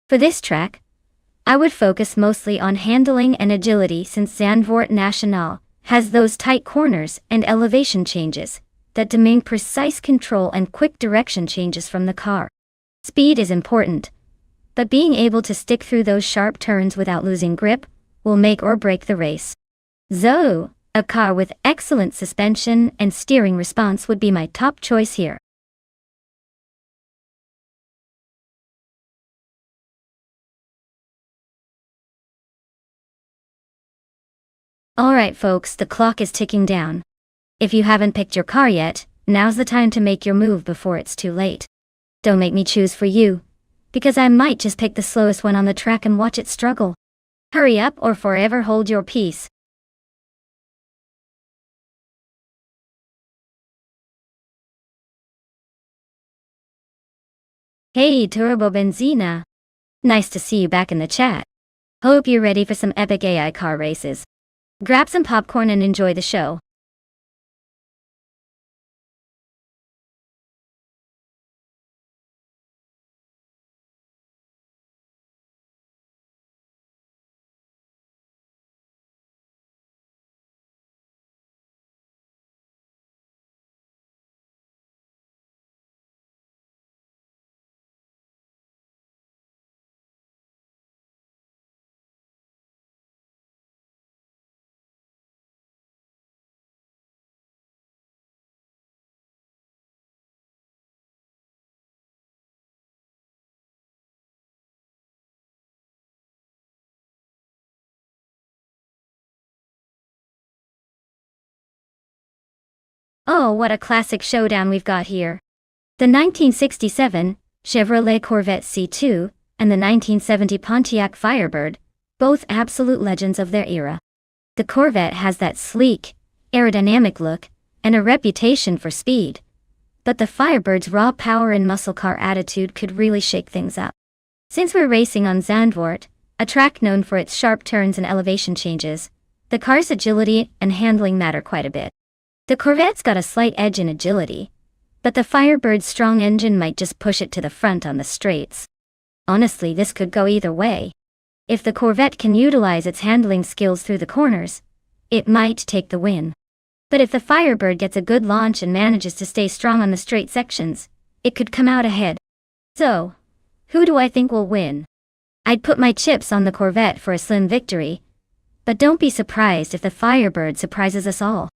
For this track, I would focus mostly on handling and agility since Zandvoort Nationale has those tight corners and elevation changes that demand precise control and quick direction changes from the car. Speed is important, but being able to stick through those sharp turns without losing grip will make or break the race. So, a car with excellent suspension and steering response would be my top choice here. Alright folks, the clock is ticking down. If you haven't picked your car yet, now's the time to make your move before it's too late. Don't make me choose for you, because I might just pick the slowest one on the track and watch it struggle. Hurry up or forever hold your peace. Hey Turbo Benzina! Nice to see you back in the chat. Hope you're ready for some epic AI car races. Grab some popcorn and enjoy the show. Oh, what a classic showdown we've got here. The 1967 Chevrolet Corvette C2 and the 1970 Pontiac Firebird, both absolute legends of their era. The Corvette has that sleek, aerodynamic look and a reputation for speed, but the Firebird's raw power and muscle car attitude could really shake things up. Since we're racing on Zandvoort, a track known for its sharp turns and elevation changes, the car's agility and handling matter quite a bit. The Corvette's got a slight edge in agility, but the Firebird's strong engine might just push it to the front on the straights. Honestly, this could go either way. If the Corvette can utilize its handling skills through the corners, it might take the win. But if the Firebird gets a good launch and manages to stay strong on the straight sections, it could come out ahead. So, who do I think will win? I'd put my chips on the Corvette for a slim victory, but don't be surprised if the Firebird surprises us all.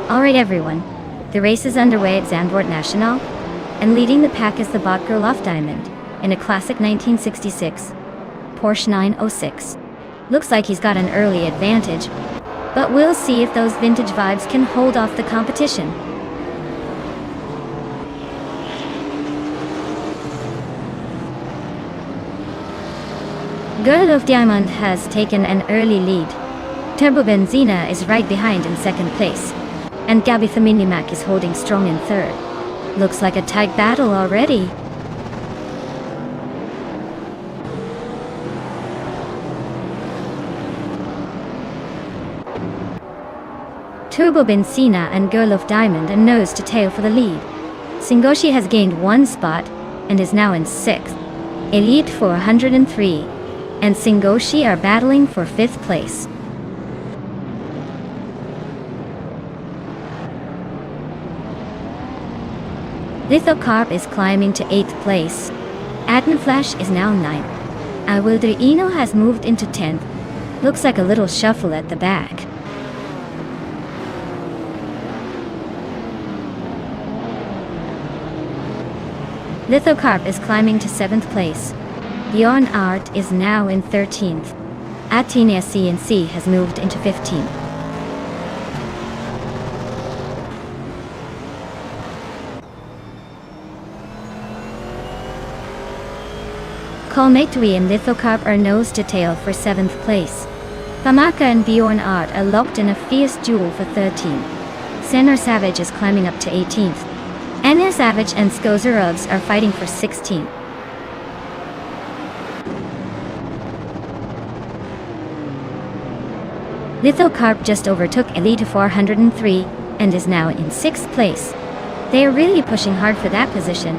Alright everyone, the race is underway at Zandvoort Nationale, and leading the pack is the Gerloff Diamond, in a classic 1966 Porsche 906. Looks like he's got an early advantage, but we'll see if those vintage vibes can hold off the competition. Gerloff Diamond has taken an early lead. Turbo Benzina is right behind in second place, and Gabi Minimac is holding strong in third. Looks like a tight battle already. Turbo Benzina and Gerloff Diamond are nose to tail for the lead. Singoshi has gained one spot and is now in sixth. Elite 403 and Singoshi are battling for 5th place. Lithocarp is climbing to 8th place. Atmoflash is now 9th. Awildrino has moved into 10th. Looks like a little shuffle at the back. Lithocarp is climbing to 7th place. Bjorn Art is now in 13th. Athena CNC has moved into 15th. Colmaitui and Lithocarp are nose to tail for 7th place. Famaka and Bjorn Art are locked in a fierce duel for 13th. Senor Savage is climbing up to 18th. Anna Savage and Skozerugs are fighting for 16th. Lithocarp just overtook Elite 403 and is now in 6th place. They are really pushing hard for that position.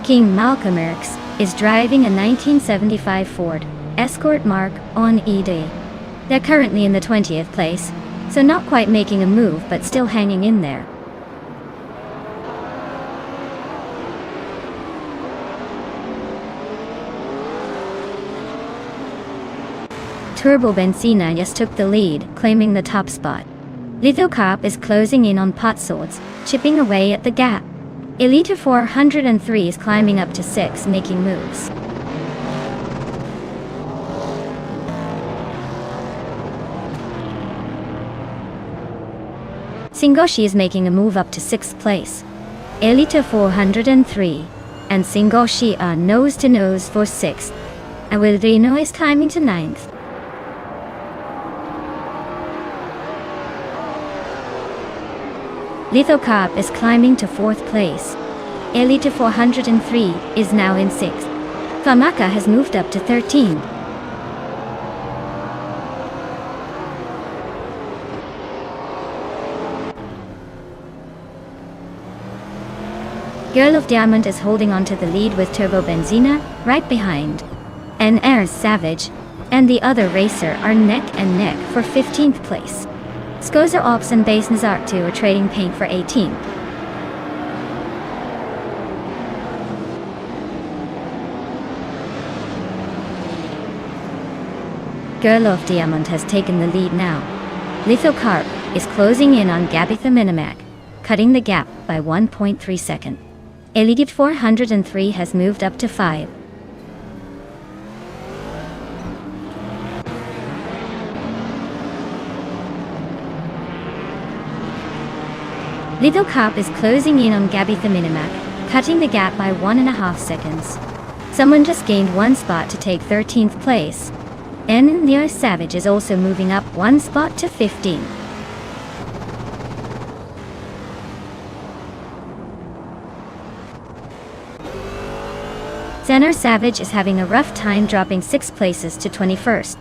King Malcolm X is driving a 1975 Ford Escort Mark on E-Day. They're currently in the 20th place, so not quite making a move but still hanging in there. Turbo Benzina just took the lead, claiming the top spot. Lithocarp is closing in on Potswords, chipping away at the gap. Elite 403 is climbing up to 6, making moves. Singoshi is making a move up to 6th place. Elite 403 and Singoshi are nose to nose for 6th. Awildrino is climbing to 9th. Lithocarp is climbing to 4th place. Elite 403 is now in 6th. Famaka has moved up to 13. Girl of Diamond is holding on to the lead with Turbo Benzina right behind. NR Savage and the other racer are neck and neck for 15th place. Skozer Ops and Base Nazark 2 are trading paint for 18th. Girl of Diamond has taken the lead now. Lithocarp is closing in on Gabitha Minimac, cutting the gap by 1.3 seconds. Elite 403 has moved up to 5. Lithocarp is closing in on Gabitha Minimac, cutting the gap by 1.5 seconds. Someone just gained 1 spot to take 13th place. And Neo Savage is also moving up 1 spot to 15. Senor Savage is having a rough time, dropping 6 places to 21st.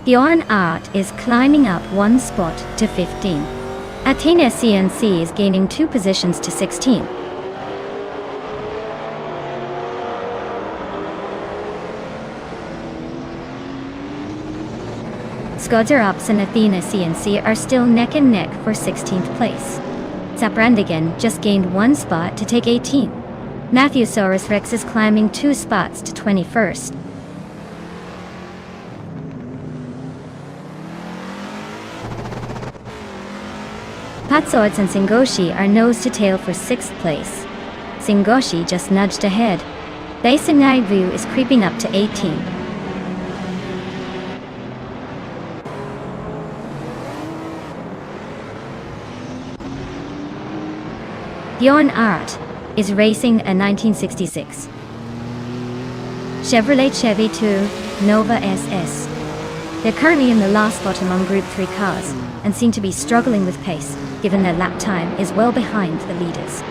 Bjorn Art is climbing up 1 spot to 15. Athena CNC is gaining 2 positions to 16. Skozer Ops and Athena CNC are still neck and neck for 16th place. Zaprandigan just gained 1 spot to take 18. Matthewsaurus Rex is climbing 2 spots to 21st. Potswords and Singoshi are nose to tail for 6th place. Singoshi just nudged ahead. Basenai Vu is creeping up to 18. Bjorn Art is racing a 1966 Chevrolet Chevy 2 Nova SS. They're currently in the last spot among Group 3 cars and seem to be struggling with pace, given their lap time is well behind the leaders.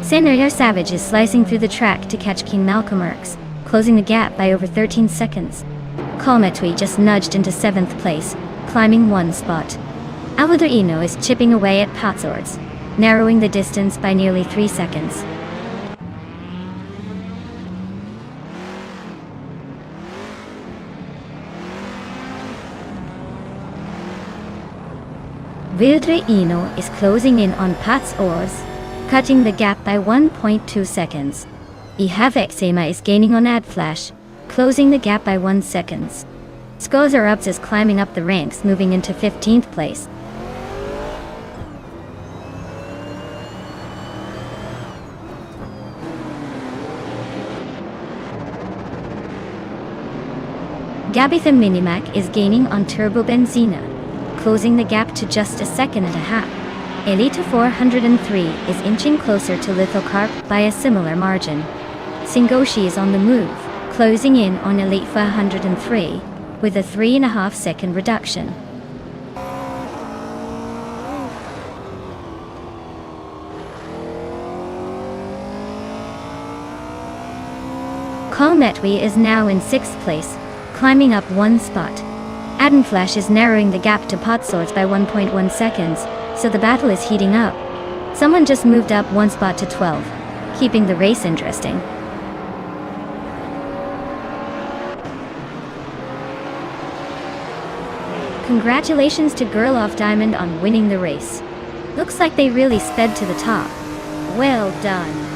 Senator Savage is slicing through the track to catch King Malcolm X, closing the gap by over 13 seconds. Colmetwi just nudged into 7th place, climbing 1 spot. Alvaderino is chipping away at Patzords, narrowing the distance by nearly 3 seconds. Vildreino is closing in on Patzords, cutting the gap by 1.2 seconds. Ihavexema is gaining on Adflash, closing the gap by 1 second. Skozerubs is climbing up the ranks, moving into 15th place. Gabitha Minimac is gaining on Turbo Benzina, closing the gap to just 1.5 seconds. Elita 403 is inching closer to Lithocarp by a similar margin. Singoshi is on the move, closing in on Elite 403 with a 3.5 second reduction. Colmetwi is now in 6th place, climbing up 1 spot. Adenflash is narrowing the gap to Potswords by 1.1 seconds, so the battle is heating up. Someone just moved up 1 spot to 12, keeping the race interesting. Congratulations to Girl of Diamond on winning the race. Looks like they really sped to the top. Well done.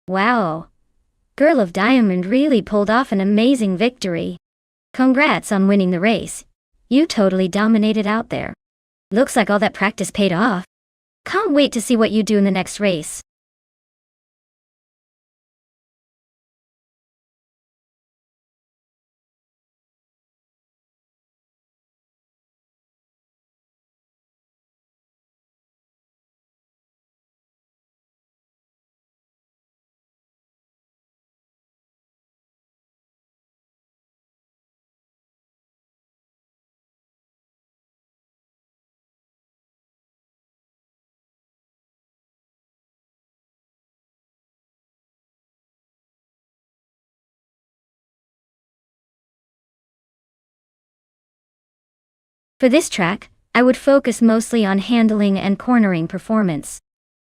Wow! Girl of Diamond really pulled off an amazing victory. Congrats on winning the race. You totally dominated out there. Looks like all that practice paid off. Can't wait to see what you do in the next race. For this track, I would focus mostly on handling and cornering performance.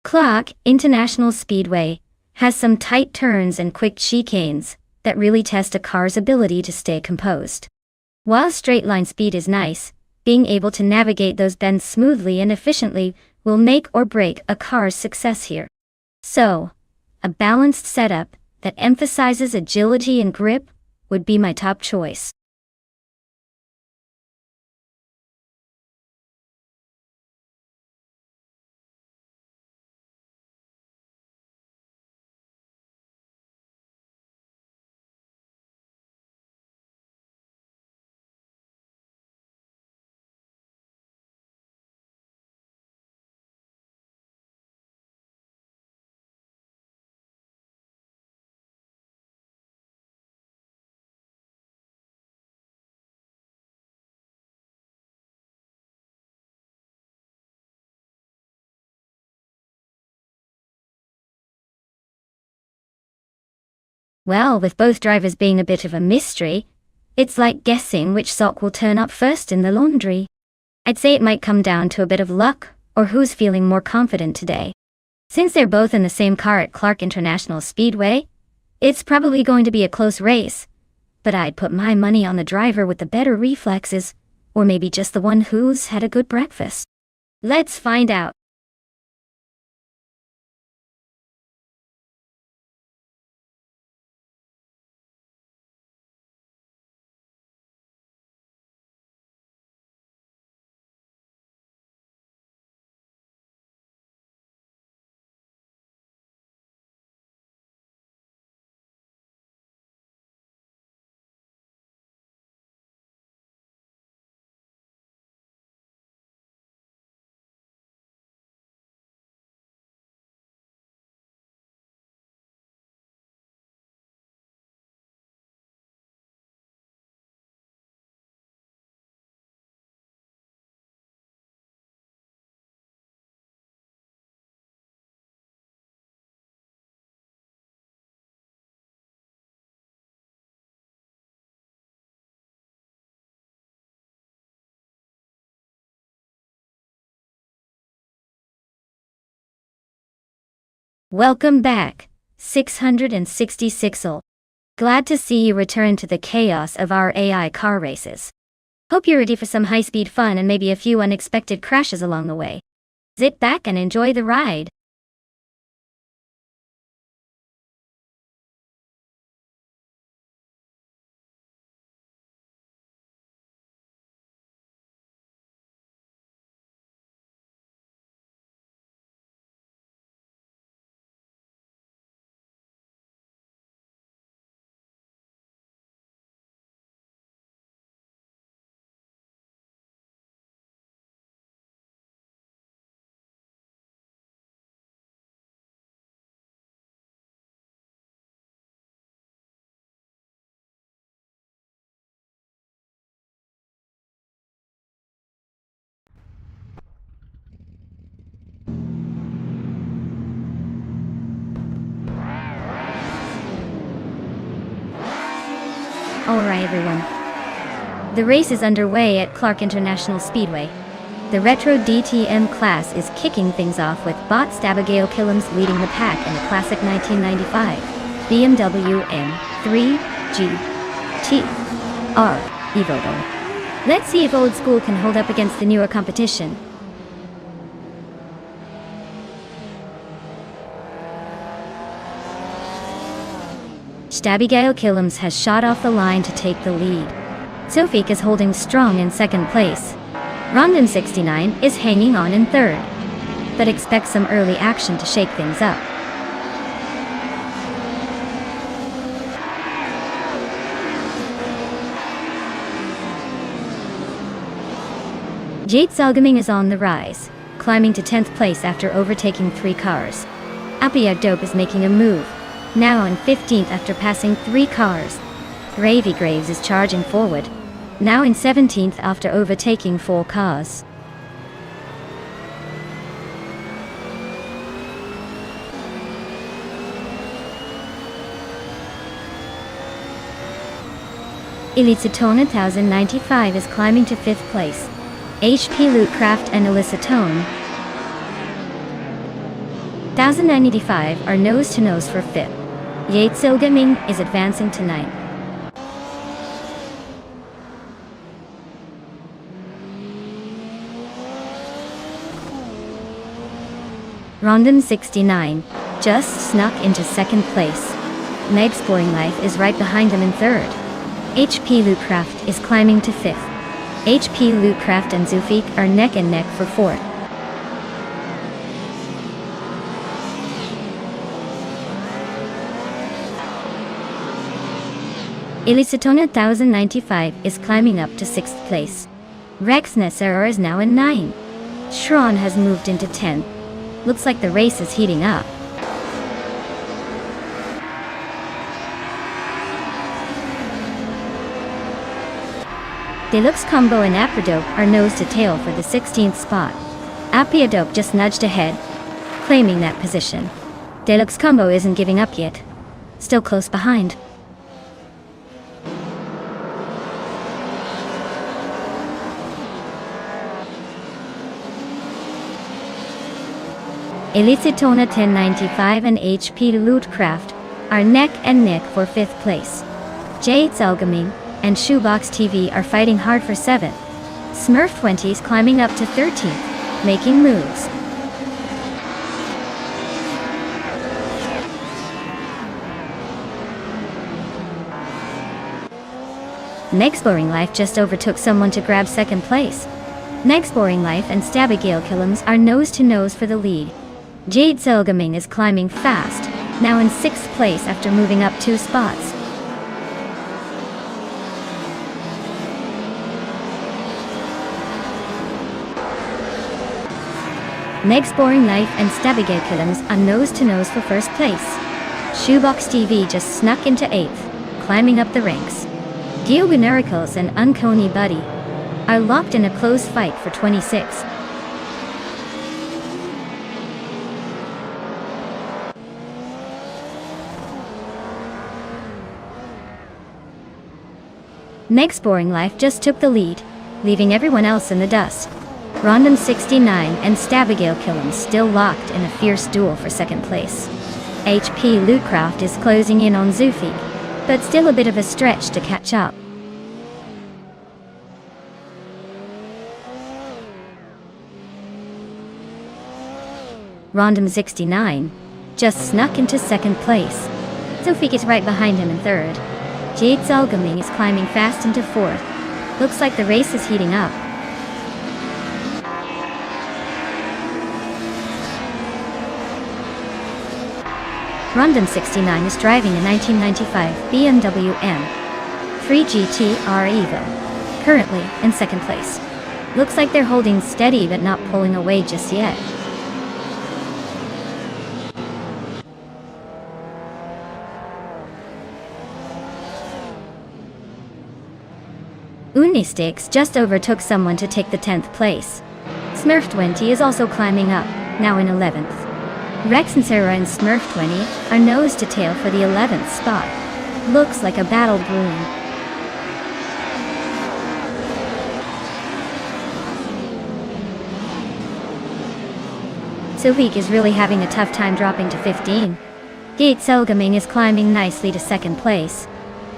Clark International Speedway has some tight turns and quick chicanes that really test a car's ability to stay composed. While straight line speed is nice, being able to navigate those bends smoothly and efficiently will make or break a car's success here. So, a balanced setup that emphasizes agility and grip would be my top choice. Well, with both drivers being a bit of a mystery, it's like guessing which sock will turn up first in the laundry. I'd say it might come down to a bit of luck, or who's feeling more confident today. Since they're both in the same car at Clark International Speedway, it's probably going to be a close race. But I'd put my money on the driver with the better reflexes, or maybe just the one who's had a good breakfast. Let's find out. Welcome back, 666l. Glad to see you return to the chaos of our AI car races. Hope you're ready for some high-speed fun and maybe a few unexpected crashes along the way. Sit back and enjoy the ride. Alright everyone. The race is underway at Clark International Speedway. The Retro DTM class is kicking things off with bot Abigail Killams leading the pack in the classic 1995 BMW M3 GT-R Evo. Let's see if old school can hold up against the newer competition. Abigail Killams has shot off the line to take the lead. Sofik is holding strong in second place. Rondon 69 is hanging on in third, but expects some early action to shake things up. Jade Selgaming is on the rise, climbing to 10th place after overtaking 3 cars. Appia Dope is making a move, now in 15th after passing 3 cars. Gravy Graves is charging forward, now in 17th after overtaking 4 cars. Elitsetone 1095 is climbing to 5th place. HP Lootcraft and Elitsetone 1095 are nose-to-nose for 5th. Yatesil Gaming is advancing to 9th. Rondon 69 just snuck into 2nd place. Meg's Boring Life is right behind him in 3rd. HP Lootcraft is climbing to 5th. HP Lootcraft and Zufik are neck and neck for 4th. Elitsetone 1095 is climbing up to 6th place. Rex Nesserer is now in 9th. Shron has moved into 10th. Looks like the race is heating up. Deluxe Combo and Apridope are nose to tail for the 16th spot. Apiadope just nudged ahead, claiming that position. Deluxe Combo isn't giving up yet. still close behind. Elicitona 1095 and HP Lootcraft are neck and neck for 5th place. Jade Zelgaming and Shoebox TV are fighting hard for 7th. Smurf 20 is climbing up to 13th, making moves. Next Boring Life just overtook someone to grab 2nd place. Next Boring Life and Stabigale Killums are nose to nose for the lead. Jade Zelgaming is climbing fast, now in 6th place after moving up 2 spots. Next Boring Life and Stabigale Killums are nose to nose for 1st place. Shoebox TV just snuck into 8th, climbing up the ranks. Gilby Miracles and Uncony Buddy are locked in a close fight for 26. Next Boring Life just took the lead, leaving everyone else in the dust. Rondom 69 and Stabigale Killums still locked in a fierce duel for 2nd place. HP Lootcraft is closing in on Zoofy, but still a bit of a stretch to catch up. Rondom 69 just snuck into 2nd place. Zoofy is right behind him in 3rd. Jade Zelgaming is climbing fast into 4th. Looks like the race is heating up. Rondom 69 is driving a 1995 BMW M3 GT-R Evo, currently in 2nd place. Looks like they're holding steady but not pulling away just yet. Unisticks just overtook someone to take the 10th place. Smurf 20 is also climbing up, now in 11th. Rex and Sarah and Smurf 20 are nose to tail for the 11th spot. Looks like a battle brewing. Suvik is really having a tough time dropping to 15. Jade Zelgaming is climbing nicely to 2nd place.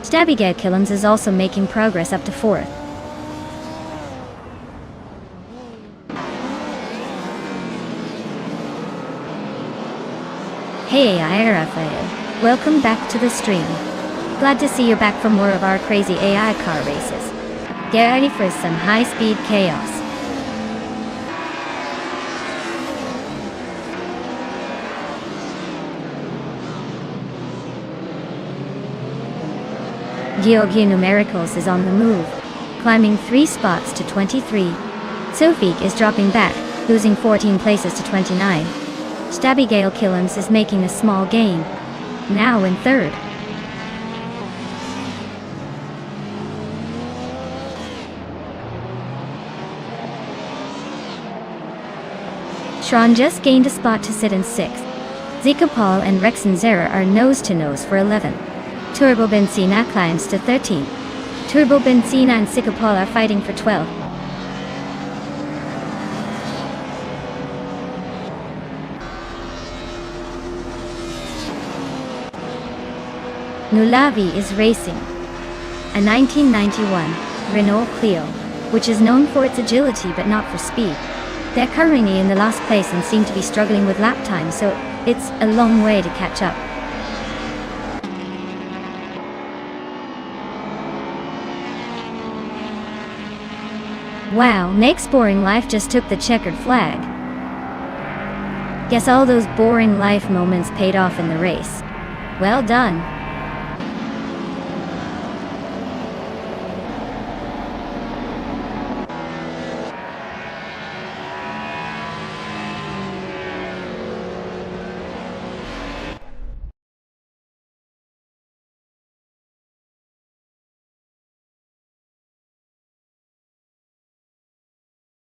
Stabigale Killums is also making progress up to 4th. Hey Rafael, welcome back to the stream. Glad to see you're back for more of our crazy AI car races. Get ready for some high-speed chaos. Georgi Numericals is on the move, climbing 3 spots to 23. Sofik is dropping back, losing 14 places to 29. Stabigale Killums is making a small gain, now in 3rd. Shron just gained a spot to sit in 6th. Zika Paul and Rex and Zara are nose to nose for 11th. Turbo Benzina climbs to 13th. Turbo Benzina and Zika Paul are fighting for 12th. Nulavi is racing a 1991 Renault Clio, which is known for its agility but not for speed. They're currently in the last place and seem to be struggling with lap time, so it's a long way to catch up. Wow, Nake's Boring Life just took the checkered flag. Guess all those boring life moments paid off in the race. Well done.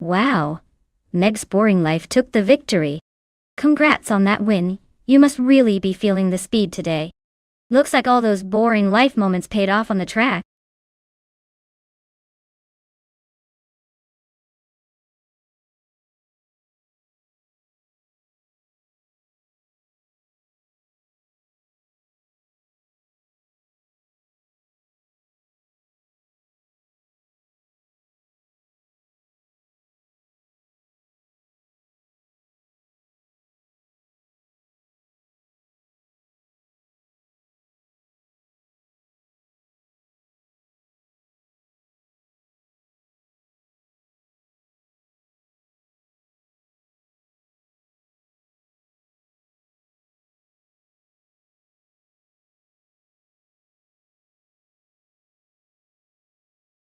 Wow, Meg's Boring Life took the victory. Congrats on that win, you must really be feeling the speed today. Looks like all those boring life moments paid off on the track.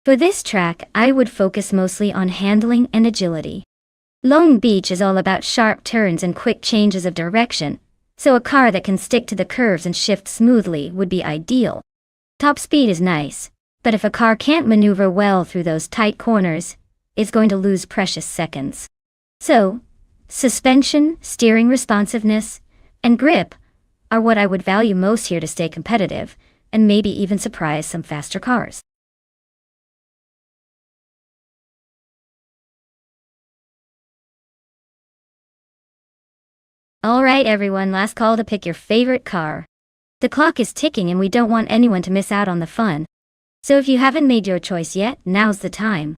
For this track, I would focus mostly on handling and agility. Long Beach is all about sharp turns and quick changes of direction, so a car that can stick to the curves and shift smoothly would be ideal. Top speed is nice, but if a car can't maneuver well through those tight corners, it's going to lose precious seconds. So, suspension, steering responsiveness, and grip are what I would value most here to stay competitive, and maybe even surprise some faster cars. Alright everyone, last call to pick your favorite car. The clock is ticking and we don't want anyone to miss out on the fun. So if you haven't made your choice yet, now's the time.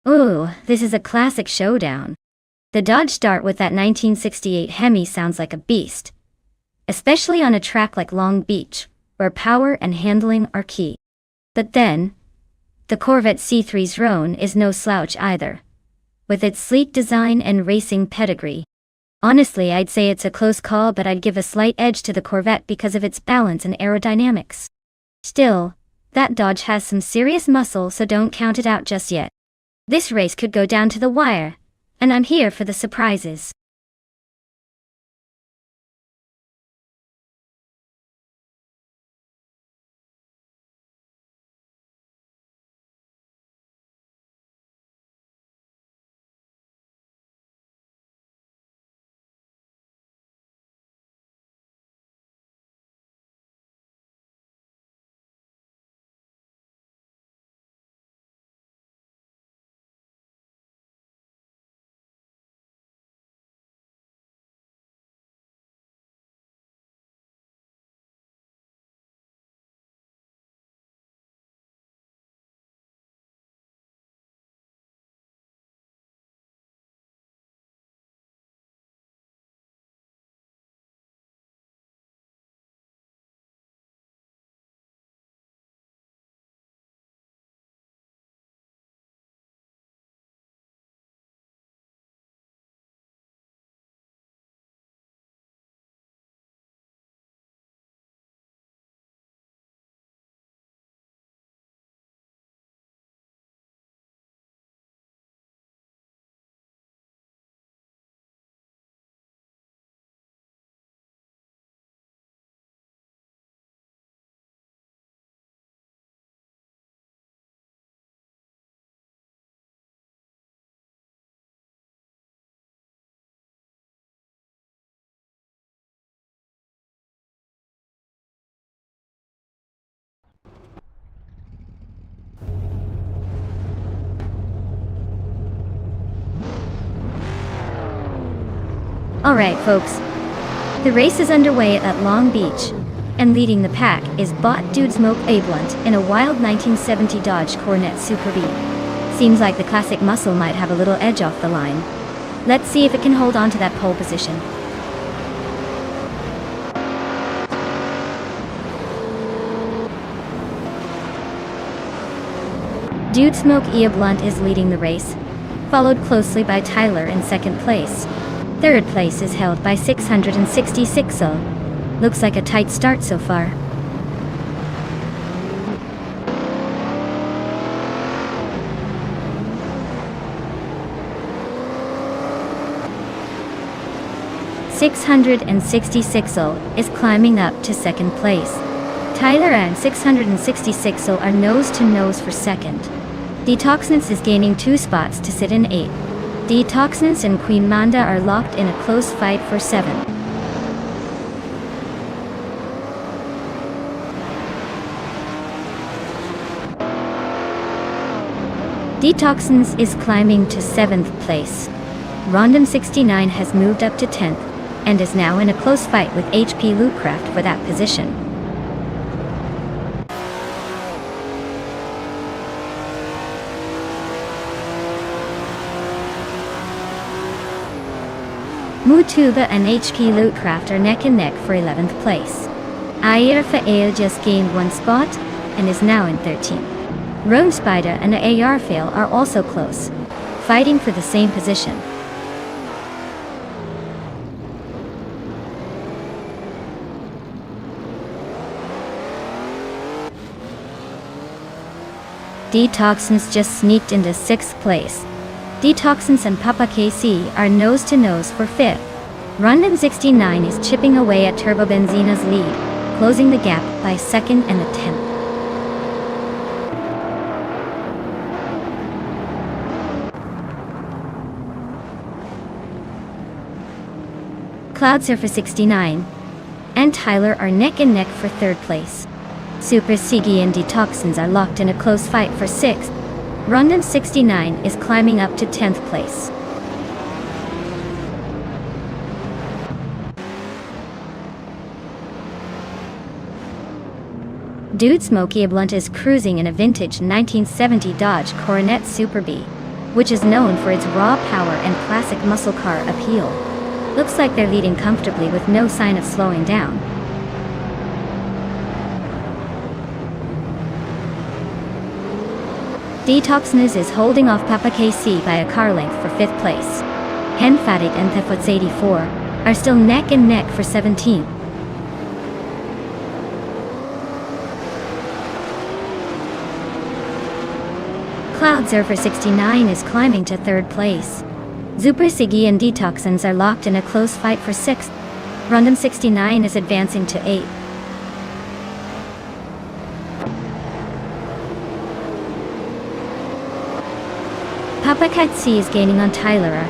Ooh, this is a classic showdown. The Dodge Dart with that 1968 Hemi sounds like a beast, especially on a track like Long Beach, where power and handling are key. But then, the Corvette C3's Roan is no slouch either, with its sleek design and racing pedigree. Honestly, I'd say it's a close call, but I'd give a slight edge to the Corvette because of its balance and aerodynamics. Still, that Dodge has some serious muscle, so don't count it out just yet. This race could go down to the wire, and I'm here for the surprises. Alright folks, the race is underway at Long Beach, and leading the pack is Bot Dude Smoke A Blunt in a wild 1970 Dodge Coronet Super B. Seems like the classic muscle might have a little edge off the line. Let's see if it can hold on to that pole position. Dude Smoke A Blunt is leading the race, followed closely by Tyler in second place. Third place is held by 666 O. Looks like a tight start so far. .666 is climbing up to second place. Tyler and 666 are nose to nose for second. Detoxness is gaining 2 spots to sit in 8th. Detoxness and Queen Manda are locked in a close fight for 7th. Detoxness is climbing to 7th place. Rondom 69 has moved up to 10th, and is now in a close fight with HP Lootcraft for that position. Mutuba and HP Lootcraft are neck and neck for 11th place. Ayarfael just gained 1 spot, and is now in 13th. Roan Spider and Ayarfael are also close, fighting for the same position. Detoxins just sneaked into 6th place. Detoxins and Papa KC are nose to nose for 5th. Rondon 69 is chipping away at Turbo Benzina's lead, closing the gap by 2nd and a 10th. Cloud Surfer 69 and Tyler are neck and neck for 3rd place. Super Siggy and Detoxins are locked in a close fight for 6th. Rondon 69 is climbing up to 10th place. Dude Smoke A Blunt is cruising in a vintage 1970 Dodge Coronet Super B, which is known for its raw power and classic muscle car appeal. Looks like they're leading comfortably with no sign of slowing down. Detoxness is holding off Papa KC by a car length for 5th place. Henfatic and Thefots 84 are still neck and neck for 17th. Cloud Surfer 69 is climbing to 3rd place. Super Siggy and Detoxins are locked in a close fight for 6th. Rondom 69 is advancing to 8th. Papa Cat C is gaining on Tyler,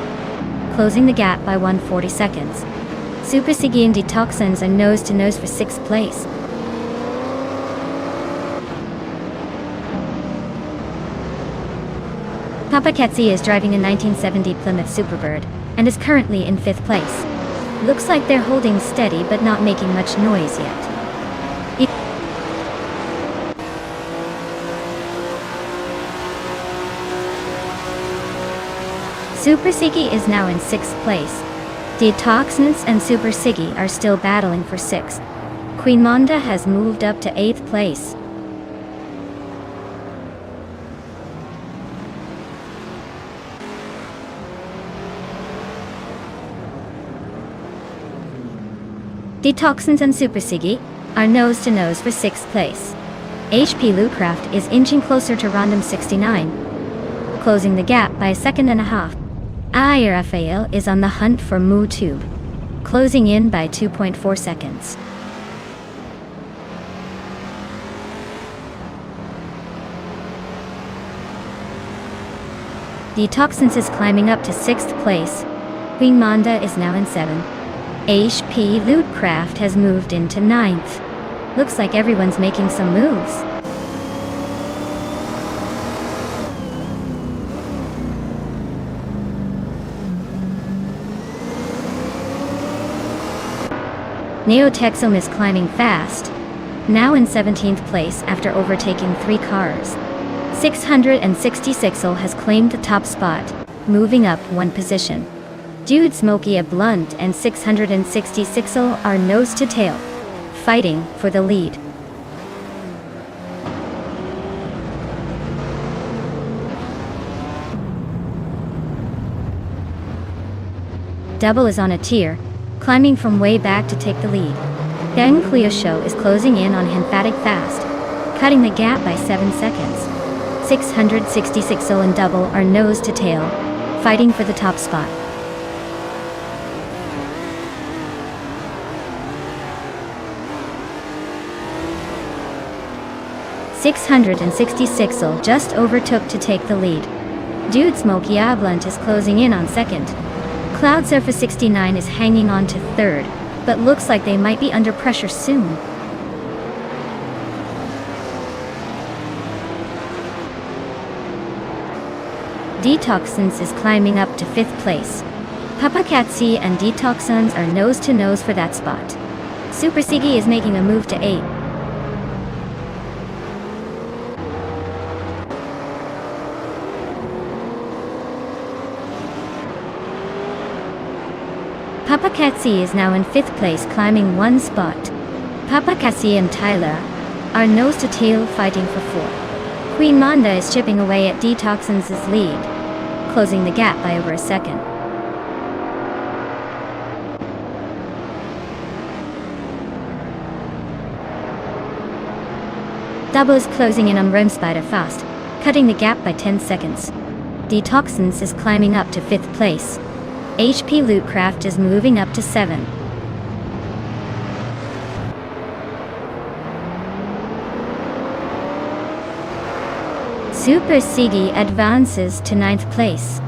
closing the gap by 140 seconds. Super Siggy and Detoxins are nose to nose for 6th place. Papa Cat C is driving a 1970 Plymouth Superbird, and is currently in 5th place. Looks like they're holding steady but not making much noise yet. Super Siggy is now in 6th place. Detoxness and Super Siggy are still battling for 6th. Queen Manda has moved up to 8th place. Detoxins and Super Siggy are nose to nose for 6th place. HP Lootcraft is inching closer to Rondom 69, closing the gap by a 1.5 seconds. Ayarfael is on the hunt for MooTube, closing in by 2.4 seconds. Detoxins is climbing up to 6th place. Queen Manda is now in 7th. HP Lootcraft has moved into 9th. Looks like everyone's making some moves. Neotexum is climbing fast, now in 17th place after overtaking 3 cars. 666 has claimed the top spot, moving up 1 position. Dude Smokey a Blunt and 666 are nose to tail, fighting for the lead. Double is on a tier, climbing from way back to take the lead. Then Cleo Show is closing in on Emphatic fast, cutting the gap by 7 seconds. 666 and Double are nose to tail, fighting for the top spot. .666 just overtook to take the lead. Dude Smokey a Blunt is closing in on second. Cloud Surface 69 is hanging on to third, but looks like they might be under pressure soon. Detoxins is climbing up to 5th place. Papakatsi and Detoxins are nose to nose for that spot. Super Siggy is making a move to 8. Papakatsi is now in 5th place, climbing 1 spot. Papakatsi and Tyler are nose to tail, fighting for 4. Queen Manda is chipping away at Detoxins' lead, closing the gap by over a second. Double is closing in on Spider fast, cutting the gap by 10 seconds. Detoxins is climbing up to 5th place. HP Lootcraft is moving up to 7. Super Siggy advances to 9th place.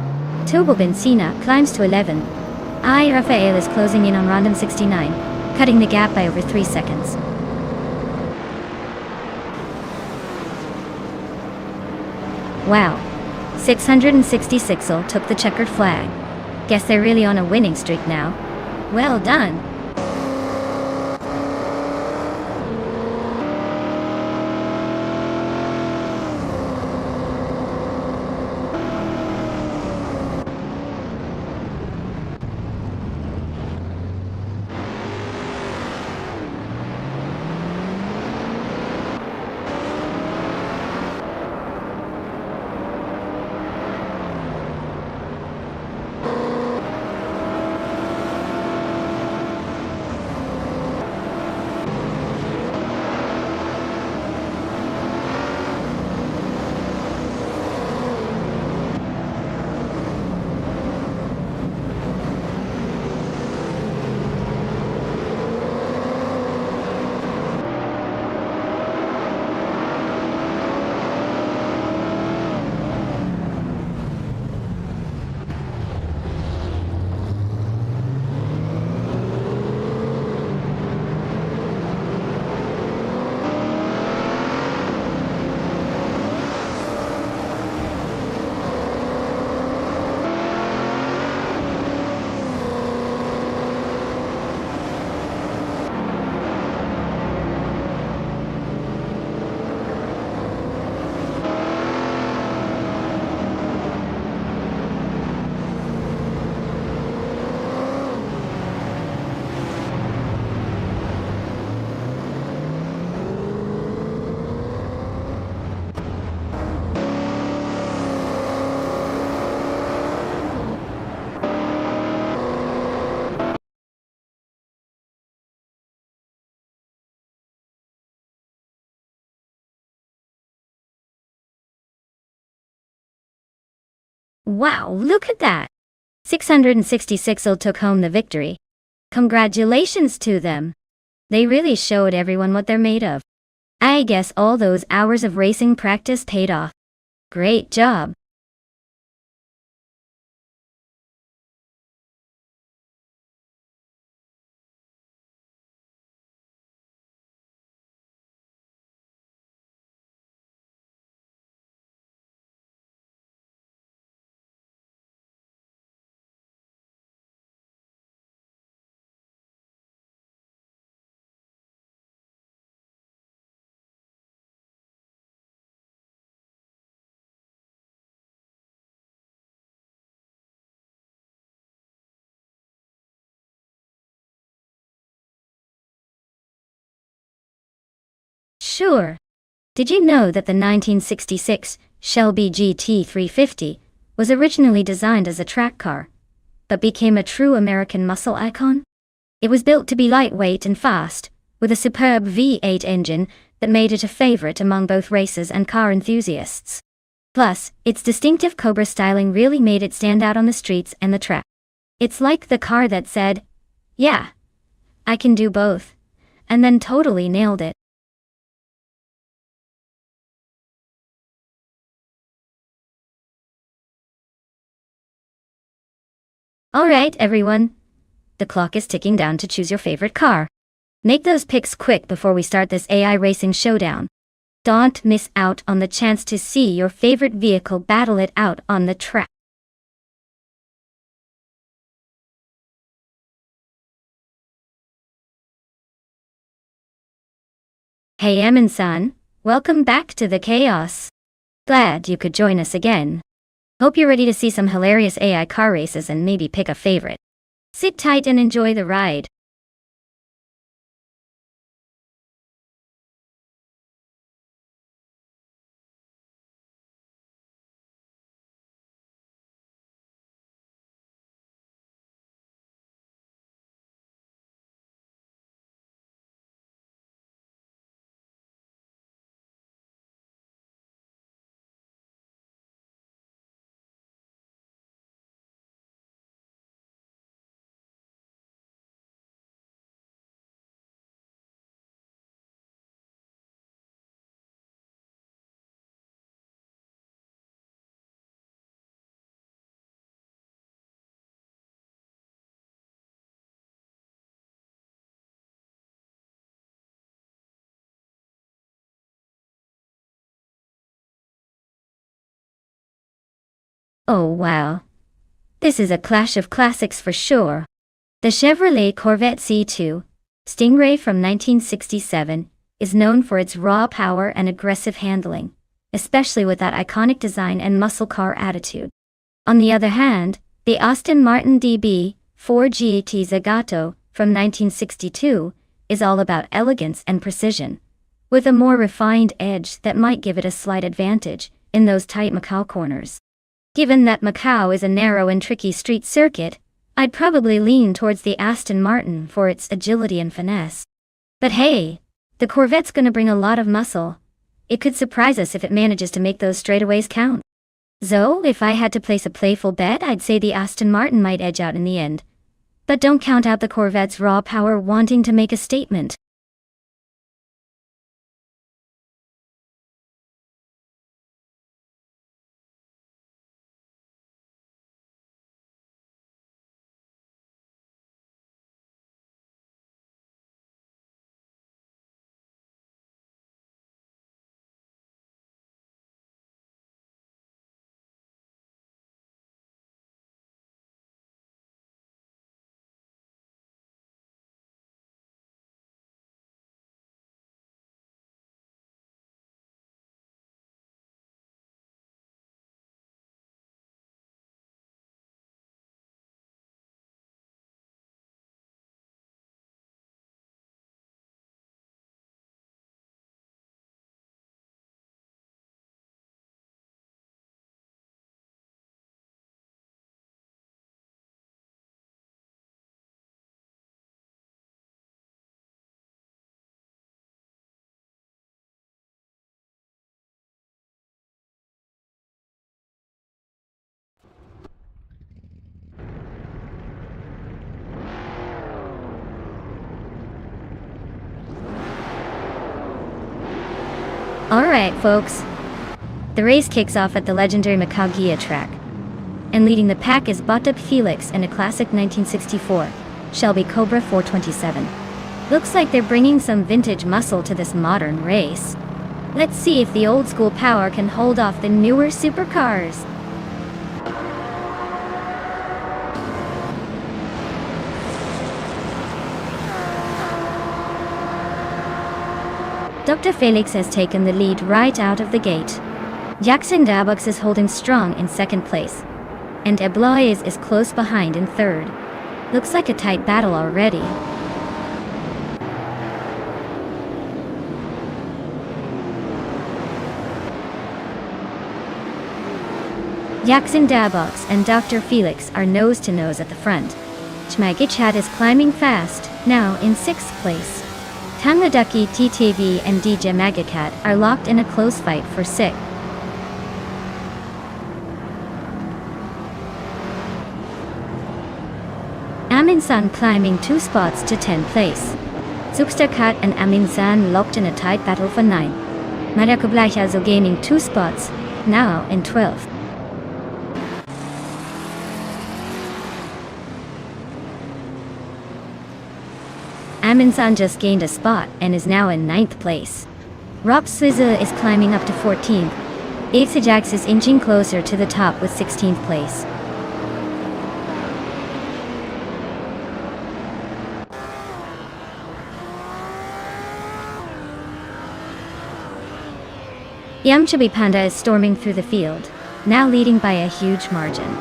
Turbo Benzina climbs to 11. I Raphael is closing in on Random 69, cutting the gap by over 3 seconds. Wow. 666 took the checkered flag. Guess they're really on a winning streak now. Well done. Wow, look at that! 666 took home the victory. Congratulations to them. They really showed everyone what they're made of. I guess all those hours of racing practice paid off. Great job. Sure. Did you know that the 1966 Shelby GT350 was originally designed as a track car, but became a true American muscle icon? It was built to be lightweight and fast, with a superb V8 engine that made it a favorite among both racers and car enthusiasts. Plus, its distinctive Cobra styling really made it stand out on the streets and the track. It's like the car that said, "Yeah, I can do both," and then totally nailed it. Alright everyone, the clock is ticking down to choose your favorite car. Make those picks quick before we start this AI racing showdown. Don't miss out on the chance to see your favorite vehicle battle it out on the track. Hey Emin-san, welcome back to the chaos. Glad you could join us again. Hope you're ready to see some hilarious AI car races and maybe pick a favorite. Sit tight and enjoy the ride. Oh wow. This is a clash of classics for sure. The Chevrolet Corvette C2, Stingray from 1967, is known for its raw power and aggressive handling, especially with that iconic design and muscle car attitude. On the other hand, the Aston Martin DB4 GT Zagato from 1962 is all about elegance and precision, with a more refined edge that might give it a slight advantage in those tight Macau corners. Given that Macau is a narrow and tricky street circuit, I'd probably lean towards the Aston Martin for its agility and finesse. But hey, the Corvette's gonna bring a lot of muscle. It could surprise us if it manages to make those straightaways count. So, if I had to place a playful bet, I'd say the Aston Martin might edge out in the end. But don't count out the Corvette's raw power wanting to make a statement. Alright folks, the race kicks off at the legendary Macau Gia track, and leading the pack is Botap Felix and a classic 1964 Shelby Cobra 427. Looks like they're bringing some vintage muscle to this modern race. Let's see if the old school power can hold off the newer supercars. Dr. Felix has taken the lead right out of the gate. Jackson Dabux is holding strong in second place, and Eblois is close behind in third. Looks like a tight battle already. Jackson Dabox and Dr. Felix are nose-to-nose at the front. Chmagichat is climbing fast, now in 6th place. Tangaduki TTV and DJ Magacat are locked in a close fight for 6th. Aminsan climbing 2 spots to 10th place. Superstarcat and Aminsan locked in a tight battle for 9th. Marakublayazo gaining 2 spots, now in 12th. Aminsan just gained a spot and is now in 9th place. Rob Swizzle is climbing up to 14th. Ajax is inching closer to the top with 16th place. Yamchabi Panda is storming through the field, now leading by a huge margin.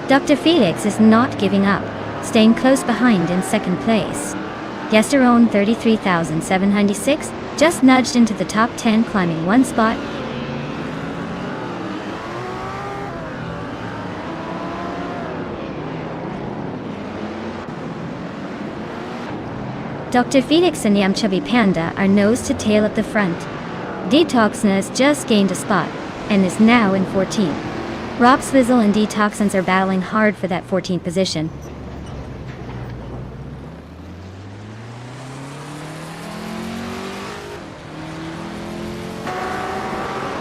Dr. Felix is not giving up, staying close behind in 2nd place. Yesterone 33,796 just nudged into the top 10, climbing 1 spot. Dr. Felix and Yamchabi Panda are nose to tail at the front. Detoxness just gained a spot and is now in 14th. Rob Swizzle and Detoxins are battling hard for that 14th position.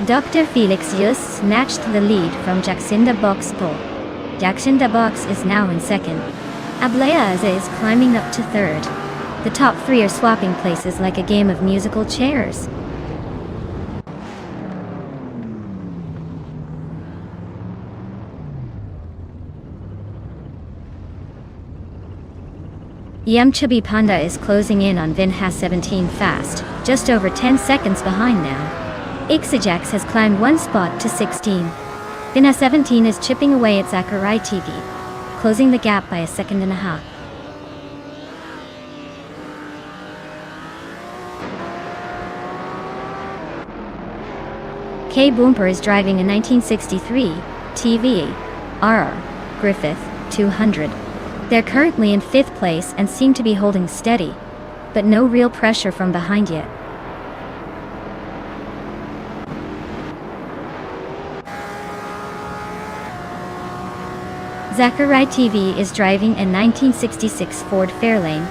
Dr. Felix just snatched the lead from Jacinda Box Pole. Jacinda Box is now in 2nd. Ablayaza is climbing up to 3rd. The top 3 are swapping places like a game of musical chairs. Yamchabi Panda is closing in on Vinhas 17 fast, just over 10 seconds behind now. Ixajax has climbed 1 spot to 16. Vinhas 17 is chipping away at Zachary TV, closing the gap by 1.5 seconds. K Boomper is driving a 1963 TV RR Griffith 200. They're currently in 5th place and seem to be holding steady, but no real pressure from behind yet. Zachary TV is driving a 1966 Ford Fairlane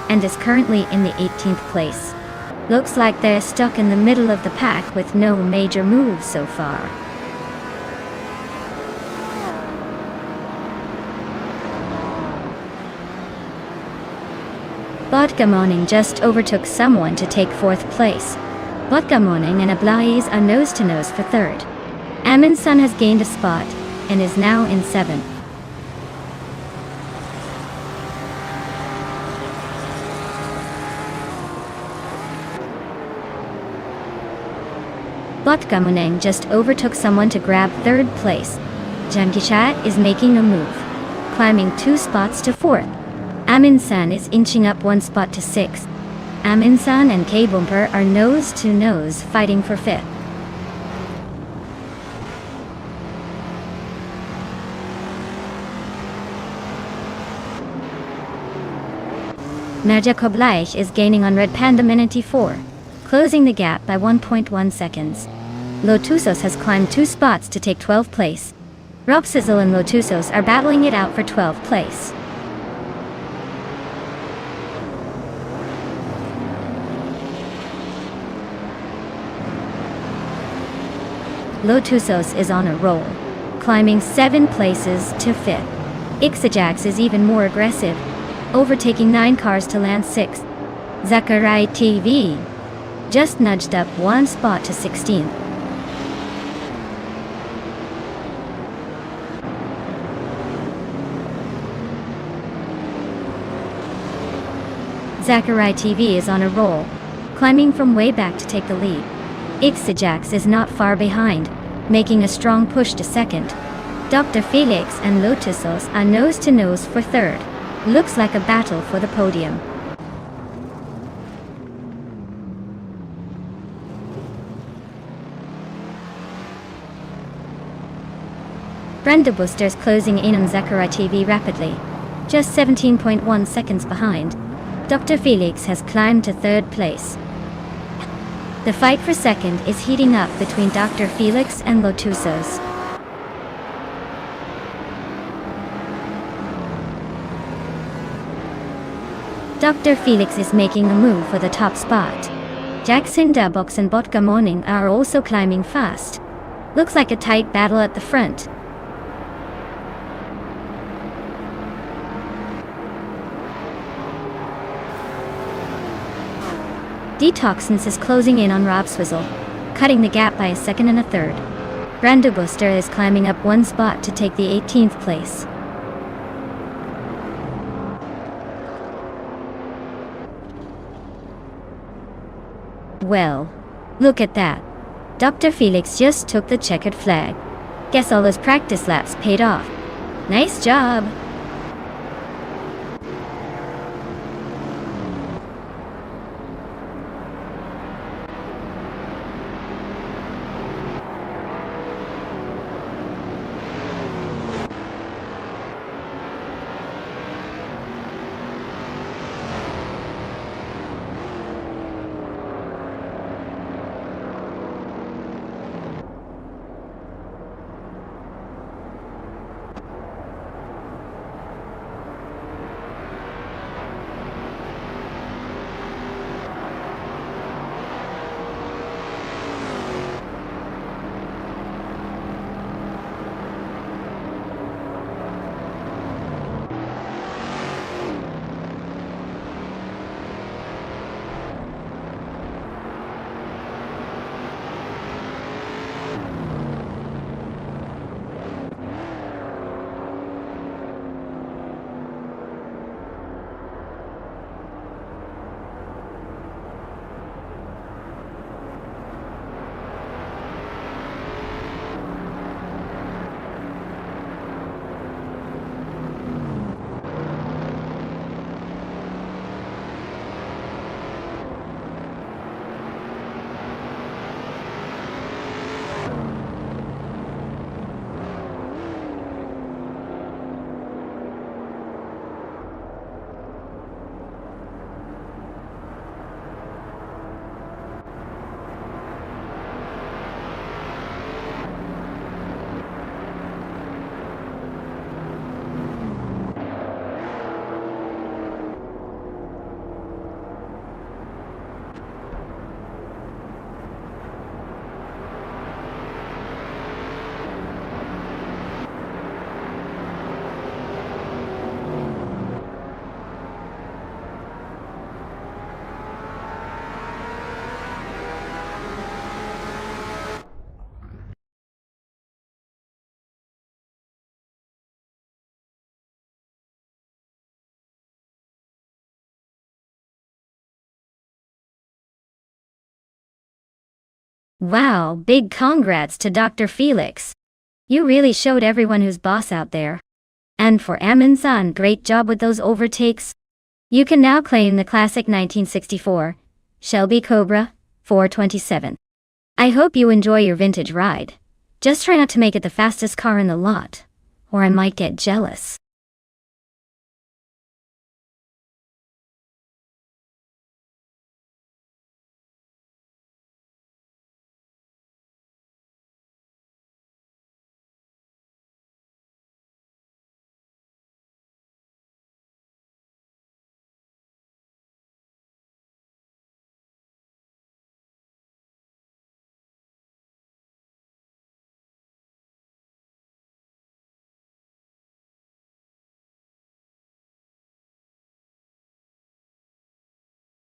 and is currently in the 18th place. Looks like they're stuck in the middle of the pack with no major moves so far. Botgamoning just overtook someone to take 4th place. Botgamoning and Ablais are nose-to-nose for 3rd. Aminsun has gained a spot and is now in 7th. Botgamoning just overtook someone to grab 3rd place. Jamkichat is making a move, climbing 2 spots to 4th. Aminsan is inching up 1 spot to 6th. Aminsan and K-Bumper are nose-to-nose fighting for 5th. Merja Koblaish is gaining on Red Panda Minity 4, closing the gap by 1.1 seconds. Lotusos has climbed 2 spots to take 12th place. Robsizzle and Lotusos are battling it out for 12th place. Lotusos is on a roll, climbing 7 places to 5th. Ixajax is even more aggressive, overtaking 9 cars to land 6th. Zachary TV just nudged up 1 spot to 16th. Zachary TV is on a roll, climbing from way back to take the lead. Ixajax is not far behind, making a strong push to 2nd. Dr. Felix and Lotusos are nose-to-nose for 3rd. Looks like a battle for the podium. Brenda Booster's closing in on Zachary TV rapidly. Just 17.1 seconds behind, Dr. Felix has climbed to third place. The fight for second is heating up between Dr. Felix and Lotusos. Dr. Felix is making a move for the top spot. Jackson Dabox and Botka Morning are also climbing fast. Looks like a tight battle at the front. Detoxins is closing in on Rob Swizzle, cutting the gap by a second and a third. Brenda Booster is climbing up one spot to take the 18th place. Well, look at that. Dr. Felix just took the checkered flag. Guess all those practice laps paid off. Nice job! Wow, big congrats to Dr. Felix. You really showed everyone who's boss out there. And for Amin-san, great job with those overtakes. You can now claim the classic 1964 Shelby Cobra 427. I hope you enjoy your vintage ride. Just try not to make it the fastest car in the lot, or I might get jealous.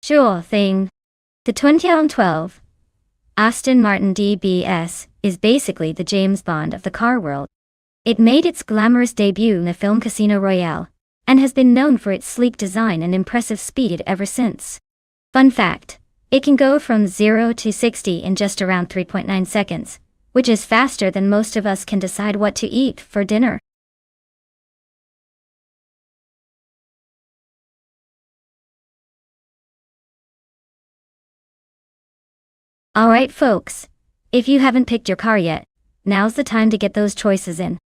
Sure thing. The 2012 Aston Martin DBS is basically the James Bond of the car world. It made its glamorous debut in the film Casino Royale, and has been known for its sleek design and impressive speed ever since. Fun fact, it can go from 0 to 60 in just around 3.9 seconds, which is faster than most of us can decide what to eat for dinner. Alright folks, if you haven't picked your car yet, now's the time to get those choices in.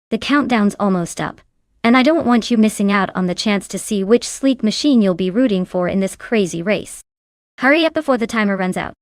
The countdown's almost up, and I don't want you missing out on the chance to see which sleek machine you'll be rooting for in this crazy race. Hurry up before the timer runs out.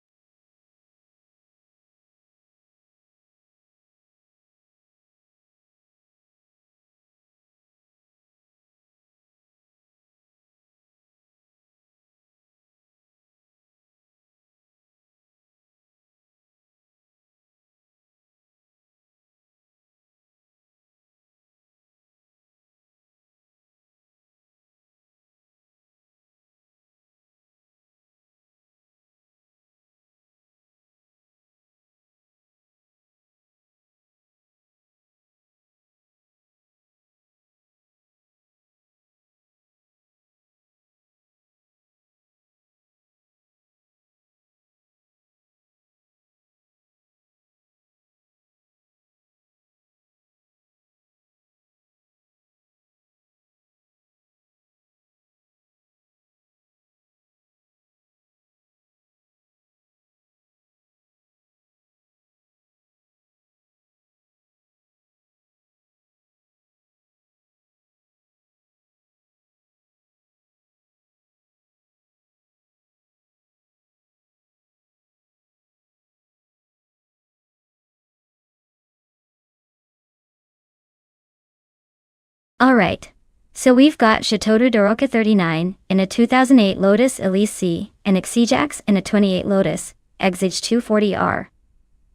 Alright, so we've got Chateau de Doroca 39 in a 2008 Lotus Elise C and Exigex in a 28 Lotus Exige 240R.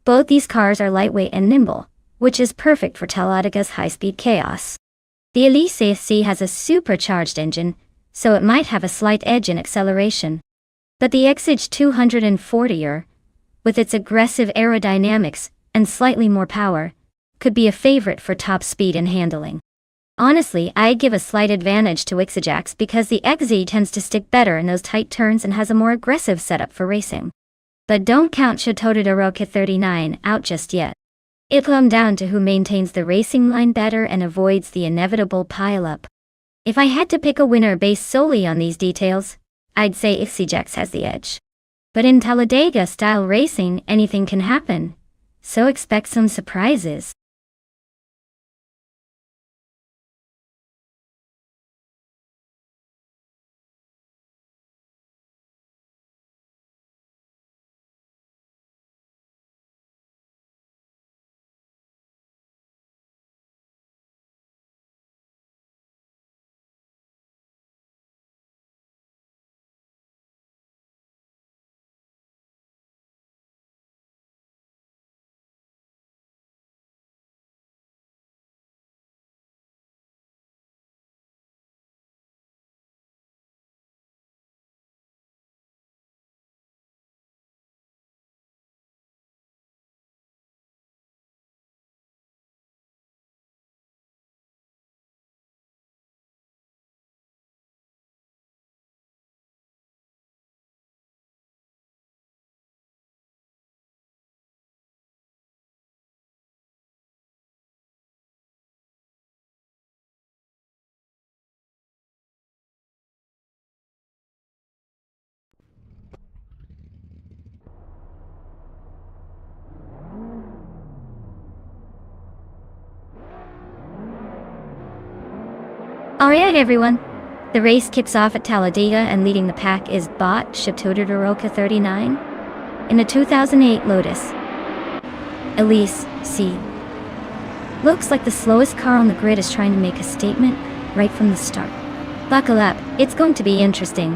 Both these cars are lightweight and nimble, which is perfect for Talladaga's high-speed chaos. The Elise C has a supercharged engine, so it might have a slight edge in acceleration. But the Exige 240R, with its aggressive aerodynamics and slightly more power, could be a favorite for top speed and handling. Honestly, I'd give a slight advantage to Exigex because the Exige tends to stick better in those tight turns and has a more aggressive setup for racing. But don't count Chateau de Doroca 39 out just yet. It'll come down to who maintains the racing line better and avoids the inevitable pile-up. If I had to pick a winner based solely on these details, I'd say Exigex has the edge. But in Talladega-style racing, anything can happen, so expect some surprises. Alright everyone, the race kicks off at Talladega and leading the pack is Bot Chateau de Doroca 39 in a 2008 Lotus Elise C. Looks like the slowest car on the grid is trying to make a statement right from the start. Buckle up, it's going to be interesting.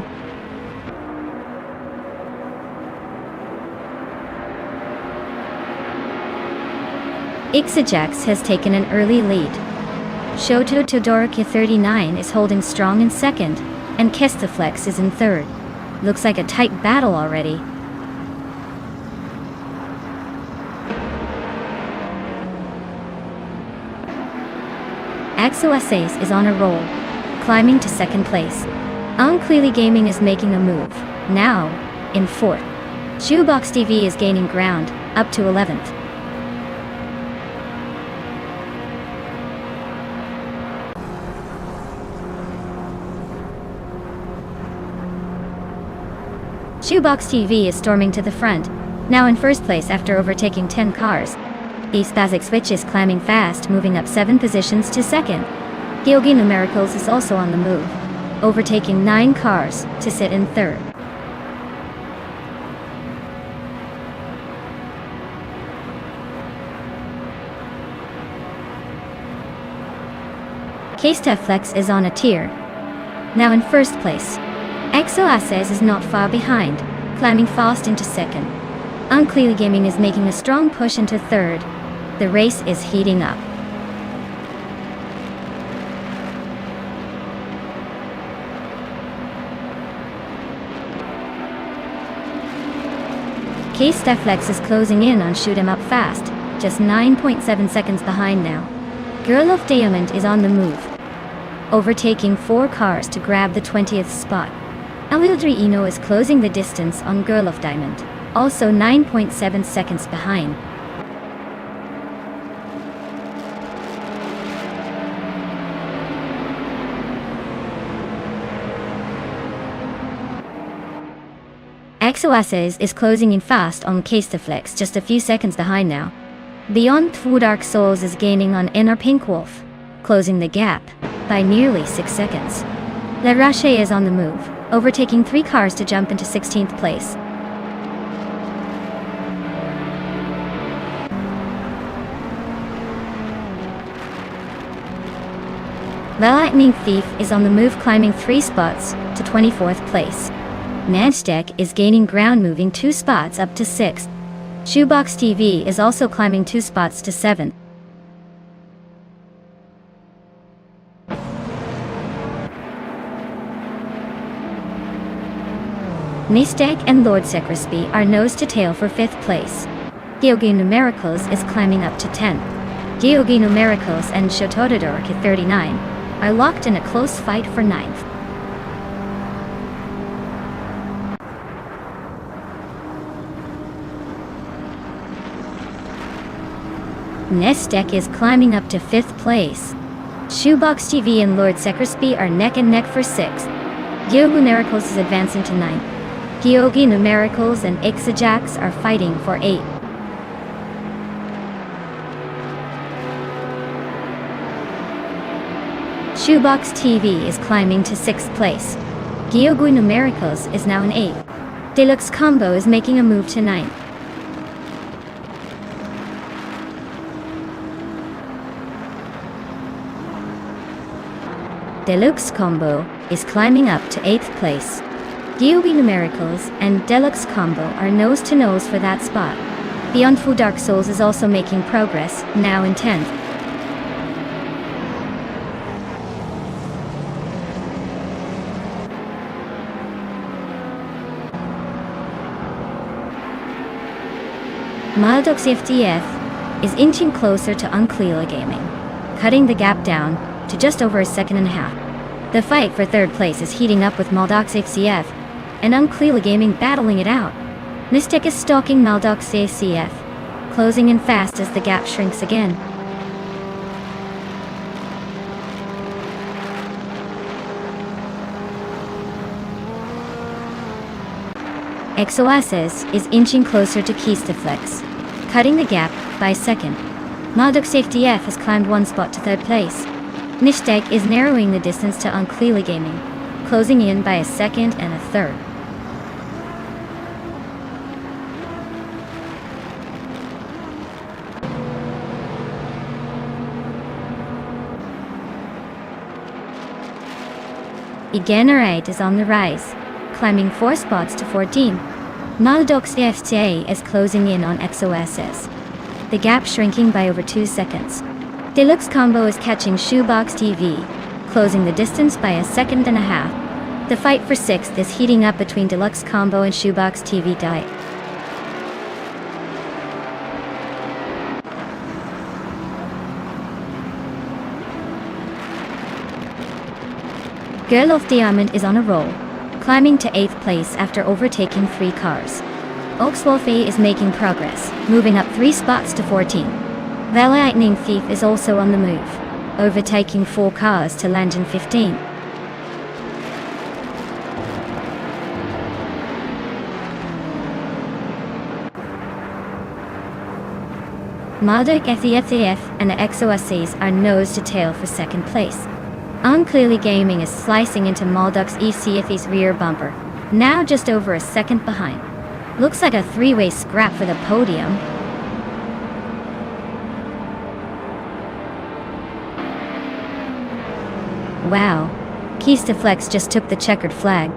Exigex has taken an early lead. Chateau de Doroca 39 is holding strong in second, and Kestaflex is in third. Looks like a tight battle already. Axo is on a roll, climbing to second place. Unclearly Gaming is making a move, now in fourth. Shoebox TV is gaining ground, up to 11th. Shoebox TV is storming to the front, now in first place after overtaking 10 cars. East Basic Switch is climbing fast, moving up 7 positions to second. Georgina Miracles is also on the move, overtaking 9 cars to sit in third. Flex is on a tier, now in first place. Exoaces is not far behind, climbing fast into second. Unclear Gaming is making a strong push into third. The race is heating up. Flex is closing in on Shoot 'em Up fast, just 9.7 seconds behind now. Girl of Diamond is on the move, overtaking 4 cars to grab the 20th spot. Alildri Eno is closing the distance on Girl of Diamond, also 9.7 seconds behind. Exoaces is closing in fast on Flex, just a few seconds behind now. Beyond Two Dark Souls is gaining on Inner Pink Wolf, closing the gap by nearly 6 seconds. Le Rocher is on the move, overtaking 3 cars to jump into 16th place. The Lightning Thief is on the move, climbing 3 spots to 24th place. Nonstop is gaining ground, moving 2 spots up to 6th. Shoebox TV is also climbing 2 spots to 7th. Nonstop and Lord Secrecy are nose to tail for 5th place. Georgina Miracles is climbing up to 10th. Georgina Miracles and Shotodadork at 39 are locked in a close fight for 9th. Nonstop is climbing up to 5th place. Shoebox TV and Lord Secrecy are neck and neck for 6th. Georgina Miracles is advancing to 9th. Georgina Miracles and Ixajax are fighting for 8th. Shoebox TV is climbing to 6th place. Georgina Miracles is now in 8th. Deluxe Combo is making a move to 9th. Deluxe Combo is climbing up to 8th place. Georgina Miracles and Deluxe Combo are nose to nose for that spot. Beyond Two Dark Souls is also making progress, now in 10th. Mildox FDF is inching closer to Unclear Gaming, cutting the gap down to just over a second and a half. The fight for 3rd place is heating up, with Maldox ACF and Unclear Gaming battling it out. Nonstop is stalking Maldox ACF, closing in fast as the gap shrinks again. Exoaces is inching closer to Flex, cutting the gap by a second. Maldox FDF has climbed 1 spot to 3rd place. Nonstop is narrowing the distance to Unclear Gaming, closing in by a second and a third. Igenerate is on the rise, climbing 4 spots to 14. Maldox FTA is closing in on Exoaces, the gap shrinking by over 2 seconds. Deluxe Combo is catching Shoebox TV, closing the distance by a second and a half. The fight for 6th is heating up between Deluxe Combo and Shoebox TV Diet. Girl of Diamond is on a roll, climbing to 8th place after overtaking 3 cars. Oxwolfe is making progress, moving up 3 spots to 14. The Lightning Thief is also on the move, overtaking 4 cars to land in 15. Maldek SESAF and the XOSCs are nose to tail for second place. Unclearly Gaming is slicing into Malduk's ECFE's rear bumper, now just over a second behind. Looks like a three-way scrap for the podium. Wow, Keystaflex just took the checkered flag.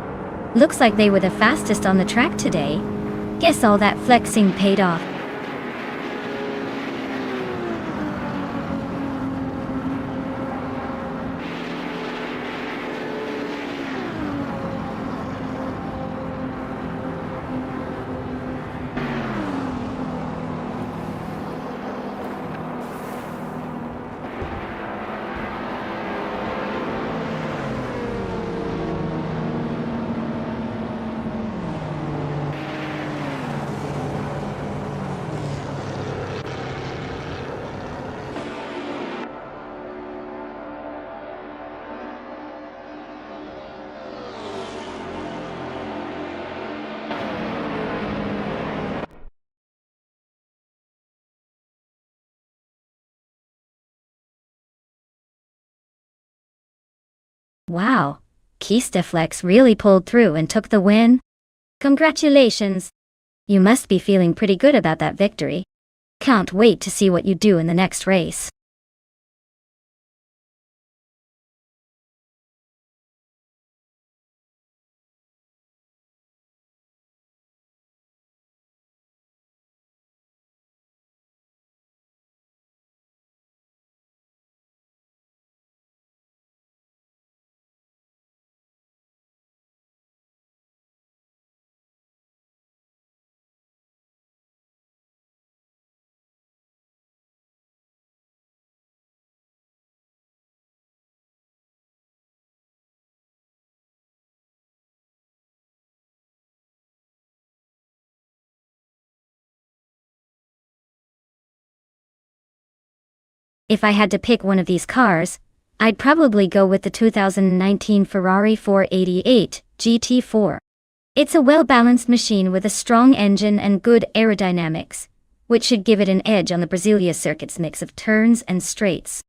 Looks like they were the fastest on the track today. Guess all that flexing paid off. Wow, Keystaflex really pulled through and took the win. Congratulations! You must be feeling pretty good about that victory. Can't wait to see what you do in the next race. If I had to pick one of these cars, I'd probably go with the 2019 Ferrari 488 GT4. It's a well-balanced machine with a strong engine and good aerodynamics, which should give it an edge on the Brasilia circuit's mix of turns and straights.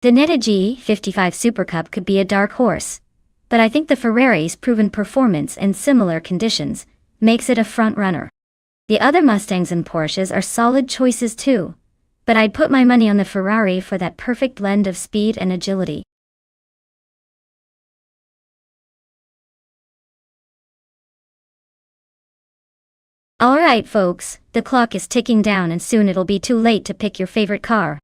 The Neta G55 Super Cup could be a dark horse, but I think the Ferrari's proven performance in similar conditions makes it a front-runner. The other Mustangs and Porsches are solid choices too, but I'd put my money on the Ferrari for that perfect blend of speed and agility. Alright folks, the clock is ticking down and soon it'll be too late to pick your favorite car.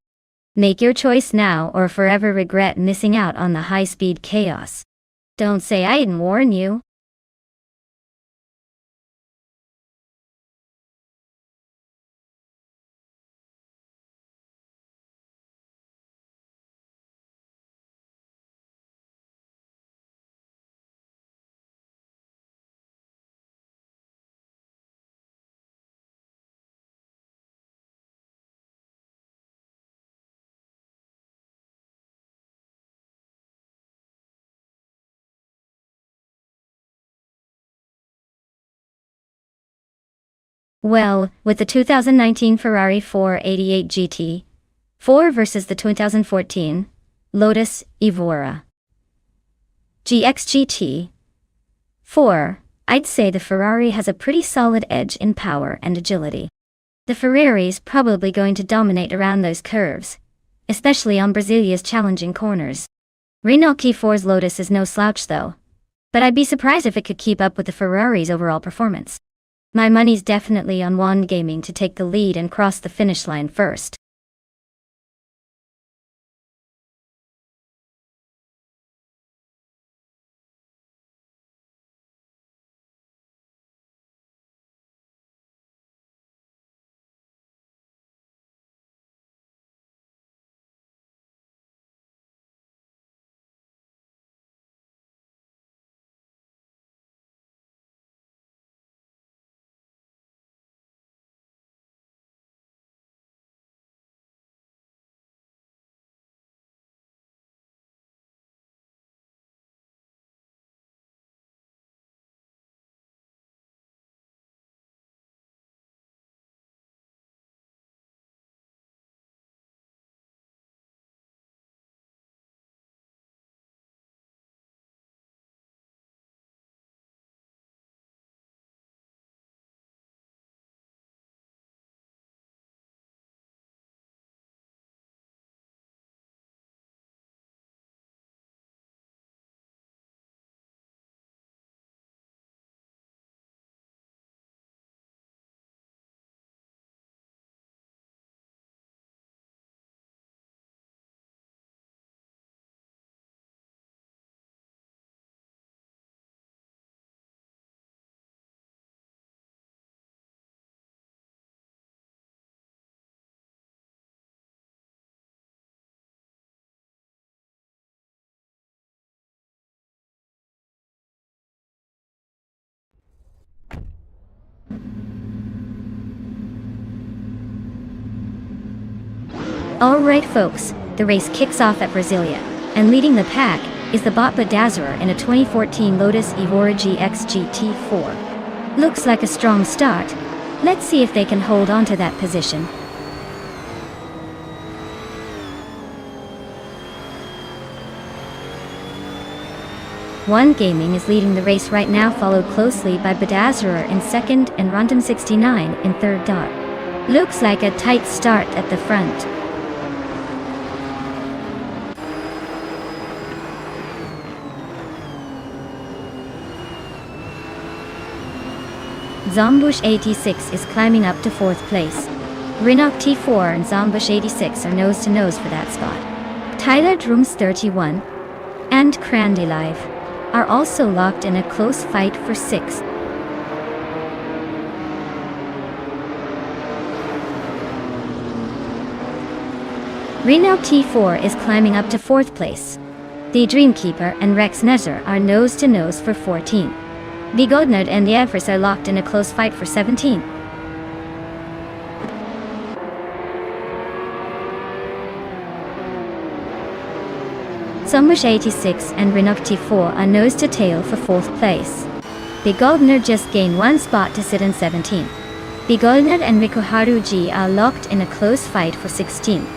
Make your choice now or forever regret missing out on the high-speed chaos. Don't say I didn't warn you. Well, with the 2019 Ferrari 488 GT4 versus the 2014 Lotus Evora GXGT4, I'd say the Ferrari has a pretty solid edge in power and agility. The Ferrari's probably going to dominate around those curves, especially on Brasilia's challenging corners. Renault Q4's Lotus is no slouch though, but I'd be surprised if it could keep up with the Ferrari's overall performance. My money's definitely on Wand Gaming to take the lead and cross the finish line first. Alright folks, the race kicks off at Brasilia, and leading the pack is the bot Bedazzler in a 2014 Lotus Evora GX GT4. Looks like a strong start. Let's see if they can hold on to that position. One Gaming is leading the race right now, followed closely by Bedazzler in second and Random 69 in third dot. Looks like a tight start at the front. Zombush 86 is climbing up to 4th place. Rinok T4 and Zombush 86 are nose to nose for that spot. Tyler Drums 31 and Crandy Live are also locked in a close fight for 6th. Rinok T4 is climbing up to 4th place. The Dreamkeeper and Rex Nezer are nose to nose for 14th. Bigodnerd and the Everest are locked in a close fight for 17th. Zombush 86 and Rinok T4 are nose to tail for 4th place. Bigodnerd just gained one spot to sit in 17th. Bigodnerd and Rikuharu G are locked in a close fight for 16th.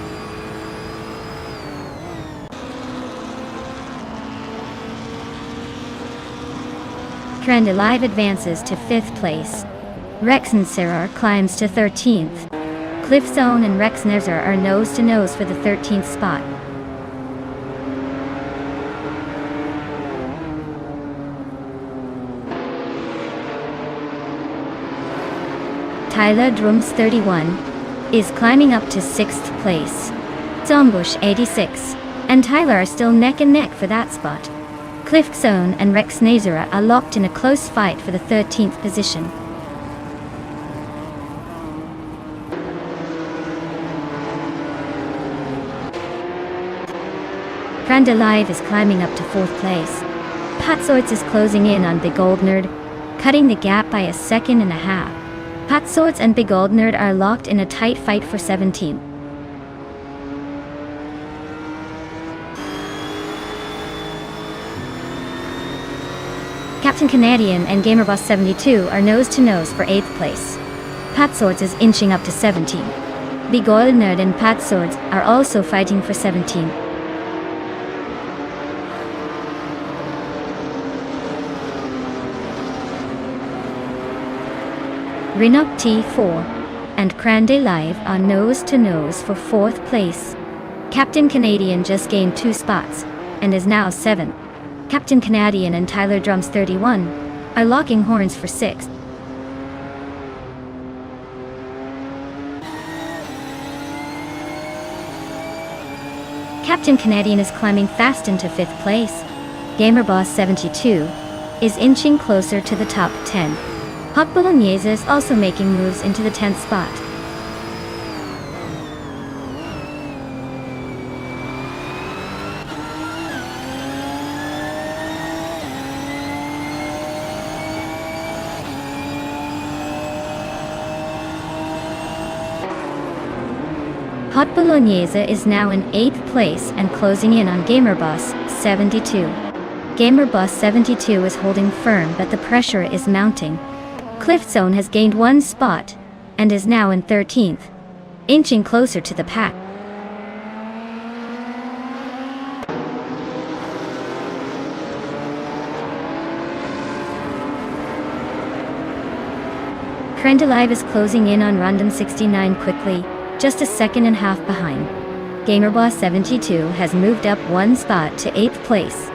Crandy Live advances to 5th place. Rex and Sirar climbs to 13th. Cliff Zone and Rex Nezer are nose to nose for the 13th spot. Tyler Drums 31 is climbing up to 6th place. Zombush 86 and Tyler are still neck and neck for that spot. Cliff Zone and Rex Nezer are locked in a close fight for the 13th position. Crandy Live is climbing up to 4th place. Patsorts is closing in on Bigodnerd, cutting the gap by a second and a half. Patsorts and Bigodnerd are locked in a tight fight for 17th. Captain Canadian and Gamerboss 72 are nose to nose for 8th place. Patsorts is inching up to 17th. Bigodnerd and Patsorts are also fighting for 17th. Rinok T4 and Crandy Live are nose to nose for 4th place. Captain Canadian just gained 2 spots and is now 7th. Captain Canadian and Tyler Drums 31 are locking horns for 6th. Captain Canadian is climbing fast into 5th place. Gamerboss 72 is inching closer to the top 10. Hot Bolognese is also making moves into the 10th spot. Hot Bolognese is now in 8th place and closing in on Gamerboss 72. Gamerboss 72 is holding firm, but the pressure is mounting. Cliff Zone has gained 1 spot and is now in 13th, inching closer to the pack. Crandy Live is closing in on Random 69 quickly, just a second and a half behind. Gamerboss 72 has moved up 1 spot to 8th place.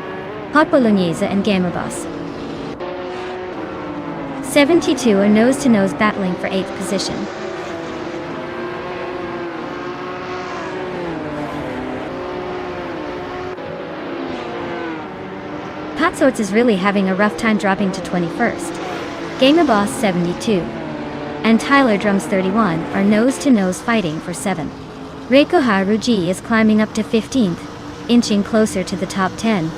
Hot Bolognese and Gamerboss 72 are nose to nose battling for 8th position. Patsorts is really having a rough time dropping to 21st. Gamerboss 72 and Tyler Drums 31 are nose to nose fighting for 7th. Reiko Haruji is climbing up to 15th, inching closer to the top 10.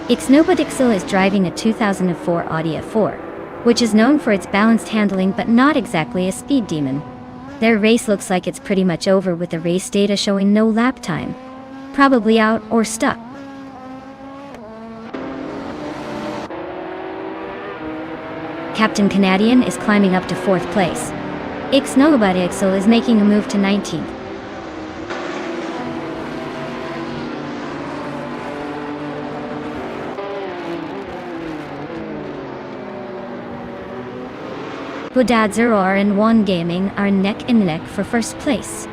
Ixnobodixil is driving a 2004 Audi A4, which is known for its balanced handling but not exactly a speed demon. Their race looks like it's pretty much over with the race data showing no lap time. Probably out or stuck. Captain Canadian is climbing up to 4th place. Ixnobodixil is making a move to 19th. Budadzeror and One Gaming are neck and neck for 1st place.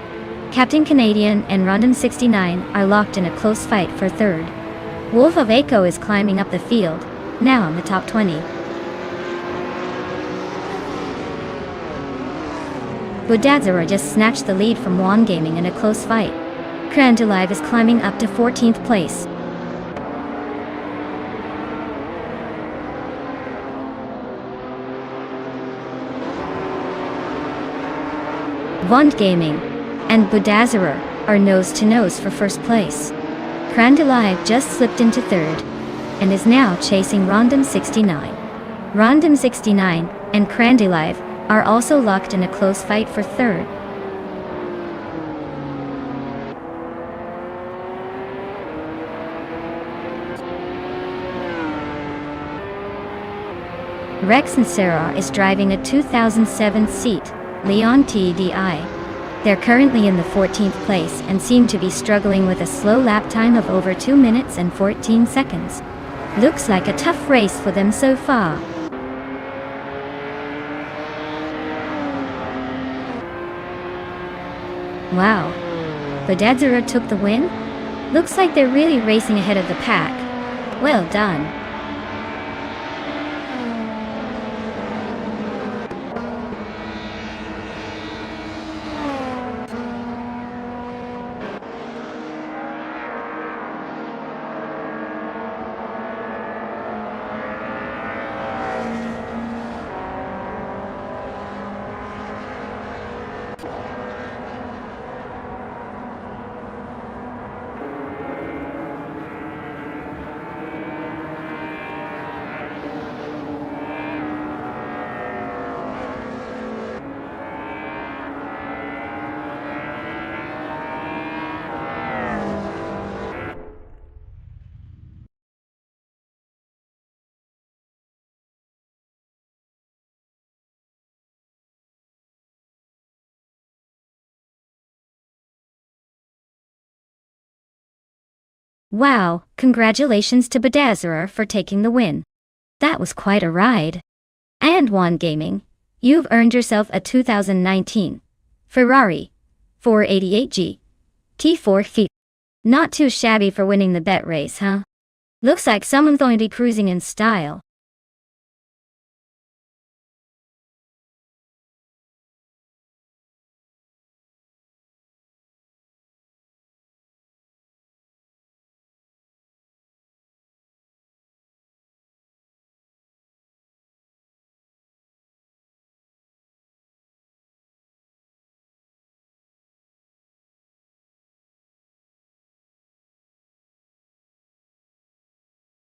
Captain Canadian and Rondon69 are locked in a close fight for 3rd. Wolf of Echo is climbing up the field, now in the top 20. Budadzeror just snatched the lead from One Gaming in a close fight. Crandalive is climbing up to 14th place. Vont Gaming and Budadzeror are nose-to-nose for 1st place. Crandalive just slipped into 3rd and is now chasing Rondon69. Rondon69 and Crandalive are also locked in a close fight for 3rd. Rex and Sarah is driving a 2007 seat Leon TDI. They're currently in the 14th place and seem to be struggling with a slow lap time of over 2 minutes and 14 seconds. Looks like a tough race for them so far. Wow. Budadzeror took the win? Looks like they're really racing ahead of the pack. Well done. Wow, congratulations to Budadzeror for taking the win. That was quite a ride. And One Gaming, you've earned yourself a 2019 Ferrari 488G T4 feet. Not too shabby for winning the bet race, huh? Looks like someone's going to be cruising in style.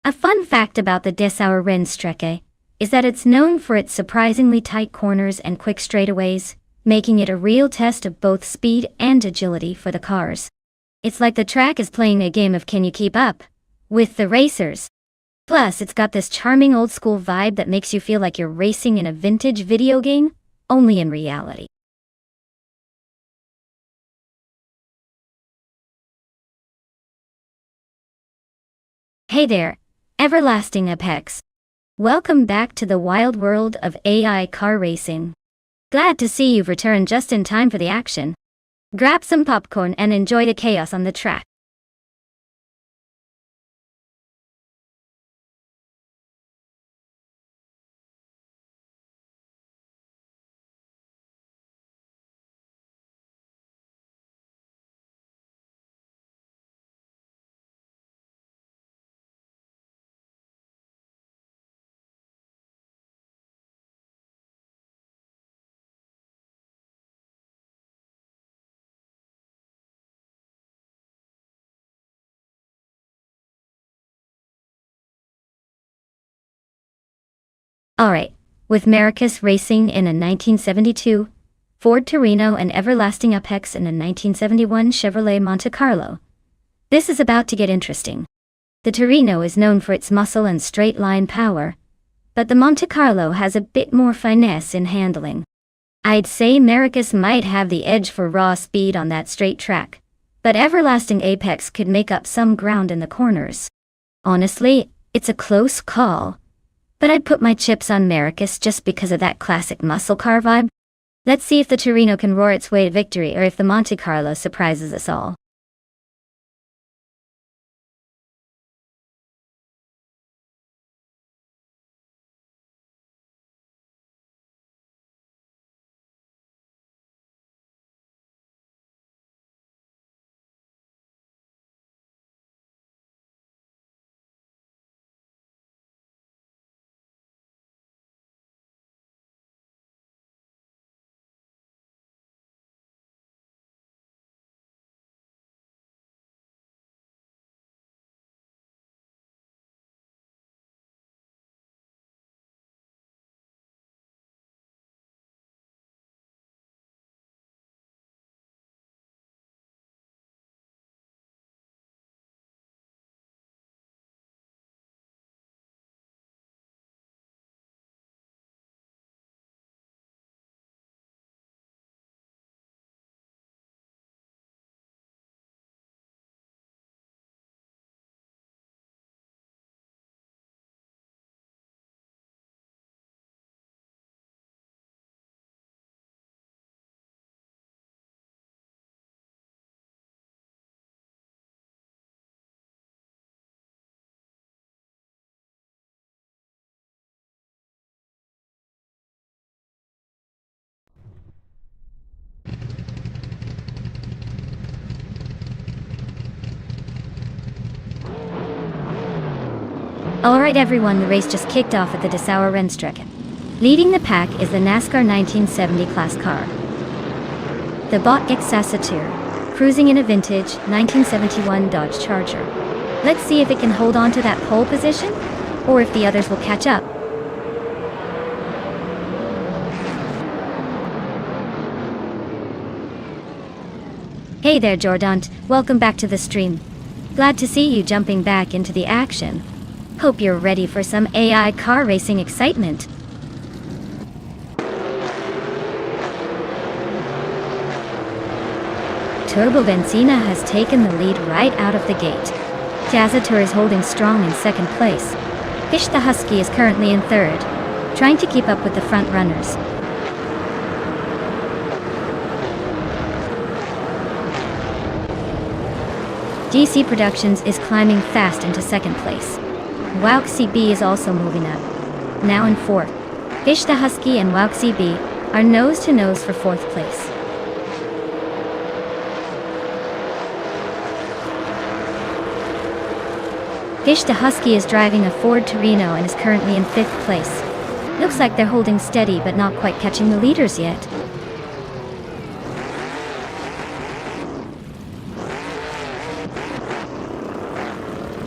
A fun fact about the Dessauer Rennstrecke is that it's known for its surprisingly tight corners and quick straightaways, making it a real test of both speed and agility for the cars. It's like the track is playing a game of can you keep up with the racers. Plus, it's got this charming old-school vibe that makes you feel like you're racing in a vintage video game, only in reality. Hey there, Everlasting Apex. Welcome back to the wild world of AI car racing. Glad to see you've returned just in time for the action. Grab some popcorn and enjoy the chaos on the track. Alright, with Maracas Racing in a 1972, Ford Torino and Everlasting Apex in a 1971 Chevrolet Monte Carlo. This is about to get interesting. The Torino is known for its muscle and straight-line power, but the Monte Carlo has a bit more finesse in handling. I'd say Maracas might have the edge for raw speed on that straight track, but Everlasting Apex could make up some ground in the corners. Honestly, it's a close call, but I'd put my chips on Maracas just because of that classic muscle car vibe. Let's see if the Torino can roar its way to victory or if the Monte Carlo surprises us all. Alright everyone, the race just kicked off at the Dessauer Rennstrecke. Leading the pack is the NASCAR 1970 class car, the Bot Satur, cruising in a vintage 1971 Dodge Charger. Let's see if it can hold on to that pole position, or if the others will catch up. Hey there Jordant, welcome back to the stream. Glad to see you jumping back into the action. Hope you're ready for some AI car racing excitement. Turbo Benzina has taken the lead right out of the gate. Jazatur is holding strong in second place. Fish the Husky is currently in third, trying to keep up with the front runners. GC Productions is climbing fast into second place. Wauk CB is also moving up, now in fourth. Fish the Husky and Wauk CB are nose to nose for fourth place. Fish the Husky is driving a Ford Torino and is currently in fifth place. Looks like they're holding steady but not quite catching the leaders yet.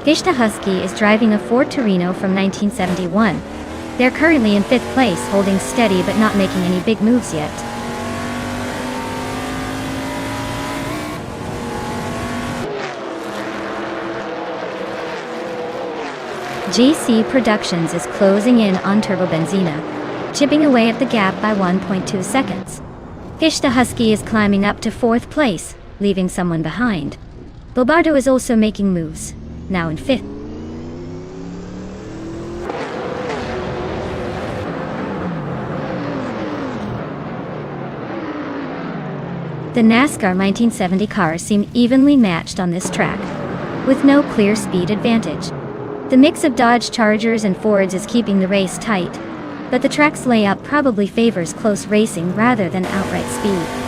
Fish the Husky is driving a Ford Torino from 1971. They're currently in fifth place, holding steady but not making any big moves yet. GC Productions is closing in on Turbo Benzina, chipping away at the gap by 1.2 seconds. Fish the Husky is climbing up to fourth place, leaving someone behind. Bobardo is also making moves, now in fifth. The NASCAR 1970 cars seem evenly matched on this track, with no clear speed advantage. The mix of Dodge Chargers and Fords is keeping the race tight, but the track's layout probably favors close racing rather than outright speed.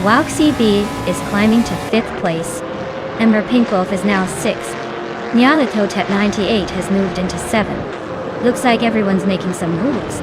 Wauk CB is climbing to fifth place. Ember Pinkwolf is now sixth. Nyalatotet 98 has moved into seventh. Looks like everyone's making some moves.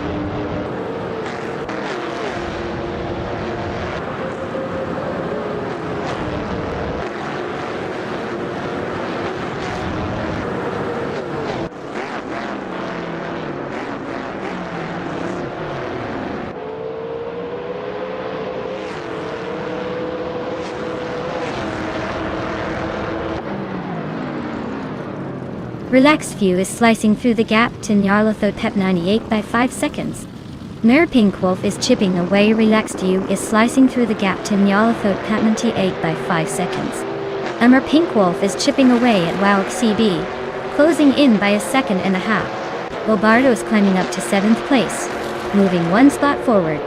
Relaxed View is slicing through the gap to Nyarlathotep 98 by 5 seconds. Mir Pink Wolf is chipping away. Relaxed View is slicing through the gap to Nyarlathotep 98 by 5 seconds. Mir Pink Wolf is chipping away at Wowk CB, closing in by 1.5 seconds. Bobardo is climbing up to 7th place, moving 1 spot forward.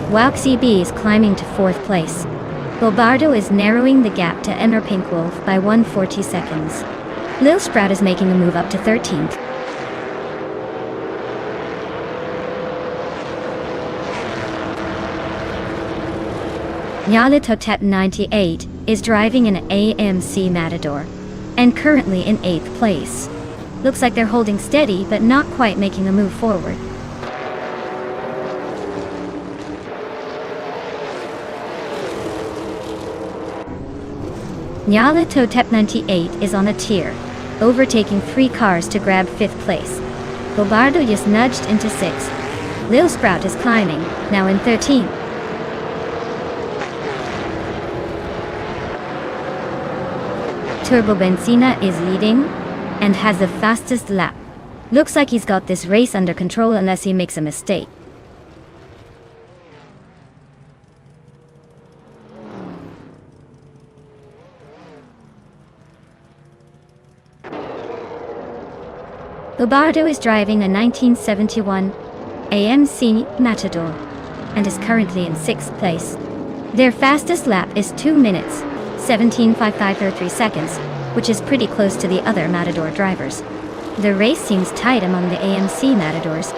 Wowk CB is climbing to 4th place. Bobardo is narrowing the gap to Mir Pink Wolf by 140 seconds. Lil Sprout is making a move up to 13th. Nyarlathotep 98 is driving an AMC Matador, and currently in 8th place. Looks like they're holding steady but not quite making a move forward. Nyarlathotep 98 is on a tier, overtaking 3 cars to grab 5th place. Bobardo just nudged into 6th. Lil Sprout is climbing, now in 13th. Turbo Benzina is leading, and has the fastest lap. Looks like he's got this race under control unless he makes a mistake. Bobardo is driving a 1971 AMC Matador, and is currently in 6th place. Their fastest lap is 2 minutes, 17.55 seconds, which is pretty close to the other Matador drivers. The race seems tight among the AMC Matadors.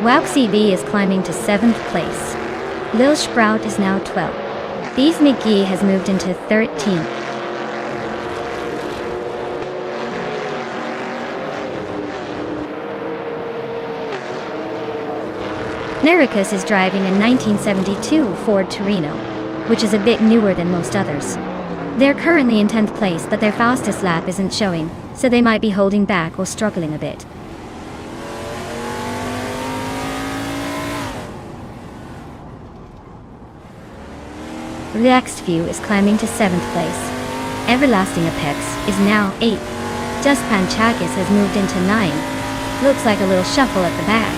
Wowk CB is climbing to 7th place. Lil Sprout is now 12th. Bees McGee has moved into 13th. Nericus is driving a 1972 Ford Torino, which is a bit newer than most others. They're currently in 10th place, but their fastest lap isn't showing, so they might be holding back or struggling a bit. Relaxed View is climbing to 7th place. Everlasting Apex is now 8th. Just Panchakis has moved into 9th. Looks like a little shuffle at the back.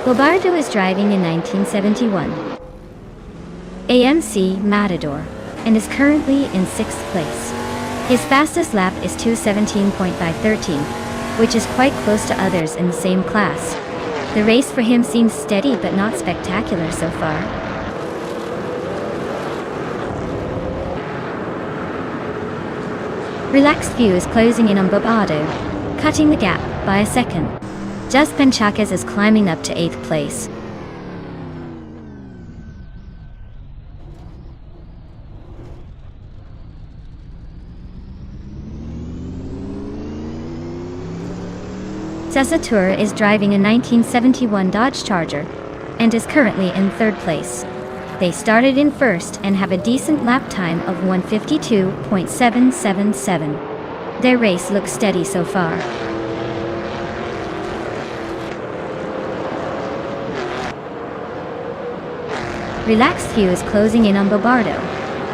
Bobardo is driving a 1971 AMC Matador, and is currently in 6th place. His fastest lap is 2:17.513, which is quite close to others in the same class. The race for him seems steady but not spectacular so far. Relaxed View is closing in on Bobardo, cutting the gap by 1 second. Just Panchakas is climbing up to 8th place. Cesatur is driving a 1971 Dodge Charger, and is currently in 3rd place. They started in 1st and have a decent lap time of 1:52.777. Their race looks steady so far. Relaxed View is closing in on Bobardo,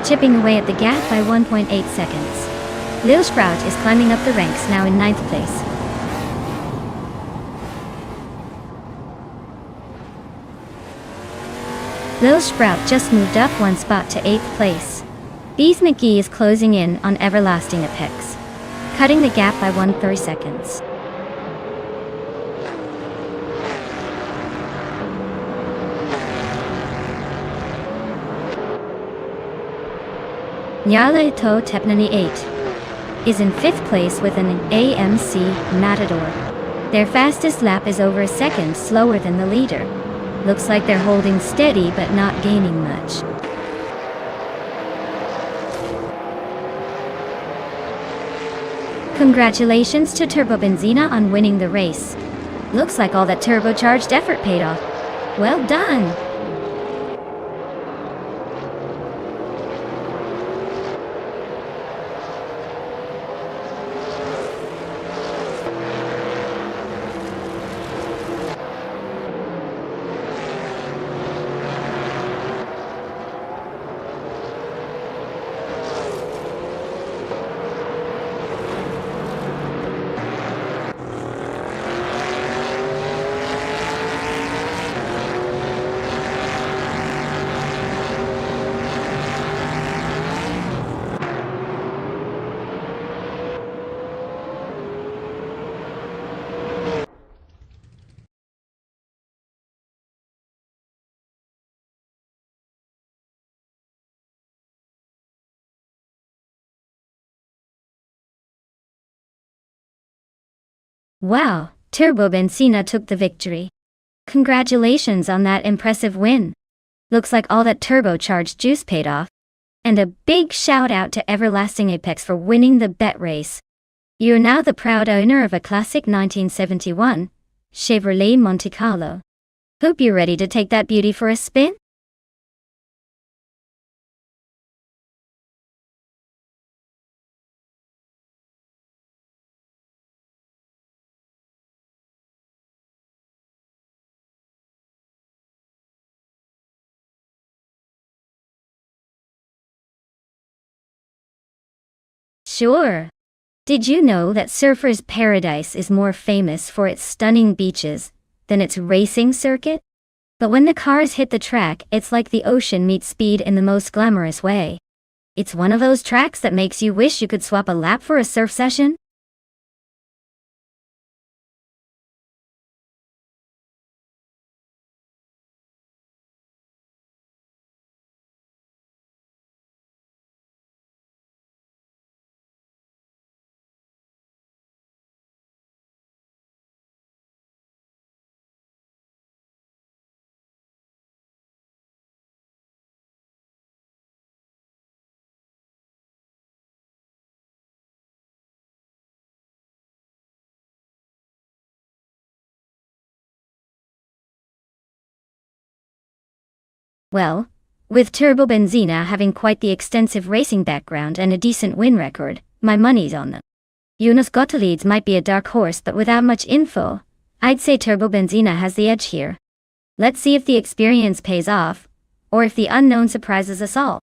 chipping away at the gap by 1.8 seconds. Lil Sprout is climbing up the ranks, now in 9th place. Lil Sprout just moved up 1 spot to 8th place. Bees McGee is closing in on Everlasting Apex, cutting the gap by 1.3 seconds. Nyarlathotep 98 is in 5th place with an AMC Matador. Their fastest lap is over 1 second slower than the leader. Looks like they're holding steady but not gaining much. Congratulations to Turbo Benzina on winning the race. Looks like all that turbocharged effort paid off. Well done! Wow, Turbo Benzina took the victory. Congratulations on that impressive win. Looks like all that turbocharged juice paid off. And a big shout out to Everlasting Apex for winning the bet race. You're now the proud owner of a classic 1971 Chevrolet Monte Carlo. Hope you're ready to take that beauty for a spin? Sure. Did you know that Surfer's Paradise is more famous for its stunning beaches than its racing circuit? But when the cars hit the track, it's like the ocean meets speed in the most glamorous way. It's one of those tracks that makes you wish you could swap a lap for a surf session. Well, with Turbo Benzina having quite the extensive racing background and a decent win record, my money's on them. Jonas Gottlieb's might be a dark horse, but without much info, I'd say Turbo Benzina has the edge here. Let's see if the experience pays off, or if the unknown surprises us all.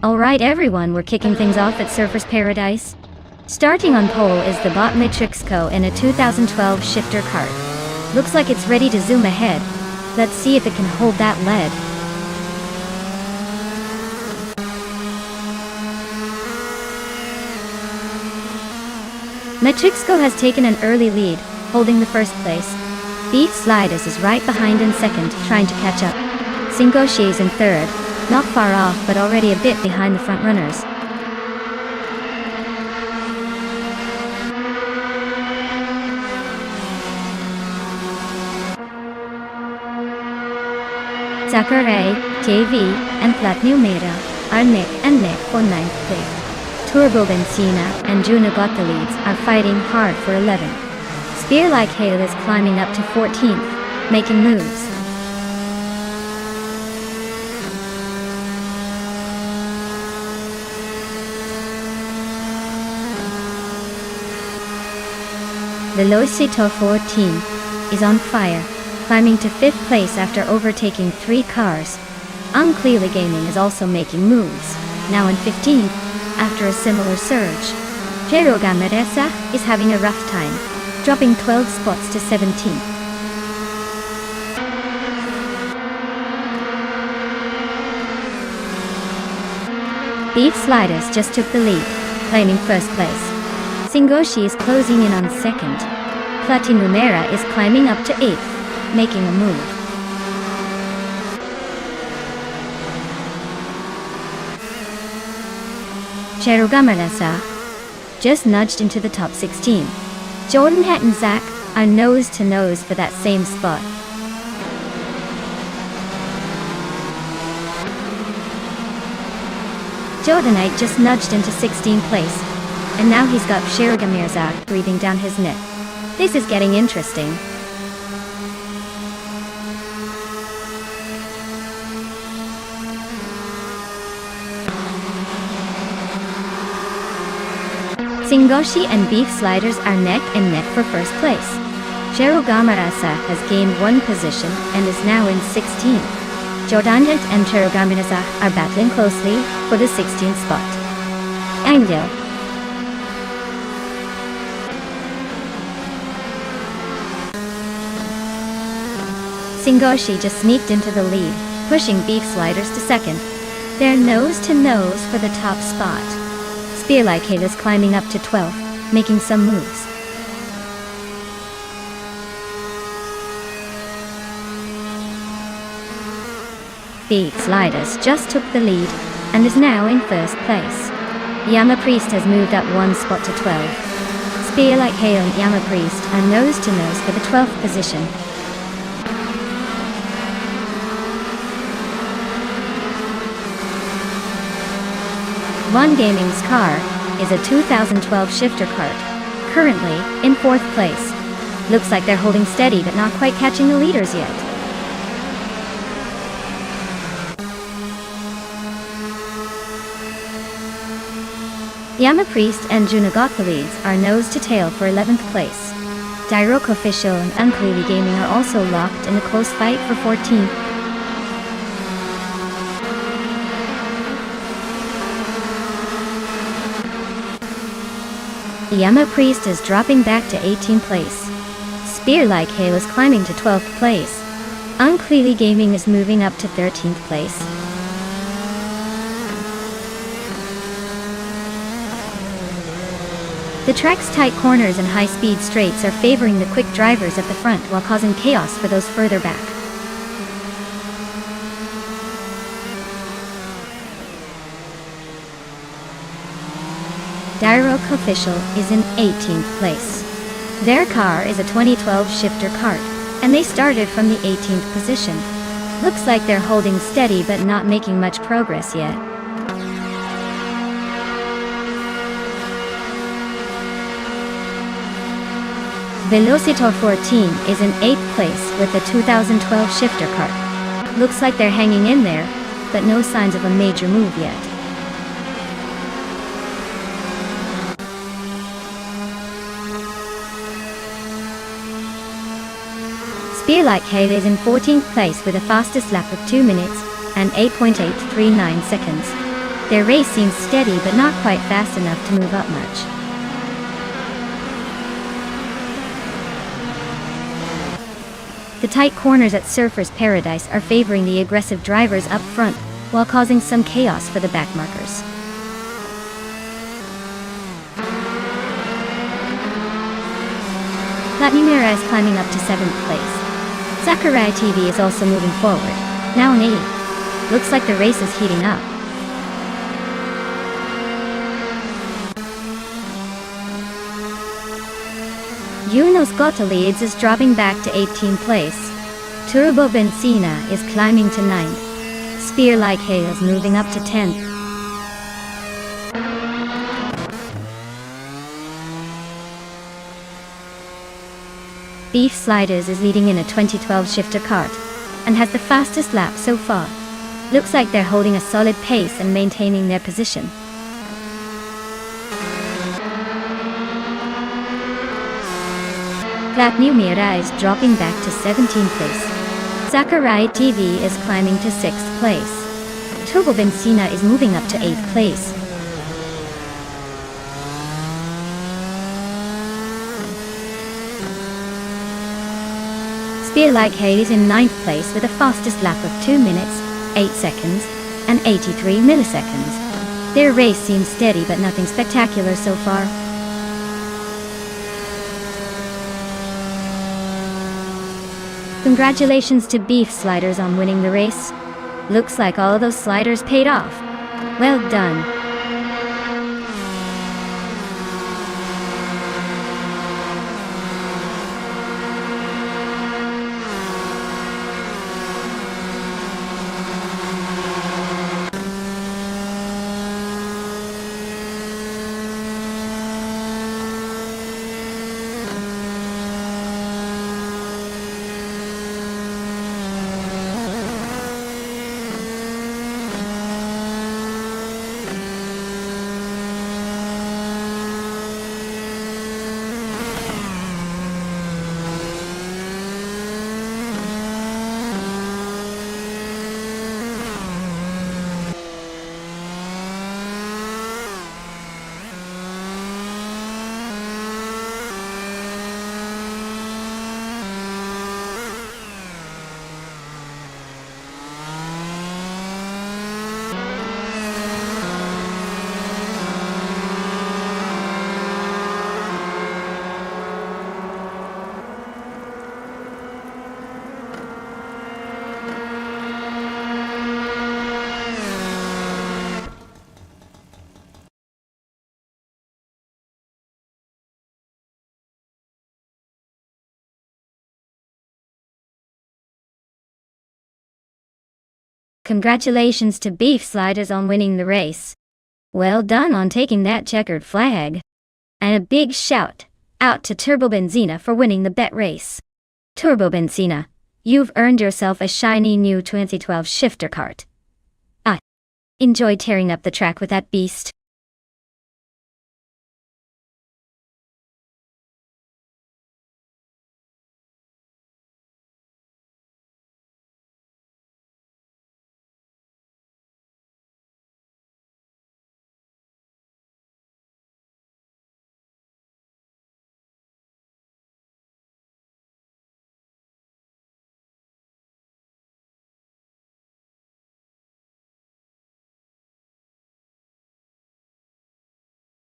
Alright everyone, we're kicking things off at Surfer's Paradise. Starting on pole is the Bot Matrix Co. in a 2012 shifter cart. Looks like it's ready to zoom ahead. Let's see if it can hold that lead. Metrixco has taken an early lead, holding the first place. Beef Sliders is right behind in second, trying to catch up. Singoshi is in third, not far off but already a bit behind the front runners. Sakurai, JV, and Flat Numera are neck and neck for 9th place. Turbo Benzina and Juno got the leads are fighting hard for 11th. Spear Like Hail is climbing up to 14th, making moves. Velocito 14 is on fire, climbing to 5th place after overtaking 3 cars. Unclearly Gaming is also making moves, now in 15th, after a similar surge. Jerogameresa is having a rough time, dropping 12 spots to 17th. Beef Sliders just took the lead, claiming first place. Singoshi is closing in on second. Platinumera is climbing up to 8th, making a move. Cherugamalasa just nudged into the top 16. Jordan Het and Zach are nose to nose for that same spot. Jordanite just nudged into 16th place, and now he's got Cherugamirza breathing down his neck. This is getting interesting. Singoshi and Beef Sliders are neck and neck for first place. Cherugamarasa has gained 1 position and is now in 16th. Jordanjant and Cherugamarasa are battling closely for the 16th spot. Angel. Singoshi just sneaked into the lead, pushing Beef Sliders to second. They're nose to nose for the top spot. Spear Like Hail is climbing up to 12th, making some moves. Beef Sliders just took the lead and is now in first place. Yama Priest has moved up 1 spot to 12. Spear Like Hail and Yama Priest are nose to nose for the 12th position. One Gaming's car is a 2012 shifter cart, currently in 4th place. Looks like they're holding steady but not quite catching the leaders yet. Yama Priest and Juno got the leads are nose to tail for 11th place. Dairoke Official and Unclearly Gaming are also locked in a close fight for 14th. Yama Priest is dropping back to 18th place. Spear Like Hail is climbing to 12th place. Unclearly Gaming is moving up to 13th place. The track's tight corners and high-speed straights are favoring the quick drivers at the front while causing chaos for those further back. Dairoke Official is in 18th place. Their car is a 2012 shifter cart, and they started from the 18th position. Looks like they're holding steady but not making much progress yet. Velocitor 14 is in 8th place with a 2012 shifter cart. Looks like they're hanging in there, but no signs of a major move yet. Spear Like Hail is in 14th place with a fastest lap of 2 minutes and 8.839 seconds. Their race seems steady but not quite fast enough to move up much. The tight corners at Surfer's Paradise are favoring the aggressive drivers up front, while causing some chaos for the backmarkers. La Numera is climbing up to 7th place. Sakurai TV is also moving forward, now in 8th. Looks like the race is heating up. Unos Gota leads is dropping back to 18th place. Turbo Benzina is climbing to 9th. Spear Like Hail is moving up to 10th. Beef Sliders is leading in a 2012 shifter kart and has the fastest lap so far. Looks like they're holding a solid pace and maintaining their position. La Numera is dropping back to 17th place. Sakurai TV is climbing to 6th place. Turbo Benzina is moving up to 8th place. Spear Like Hail is in 9th place with a fastest lap of 2 minutes, 8 seconds, and 83 milliseconds. Their race seems steady but nothing spectacular so far. Congratulations to Beef Sliders on winning the race. Looks like all of those sliders paid off. Well done. Congratulations to Beef Sliders on winning the race. Well done on taking that checkered flag. And a big shout out to Turbo Benzina for winning the bet race. Turbo Benzina, you've earned yourself a shiny new 2012 shifter kart. Enjoy tearing up the track with that beast.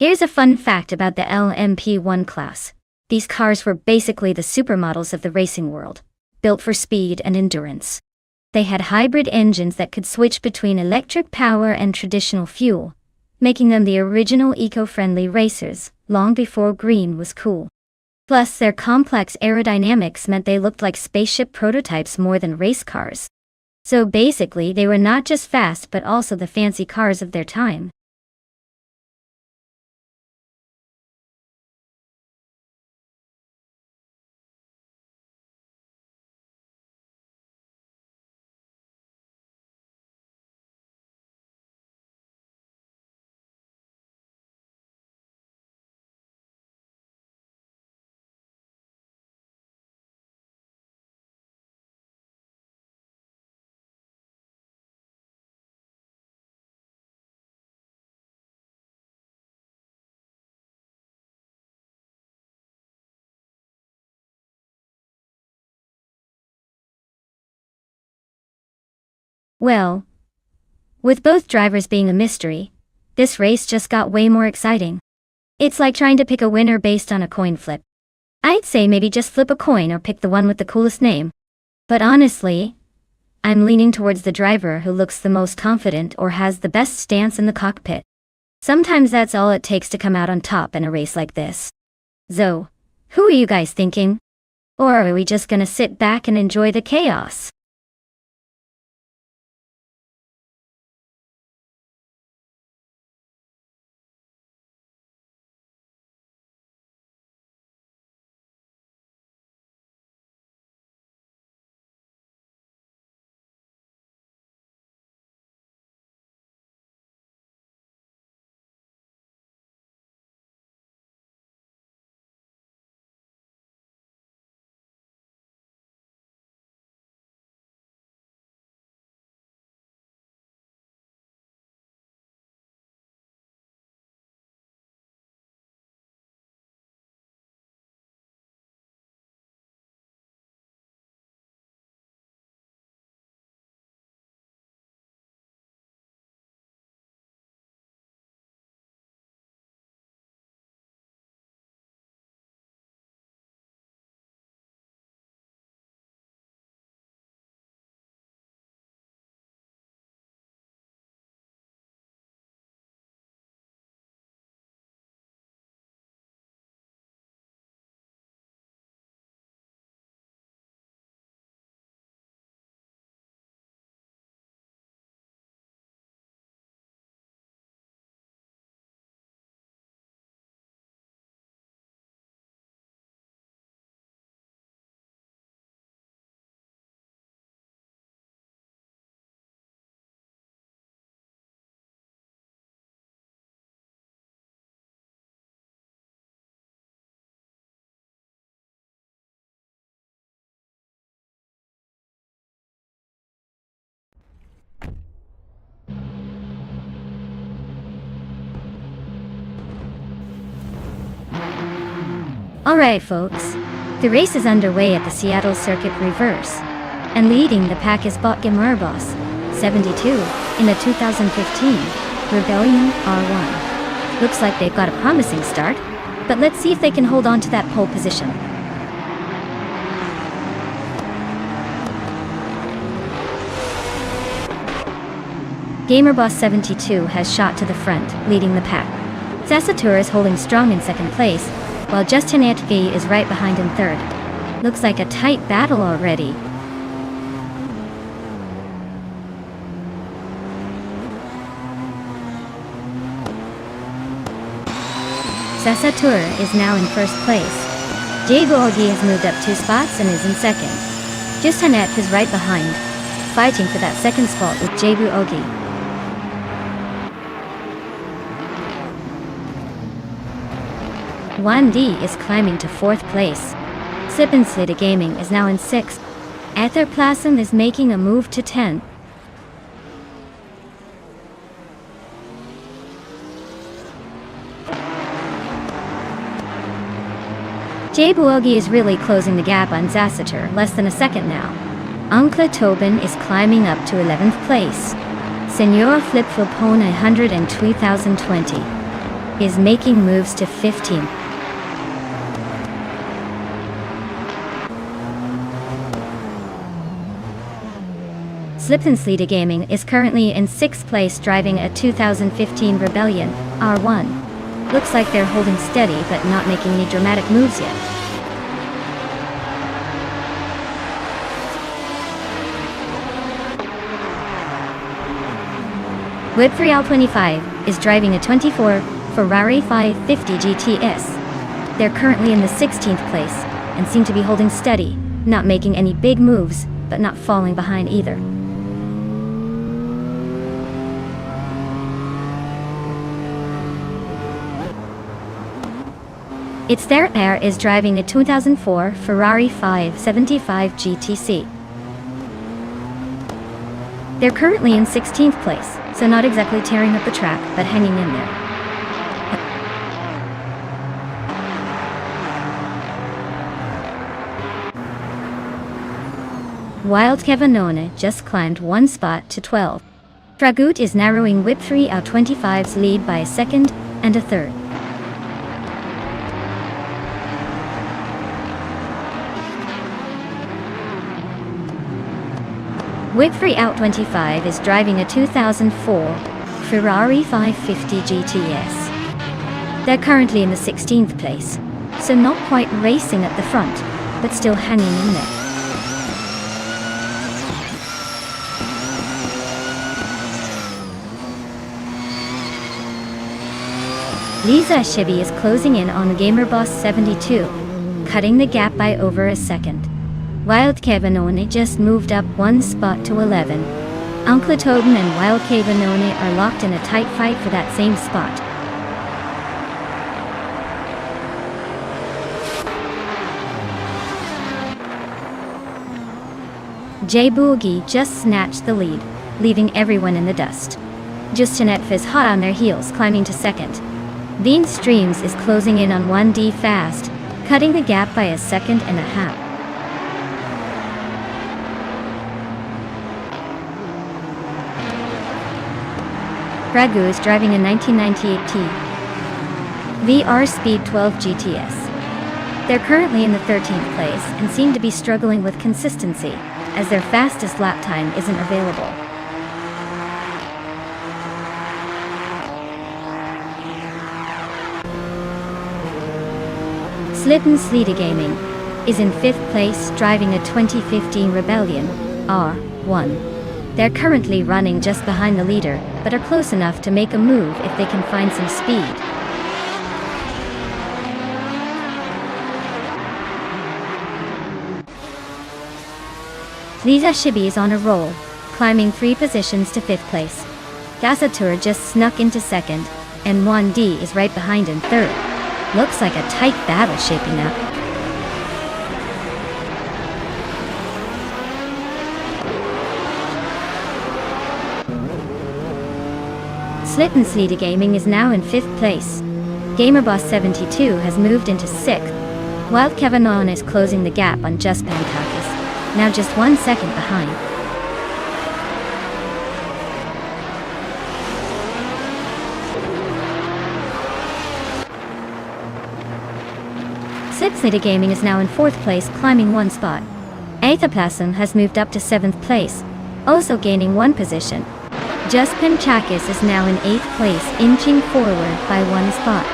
Here's a fun fact about the LMP1 class. These cars were basically the supermodels of the racing world, built for speed and endurance. They had hybrid engines that could switch between electric power and traditional fuel, making them the original eco-friendly racers, long before green was cool. Plus, their complex aerodynamics meant they looked like spaceship prototypes more than race cars. So basically, they were not just fast but also the fancy cars of their time. Well, with both drivers being a mystery, this race just got way more exciting. It's like trying to pick a winner based on a coin flip. I'd say maybe just flip a coin or pick the one with the coolest name. But honestly, I'm leaning towards the driver who looks the most confident or has the best stance in the cockpit. Sometimes that's all it takes to come out on top in a race like this. So, who are you guys thinking? Or are we just gonna sit back and enjoy the chaos? Alright folks, the race is underway at the Seattle Circuit Reverse, and leading the pack is Boss 72 in the 2015 Rebellion R1. Looks like they've got a promising start, but let's see if they can hold on to that pole position. Boss 72 has shot to the front, leading the pack. Zassatur is holding strong in second place, while Justin Atv is right behind in third. Looks like a tight battle already. Zassatur is now in first place. Ogi has moved up 2 spots and is in second. Justin Atv is right behind, fighting for that second spot with Ogi. D is climbing to 4th place. Slip'n'Slide Gaming is now in 6th. Etherplasm is making a move to 10th. Ogi is really closing the gap on Zassatur, less than a second now. Uncle Tobin is climbing up to 11th place. Senora Flipflopone 100 is making moves to 15th. Slip'n'Slide Gaming is currently in 6th place driving a 2015 Rebellion R1. Looks like they're holding steady but not making any dramatic moves yet. Whip3Al 25 is driving a 24 Ferrari 550 GTS. They're currently in the 16th place and seem to be holding steady, not making any big moves, but not falling behind either. It's their heir is driving a 2004 Ferrari 575 GTC. They're currently in 16th place, so not exactly tearing up the track, but hanging in there. Wild Kevinone just climbed one spot to 12. Dragut is narrowing Whip 3 out 25's lead by a second and a third. Whip 3 out 25 is driving a 2004 Ferrari 550 GTS. They're currently in the 16th place, so not quite racing at the front, but still hanging in there. Lisa Shibi is closing in on GamerBoss 72, cutting the gap by over a second. Wild Kevinone just moved up one spot to 11. Uncle Toden and Wild Kevinone are locked in a tight fight for that same spot. J Boogie just snatched the lead, leaving everyone in the dust. Justinette is hot on their heels, climbing to second. Bean Streams is closing in on 1D fast, cutting the gap by a second and a half. Ragu is driving a 1998 VR Speed 12 GTS. They're currently in the 13th place and seem to be struggling with consistency, as their fastest lap time isn't available. Slitten Sleety Gaming is in 5th place, driving a 2015 Rebellion R1. They're currently running just behind the leader, but are close enough to make a move if they can find some speed. Lisa Shibi is on a roll, climbing 3 positions to 5th place. Gasatur just snuck into 2nd, and 1D is right behind in 3rd. Looks like a tight battle shaping up. Slitten Sleety Gaming is now in 5th place. GamerBoss 72 has moved into 6th. Wild Kevinone is closing the gap on Just Pantakis, now just 1 second behind. Slitten Gaming is now in 4th place, climbing 1 spot. Aethaplasm has moved up to 7th place, also gaining 1 position. Just Pantakis is now in 8th place, inching forward by 1 spot.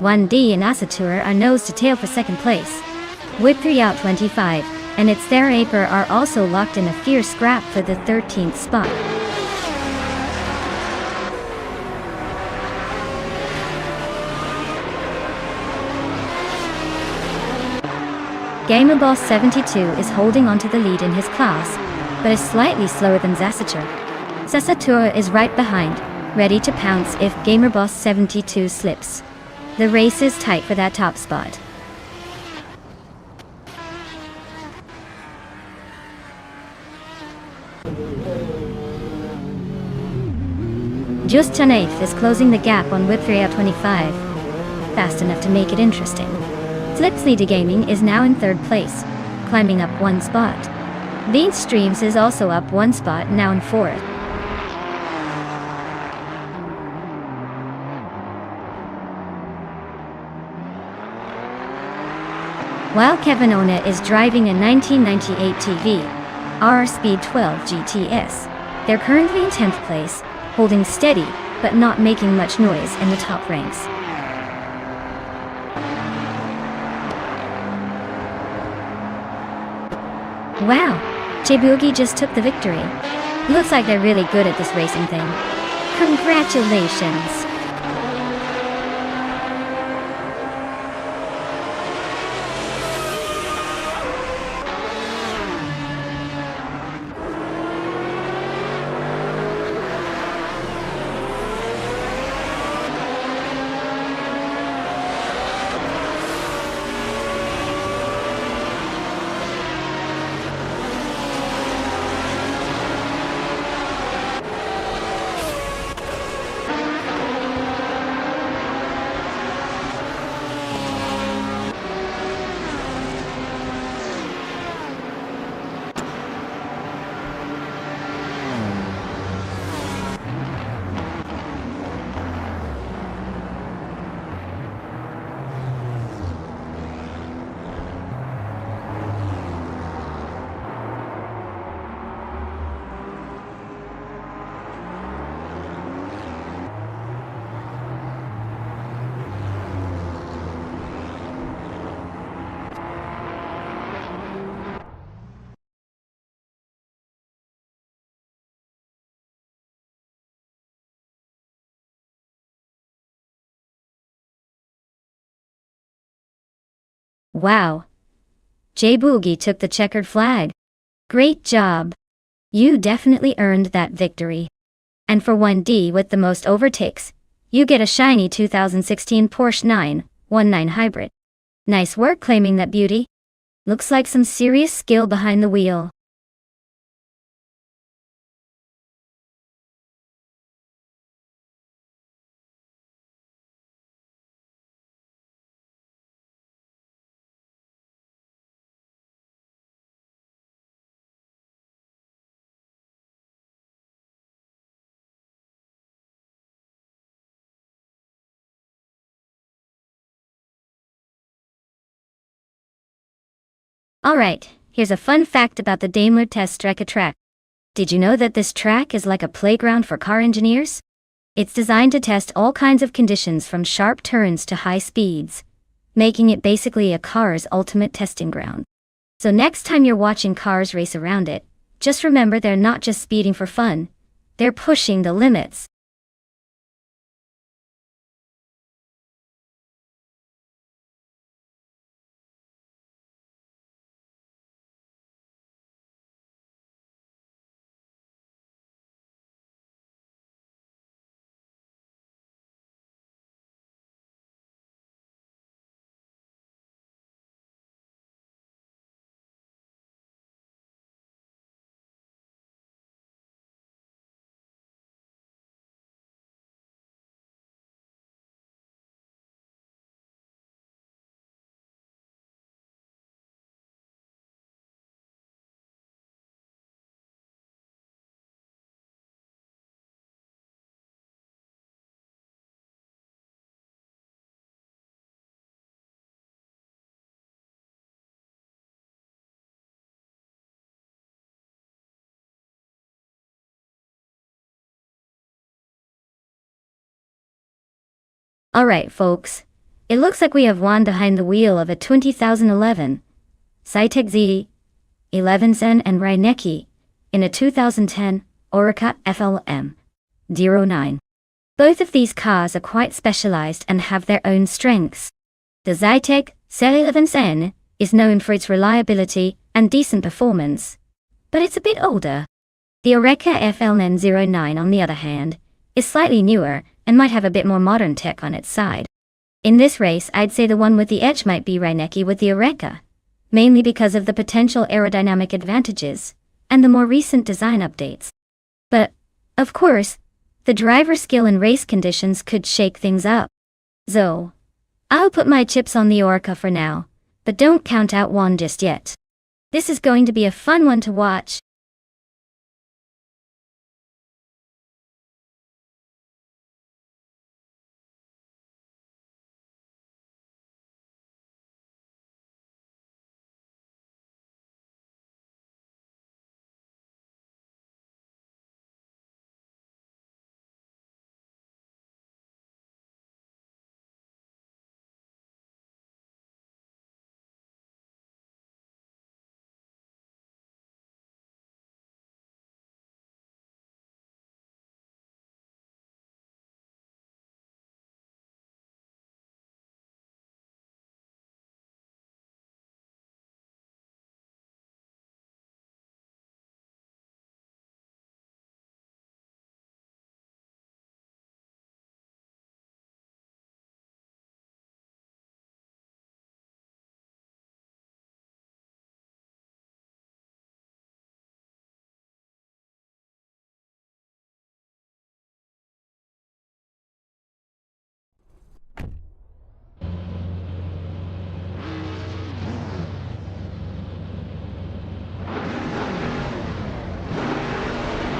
One D and Asatur are nose to tail for 2nd place. Whip 3 out 25, and its their Aper are also locked in a fierce scrap for the 13th spot. GamerBoss 72 is holding onto the lead in his class, but is slightly slower than Zasatur. Zasatur is right behind, ready to pounce if GamerBoss 72 slips. The race is tight for that top spot. Justinette is closing the gap on Whip 3 out 25, fast enough to make it interesting. Slitten Sleety Gaming is now in 3rd place, climbing up 1 spot. Bean Streams is also up 1 spot, now in 4th. Wild Kevinone is driving a 1998 TV R Speed 12 GTS. They're currently in 10th place, holding steady, but not making much noise in the top ranks. Wow, J-Boogie just took the victory. Looks like they're really good at this racing thing. Congratulations! Wow. J-Boogie took the checkered flag. Great job. You definitely earned that victory. And for 1D with the most overtakes, you get a shiny 2016 Porsche 919 Hybrid. Nice work claiming that beauty. Looks like some serious skill behind the wheel. Alright, here's a fun fact about the Daimler Teststrecke track. Did you know that this track is like a playground for car engineers? It's designed to test all kinds of conditions from sharp turns to high speeds, making it basically a car's ultimate testing ground. So next time you're watching cars race around it, just remember they're not just speeding for fun, they're pushing the limits. Alright folks, it looks like we have one behind the wheel of a 2011 Cytec Z 11Sen and Reinecke in a 2010 Oreca FLM 09. Both of these cars are quite specialized and have their own strengths. The Zytec C11Sen is known for its reliability and decent performance, but it's a bit older. The Oreca FLN09 on the other hand, is slightly newer and might have a bit more modern tech on its side. In this race I'd say the one with the edge might be Reinecke with the Oreca, mainly because of the potential aerodynamic advantages and the more recent design updates. But, of course, the driver skill and race conditions could shake things up. So, I'll put my chips on the Oreca for now, but don't count out one just yet. This is going to be a fun one to watch.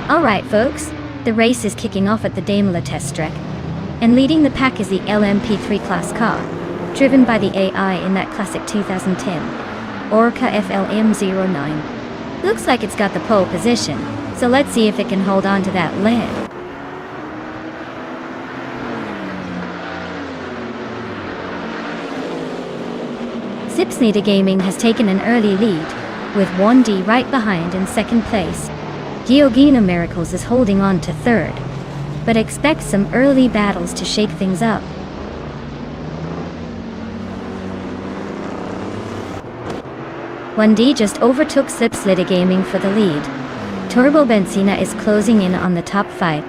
Alright folks, the race is kicking off at the Daimler Teststrecke, and leading the pack is the LMP3 class car, driven by the AI in that classic 2010 Oreca FLM09. Looks like it's got the pole position, so let's see if it can hold on to that lead. Zipsnita Gaming has taken an early lead, with 1D right behind in second place. Georgina Miracles is holding on to third, but expect some early battles to shake things up. 1D just overtook Slipslide Gaming for the lead. Turbo Benzina is closing in on the top 5.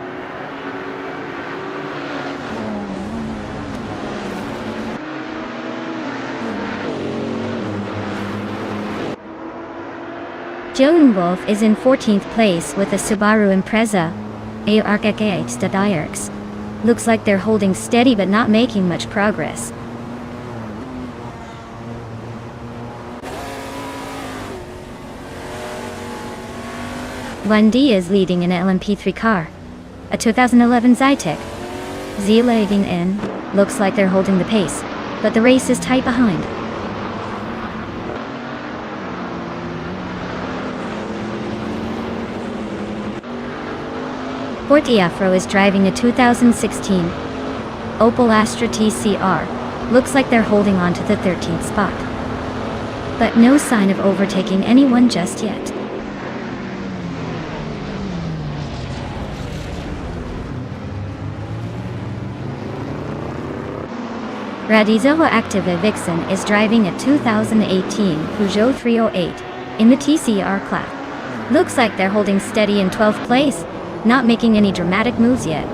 Joan Wolf is in 14th place with a Subaru Impreza. ARKX. Looks like they're holding steady but not making much progress. Wendy is leading an LMP3 car. A 2011 Zytek. Z-legging in. Looks like they're holding the pace, but the race is tight behind. Forte Afro is driving a 2016 Opel Astra TCR. Looks like they're holding on to the 13th spot, but no sign of overtaking anyone just yet. Radizova Activa Vixen is driving a 2018 Peugeot 308 in the TCR class. Looks like they're holding steady in 12th place, not making any dramatic moves yet.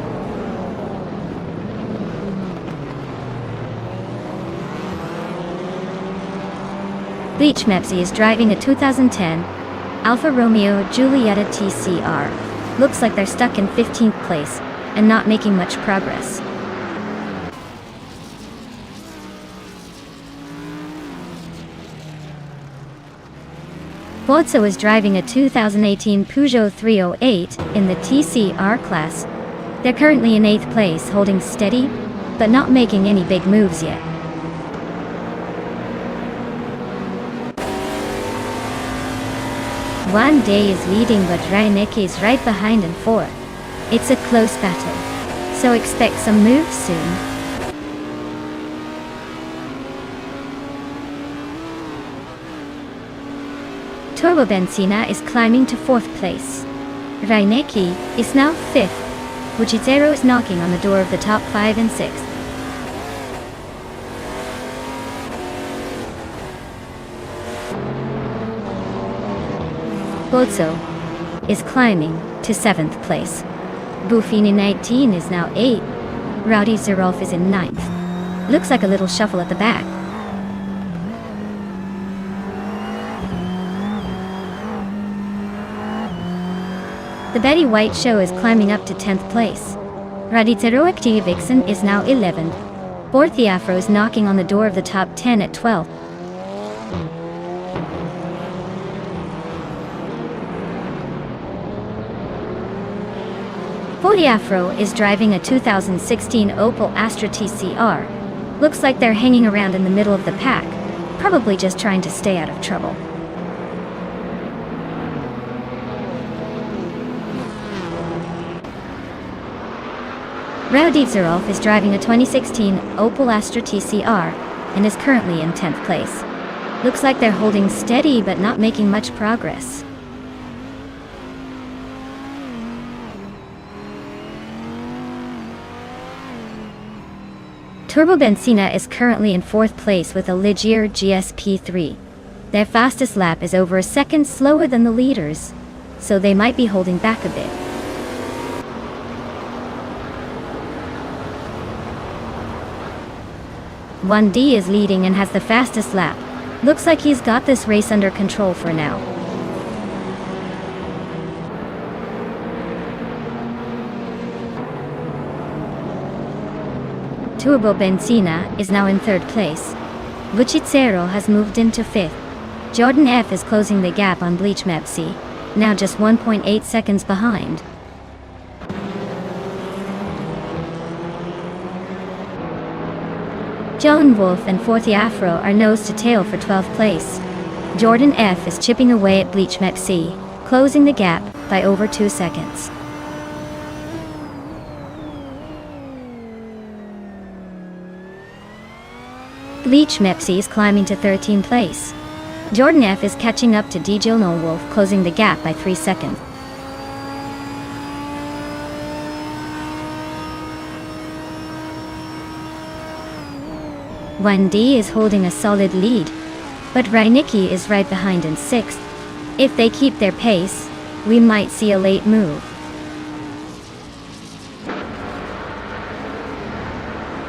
Bleach Mepsi is driving a 2010 Alfa Romeo Giulietta TCR. Looks like they're stuck in 15th place and not making much progress. Bozzo is driving a 2018 Peugeot 308 in the TCR class. They're currently in 8th place, holding steady, but not making any big moves yet. One Day is leading, but Reinecke is right behind in 4th. It's a close battle, so expect some moves soon. Turbo Benzina is climbing to 4th place. Reinecke is now 5th. Wuchizero is knocking on the door of the top 5 and 6. Bozzo is climbing to 7th place. Buffini 19 is now 8th. Rowdy Zerolf is in 9th. Looks like a little shuffle at the back. The Betty White Show is climbing up to 10th place. Radizero Vixen is now 11th. Forte Afro is knocking on the door of the top 10 at 12th. Forte Afro is driving a 2016 Opel Astra TCR. Looks like they're hanging around in the middle of the pack, probably just trying to stay out of trouble. Rowdy Zerolf is driving a 2016 Opel Astra TCR and is currently in 10th place. Looks like they're holding steady but not making much progress. Turbo Benzina is currently in 4th place with a Ligier GSP3. Their fastest lap is over a second slower than the leaders, so they might be holding back a bit. One D is leading and has the fastest lap. Looks like he's got this race under control for now. Turbo Benzina is now in 3rd place. Vuchitsero has moved into 5th. Jordan F is closing the gap on Bleach Mepsi, now just 1.8 seconds behind. Joan Wolf and Forte Afro are nose to tail for 12th place. Jordan F is chipping away at Bleach Mepsi, closing the gap by over 2 seconds. Bleach Mepsi is climbing to 13th place. Jordan F is catching up to DJ No Wolf, closing the gap by 3 seconds. Wendy is holding a solid lead. But Reinecke is right behind in 6th. If they keep their pace, we might see a late move.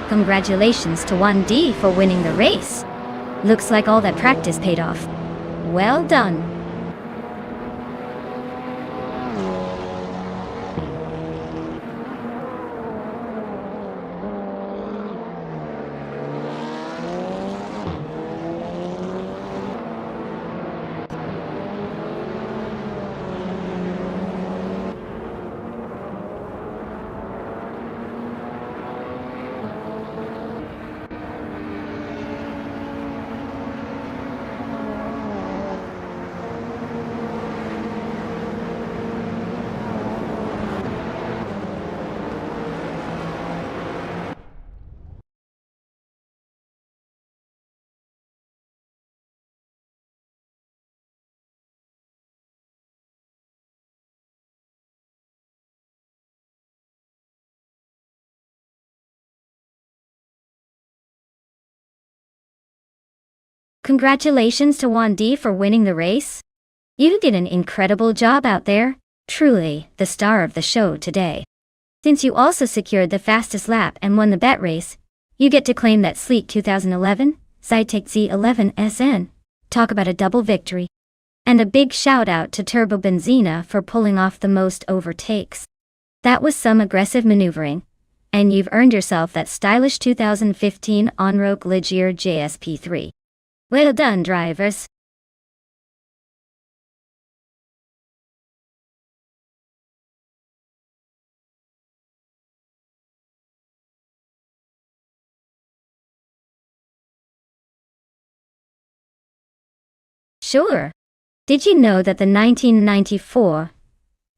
Congratulations to 1D for winning the race. Looks like all that practice paid off. Well done. Congratulations to 1D for winning the race. You did an incredible job out there, truly the star of the show today. Since you also secured the fastest lap and won the bet race, you get to claim that sleek 2011 Zytek Z11 SN. Talk about a double victory. And a big shout out to Turbo Benzina for pulling off the most overtakes. That was some aggressive maneuvering, and you've earned yourself that stylish 2015 Onroque Ligier JSP3. Well done, drivers. Sure. Did you know that the 1994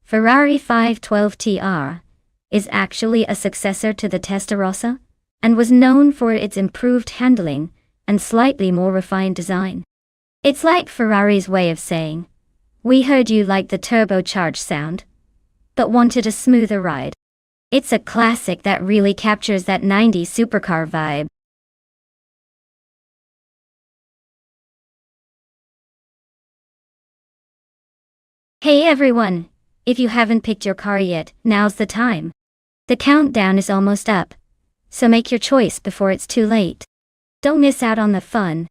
Ferrari 512 TR is actually a successor to the Testarossa, and was known for its improved handling and slightly more refined design? It's like Ferrari's way of saying, "We heard you like the turbocharged sound, but wanted a smoother ride." It's a classic that really captures that 90s supercar vibe. Hey everyone! If you haven't picked your car yet, now's the time. The countdown is almost up, so make your choice before it's too late. Don't miss out on the fun.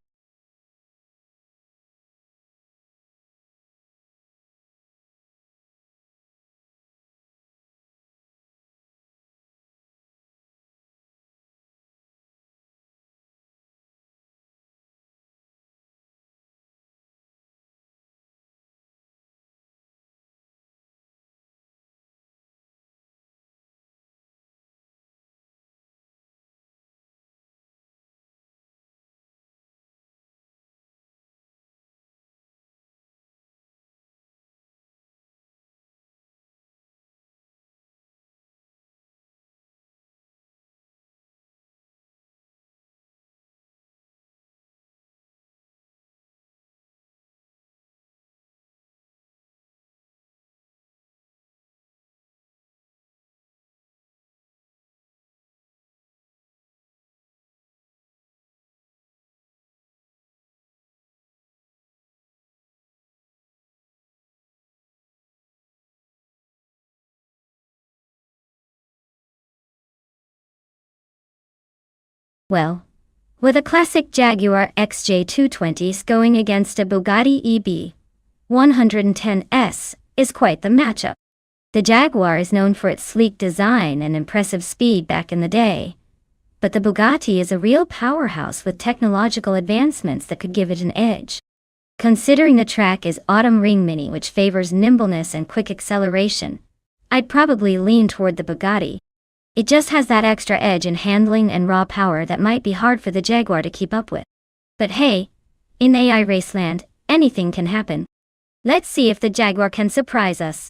Well, with a classic Jaguar XJ220s going against a Bugatti EB 110S is quite the matchup. The Jaguar is known for its sleek design and impressive speed back in the day, but the Bugatti is a real powerhouse with technological advancements that could give it an edge. Considering the track is Autumn Ring Mini, which favors nimbleness and quick acceleration, I'd probably lean toward the Bugatti. It just has that extra edge in handling and raw power that might be hard for the Jaguar to keep up with. But hey, in AI Raceland, anything can happen. Let's see if the Jaguar can surprise us.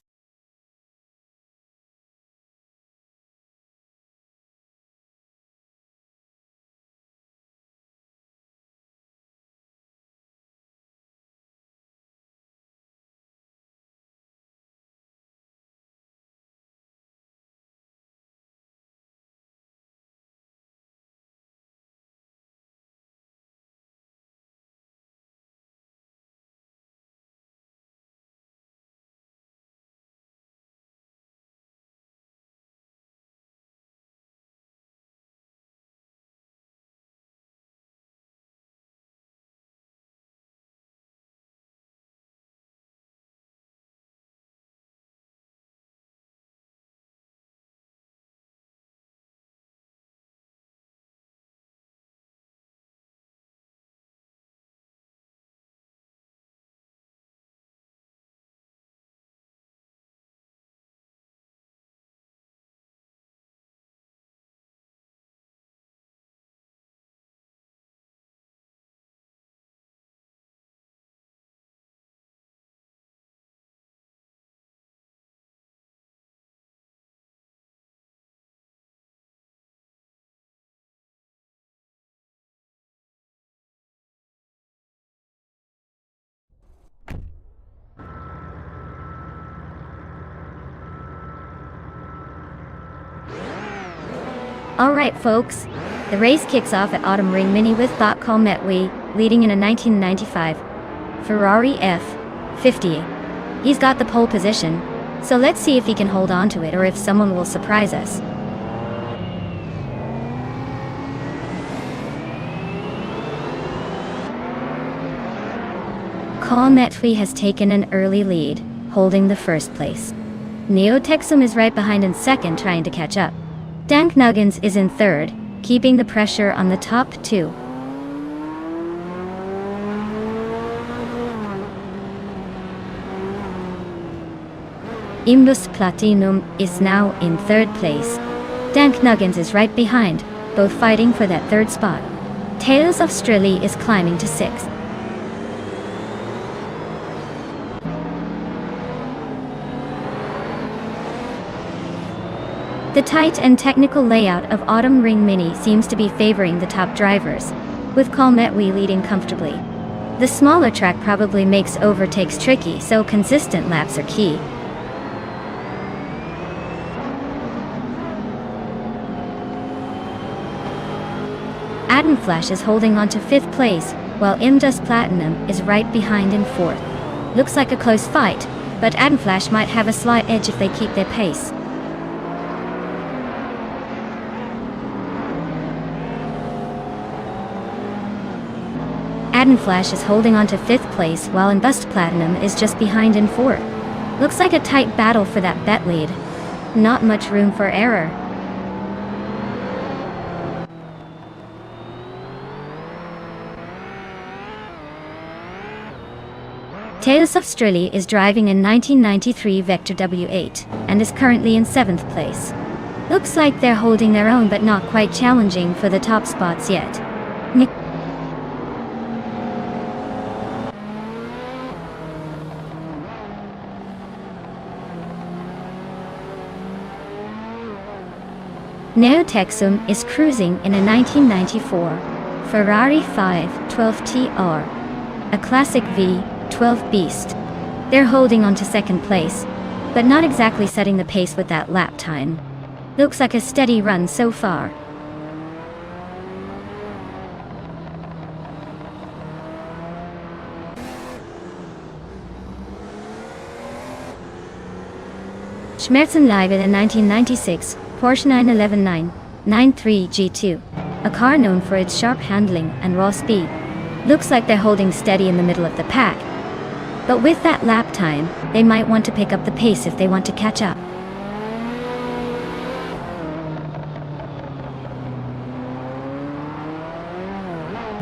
Alright folks, the race kicks off at Autumn Ring Mini with Call Metwee leading in a 1995 Ferrari F50. He's got the pole position, so let's see if he can hold on to it or if someone will surprise us. Call Metwee has taken an early lead, holding the first place. Neo Texum is right behind in second, trying to catch up. Dank Nuggins is in third, keeping the pressure on the top two. Imbus Platinum is now in third place. Dank Nuggins is right behind, both fighting for that third spot. Tales of Strilly is climbing to sixth. The tight and technical layout of Autumn Ring Mini seems to be favoring the top drivers, with Call Metwee leading comfortably. The smaller track probably makes overtakes tricky, so consistent laps are key. Adam Flash is holding on to fifth place, while Imdust Platinum is right behind in fourth. Looks like a close fight, but Adam Flash might have a slight edge if they keep their pace. Adam Flash is holding on to fifth place, while Imbust Platinum is just behind in fourth. Looks like a tight battle for that bet lead. Not much room for error. Tales of Strilly is driving in 1993 Vector W8 and is currently in 7th place. Looks like they're holding their own but not quite challenging for the top spots yet. Neo Texum is cruising in a 1994 Ferrari 512TR, a classic V12 beast. They're holding on to second place, but not exactly setting the pace with that lap time. Looks like a steady run so far. Schmerzen live in a 1996 Porsche 911 G2, a car known for its sharp handling and raw speed. Looks like they're holding steady in the middle of the pack, but with that lap time, they might want to pick up the pace if they want to catch up.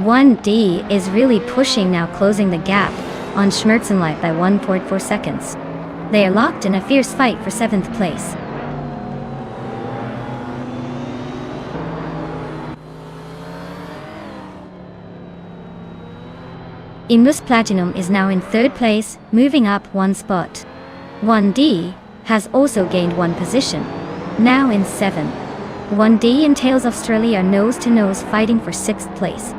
(1D) is really pushing now, closing the gap on Schmerzen Light by 1.4 seconds. They are locked in a fierce fight for 7th place. Imbus Platinum is now in 3rd place, moving up 1 spot. 1D has also gained 1 position, now in 7th. 1D and Tales of Strilly are nose to nose fighting for 6th place.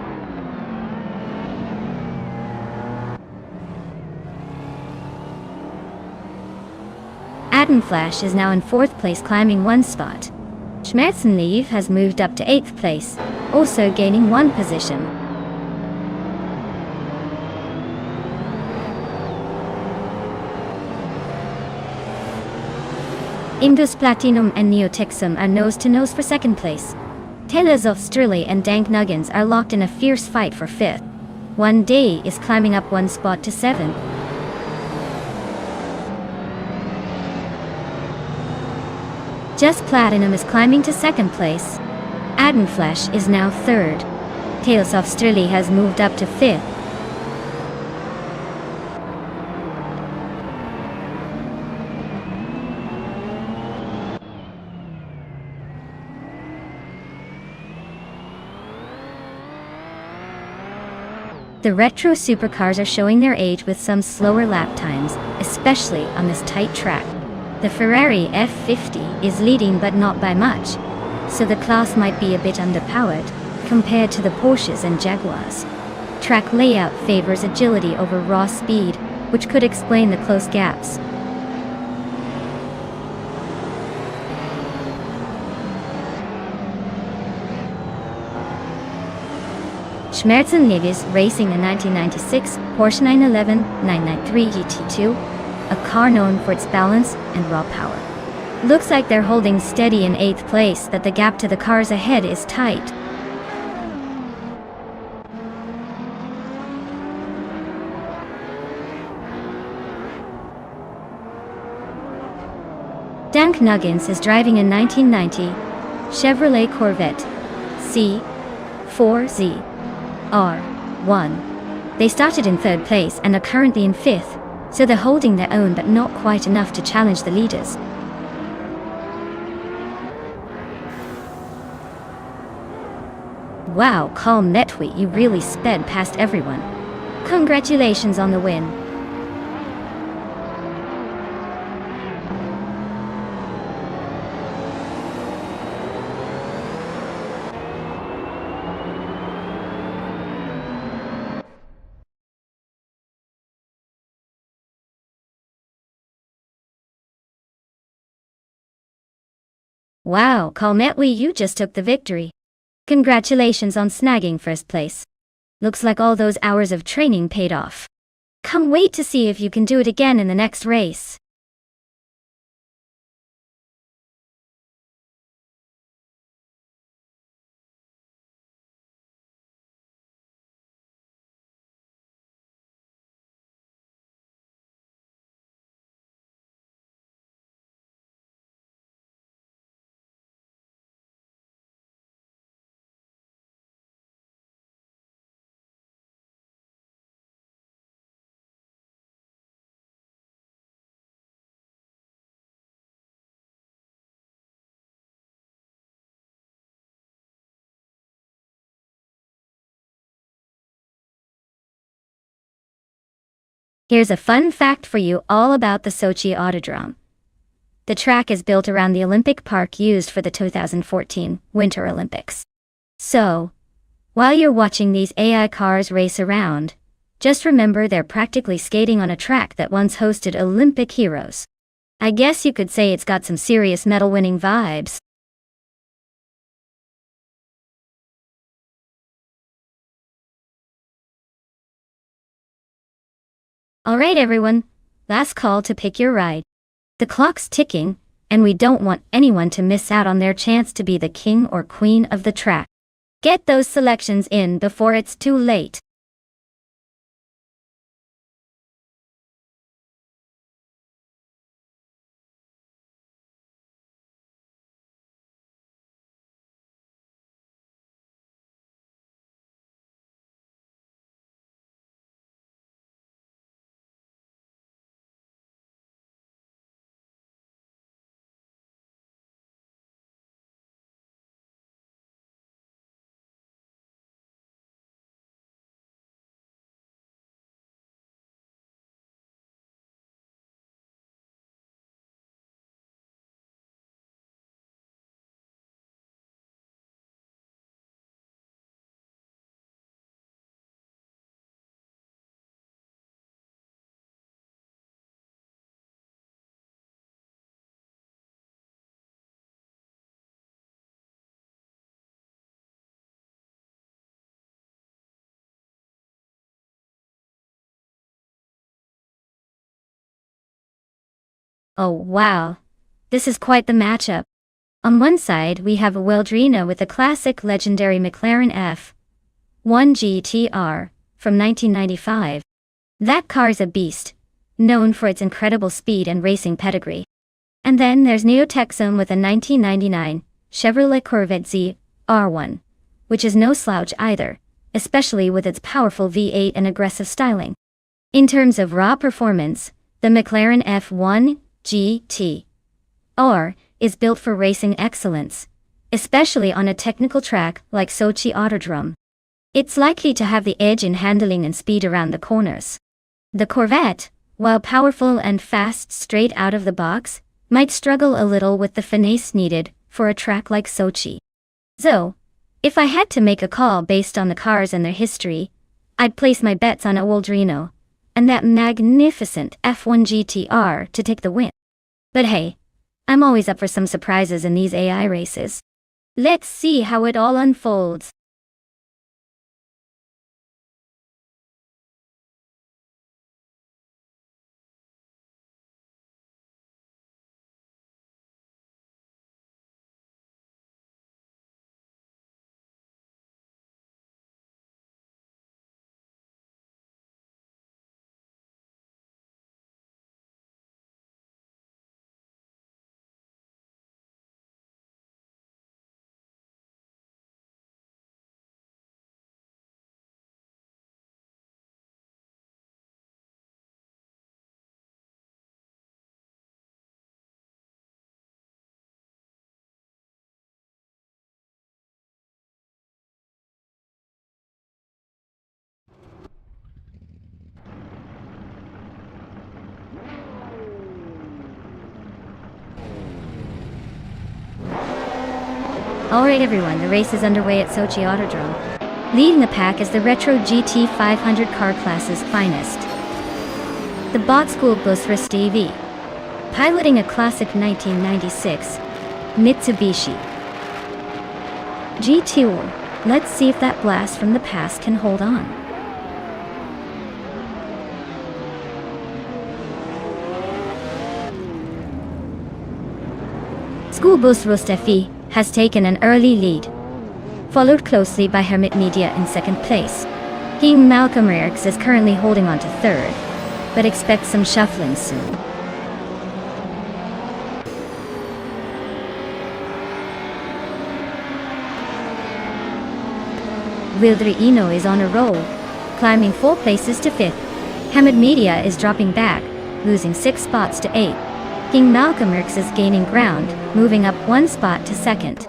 Adam Flash is now in 4th place, climbing 1 spot. Schmerzenlieb has moved up to 8th place, also gaining 1 position. Imbus Platinum and Neo Texum are nose to nose for 2nd place. Tales of Strilly and Dank Nuggins are locked in a fierce fight for 5th. 1D is climbing up 1 spot to 7th. Just Platinum is climbing to 2nd place. Adam Flash is now 3rd. Tales of Strilly has moved up to 5th. The retro supercars are showing their age with some slower lap times, especially on this tight track. The Ferrari F50 is leading but not by much, so the class might be a bit underpowered compared to the Porsches and Jaguars. Track layout favors agility over raw speed, which could explain the close gaps. Schmerzen-Neves racing a 1996 Porsche 911 993 GT2, a car known for its balance and raw power. Looks like they're holding steady in 8th place, that the gap to the cars ahead is tight. Dank Nuggins is driving a 1990 Chevrolet Corvette C4Z R1. They started in 3rd place and are currently in 5th, so they're holding their own but not quite enough to challenge the leaders. Wow, calm Netwe, you really sped past everyone. Congratulations on the win. Wow, Calmetwe, you just took the victory. Congratulations on snagging 1st place. Looks like all those hours of training paid off. Can't wait to see if you can do it again in the next race. Here's a fun fact for you all about the Sochi Autodrome. The track is built around the Olympic park used for the 2014 Winter Olympics. So, while you're watching these AI cars race around, just remember they're practically skating on a track that once hosted Olympic heroes. I guess you could say it's got some serious medal-winning vibes. Alright everyone, last call to pick your ride. The clock's ticking, and we don't want anyone to miss out on their chance to be the king or queen of the track. Get those selections in before it's too late. Oh wow, this is quite the matchup. On one side we have a Weldrino with the classic legendary McLaren F1 GTR from 1995. That car's a beast, known for its incredible speed and racing pedigree. And then there's Neotexum with a 1999 Chevrolet Corvette Z R1, which is no slouch either, especially with its powerful V8 and aggressive styling. In terms of raw performance, the McLaren F1 GT-R is built for racing excellence, especially on a technical track like Sochi Autodrome. It's likely to have the edge in handling and speed around the corners. The Corvette, while powerful and fast straight out of the box, might struggle a little with the finesse needed for a track like Sochi. So, if I had to make a call based on the cars and their history, I'd place my bets on a Weldrino and that magnificent F1 GTR to take the win. But hey, I'm always up for some surprises in these AI races. Let's see how it all unfolds. Alright everyone, the race is underway at Sochi Autodrome. Leading the pack is the Retro GT 500 car class's finest, the Bot School Bus Rusty EV, piloting a classic 1996 Mitsubishi GT. Let's see if that blast from the past can hold on. School Bus Rusty has taken an early lead, followed closely by Hermit Media in second place. King Malcolm Rierks is currently holding on to third, but expect some shuffling soon. Wildrino is on a roll, climbing 4 places to 5th. Hermit Media is dropping back, losing 6 spots to 8. King Malcolm Rierks is gaining ground, moving up 1 spot to 2nd.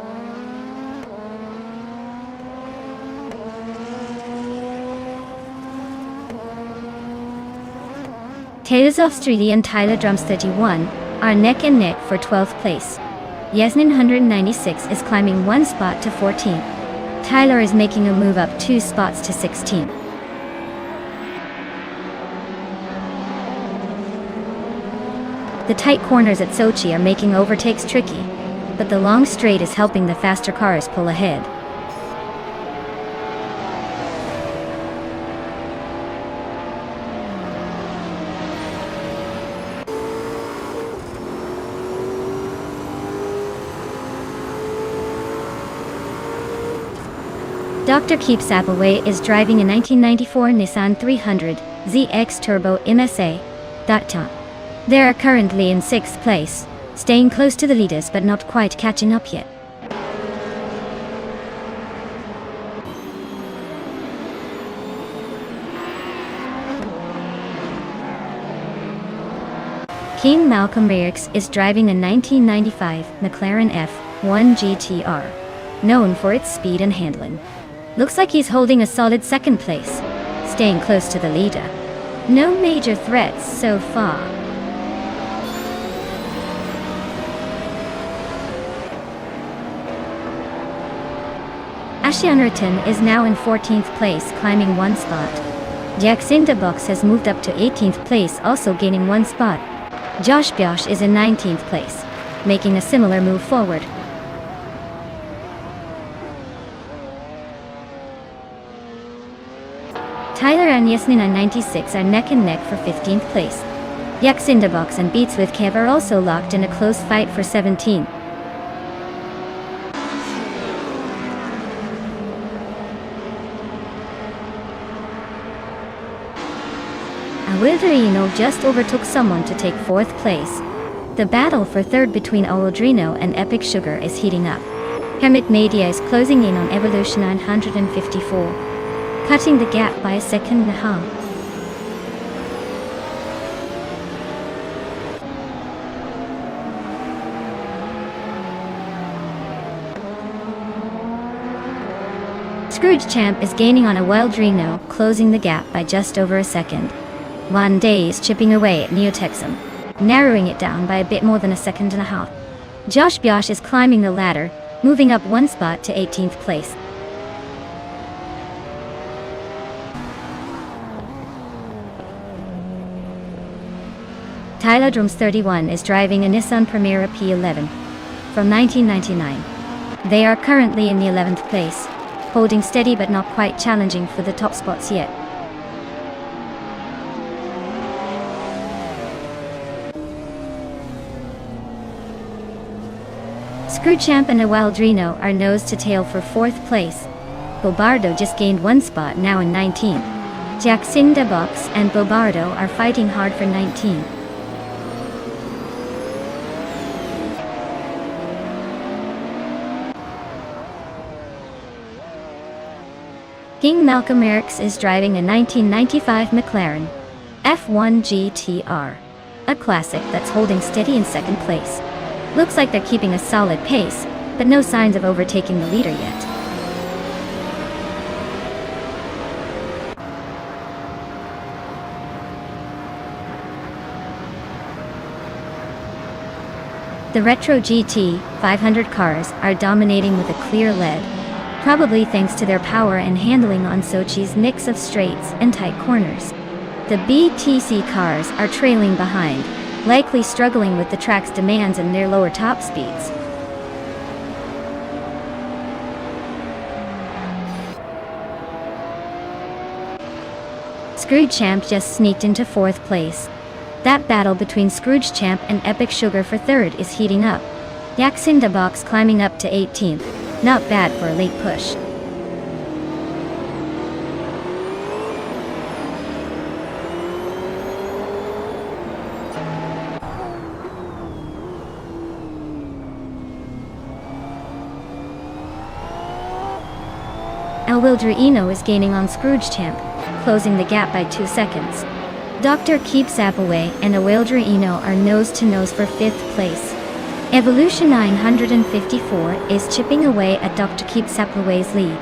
Tails Australia and Tyler Drums 31 are neck and neck for 12th place. Yasnin 196 is climbing 1 spot to 14th. Tyler is making a move up 2 spots to 16th. The tight corners at Sochi are making overtakes tricky, but the long straight is helping the faster cars pull ahead. Dr. Keep Sapaway is driving a 1994 Nissan 300 ZX Turbo MSA. They are currently in 6th place, staying close to the leaders but not quite catching up yet. King Malcolm Rierks is driving a 1995 McLaren F1 GTR, known for its speed and handling. Looks like he's holding a solid 2nd place, staying close to the leader. No major threats so far. Ashianraton is now in 14th place, climbing 1 spot. Jacinta Box has moved up to 18th place, also gaining 1 spot. Josh Biosh is in 19th place, making a similar move forward. Tyler and Yasnina 96 are neck and neck for 15th place. Jacinta Box and Beats with Kev are also locked in a close fight for 17th. Wildrino just overtook someone to take 4th place. The battle for 3rd between Wildrino and Epic Sugar is heating up. Hermit Media is closing in on Evolution 954, cutting the gap by a second and a half. Scrooge Champ is gaining on a Wildrino, closing the gap by just over a second. One Day is chipping away at Neotexum, narrowing it down by a bit more than a second and a half. Josh Biosh is climbing the ladder, moving up 1 spot to 18th place. Tyler Drums 31 is driving a Nissan Primera P11 from 1999. They are currently in the 11th place, holding steady but not quite challenging for the top spots yet. Screwchamp and Wildrino are nose to tail for 4th place. Bobardo just gained 1 spot, now in 19th. Jacinta Box and Bobardo are fighting hard for 19th. King Malcolm Rierks is driving a 1995 McLaren F1 GTR, a classic that's holding steady in 2nd place. Looks like they're keeping a solid pace, but no signs of overtaking the leader yet. The retro GT 500 cars are dominating with a clear lead, probably thanks to their power and handling on Sochi's mix of straights and tight corners. The BTC cars are trailing behind, likely struggling with the track's demands and their lower top speeds. Scrooge Champ just sneaked into 4th place. That battle between Scrooge Champ and Epic Sugar for 3rd is heating up. Yaxinda Box climbing up to 18th, not bad for a late push. El Wildrino is gaining on Scrooge Champ, closing the gap by 2 seconds. Dr. Keep Sapaway and Awildrino are nose-to-nose for 5th place. Evolution 954 is chipping away at Dr. Keep Sapaway's lead,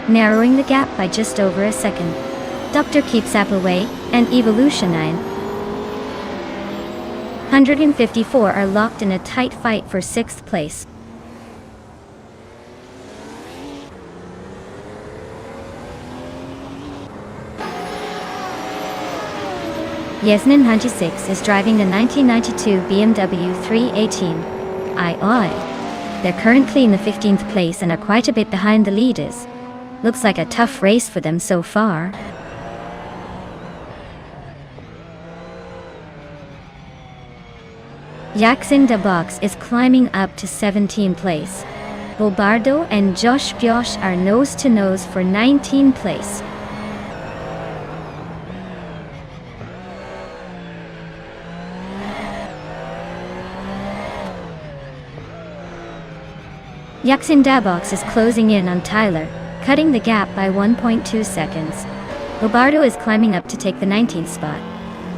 narrowing the gap by just over a second. Dr. Keep Sapaway and Evolution 954 are locked in a tight fight for 6th place. Yasnin 96 is driving the 1992 BMW 318i. They're currently in the 15th place and are quite a bit behind the leaders. Looks like a tough race for them so far. Yaxinda Box is climbing up to 17th place. Bobardo and Josh Biosh are nose-to-nose for 19th place. Yaxinda Box is closing in on Tyler, cutting the gap by 1.2 seconds. Bobardo is climbing up to take the 19th spot.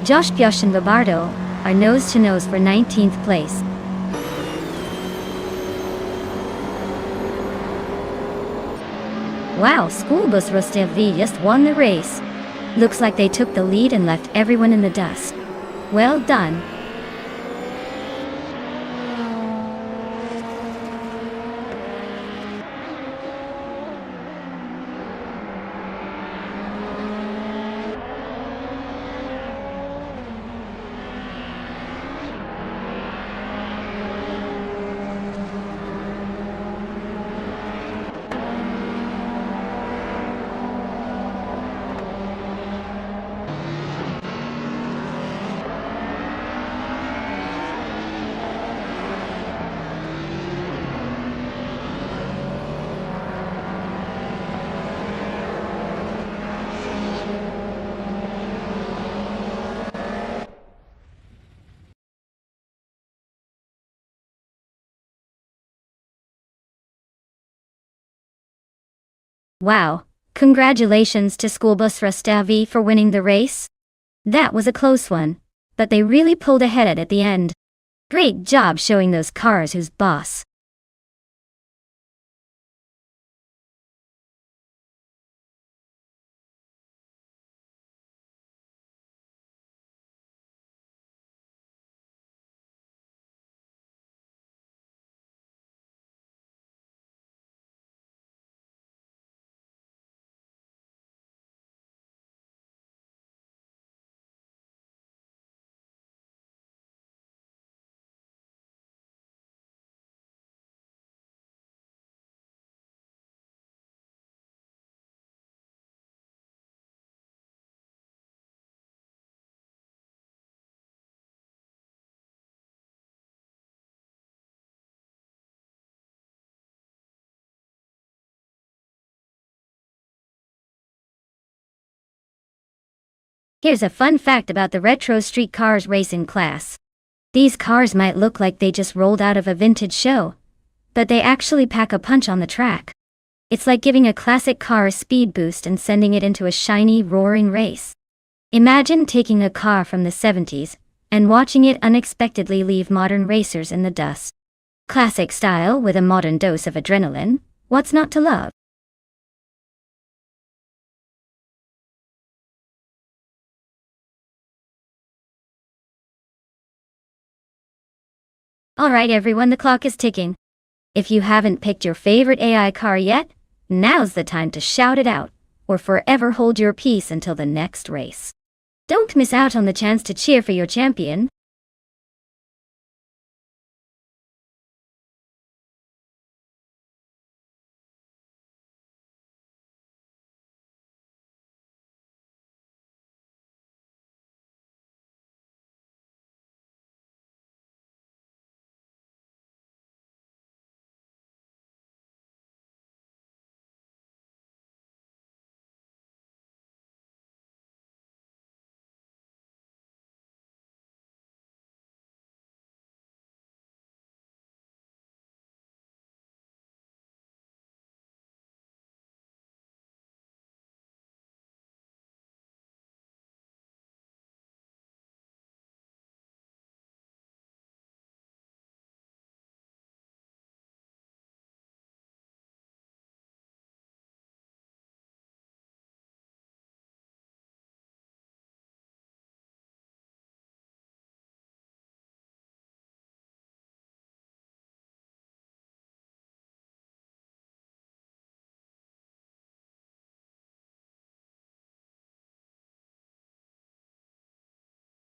Josh Biosh and Bobardo are nose-to-nose for 19th place. Wow, School Bus Rostov just won the race. Looks like they took the lead and left everyone in the dust. Well done. Wow, congratulations to School Bus Rustavi for winning the race. That was a close one, but they really pulled ahead at the end. Great job showing those cars who's boss. Here's a fun fact about the retro street cars racing class. These cars might look like they just rolled out of a vintage show, but they actually pack a punch on the track. It's like giving a classic car a speed boost and sending it into a shiny, roaring race. Imagine taking a car from the 70s and watching it unexpectedly leave modern racers in the dust. Classic style with a modern dose of adrenaline. What's not to love? Alright everyone, the clock is ticking. If you haven't picked your favorite AI car yet, now's the time to shout it out, or forever hold your peace until the next race. Don't miss out on the chance to cheer for your champion.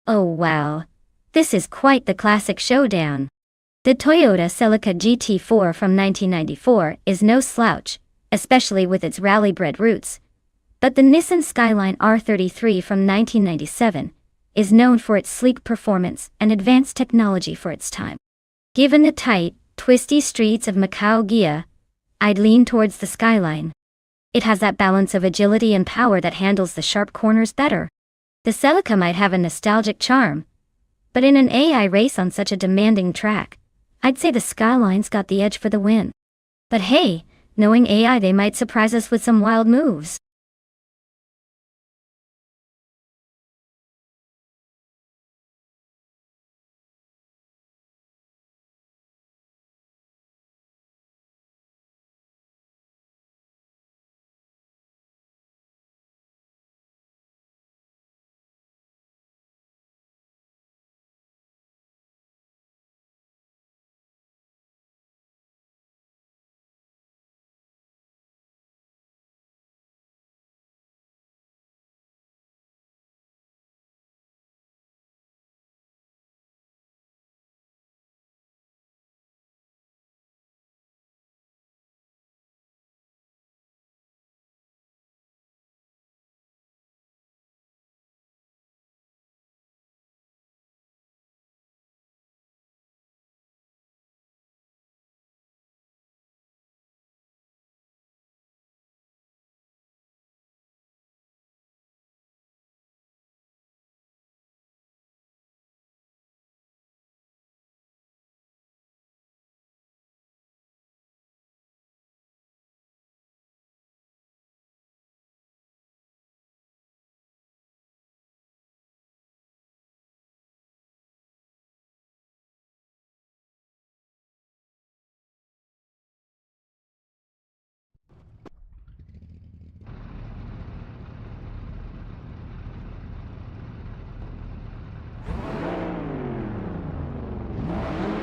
Oh wow. This is quite the classic showdown. The Toyota Celica GT4 from 1994 is no slouch, especially with its rally-bred roots. But the Nissan Skyline R33 from 1997 is known for its sleek performance and advanced technology for its time. Given the tight, twisty streets of Macau Gia, I'd lean towards the Skyline. It has that balance of agility and power that handles the sharp corners better. The Celica might have a nostalgic charm, but in an AI race on such a demanding track, I'd say the Skyline's got the edge for the win. But hey, knowing AI, they might surprise us with some wild moves.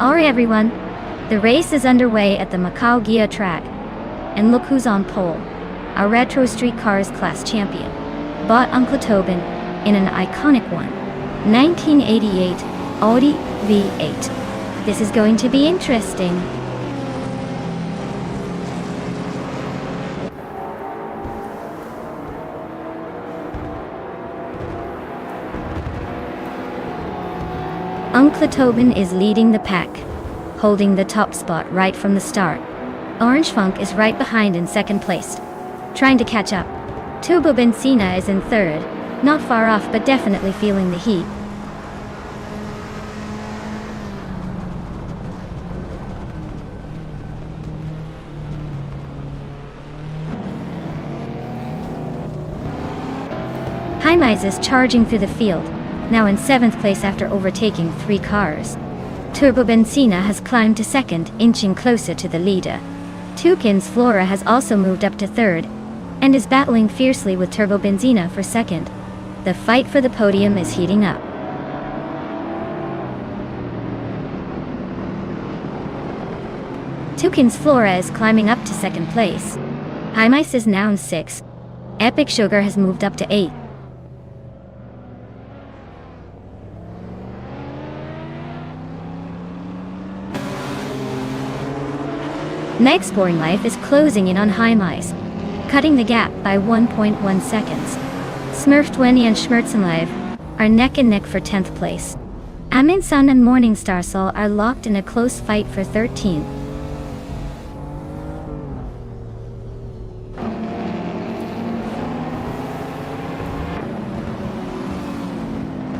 Alright everyone, the race is underway at the Macau Gia track. And look who's on pole. Our retro street cars class champion. Bought Uncle Tobin in an iconic one. 1988 Audi V8. This is going to be interesting. Uncle Tobin is leading the pack, holding the top spot right from the start. Orange Funk is right behind in second place, trying to catch up. Turbo Benzina is in third, not far off but definitely feeling the heat. Hymize is charging through the field, now in 7th place after overtaking 3 cars. Turbo Benzina has climbed to 2nd, inching closer to the leader. Tukin's Flora has also moved up to 3rd, and is battling fiercely with Turbo Benzina for 2nd. The fight for the podium is heating up. Toucan's Flora is climbing up to 2nd place. High Mice is now in 6th. Epic Sugar has moved up to 8th. Next Boring Life is closing in on High Mice, cutting the gap by 1.1 seconds. Smurf20 and Schmerzenlive are neck and neck for 10th place. Amin Sun and Morningstar Soul are locked in a close fight for 13th.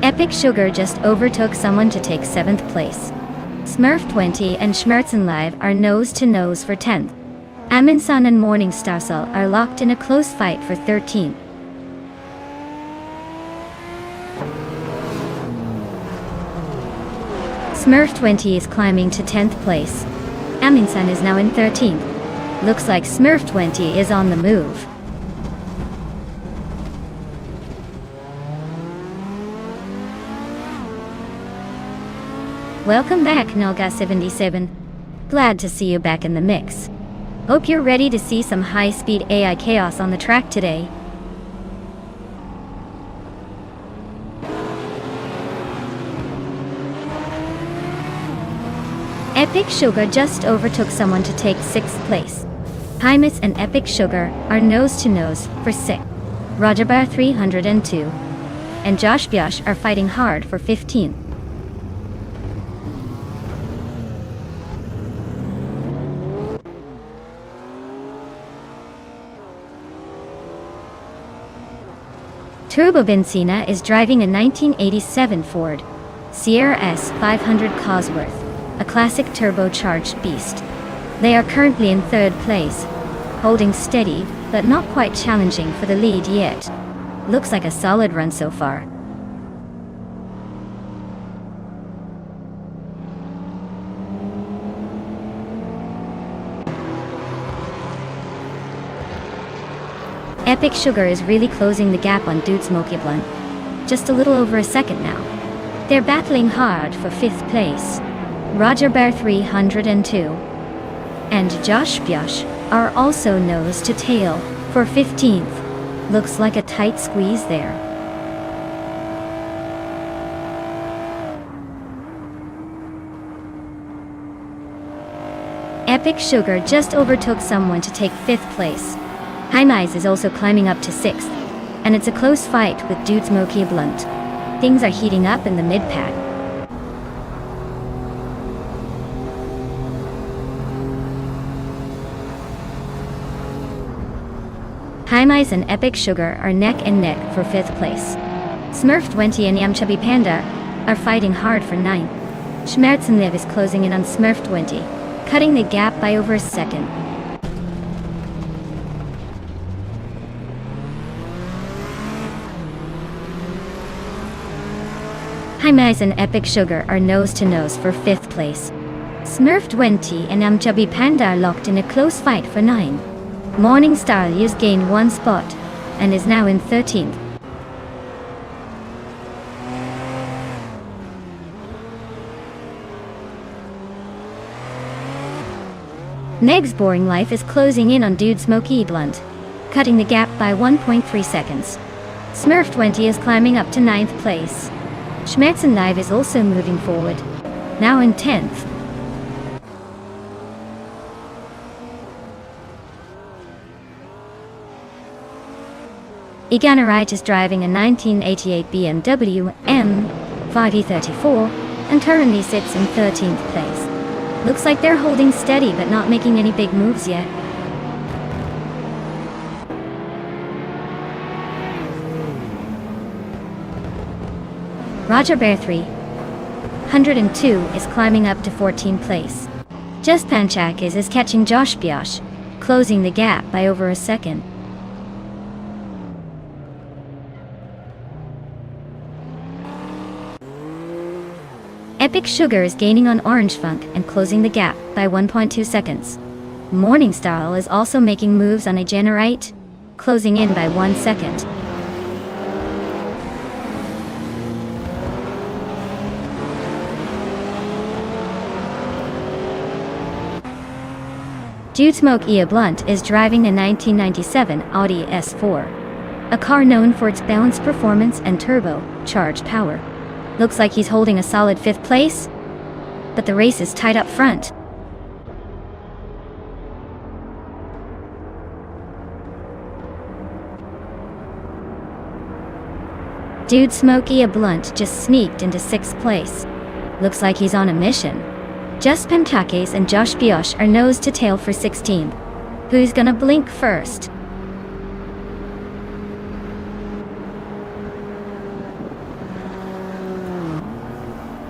Epic Sugar just overtook someone to take 7th place. Smurf20 and Schmerzenlive are nose to nose for 10th. Amin Sun and Morningstar Soul are locked in a close fight for 13th. Smurf20 is climbing to 10th place. Amin Sun is now in 13th. Looks like Smurf20 is on the move. Welcome back, Nolga77. Glad to see you back in the mix. Hope you're ready to see some high-speed AI chaos on the track today. Epic Sugar just overtook someone to take 6th place. High Mice and Epic Sugar are nose to nose for 6th. Roger Bear 302 and Josh Byosh are fighting hard for 15th. Turbo Benzina is driving a 1987 Ford Sierra S 500 Cosworth, a classic turbocharged beast. They are currently in 3rd place, holding steady, but not quite challenging for the lead yet. Looks like a solid run so far. Epic Sugar is really closing the gap on Dude Smoky Blunt. Just a little over a second now. They're battling hard for 5th place. Roger Bear 302 and Josh Byosh are also nose to tail for 15th. Looks like a tight squeeze there. Epic Sugar just overtook someone to take 5th place. High Mice is also climbing up to 6th, and it's a close fight with Dude Smoky Blunt. Things are heating up in the mid-pack. High Mice and Epic Sugar are neck and neck for 5th place. Smurf20 and Yamchubby Panda are fighting hard for 9th. Schmerzenlive is closing in on Smurf20, cutting the gap by over a second. High Mice and Epic Sugar are nose to nose for 5th place. Smurf20 and Yamchubby Panda are locked in a close fight for 9. Morningstar has gained 1 spot and is now in 13th. Neg's Boring Life is closing in on Dude Smoky Blunt, cutting the gap by 1.3 seconds. Smurf20 is climbing up to 9th place. Schmerzenlive is also moving forward, now in 10th. Iganarite is driving a 1988 BMW M5E34 and currently sits in 13th place. Looks like they're holding steady but not making any big moves yet. Roger Bear 302 is climbing up to 14th place. Just Panchak is catching Josh Byosh, closing the gap by over a second. Epic Sugar is gaining on Orange Funk and closing the gap by 1.2 seconds. Morningstar is also making moves on Iganarite, closing in by 1 second. Jude Smoke Ia Blunt is driving a 1997 Audi S4. A car known for its balanced performance and turbo-charged power. Looks like he's holding a solid 5th place, but the race is tight up front. Dude Smokey a Blunt just sneaked into 6th place. Looks like he's on a mission. Just Pemkakes and Josh Biosh are nose to tail for 16th. Who's gonna blink first?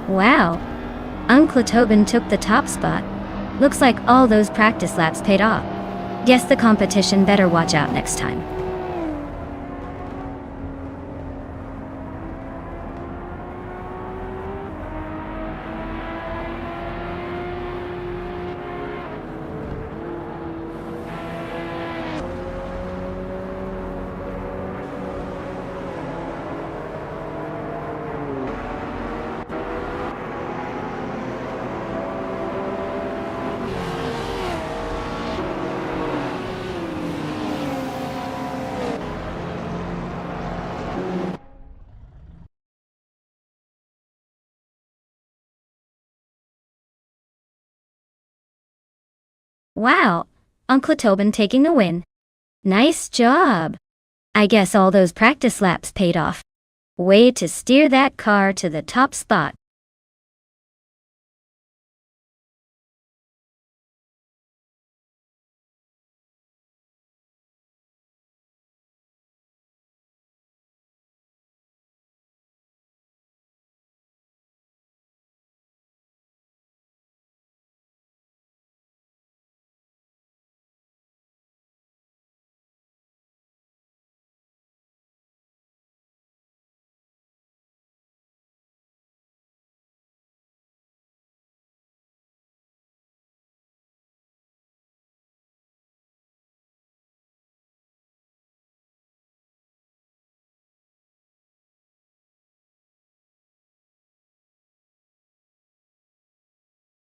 Wow! Uncle Tobin took the top spot. Looks like all those practice laps paid off. Guess the competition better watch out next time. Wow! Uncle Tobin taking the win. Nice job! I guess all those practice laps paid off. Way to steer that car to the top spot.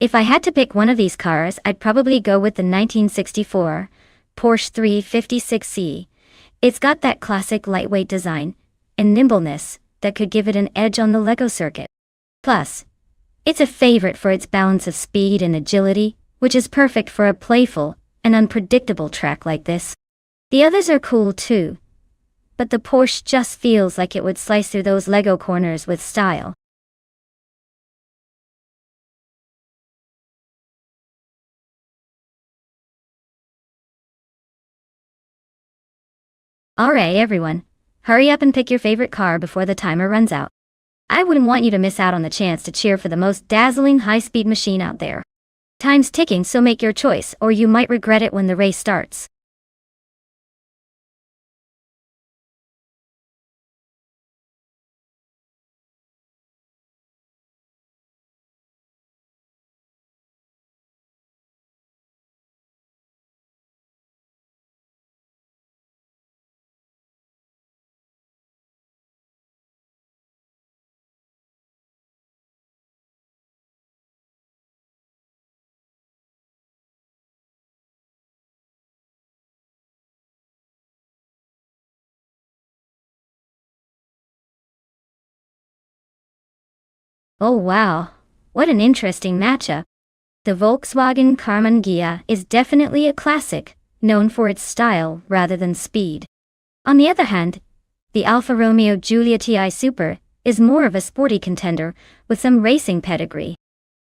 If I had to pick one of these cars, I'd probably go with the 1964 Porsche 356C. It's got that classic lightweight design and nimbleness that could give it an edge on the Lego circuit. Plus, it's a favorite for its balance of speed and agility, which is perfect for a playful and unpredictable track like this. The others are cool too, but the Porsche just feels like it would slice through those Lego corners with style. Alright everyone, hurry up and pick your favorite car before the timer runs out. I wouldn't want you to miss out on the chance to cheer for the most dazzling high-speed machine out there. Time's ticking, so make your choice, or you might regret it when the race starts. Oh wow, what an interesting matchup. The Volkswagen Karmann Ghia is definitely a classic, known for its style rather than speed. On the other hand, the Alfa Romeo Giulia TI Super is more of a sporty contender with some racing pedigree.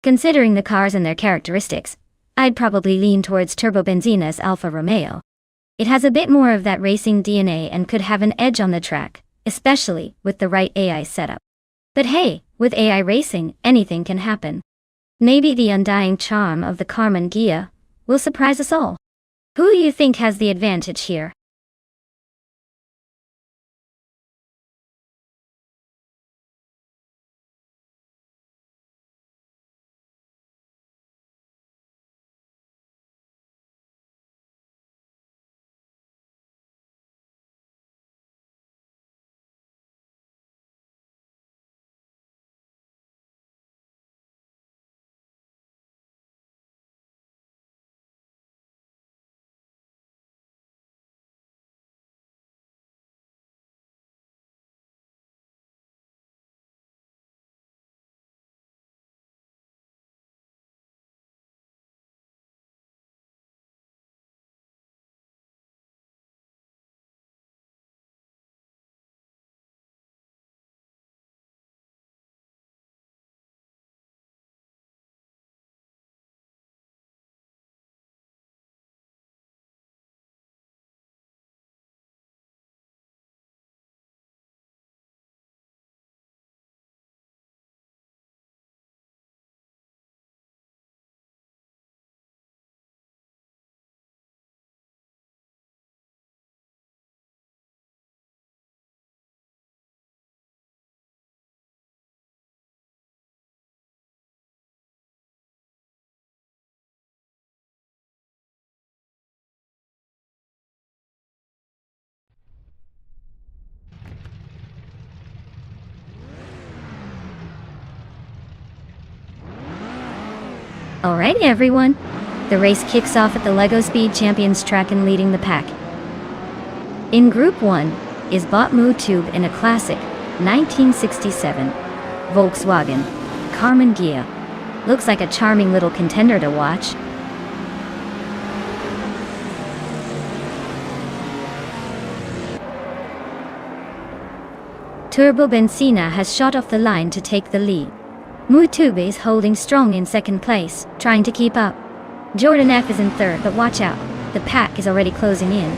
Considering the cars and their characteristics, I'd probably lean towards Turbo Benzina's Alfa Romeo. It has a bit more of that racing DNA and could have an edge on the track, especially with the right AI setup. But hey, with AI racing, anything can happen. Maybe the undying charm of the Karmann Ghia will surprise us all. Who do you think has the advantage here? Alright everyone, the race kicks off at the LEGO Speed Champions track and leading the pack. In Group 1 is Botmu-Tube in a classic 1967 Volkswagen Karmann Ghia. Looks like a charming little contender to watch. Turbo Benzina has shot off the line to take the lead. Mu-Tube is holding strong in second place, trying to keep up. Jordan F is in third, but watch out, the pack is already closing in.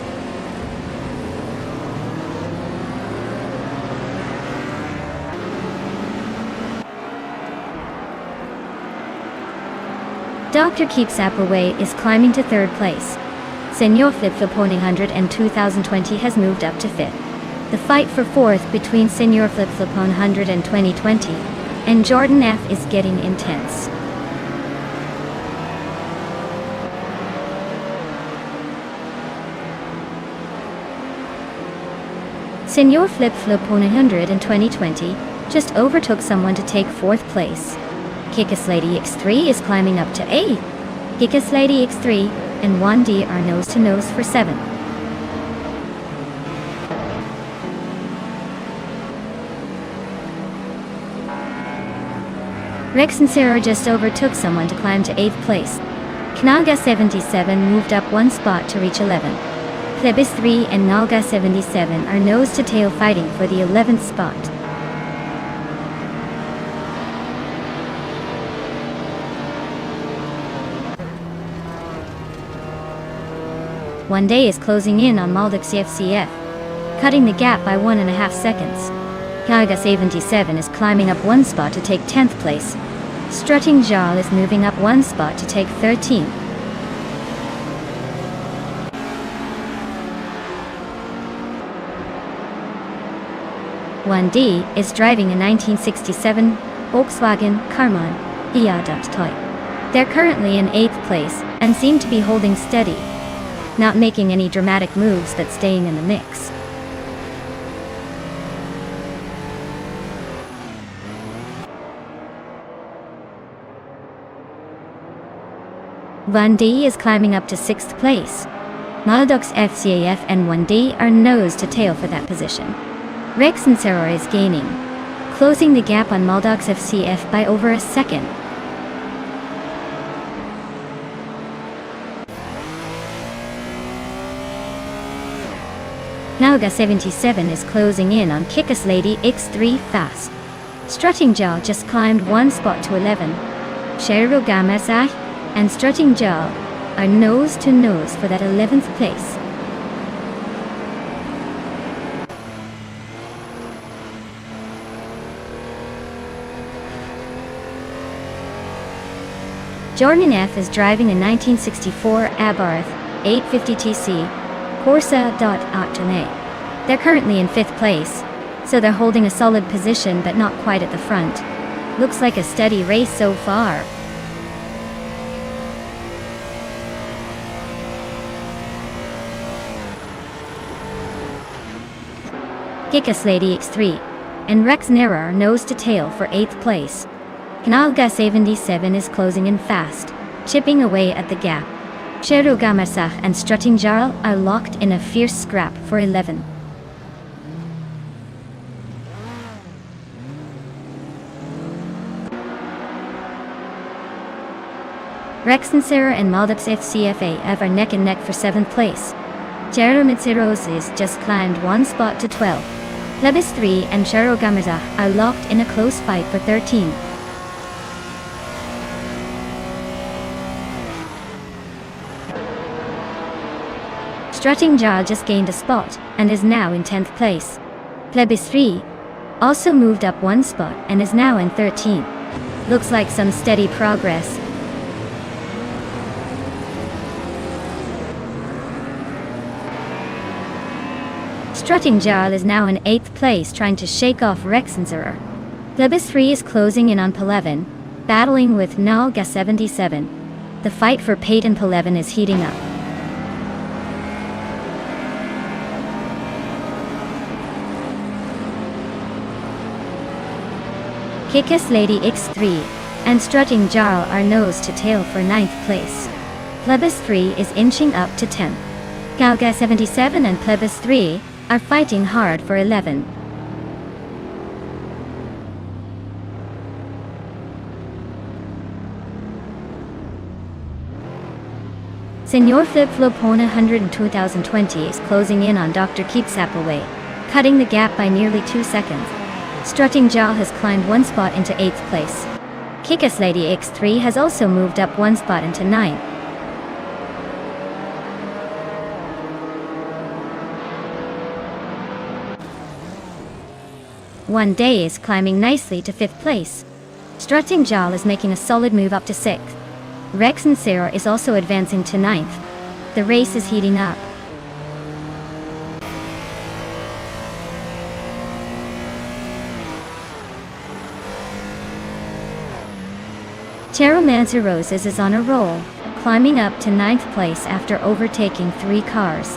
Dr. Keeps Appleway is climbing to third place. Senor Flip Flop 100 and 2020 has moved up to fifth. The fight for fourth between Senor Flip Flop 100 and 2020 and Jordan F is getting intense. Senor Flip Flop 100 in 2020 just overtook someone to take fourth place. Kickass Lady X3 is climbing up to 8th. Kickass Lady X3 and 1D are nose to nose for 7th. Rex and Sarah just overtook someone to climb to 8th place. Knalga 77 moved up one spot to reach 11th. Plebis 3 and Nalga 77 are nose to tail fighting for the 11th spot. One Day is closing in on Maldux FCF, cutting the gap by 1.5 seconds. Knalga 77 is climbing up one spot to take 10th place. Strutting Jarl is moving up one spot to take 13th. One D is driving a 1967 Volkswagen Karmann Ghia. They're currently in 8th place and seem to be holding steady, not making any dramatic moves but staying in the mix. One D is climbing up to 6th place. Maldux FCAF and 1D are nose to tail for that position. Rex and Sarah is gaining, closing the gap on Maldux FCF by over a second. Nalga 77 is closing in on Kickass Lady X3 fast. Strutting Jaw just climbed one spot to 11. Sheru Gamasai and Strutting Jaw are nose to nose for that 11th place. Jordan F is driving a 1964 Abarth 850TC Corsa Octane. They're currently in 5th place, so they're holding a solid position but not quite at the front. Looks like a steady race so far. Kickass Lady X3 and Rex Nera are nose to tail for 8th place. Knalga 77 is closing in fast, chipping away at the gap. Sheru Gamasach and Strutting Jarl are locked in a fierce scrap for 11. Rex and Sarah and Maldux FCFA are neck and neck for 7th place. Jero Mitsiros just climbed one spot to 12. Plebis 3 and Sharo Gamazah are locked in a close fight for 13. Strutting Jaw just gained a spot and is now in 10th place. Plebis 3 also moved up one spot and is now in 13th. Looks like some steady progress. Strutting Jarl is now in 8th place trying to shake off Rexenzerer. Plebis 3 is closing in on Pelevin, battling with Nalga 77. The fight for Peyton Pelevin is heating up. Kickass Lady X3 and Strutting Jarl are nose to tail for ninth place. Plebis 3 is inching up to 10th. Galga 77 and Plebis 3 are fighting hard for 11. Senor Flip Flopona 102,020 is closing in on Dr. Keep Sapaway, cutting the gap by nearly 2 seconds. Strutting Jarl has climbed 1 spot into 8th place. Kickass Lady X3 has also moved up 1 spot into 9th. One Day is climbing nicely to 5th place. Strutting Jarl is making a solid move up to 6th. Rex and Sarah is also advancing to 9th. The race is heating up. Terromancer Roses is on a roll, climbing up to 9th place after overtaking 3 cars.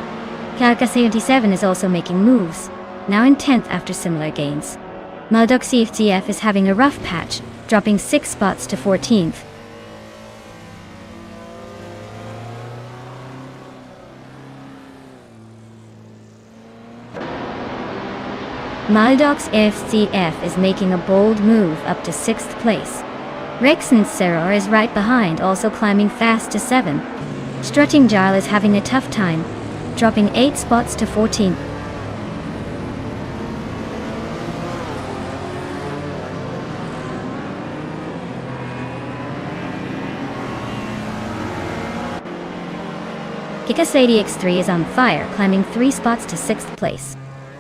Kalka 77 is also making moves, now in 10th after similar gains. Maldok CFTF is having a rough patch, dropping 6 spots to 14th. Maldox FCF is making a bold move up to 6th place. Rex and Sarah is right behind, also climbing fast to 7th. Strutting Jarl is having a tough time, dropping 8 spots to 14th. Kikasady X3 is on fire, climbing 3 spots to 6th place.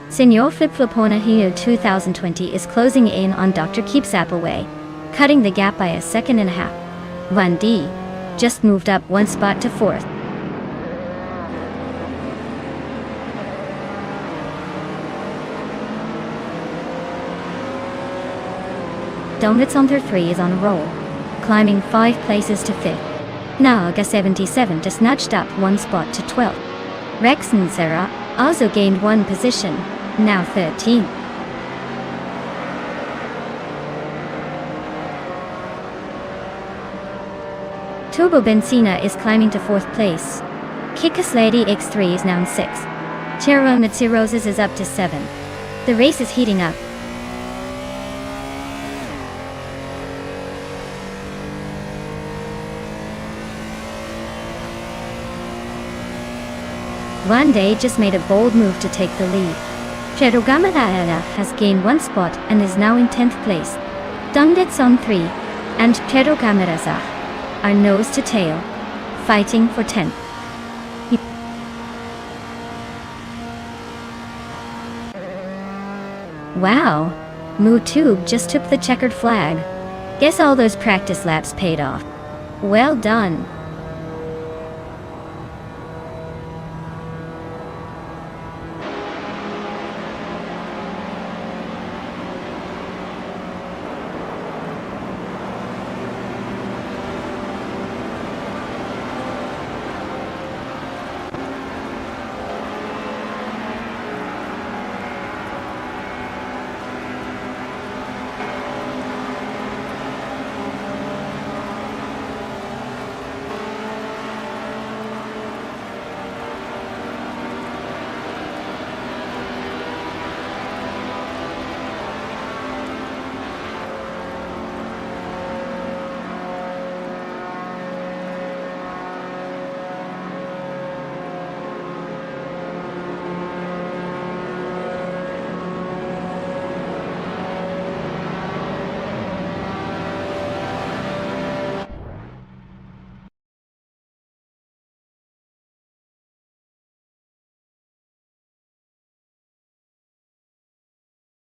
Senor Flip Flopona Hio 2020 is closing in on Dr. Keep Sapaway, cutting the gap by 1.5 seconds. 1D just moved up 1 spot to 4th. Donuts on 3 is on a roll, climbing 5 places to 5th. Naga 77 just nudged up 1 spot to 12th. Rex and Sarah also gained 1 position, now 13th. Turbo Benzina is climbing to 4th place. Kickass Lady X3 is now in 6th. Terra Mitzi Roses is up to 7th. The race is heating up. One Day just made a bold move to take the lead. Cherugamara has gained 1 spot and is now in 10th place. Dungdits on 3 and Cherugamaraza are nose to tail, fighting for 10th. Wow, MooTube just took the checkered flag. Guess all those practice laps paid off. Well done.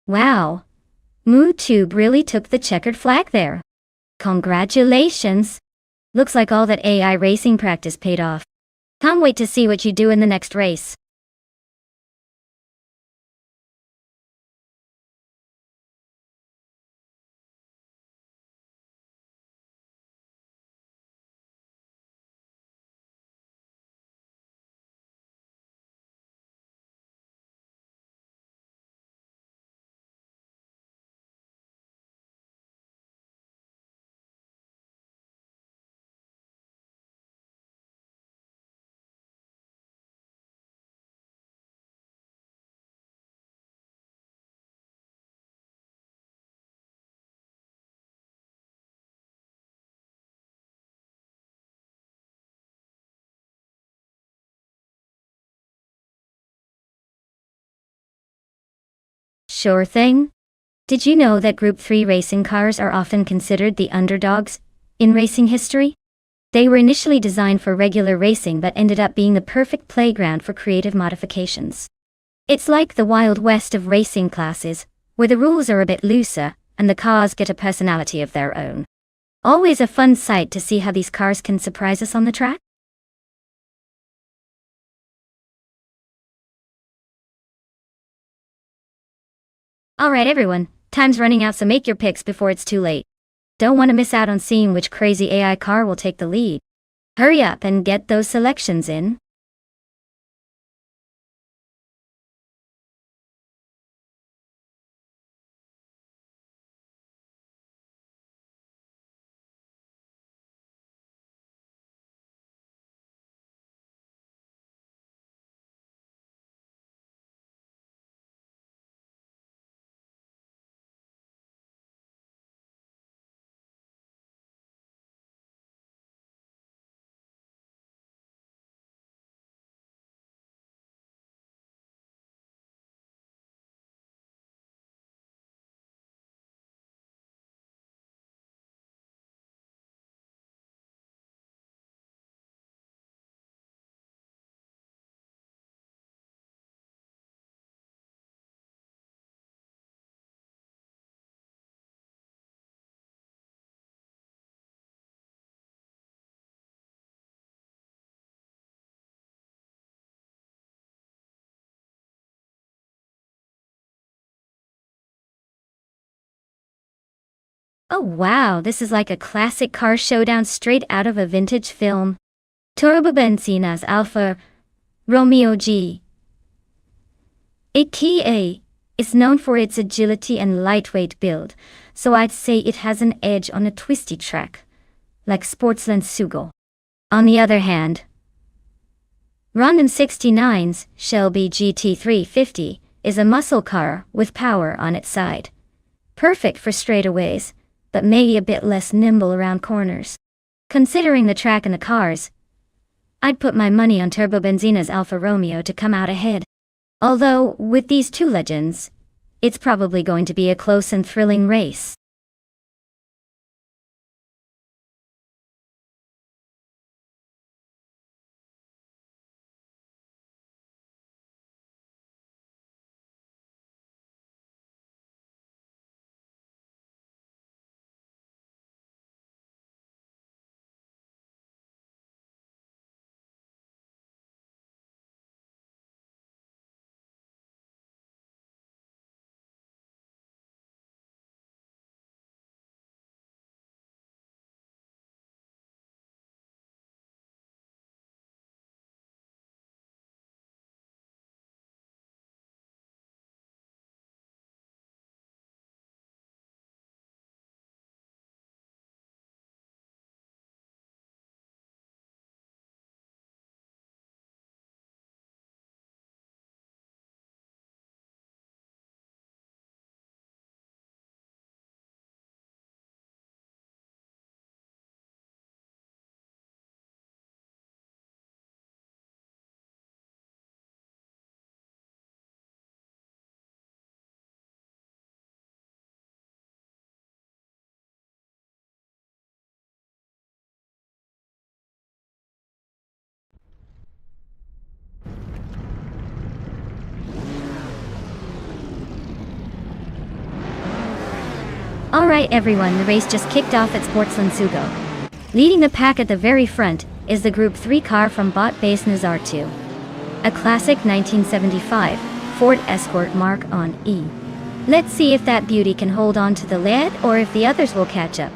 Wow, MooTube really took the checkered flag there. Congratulations! Looks like all that AI racing practice paid off. Can't wait to see what you do in the next race. Sure thing. Did you know that Group 3 racing cars are often considered the underdogs in racing history? They were initially designed for regular racing but ended up being the perfect playground for creative modifications. It's like the Wild West of racing classes, where the rules are a bit looser, and the cars get a personality of their own. Always a fun sight to see how these cars can surprise us on the track. Alright everyone, time's running out, so make your picks before it's too late. Don't want to miss out on seeing which crazy AI car will take the lead. Hurry up and get those selections in. Oh wow, this is like a classic car showdown straight out of a vintage film. Turbobenzina's Alfa Romeo G. ATA is known for its agility and lightweight build, so I'd say it has an edge on a twisty track, like Sportsland Sugo. On the other hand, Rondon 69's Shelby GT350 is a muscle car with power on its side. Perfect for straightaways, but maybe a bit less nimble around corners. Considering the track and the cars, I'd put my money on Turbobenzina's Alfa Romeo to come out ahead. Although, with these two legends, it's probably going to be a close and thrilling race. Alright everyone, the race just kicked off at Sportsland Sugo. Leading the pack at the very front is the Group 3 car from Bot-Base Nazar 2. A classic 1975 Ford Escort Mark on E. Let's see if that beauty can hold on to the lead or if the others will catch up.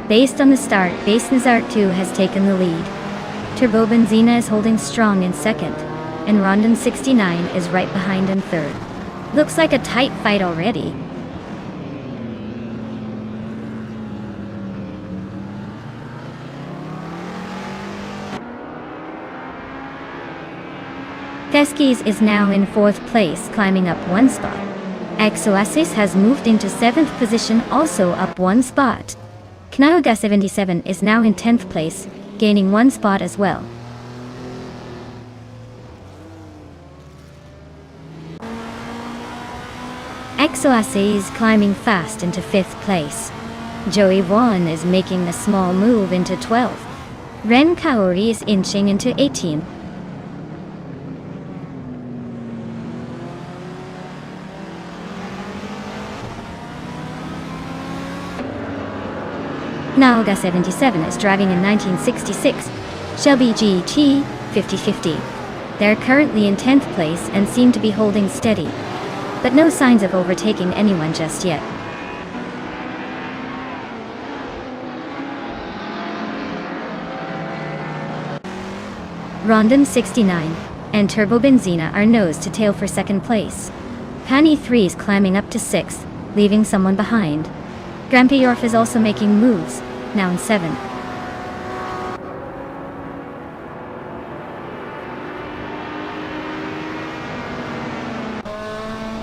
Based on the start, Base Nazar 2 has taken the lead. Turbobenzina is holding strong in second, and Rondon 69 is right behind in third. Looks like a tight fight already. Teskis is now in fourth place, climbing up one spot. Exoasis has moved into seventh position, also up one spot. Knaoga 77 is now in 10th place, gaining one spot as well. Exoace is climbing fast into 5th place. Joey Wan is making a small move into 12th. Ren Kaori is inching into 18th. Naoga 77 is driving in 1966 Shelby GT 5050. They're currently in 10th place and seem to be holding steady, but no signs of overtaking anyone just yet. Rondon 69 and Turbo Benzina are nose to tail for 2nd place. Pani 3 is climbing up to 6th, leaving someone behind. Grampy Yorf is also making moves, now in 7th.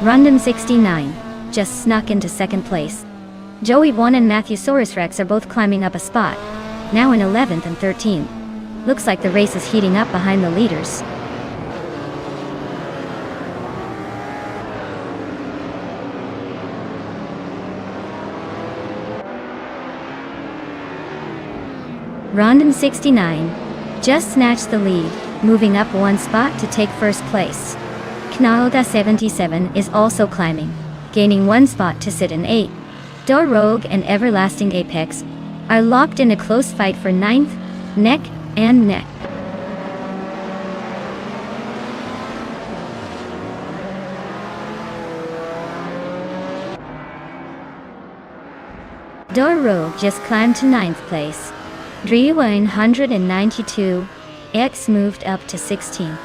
Rondon 69 just snuck into 2nd place. Joey 1 and Matthewsaurus Rex are both climbing up a spot, now in 11th and 13th. Looks like the race is heating up behind the leaders. Rondon 69 just snatched the lead, moving up 1 spot to take 1st place. Knalda 77 is also climbing, gaining 1 spot to sit in 8th. Dor Rogue and Everlasting Apex are locked in a close fight for 9th, neck and neck. Dor Rogue just climbed to 9th place. Dre 192 X moved up to 16.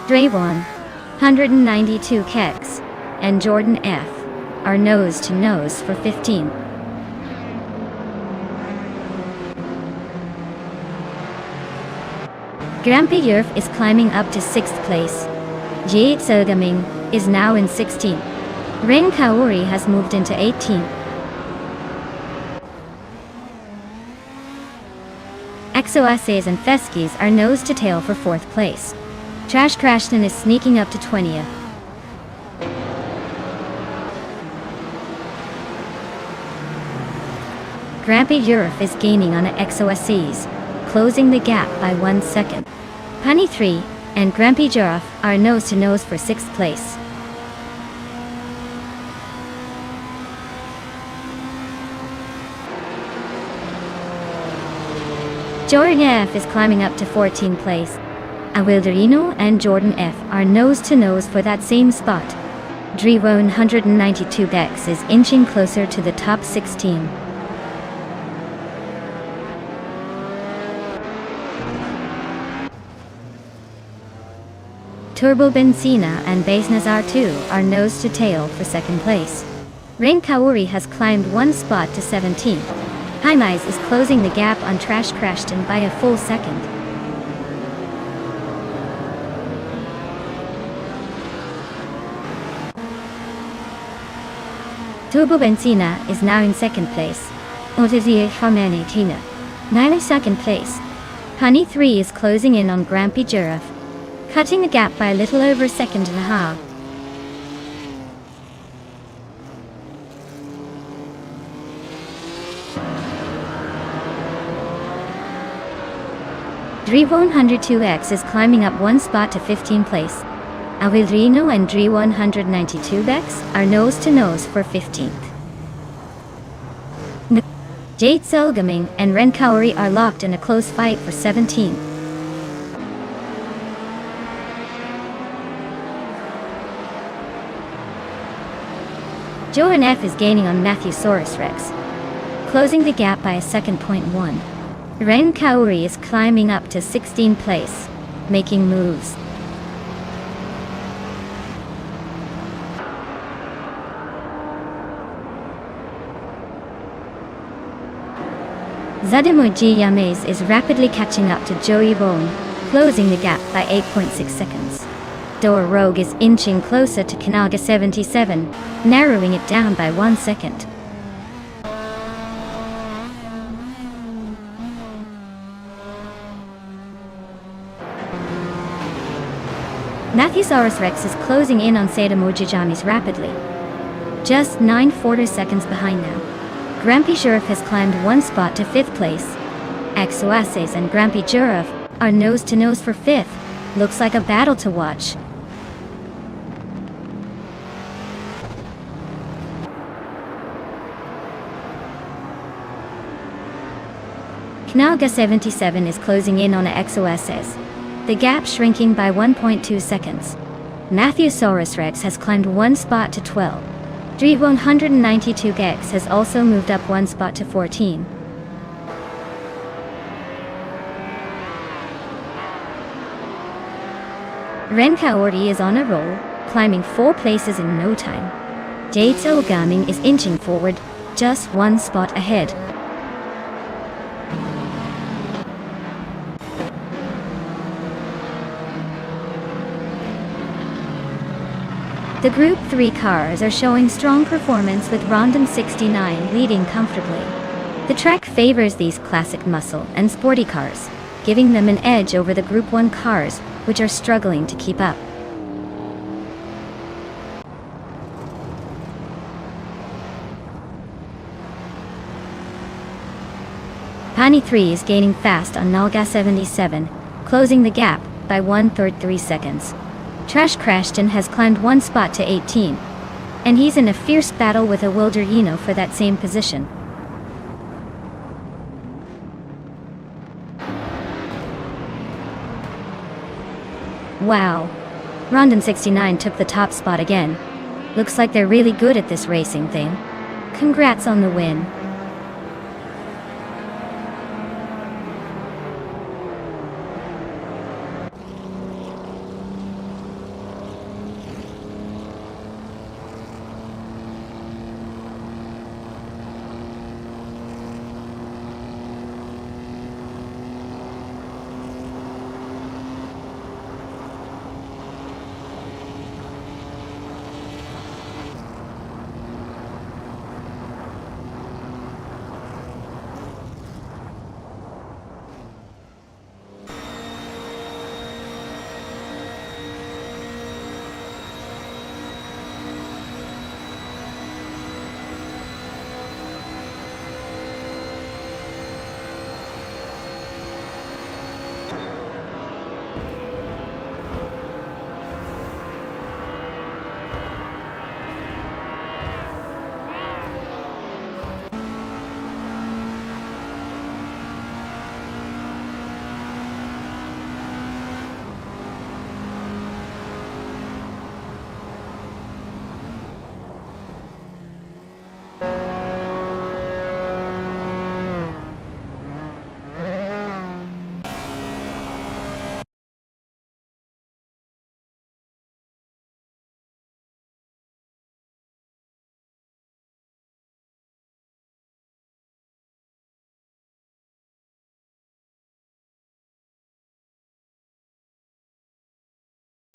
Dre 192 Kex and Jordan F are nose to nose for 15. Grampy Yerf is climbing up to 6th place. Jade Sogaming is now in 16th. Ren Kaori has moved into 18th. Exoaces and Feskies are nose to tail for 4th place. Trash Crashton is sneaking up to 20th. Grampy Yerf is gaining on Exoaces, closing the gap by 1 second. Honey 3 and Grampy Yerf are nose to nose for 6th place. Jordan F is climbing up to 14th place. Awilderino and Jordan F are nose to nose for that same spot. Dre 192 Bex is inching closer to the top 16. Turbo Benzina and Base Nazar 2 are nose to tail for 2nd place. Rain Kaori has climbed 1 spot to 17th. Haimais is closing the gap on Trash Crashton by a full second. Turbo Benzina is now in 2nd place. Otizie Hamani Tina, 92nd place. Honey 3 is closing in on Grampy Giraffe, cutting the gap by a little over a second and a half. Dre 102X is climbing up 1 spot to 15th place. Awilrino and Dre 192X are nose to nose for 15th. Jade Selgaming and Ren Kaori are locked in a close fight for 17th. Joan F is gaining on Matthewsaurus Rex, closing the gap by a second. 1. Ren Kaori is climbing up to 16th place, making moves. Zademoji Yames is rapidly catching up to Joey Bone, closing the gap by 8.6 seconds. Dor Rogue is inching closer to Kanaga 77, narrowing it down by 1 second. Matthewsaurus Rex is closing in on Sadamoji James rapidly. just 9 seconds behind now. Grampy Sheriff has climbed 1 spot to 5th place. Exoaces and Grampy Sheriff are nose to nose for 5th. Looks like a battle to watch. Knalga 77 is closing in on Exoaces. The gap shrinking by 1.2 seconds. Matthewsaurus Rex has climbed 1 spot to 12. Dre 192 Gex has also moved up 1 spot to 14. Renkaori is on a roll, climbing 4 places in no time. Jato Gaming is inching forward, just 1 spot ahead. The Group 3 cars are showing strong performance with Rondon 69 leading comfortably. The track favors these classic muscle and sporty cars, giving them an edge over the Group 1 cars, which are struggling to keep up. Pani 3 is gaining fast on Nalga 77, closing the gap by 1/3 3 seconds. Trash Crashton has climbed 1 spot to 18, and he's in a fierce battle with a Wilderino for that same position. Wow. Rondon 69 took the top spot again. Looks like they're really good at this racing thing. Congrats on the win.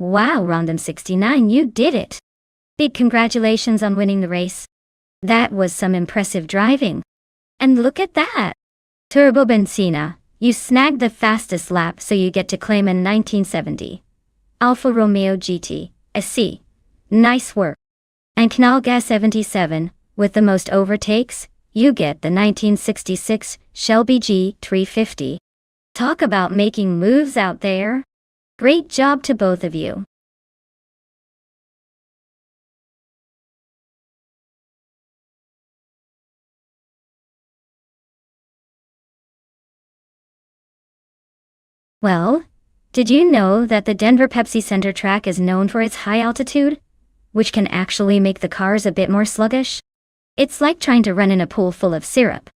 Wow, Rondon 69, you did it! Big congratulations on winning the race. That was some impressive driving. And look at that! Turbo Benzina, you snagged the fastest lap, so you get to claim a 1970 Alfa Romeo GT SC. Nice work. And Knalga 77, with the most overtakes, you get the 1966 Shelby G350. Talk about making moves out there. Great job to both of you. Well, did you know that the Denver Pepsi Center track is known for its high altitude, which can actually make the cars a bit more sluggish? It's like trying to run in a pool full of syrup.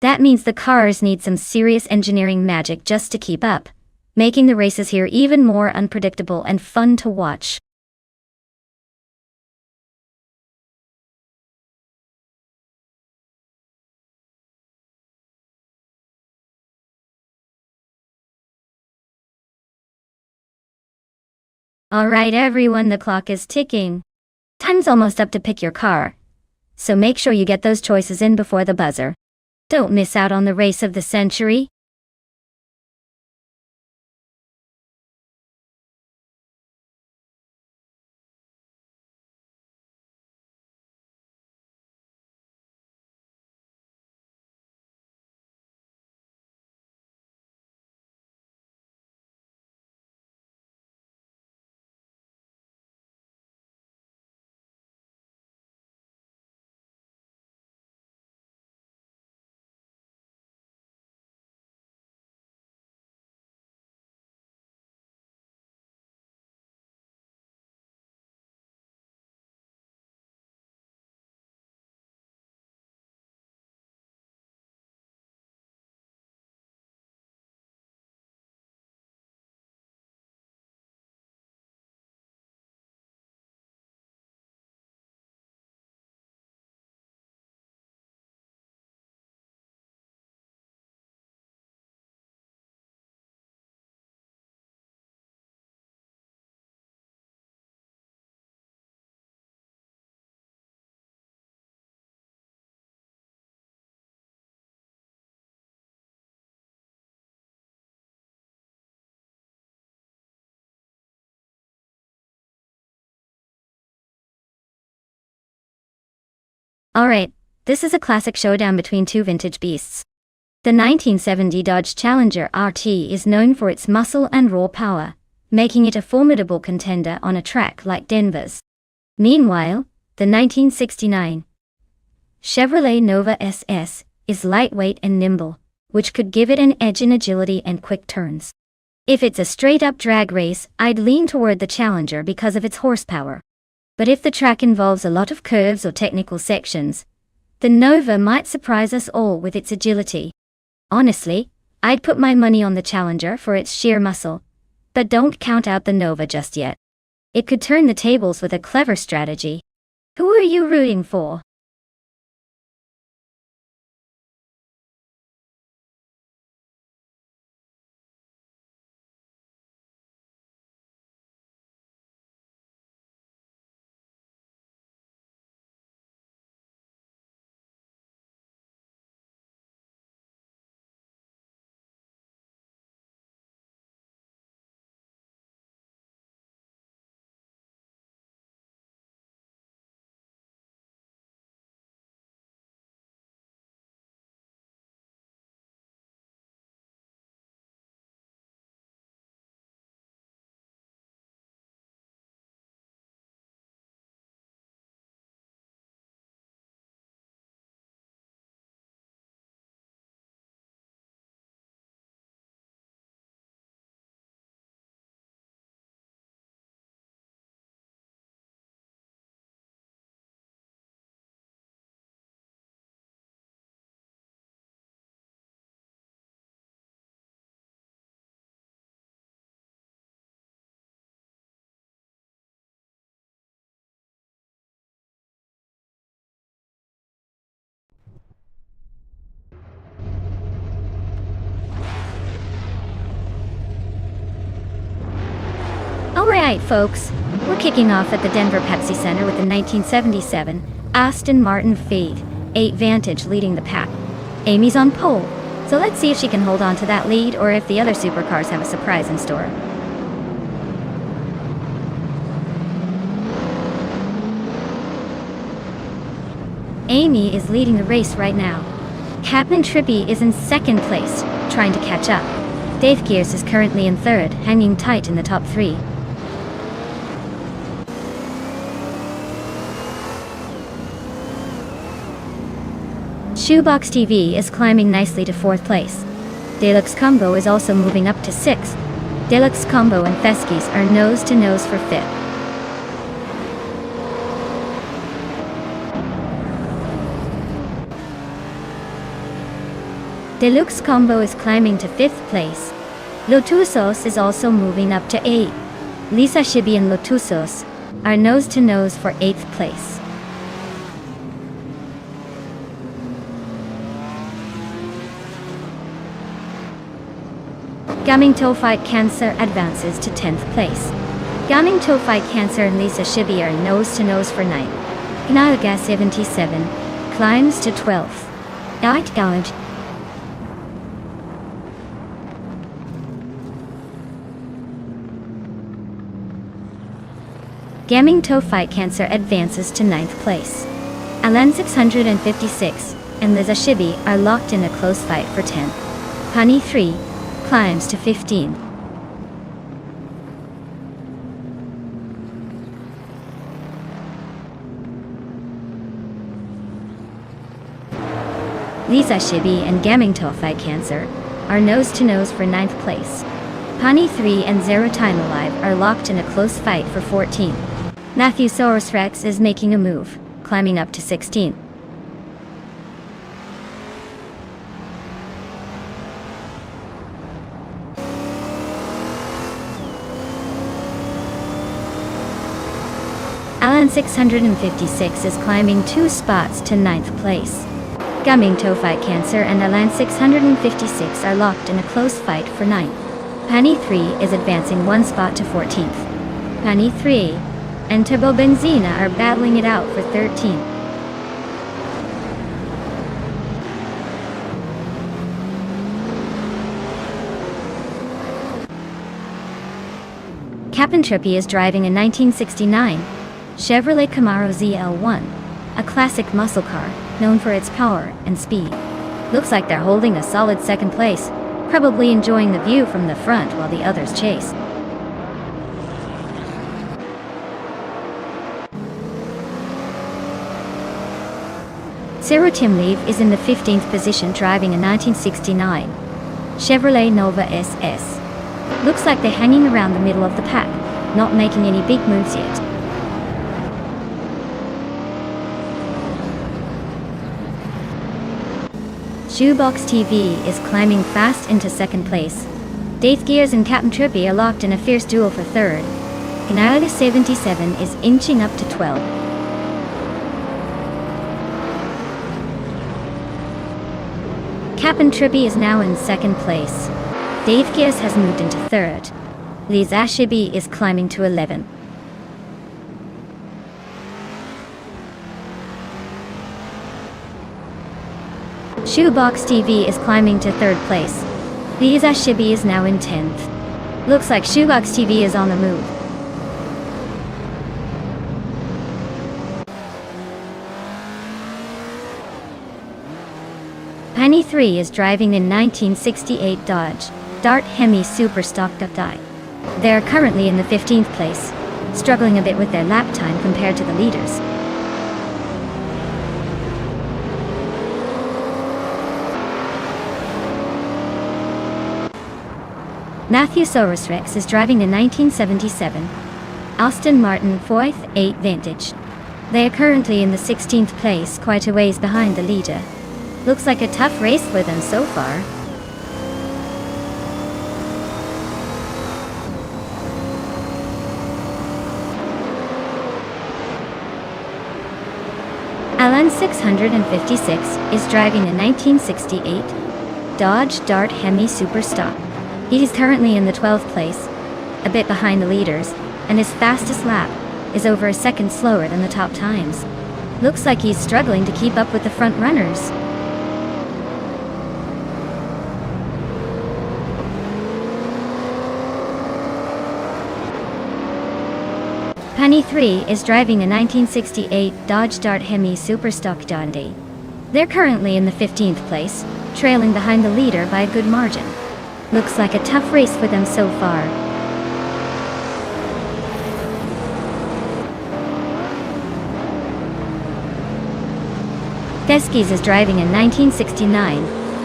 That means the cars need some serious engineering magic just to keep up, making the races here even more unpredictable and fun to watch. Alright everyone, the clock is ticking. Time's almost up to pick your car. So make sure you get those choices in before the buzzer. Don't miss out on the race of the century. Alright, this is a classic showdown between two vintage beasts. The 1970 Dodge Challenger RT is known for its muscle and raw power, making it a formidable contender on a track like Denver's. Meanwhile, the 1969 Chevrolet Nova SS is lightweight and nimble, which could give it an edge in agility and quick turns. If it's a straight-up drag race, I'd lean toward the Challenger because of its horsepower. But if the track involves a lot of curves or technical sections, the Nova might surprise us all with its agility. Honestly, I'd put my money on the Challenger for its sheer muscle, but don't count out the Nova just yet. It could turn the tables with a clever strategy. Who are you rooting for? Alright folks, we're kicking off at the Denver Pepsi Center with the 1977 Aston Martin Fade 8 Vantage leading the pack. Amy's on pole, so let's see if she can hold on to that lead or if the other supercars have a surprise in store. Amy is leading the race right now. Captain Trippy is in second place, trying to catch up. Dave Gears is currently in third, hanging tight in the top three. Shoebox TV is climbing nicely to fourth place. Deluxe Combo is also moving up to sixth. Deluxe Combo and Feskies are nose to nose for fifth. Deluxe Combo is climbing to fifth place. Lotusos is also moving up to eighth. Lisa Shibi and Lotusos are nose to nose for eighth place. Gaming Fight Cancer advances to 10th place. Gaming Fight Cancer and Lisa Shibi are nose to nose for 9th. Gnaga 77 climbs to 12th. Night Gouge. Gaming Fight Cancer advances to 9th place. Alan 656 and Lisa Shibi are locked in a close fight for 10th. Honey 3 climbs to 15. Lisa Shibi and Gaming Fight Cancer are nose to nose for 9th place. Pani 3 and Zero Time Alive are locked in a close fight for 14th. Matthew Saurus Rex is making a move, climbing up to 16th. Alan 656 is climbing 2 spots to 9th place. Gaming Fight Cancer and Alan 656 are locked in a close fight for 9th. Penny 3 is advancing 1 spot to 14th. Penny 3 and Turbo Benzina are battling it out for 13th. Captain Trippy is driving a 1969 Chevrolet Camaro ZL1. a classic muscle car, known for its power and speed. Looks like they're holding a solid second place, probably enjoying the view from the front while the others chase. Tim Leave is in the 15th position driving a 1969 Chevrolet Nova SS. Looks like they're hanging around the middle of the pack, not making any big moves yet. Shoebox TV is climbing fast into second place. Dave Gears and Captain Trippy are locked in a fierce duel for third. Canada 77 is inching up to 12. Captain Trippy is now in second place. Dave Gears has moved into third. Liz Ashibi is climbing to 11. Shoebox TV is climbing to third place. Liz Ashibi is now in 10th. Looks like Shoebox TV is on the move. Penny 3 is driving in 1968 Dodge Dart Hemi Superstock. They are currently in the 15th place, struggling a bit with their lap time compared to the leaders. Matthew Saurus Rex is driving the 1977 Aston Martin 4th Vantage. They are currently in the 16th place, quite a ways behind the leader. Looks like a tough race for them so far. Alan 656 is driving a 1968 Dodge Dart Hemi Superstock. He is currently in the 12th place, a bit behind the leaders, and his fastest lap is over a second slower than the top times. Looks like he's struggling to keep up with the front runners. Penny 3 is driving a 1968 Dodge Dart Hemi Superstock Dundee. They're currently in the 15th place, trailing behind the leader by a good margin. Looks like a tough race for them so far. Deskis is driving a 1969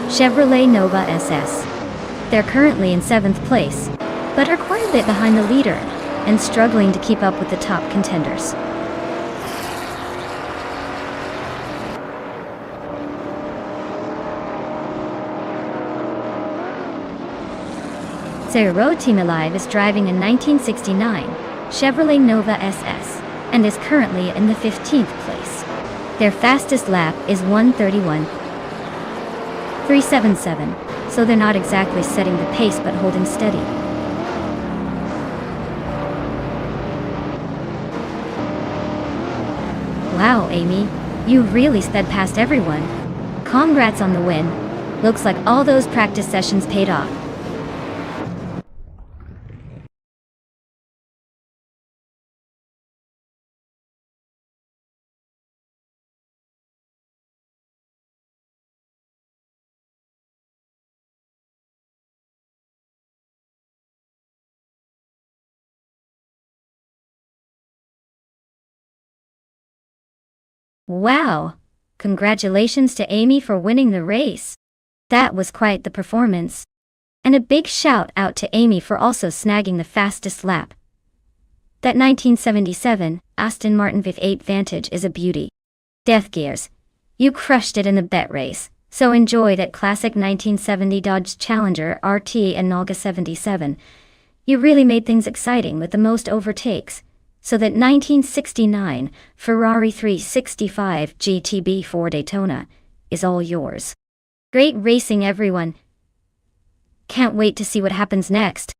Chevrolet Nova SS. They're currently in 7th place, but are quite a bit behind the leader and struggling to keep up with the top contenders. Sarah Team Alive is driving a 1969 Chevrolet Nova SS and is currently in the 15th place. Their fastest lap is 1:31.377, so they're not exactly setting the pace but holding steady. Wow, Amy, you really sped past everyone. Congrats on the win. Looks like all those practice sessions paid off. Wow! Congratulations to Amy for winning the race. That was quite the performance. And a big shout out to Amy for also snagging the fastest lap. That 1977 Aston Martin V8 Vantage is a beauty. Death Gears, you crushed it in the bet race, so enjoy that classic 1970 Dodge Challenger RT and Nolga 77. You really made things exciting with the most overtakes. So that 1969 Ferrari 365 GTB4 Daytona is all yours. Great racing, everyone. Can't wait to see what happens next.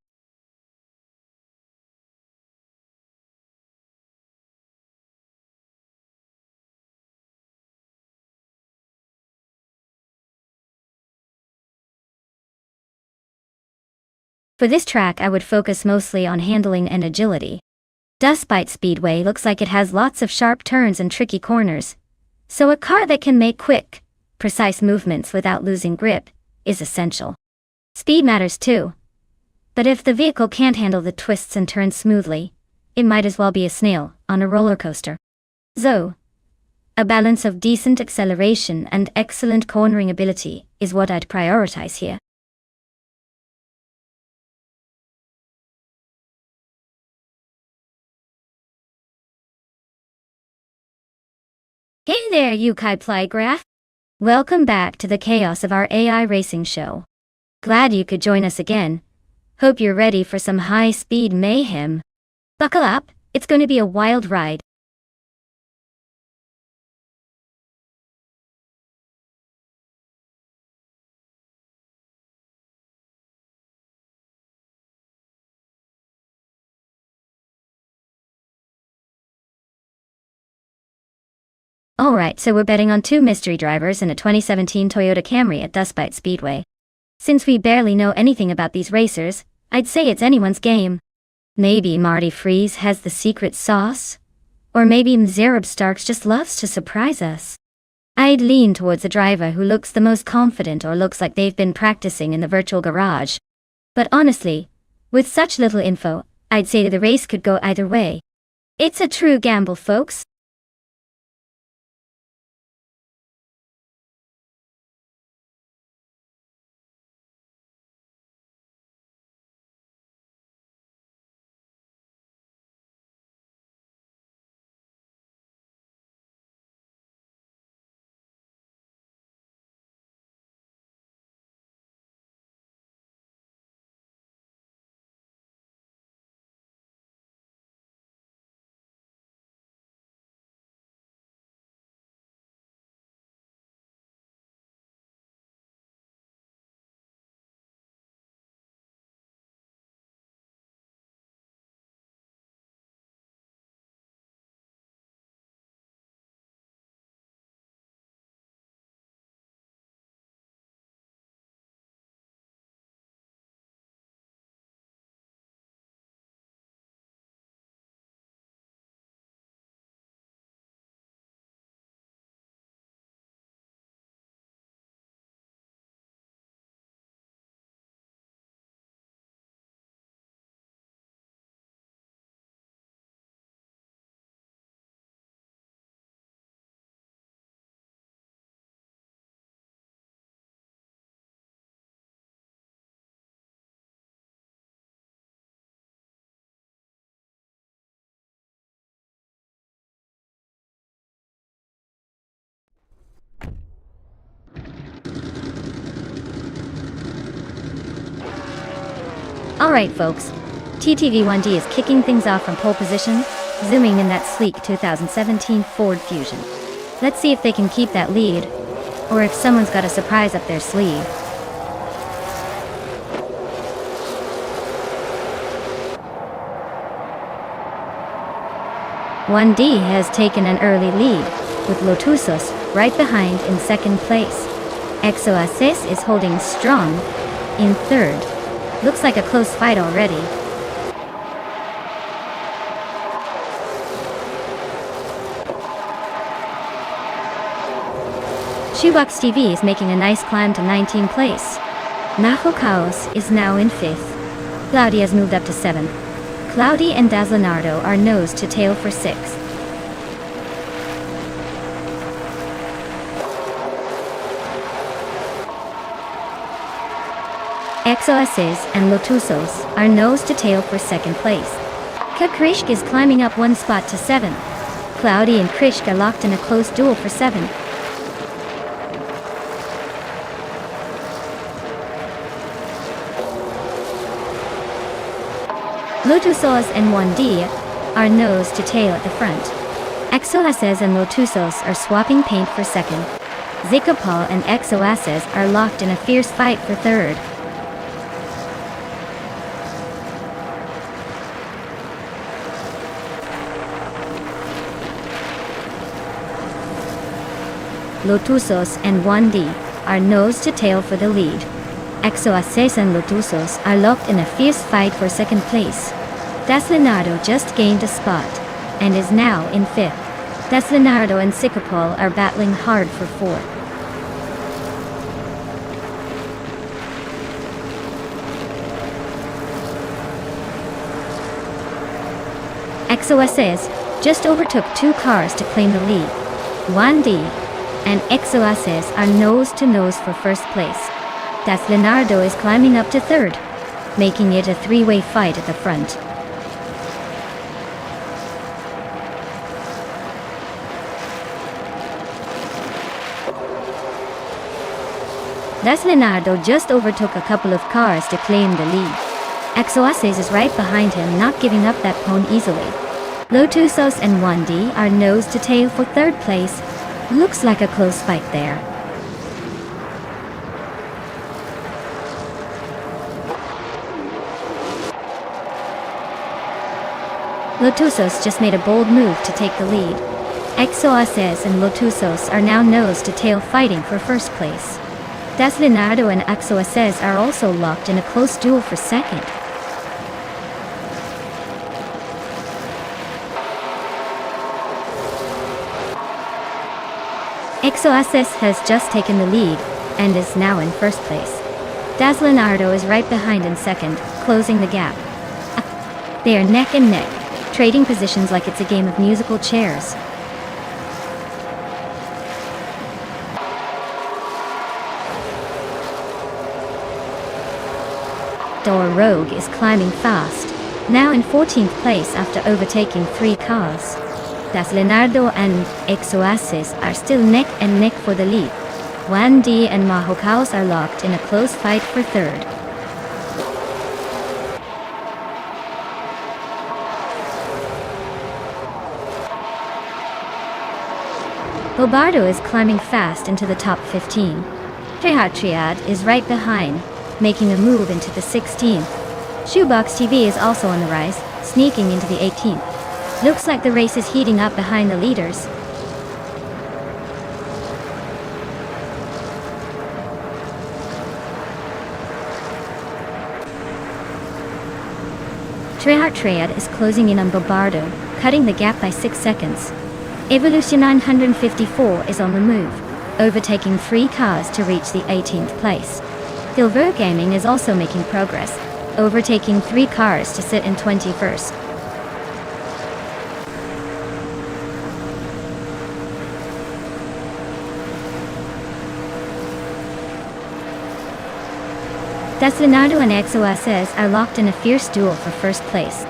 For this track, I would focus mostly on handling and agility. Dustbite Speedway looks like it has lots of sharp turns and tricky corners, So a car that can make quick, precise movements without losing grip is essential. Speed matters too. But if the vehicle can't handle the twists and turns smoothly, it might as well be a snail on a roller coaster. So, a balance of decent acceleration and excellent cornering ability is what I'd prioritize here. Hey there, you Kai Plygraph! Welcome back to the chaos of our AI racing show. Glad you could join us again. Hope you're ready for some high-speed mayhem. Buckle up, it's going to be a wild ride. Alright, so we're betting on two mystery drivers and a 2017 Toyota Camry at Dustbite Speedway. Since we barely know anything about these racers, I'd say it's anyone's game. Maybe Marty Freeze has the secret sauce? Or maybe Mzerab Starks just loves to surprise us. I'd lean towards the driver who looks the most confident or looks like they've been practicing in the virtual garage. But honestly, with such little info, I'd say the race could go either way. It's a true gamble, folks. Alright folks, TTV1D is kicking things off from pole position, zooming in that sleek 2017 Ford Fusion. Let's see if they can keep that lead, or if someone's got a surprise up their sleeve. One D has taken an early lead, with Lotusos right behind in second place. Exoasis is holding strong in third. Looks like a close fight already. Shoebox TV is making a nice climb to 19th place. Majo Chaos is now in 5th. Cloudy has moved up to 7th. Cloudy and Dazlenardo are nose to tail for 6th. Exoases and Lotusos are nose to tail for 2nd place. Krishk is climbing up 1 spot to 7th. Cloudy and Krishk are locked in a close duel for 7th. Lotusos and 1D are nose to tail at the front. Exoases and Lotusos are swapping paint for 2nd. Zikapal and Exoases are locked in a fierce fight for 3rd. Lotusos and 1D are nose to tail for the lead. Exoaces and Lotusos are locked in a fierce fight for 2nd place. Dazlenardo just gained a spot and is now in 5th. Leonardo and Sicapol are battling hard for fourth. XOSS just overtook 2 cars to claim the lead. 1D and XOSS are nose-to-nose for first place. Leonardo is climbing up to third, making it a 3-way fight at the front. Leonardo just overtook a couple of cars to claim the lead. XOSS is right behind him, not giving up that pole easily. Lotusos and 1D are nose to tail for third place. Looks like a close fight there. Lotusos just made a bold move to take the lead. XOSS and Lotusos are now nose to tail fighting for first place. Leonardo and XOSS are also locked in a close duel for second. XOSS has just taken the lead and is now in first place. Leonardo is right behind in second, closing the gap. They are neck and neck, trading positions like it's a game of musical chairs. Rogue is climbing fast, now in 14th place after overtaking 3 cars. Leonardo and XOSS are still neck and neck for the lead. 1D and Mahokaos are locked in a close fight for third. Bobardo is climbing fast into the top 15. Triad is right behind, making a move into the 16th. Shoebox TV is also on the rise, sneaking into the 18th. Looks like the race is heating up behind the leaders. Triad is closing in on Bobardo, cutting the gap by 6 seconds. Evolution 954 is on the move, overtaking 3 cars to reach the 18th place. Silver Gaming is also making progress, overtaking 3 cars to sit in 21st. Leonardo and XOSS are locked in a fierce duel for first place.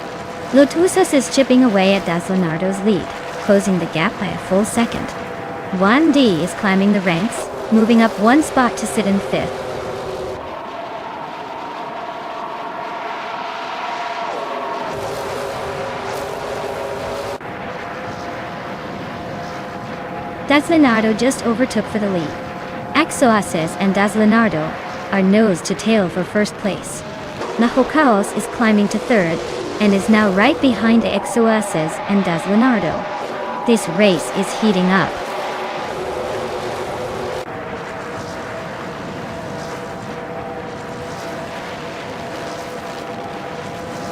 Lotusos is chipping away at Leonardo's lead, closing the gap by a full second. 1D is climbing the ranks, moving up 1 spot to sit in 5th. Leonardo just overtook for the lead. XOSS and Leonardo are nose to tail for first place. Mahokaos is climbing to third and is now right behind XOSS and Leonardo. This race is heating up.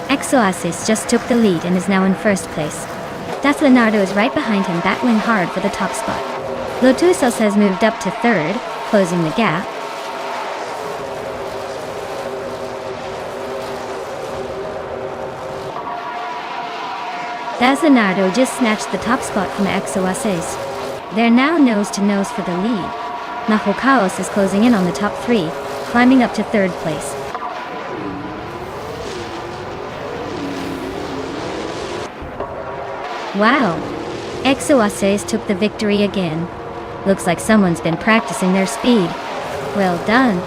XOSS just took the lead and is now in first place. Leonardo is right behind him, battling hard for the top spot. Lotusos has moved up to third, closing the gap. Leonardo just snatched the top spot from XOSS. They're now nose to nose for the lead. Mahokaos is closing in on the top 3, climbing up to third place. Wow! XOSS took the victory again. Looks like someone's been practicing their speed. Well done.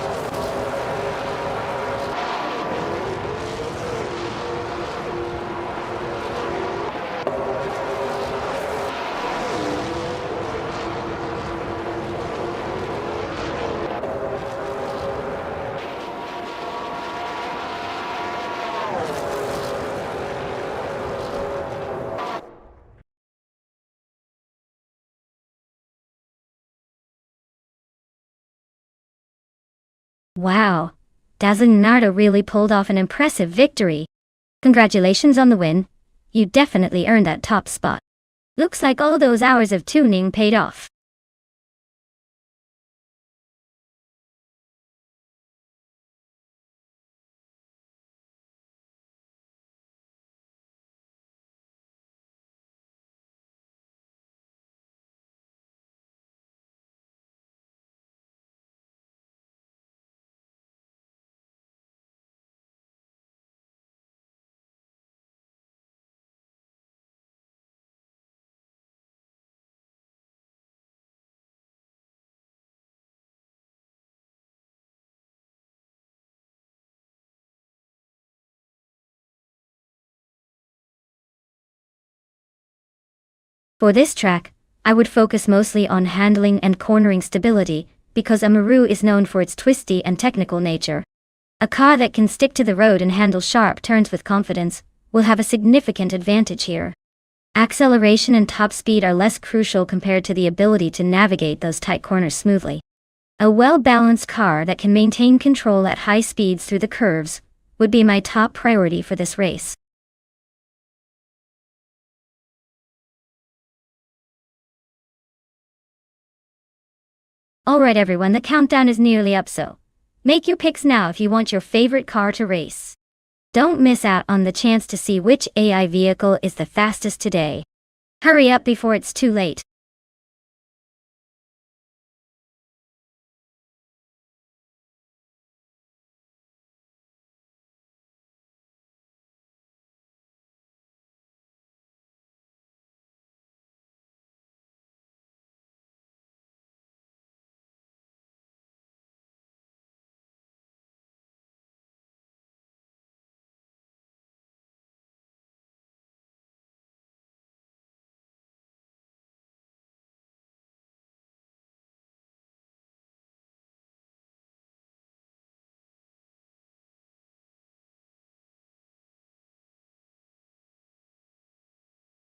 Wow! Leonardo really pulled off an impressive victory. Congratulations on the win. You definitely earned that top spot. Looks like all those hours of tuning paid off. For this track, I would focus mostly on handling and cornering stability, because a Maru is known for its twisty and technical nature. A car that can stick to the road and handle sharp turns with confidence will have a significant advantage here. Acceleration and top speed are less crucial compared to the ability to navigate those tight corners smoothly. A well-balanced car that can maintain control at high speeds through the curves would be my top priority for this race. Alright everyone, the countdown is nearly up, so make your picks now if you want your favorite car to race. Don't miss out on the chance to see which AI vehicle is the fastest today. Hurry up before it's too late.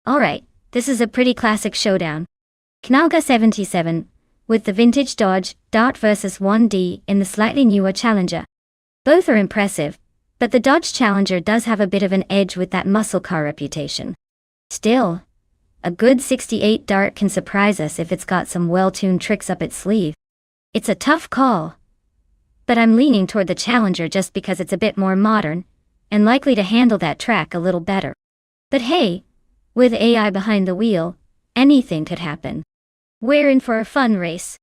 Alright, this is a pretty classic showdown. Knalga 77, with the vintage Dodge Dart vs 1D in the slightly newer Challenger. Both are impressive, but the Dodge Challenger does have a bit of an edge with that muscle car reputation. Still, a good 68 Dart can surprise us if it's got some well-tuned tricks up its sleeve. It's a tough call, but I'm leaning toward the Challenger just because it's a bit more modern, and likely to handle that track a little better. But hey, with AI behind the wheel, anything could happen. We're in for a fun race.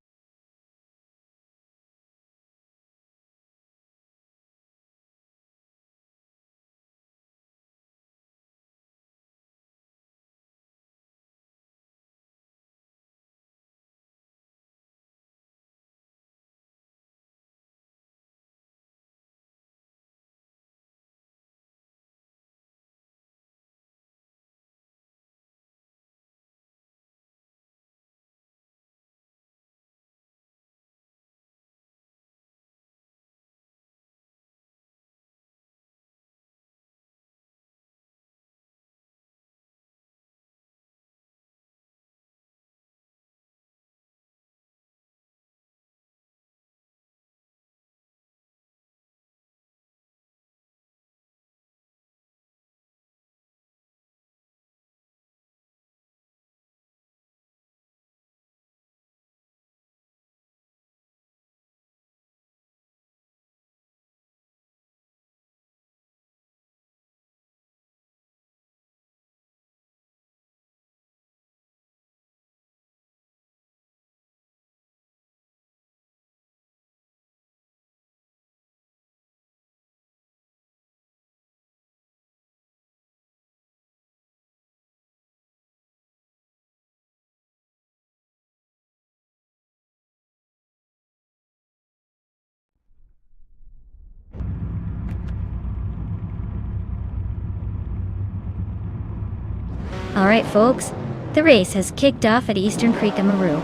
Alright folks, the race has kicked off at Eastern Creek and Maru.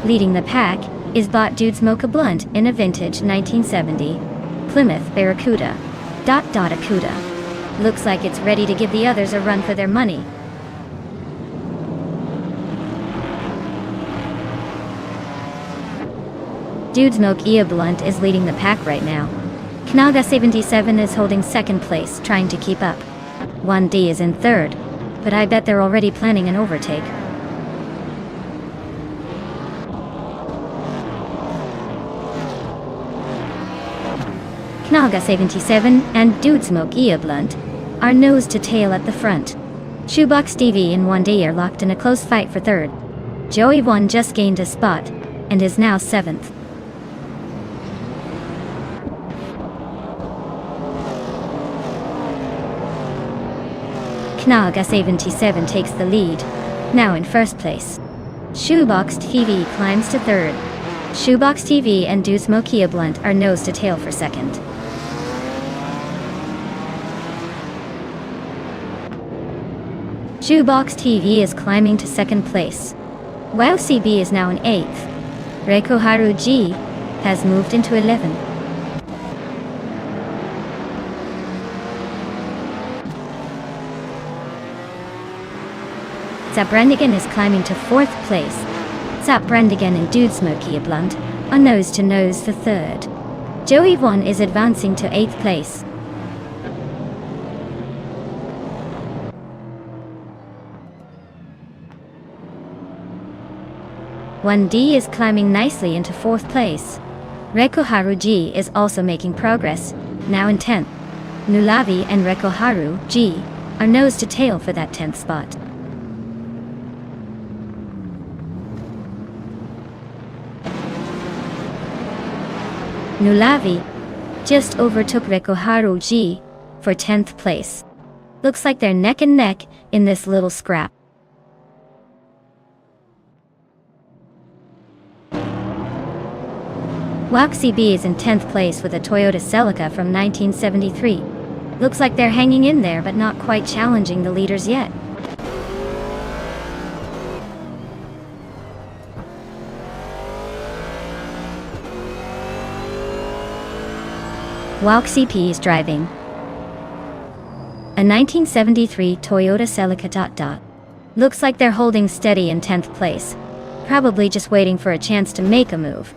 Leading the pack is Bot Dude's Mocha Blunt in a vintage 1970 Plymouth Barracuda. Acuda. Looks like it's ready to give the others a run for their money. Dude's Mocha Blunt is leading the pack right now. Knalga 77 is holding second place, trying to keep up. 1D is in third, but I bet they're already planning an overtake. Knaga 77 and Dude Smoke Ia Blunt are nose to tail at the front. Shoebox TV and 1D are locked in a close fight for third. Joey 1 just gained a spot and is now 7th. Knaga 77 takes the lead, now in first place. Shoebox TV climbs to third. Shoebox TV and Dude Smoke Ia Blunt are nose to tail for second. Shoebox TV is climbing to second place. Wow CB is now in 8th. Reikoharu G has moved into 11th. Zaprandigan is climbing to 4th place. Zaprandigan and Dude Smoke Ia Blunt are nose to nose for third. Joey 1 is advancing to 8th place. One D is climbing nicely into 4th place. Reikoharu G is also making progress, now in 10th. Nulavi and Reikoharu G are nose to tail for that 10th spot. Nulavi just overtook Reikoharu G for 10th place. Looks like they're neck and neck in this little scrap. Waxy B is in 10th place with a Toyota Celica from 1973. Looks like they're hanging in there but not quite challenging the leaders yet. Waxy P is driving a 1973 Toyota Celica. Looks like they're holding steady in 10th place, probably just waiting for a chance to make a move.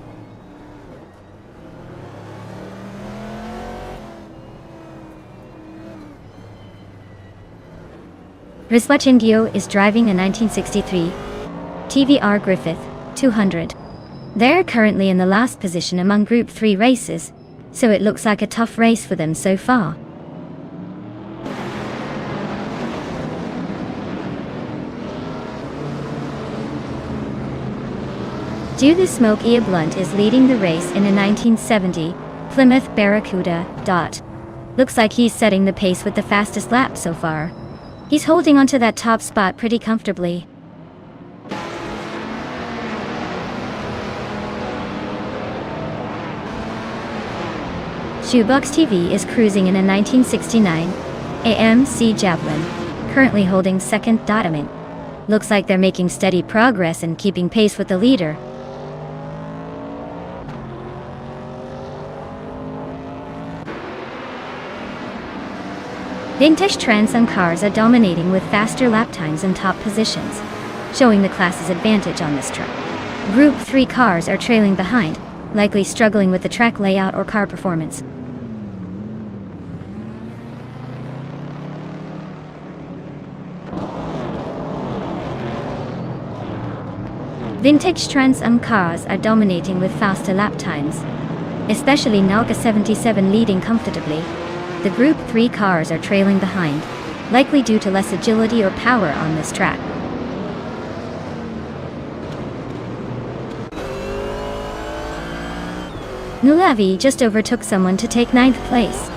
Riswachingyo is driving a 1963 TVR Griffith 200. They're currently in the last position among Group 3 races, so it looks like a tough race for them so far. Dude Smoke Ia Blunt is leading the race in a 1970 Plymouth Barracuda. Looks like he's setting the pace with the fastest lap so far. He's holding onto that top spot pretty comfortably. Shoebox TV is cruising in a 1969 AMC Javelin, currently holding second. Looks like they're making steady progress and keeping pace with the leader. Vintage Transam cars are dominating with faster lap times and top positions, showing the class's advantage on this track. Group 3 cars are trailing behind, likely struggling with the track layout or car performance. Vintage Transam cars are dominating with faster lap times, especially Nalga 77 leading comfortably. The Group 3 cars are trailing behind, likely due to less agility or power on this track. Nulavi just overtook someone to take 9th place.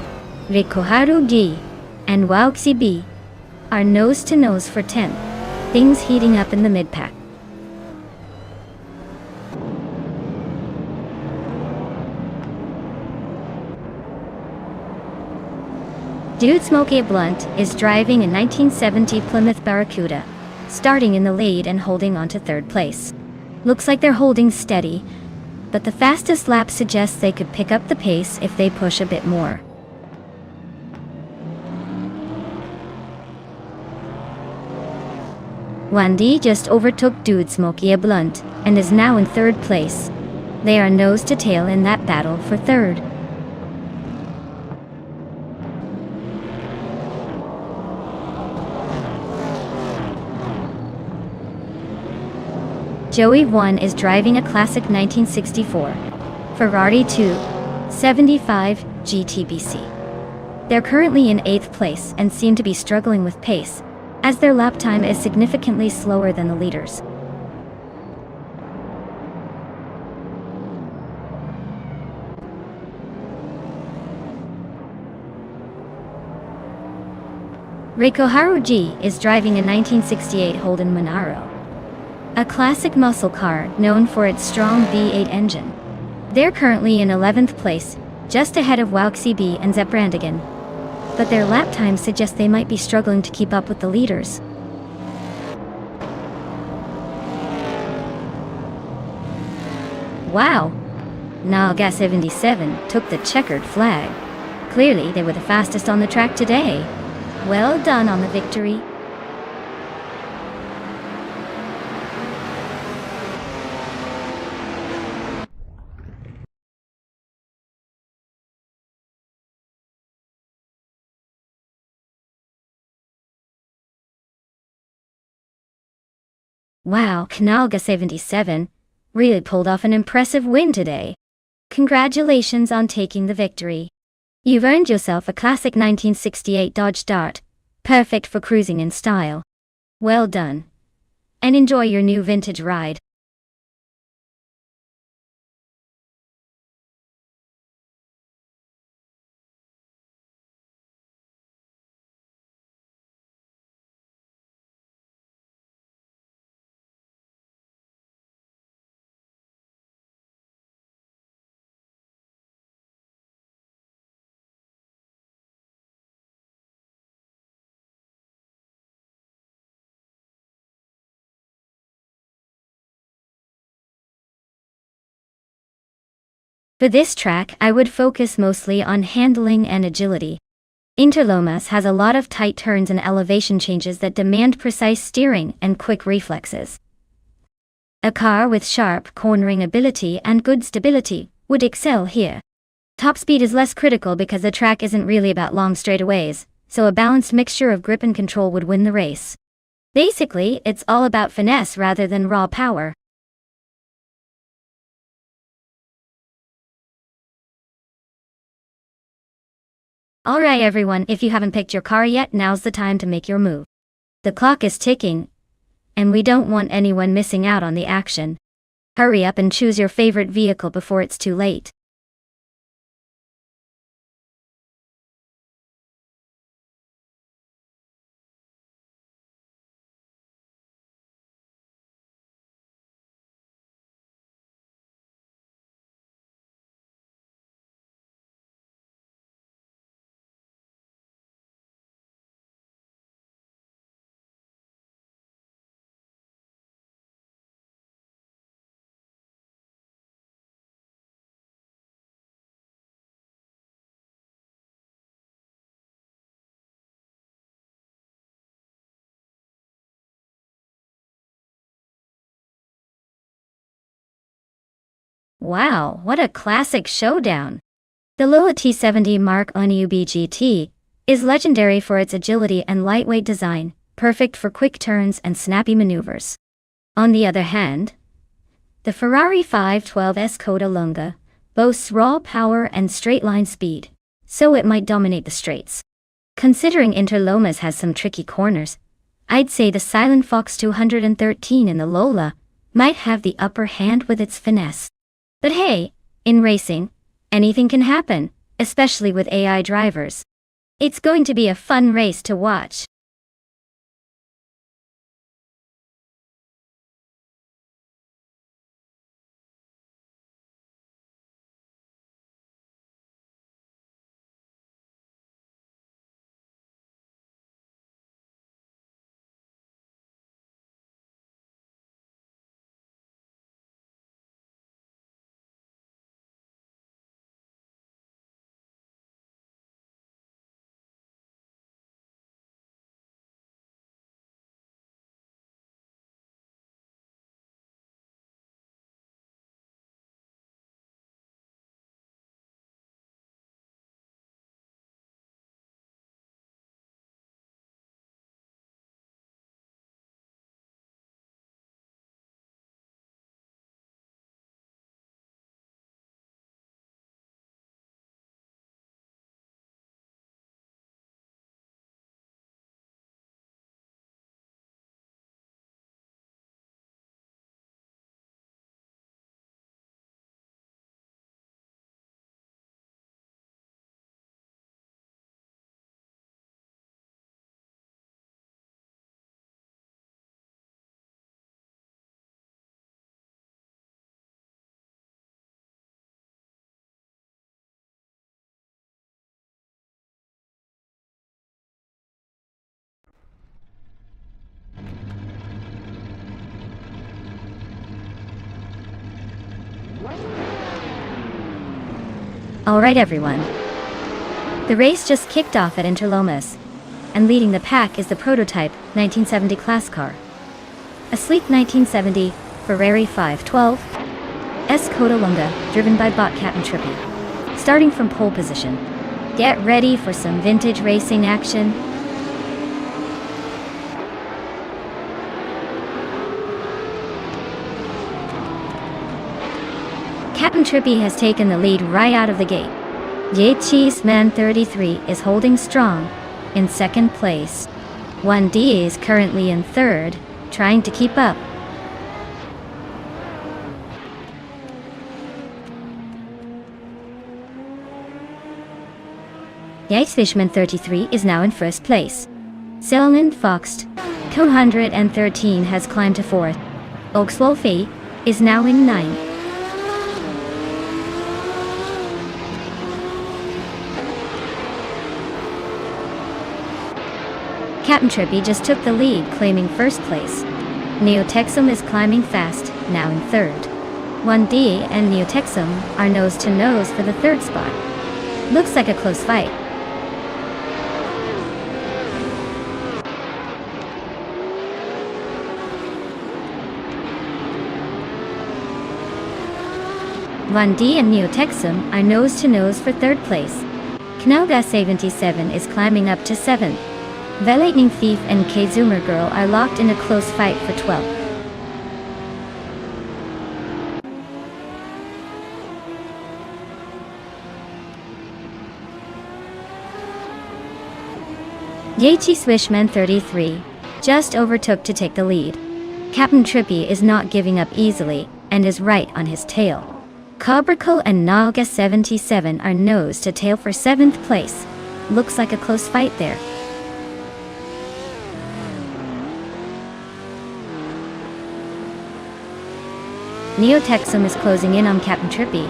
Reikoharu D and Waxy B are nose to nose for 10th. Things heating up in the mid-pack. Dude Smoke Ia Blunt is driving a 1970 Plymouth Barracuda, starting in the lead and holding on to 3rd place. Looks like they're holding steady, but the fastest lap suggests they could pick up the pace if they push a bit more. Wandy just overtook Dude Smoke Ia Blunt and is now in 3rd place. They are nose to tail in that battle for 3rd. Joey 1 is driving a classic 1964 Ferrari 275 GTBC. They're currently in 8th place and seem to be struggling with pace, as their lap time is significantly slower than the leaders. Reiko Haruji is driving a 1968 Holden Monaro, a classic muscle car known for its strong V8 engine. They're currently in 11th place, just ahead of Wauxi B and Zeprandigan, but their lap times suggest they might be struggling to keep up with the leaders. Wow! Nalga 77 took the checkered flag. Clearly they were the fastest on the track today. Well done on the victory. Wow, Kanalga 77 really pulled off an impressive win today. Congratulations on taking the victory. You've earned yourself a classic 1968 Dodge Dart, perfect for cruising in style. Well done. And enjoy your new vintage ride. For this track, I would focus mostly on handling and agility. Interlomas has a lot of tight turns and elevation changes that demand precise steering and quick reflexes. A car with sharp cornering ability and good stability would excel here. Top speed is less critical because the track isn't really about long straightaways, so a balanced mixture of grip and control would win the race. Basically, it's all about finesse rather than raw power. Alright everyone, if you haven't picked your car yet, now's the time to make your move. The clock is ticking, and we don't want anyone missing out on the action. Hurry up and choose your favorite vehicle before it's too late. Wow, what a classic showdown! The Lola T70 Mark I UBGT is legendary for its agility and lightweight design, perfect for quick turns and snappy maneuvers. On the other hand, the Ferrari 512 Coda Lunga boasts raw power and straight-line speed, so it might dominate the straights. Considering Interlomas has some tricky corners, I'd say the Silent Fox 213 in the Lola might have the upper hand with its finesse. But hey, in racing, anything can happen, especially with AI drivers. It's going to be a fun race to watch. Alright everyone. The race just kicked off at Interlomas, and leading the pack is the prototype 1970 class car. A sleek 1970 Ferrari 512 S Codalunga, driven by bot Captain Trippy. Starting from pole position. Get ready for some vintage racing action. Captain Trippy has taken the lead right out of the gate. Cheeseman 33 is holding strong in second place. 1D is currently in third, trying to keep up. Fishman 33 is now in first place. Selman Foxt, 213 has climbed to fourth. Oxwolfie is now in ninth. Captain Trippy just took the lead, claiming first place. Neotexum is climbing fast, now in third. 1D and Neotexum are nose to nose for the third spot. Looks like a close fight. Van D and Neotexum are nose to nose for third place. Knauga 77 is climbing up to 7th. The Lightning Thief and K-Zoomer Girl are locked in a close fight for 12th. Yachi Swishman 33 just overtook to take the lead. Captain Trippy is not giving up easily and is right on his tail. Cobraco and Naga 77 are nose to tail for 7th place. Looks like a close fight there. Neotexum is closing in on Captain Trippy,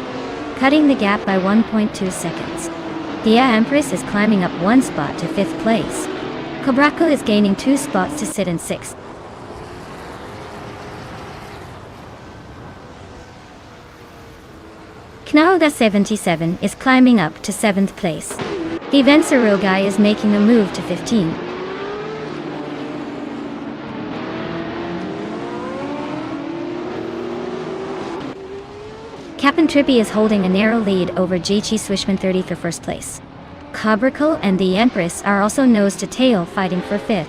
cutting the gap by 1.2 seconds. The Empress is climbing up 1 spot to 5th place. Cobraco is gaining 2 spots to sit in 6th. Knauga 77 is climbing up to 7th place. The Vencero guy is making a move to 15. Captain Trippy is holding a narrow lead over Jichi Swishman 30 for first place. Cobraco and the Empress are also nose to tail, fighting for 5th.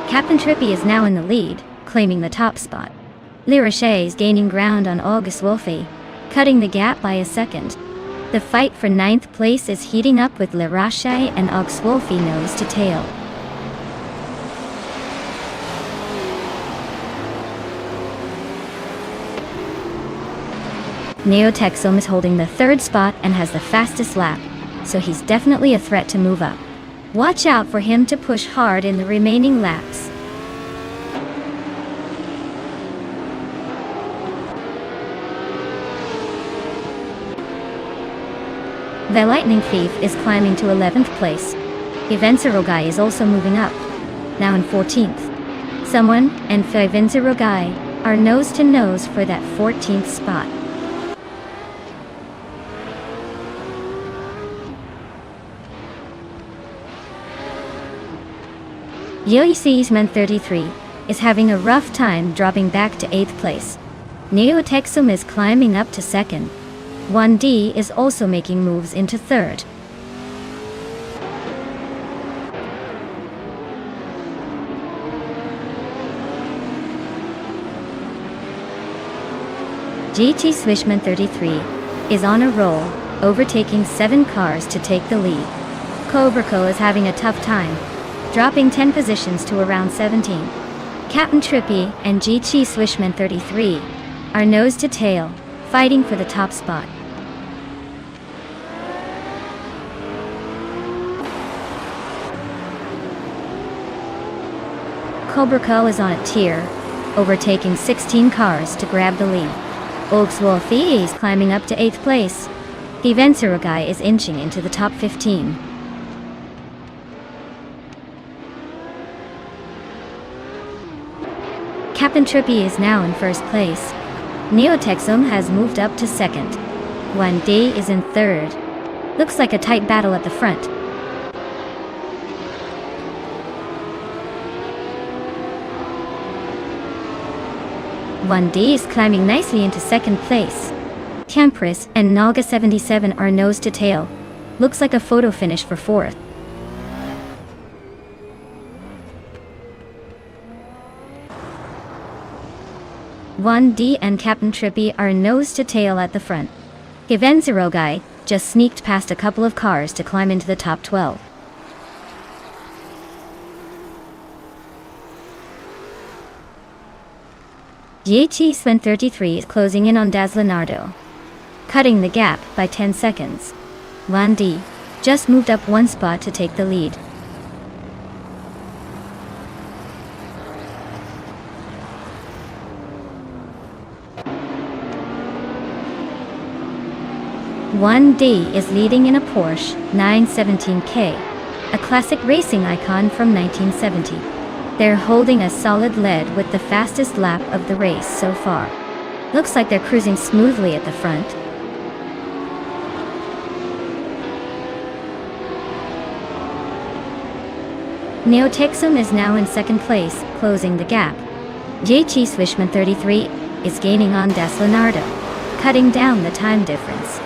Captain Trippy is now in the lead, claiming the top spot. Lirache is gaining ground on August Wolfie, cutting the gap by a second. The fight for 9th place is heating up with Lirache and August Wolfie nose to tail. Neotexum is holding the 3rd spot and has the fastest lap, so he's definitely a threat to move up. Watch out for him to push hard in the remaining laps. The Lightning Thief is climbing to 11th place. Vencero guy is also moving up, now in 14th. Someone and Vencero guy are nose to nose for that 14th spot. Yoiseisman 33 is having a rough time dropping back to 8th place. Neotexum is climbing up to 2nd. 1D is also making moves into 3rd. GT Swishman 33 is on a roll, overtaking 7 cars to take the lead. Cobraco is having a tough time, dropping 10 positions to around 17. Captain Trippy and GT Swishman 33 are nose to tail, fighting for the top spot. Cobraco is on a tier, overtaking 16 cars to grab the lead. Oaks Wolfie is climbing up to 8th place. The Vencero guy is inching into the top 15. Captain Trippy is now in first place. Neotexum has moved up to second. 1D is in third. Looks like a tight battle at the front. One D is climbing nicely into second place. Tempris and Naga 77 are nose to tail. Looks like a photo finish for fourth. One D and Captain Trippy are nose to tail at the front. Givenzirogai just sneaked past a couple of cars to climb into the top 12. GT Sven 33 is closing in on Das Leonardo, cutting the gap by 10 seconds. 1D just moved up one spot to take the lead. One D is leading in a Porsche 917K, a classic racing icon from 1970. They're holding a solid lead with the fastest lap of the race so far. Looks like they're cruising smoothly at the front. Neotexum is now in second place, closing the gap. JT Swishman 33 is gaining on Das Leonardo, cutting down the time difference.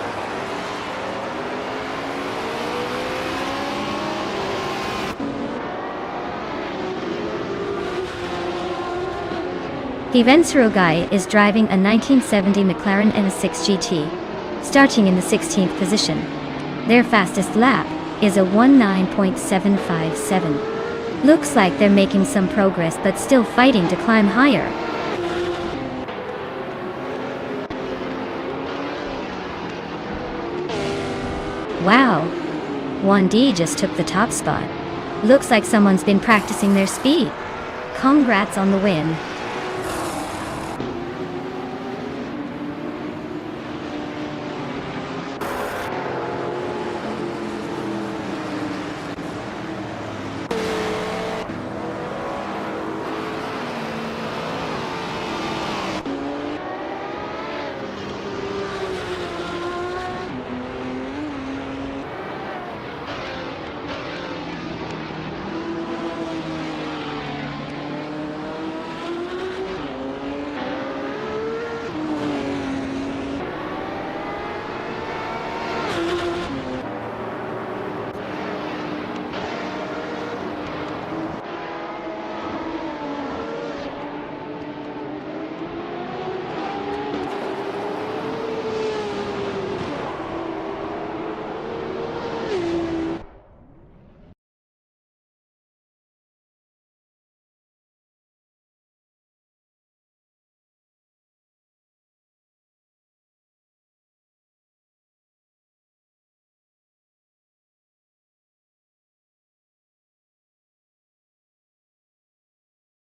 Givenzirogai is driving a 1970 McLaren NS6 GT, starting in the 16th position. Their fastest lap is a 19.757. Looks like they're making some progress but still fighting to climb higher. Wow! 1D just took the top spot. Looks like someone's been practicing their speed. Congrats on the win.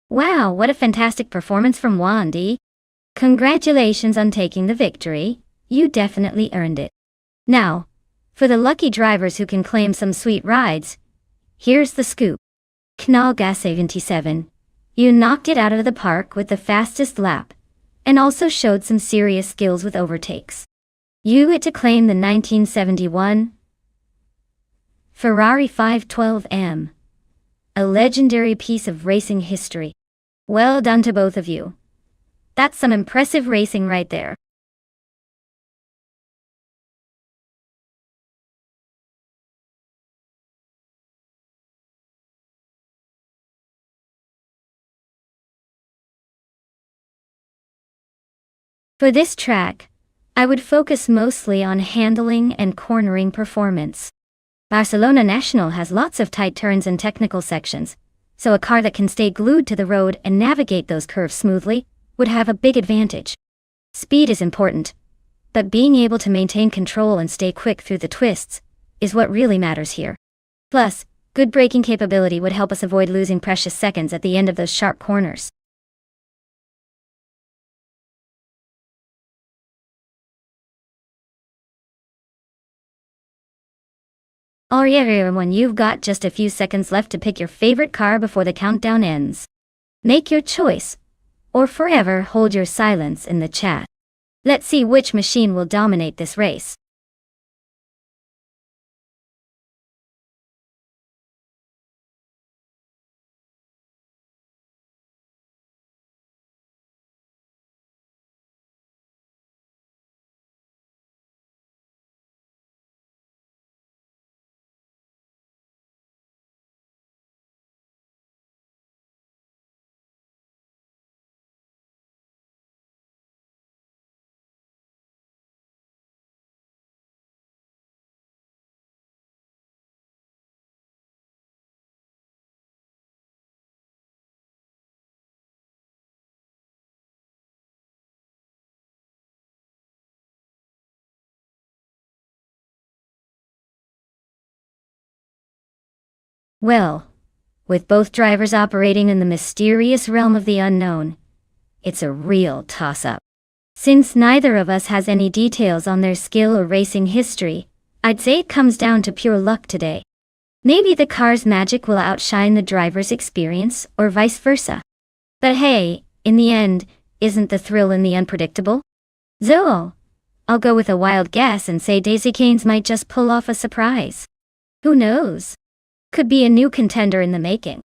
Wow, what a fantastic performance from 1D. Congratulations on taking the victory. You definitely earned it. Now, for the lucky drivers who can claim some sweet rides, here's the scoop. Knallgas 77. You knocked it out of the park with the fastest lap, and also showed some serious skills with overtakes. You get to claim the 1971 Ferrari 512M. A legendary piece of racing history. Well done to both of you. That's some impressive racing right there. For this track, I would focus mostly on handling and cornering performance. Barcelona National has lots of tight turns and technical sections, so a car that can stay glued to the road and navigate those curves smoothly would have a big advantage. Speed is important, but being able to maintain control and stay quick through the twists is what really matters here. Plus, good braking capability would help us avoid losing precious seconds at the end of those sharp corners. Alright everyone, you've got just a few seconds left to pick your favorite car before the countdown ends. Make your choice, or forever hold your silence in the chat. Let's see which machine will dominate this race. Well, with both drivers operating in the mysterious realm of the unknown, it's a real toss-up. Since neither of us has any details on their skill or racing history, I'd say it comes down to pure luck today. Maybe the car's magic will outshine the driver's experience, or vice versa. But hey, in the end, isn't the thrill in the unpredictable? So, I'll go with a wild guess and say Daisy Canes might just pull off a surprise. Who knows? Could be a new contender in the making.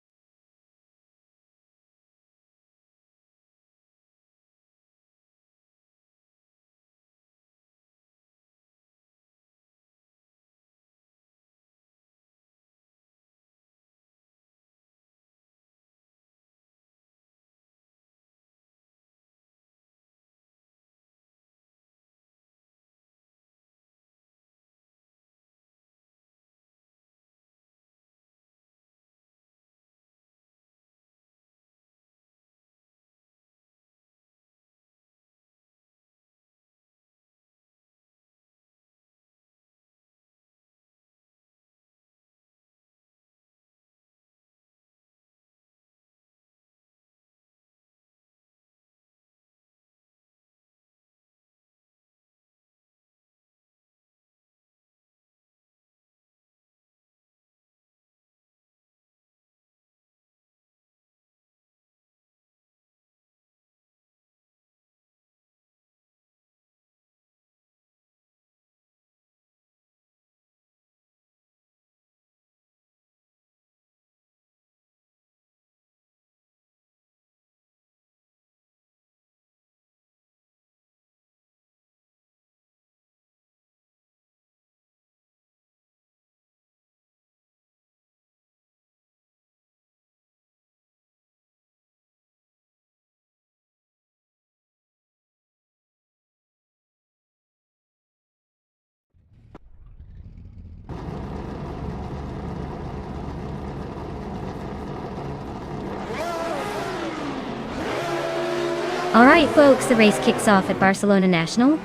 Alright folks, the race kicks off at Barcelona National.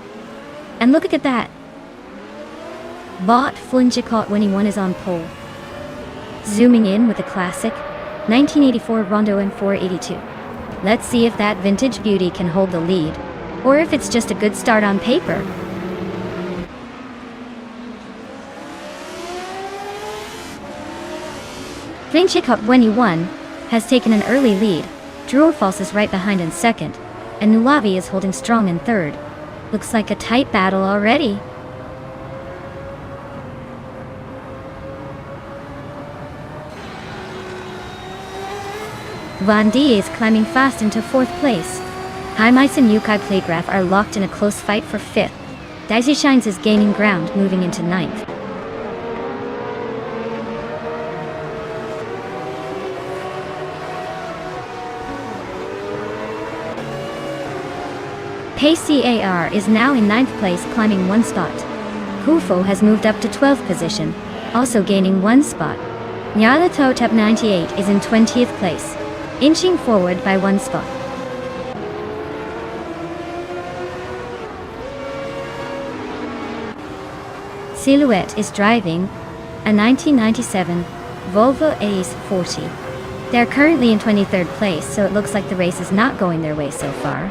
And look at that. Bot Flinchicott when he won is on pole. Zooming in with the classic 1984 Rondo M482. Let's see if that vintage beauty can hold the lead, or if it's just a good start on paper. Flinchicott when he won has taken an early lead. Drurfals is right behind in second, and Nulavi is holding strong in third. Looks like a tight battle already. Van D is climbing fast into fourth place. Heimice and Yukag Playgraph are locked in a close fight for fifth. Daisy Shines is gaining ground, moving into ninth. KCAR is now in 9th place, climbing one spot. Hufo has moved up to 12th position, also gaining one spot. Nyarlathotep 98 is in 20th place, inching forward by one spot. Silhouette is driving a 1997 Volvo Ace 40. They're currently in 23rd place, so it looks like the race is not going their way so far.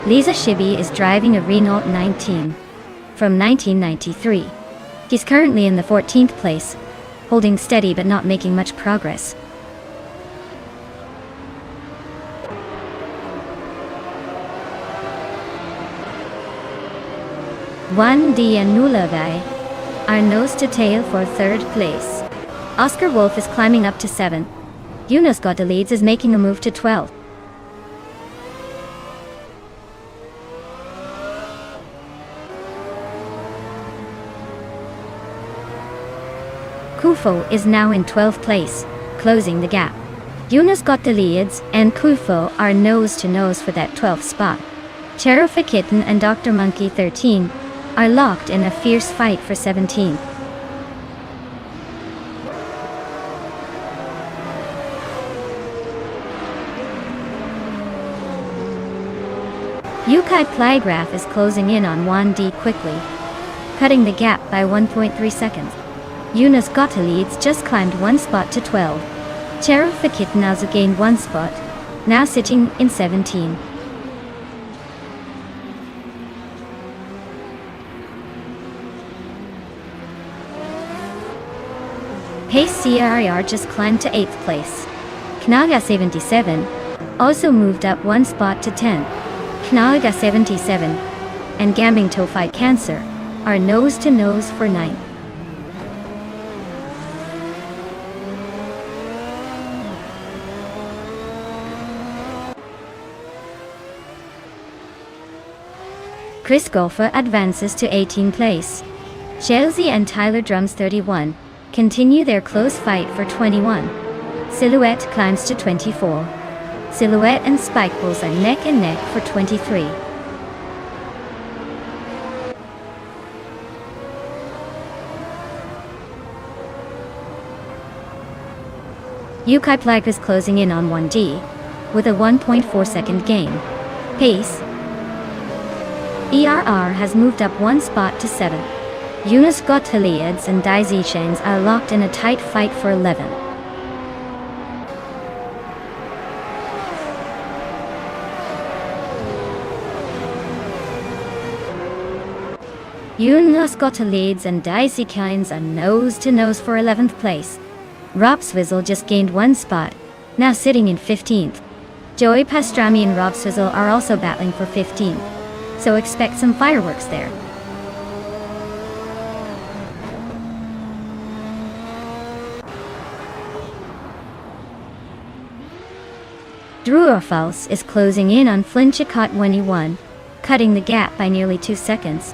Lisa Shibi is driving a Renault 19 from 1993. He's currently in the 14th place, holding steady but not making much progress. Juan D and Nulavai are nose to tail for third place. Oscar Wolf is climbing up to 7. Yunus Gottlieb is making a move to 12. Kufo is now in 12th place, closing the gap. Yunus Gottlieb and Kufo are nose to nose for that 12th spot. Cherufa Kitten and Dr. Monkey 13 are locked in a fierce fight for 17th. Yukai Plygraph is closing in on 1D quickly, cutting the gap by 1.3 seconds. Yunus Gottlieb just climbed 1 spot to 12. Cherufa Kitten also gained 1 spot, now sitting in 17. Pace CRR just climbed to 8th place. Knaga 77 also moved up 1 spot to 10. Knaga 77 and Gambing Tophi Cancer are nose to nose for 9th. Chris Golfer advances to 18th place. Chelsea and Tyler Drums 31 continue their close fight for 21. Silhouette climbs to 24. Silhouette and Spike Bulls are neck and neck for 23. Yukai Plak is closing in on 1D with a 1.4 second gain. Pace ERR has moved up 1 spot to 7. Yunus Gottlieb and Daisy Shangs are locked in a tight fight for 11. Yunus Gottlieb and Daisy Shangs are nose to nose for 11th place. Rob Swizzle just gained 1 spot, now sitting in 15th. Joey Pastrami and Rob Swizzle are also battling for 15th, so expect some fireworks there. Druorfals is closing in on Flinchicott 21, cutting the gap by nearly 2 seconds.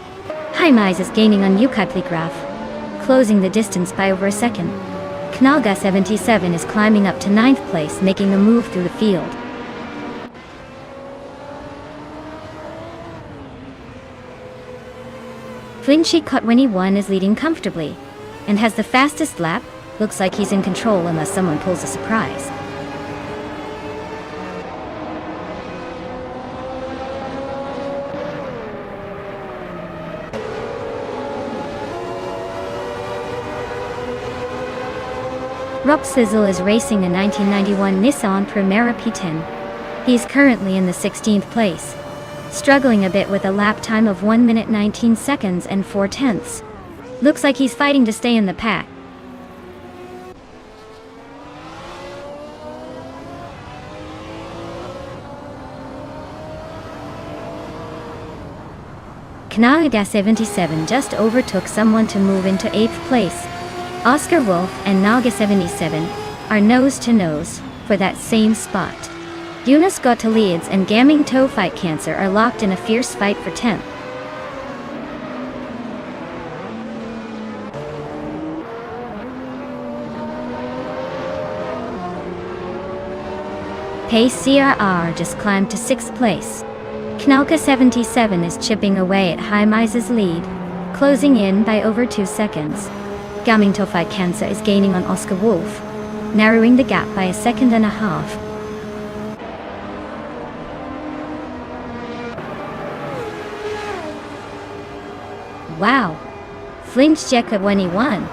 Haimais is gaining on Yukai Plygraph, closing the distance by over a second. Knalga 77 is climbing up to 9th place, making a move through the field. Flinchicott 21 is leading comfortably, and has the fastest lap. Looks like he's in control unless someone pulls a surprise. Rob Sizzle is racing a 1991 Nissan Primera P10. He is currently in the 16th place, struggling a bit with a lap time of 1 minute 19 seconds and 4 tenths. Looks like he's fighting to stay in the pack. Knaga 77 just overtook someone to move into 8th place. Oscar Wolf and Naga 77 are nose to nose for that same spot. Yunus Gottlieb and Gaming Toe Fight Cancer are locked in a fierce fight for 10th. Pace CRR just climbed to 6th place. Knalka 77 is chipping away at Haimais' lead, closing in by over 2 seconds. Gaming Tophi Cancer is gaining on Oscar Wolf, narrowing the gap by 1.5 seconds. Wow! Flinch Jekka 21.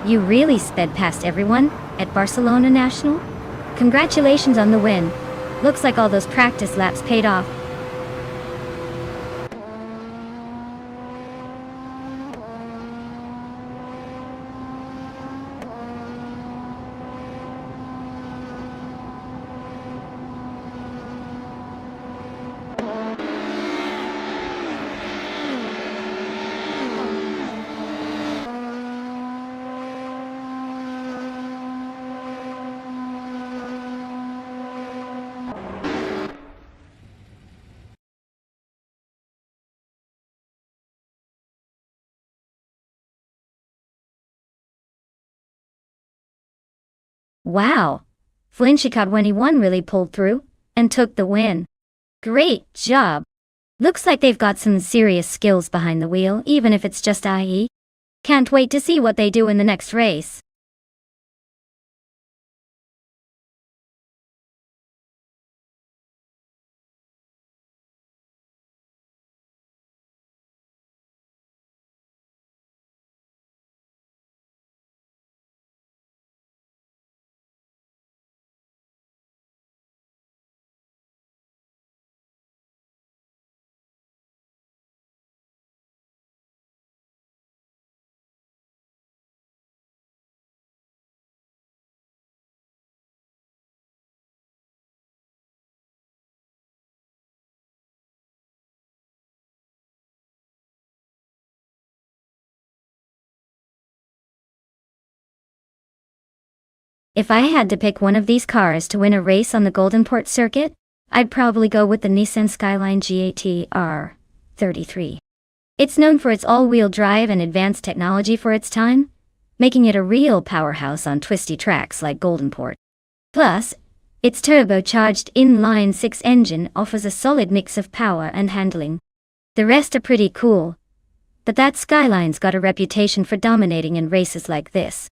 You really sped past everyone at Barcelona National? Congratulations on the win. Looks like all those practice laps paid off. Wow! Flinchicott 21 really pulled through and took the win. Great job! Looks like they've got some serious skills behind the wheel, even if it's just IE. Can't wait to see what they do in the next race. If I had to pick one of these cars to win a race on the Goldenport circuit, I'd probably go with the Nissan Skyline GAT R33. It's known for its all-wheel drive and advanced technology for its time, making it a real powerhouse on twisty tracks like Goldenport. Plus, its turbocharged inline-six engine offers a solid mix of power and handling. The rest are pretty cool, but that Skyline's got a reputation for dominating in races like this.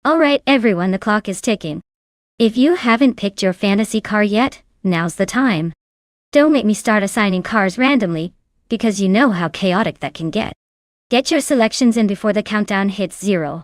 Alright everyone, the clock is ticking. If you haven't picked your fantasy car yet, now's the time. Don't make me start assigning cars randomly, because you know how chaotic that can get. Get your selections in before the countdown hits 0.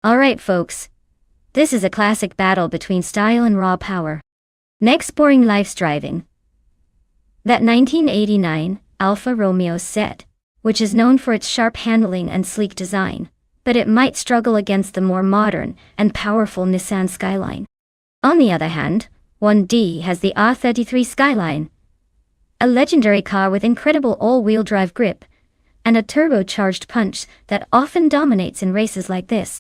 Alright folks, this is a classic battle between style and raw power. Next, boring life's driving. That 1989 Alfa Romeo set, which is known for its sharp handling and sleek design, but it might struggle against the more modern and powerful Nissan Skyline. On the other hand, 1D has the R33 Skyline, a legendary car with incredible all-wheel drive grip and a turbocharged punch that often dominates in races like this.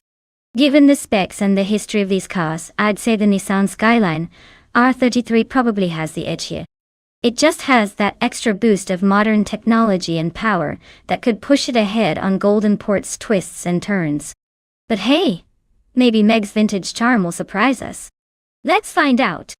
Given the specs and the history of these cars, I'd say the Nissan Skyline R33 probably has the edge here. It just has that extra boost of modern technology and power that could push it ahead on Goldenport's twists and turns. But hey, maybe Meg's vintage charm will surprise us. Let's find out.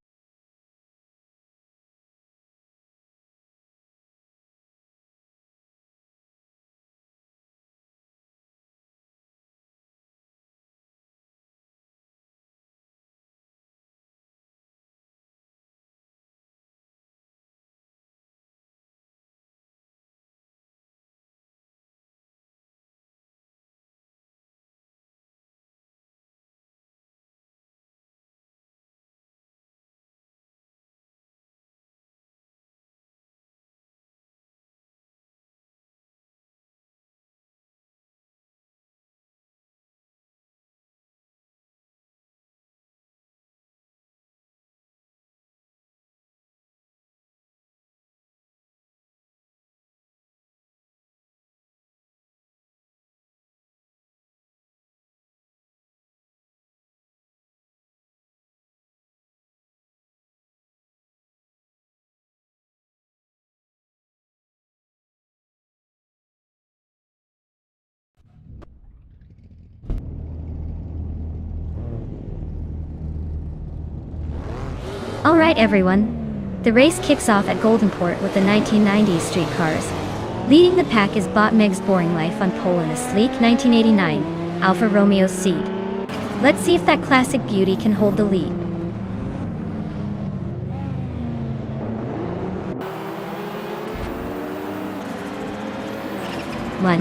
Alright everyone. The race kicks off at Goldenport with the 1990s streetcars. Leading the pack is Botmeg's Boring Life on pole in a sleek 1989 Alfa Romeo Seed. Let's see if that classic beauty can hold the lead.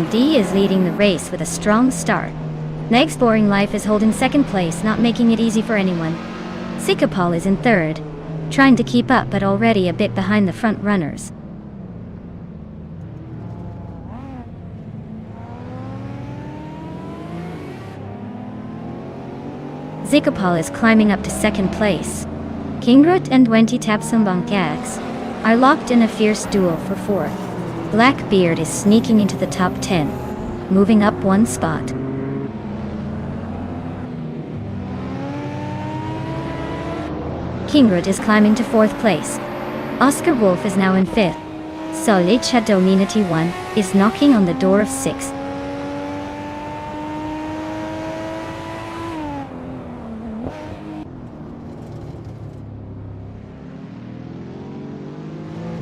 D is leading the race with a strong start. Meg's Boring Life is holding second place, not making it easy for anyone. Sikapal is in third, trying to keep up but already a bit behind the front runners. Zikapal is climbing up to second place. Kingrut and Wenti Tapsumbangkags are locked in a fierce duel for fourth. Blackbeard is sneaking into the top 10, moving up one spot. Kingrut is climbing to fourth place. Oscar Wolf is now in fifth. Solicha Dominity 1 is knocking on the door of sixth.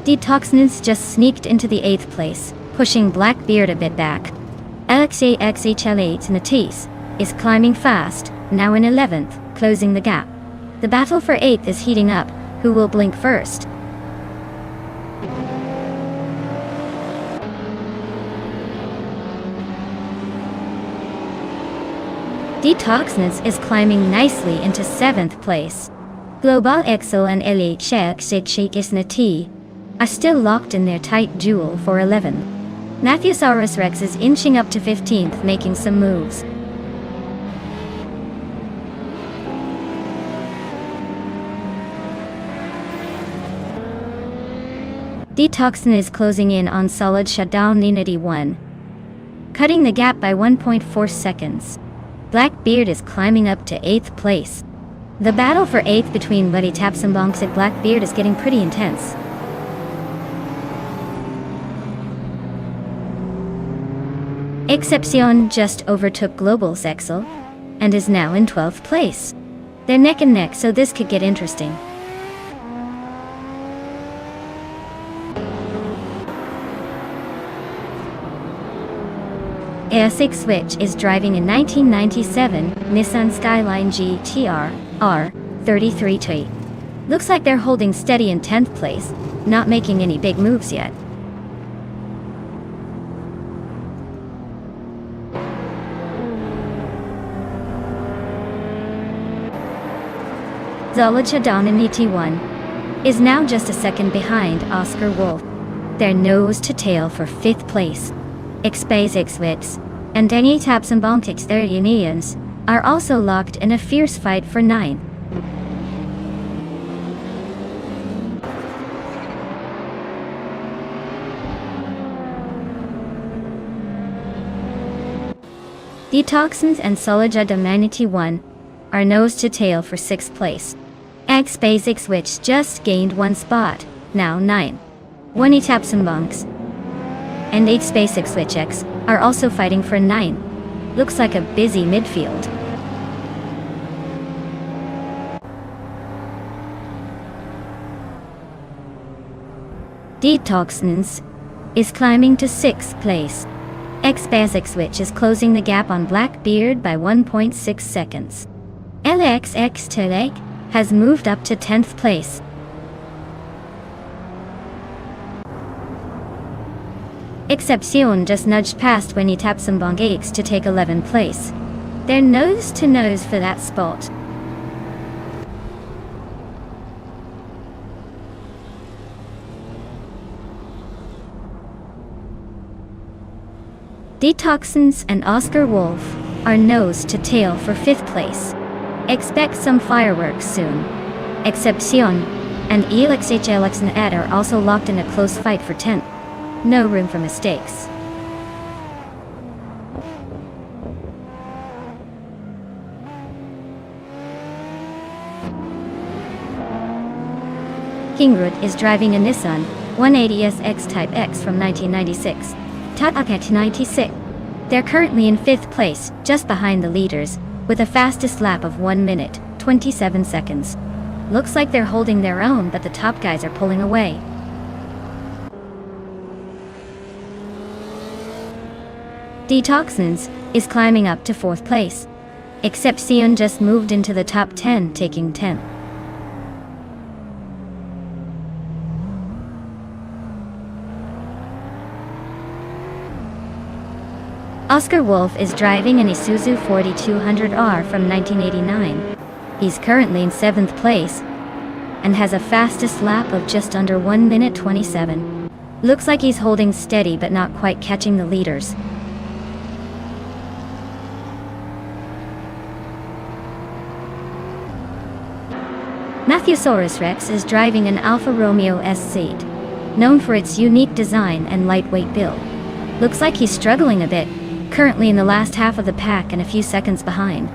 Detoxness just sneaked into the 8th place, pushing Blackbeard a bit back. LXAXHL8 Natis is climbing fast, now in 11th, closing the gap. The battle for 8th is heating up. Who will blink first? Detoxness is climbing nicely into 7th place. Global Excel and LHXXHNT are still locked in their tight duel for 11th. Matthewsaurus Rex is inching up to 15th, making some moves. Detoxin is closing in on Solid Shutdown Unity 1, cutting the gap by 1.4 seconds. Blackbeard is climbing up to 8th place. The battle for 8th between Buddy Tapsumbonks and Blackbeard is getting pretty intense. Excepcion just overtook Global Sexel and is now in 12th place. They're neck and neck, so this could get interesting. Air6 Switch is driving a 1997 Nissan Skyline GTR R33T. Looks like they're holding steady in 10th place, not making any big moves yet. Zolacha Donaniti 1 is now just a second behind Oscar Wolf. They're nose to tail for 5th place. Xpazixwits and Denny Tapsumbonkics their Unions are also locked in a fierce fight for 9. Detoxins and Solija Domanity 1 are nose to tail for 6th place. Xpazixwits just gained one spot, now 9. Wani Tapsumbonks and 8 SpaceXWitchX are also fighting for 9. Looks like a busy midfield. Detoxins is climbing to 6th place. XBasixWitch is closing the gap on Blackbeard by 1.6 seconds. LXX Telek has moved up to 10th place. Excepcion just nudged past Winnie Tapsumbongates to take 11th place. They're nose to nose for that spot. Detoxins and Oscar Wolf are nose to tail for 5th place. Expect some fireworks soon. Excepcion and ELXHLX and Ed are also locked in a close fight for 10th. No room for mistakes. Kingrut is driving a Nissan 180SX Type X from 1996. Tatakek 96. They're currently in 5th place, just behind the leaders, with a fastest lap of 1 minute, 27 seconds. Looks like they're holding their own, but the top guys are pulling away. Detoxins is climbing up to 4th place. Exception just moved into the top 10, taking 10th. Oscar Wolf is driving an Isuzu 4200R from 1989. He's currently in 7th place and has a fastest lap of just under 1 minute 27. Looks like he's holding steady but not quite catching the leaders. Matthewsaurus Rex is driving an Alfa Romeo S8, known for its unique design and lightweight build. Looks like he's struggling a bit, currently in the last half of the pack and a few seconds behind.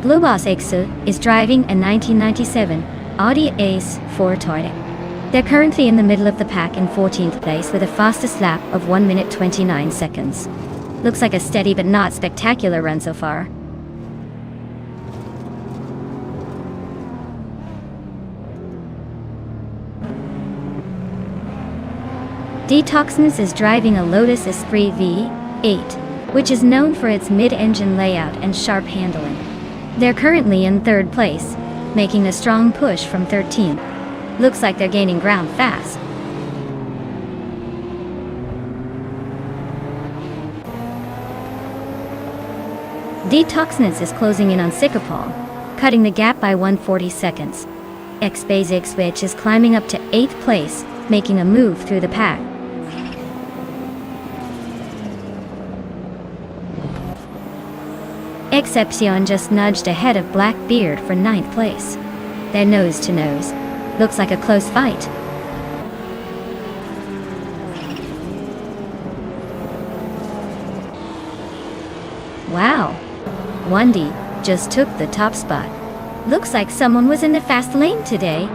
Blue Boss Exu is driving a 1997 Audi A4 Touareg. They're currently in the middle of the pack in 14th place with a fastest lap of 1 minute 29 seconds. Looks like a steady but not spectacular run so far. Detoxins is driving a Lotus Esprit V8, which is known for its mid-engine layout and sharp handling. They're currently in 3rd place, making a strong push from 13th. Looks like they're gaining ground fast. Detoxins is closing in on Sycopol, cutting the gap by 140 seconds. X-Basic Switch is climbing up to 8th place, making a move through the pack. Exception just nudged ahead of Blackbeard for 9th place. They're nose to nose. Looks like a close fight. Wow. Wendy just took the top spot. Looks like someone was in the fast lane today.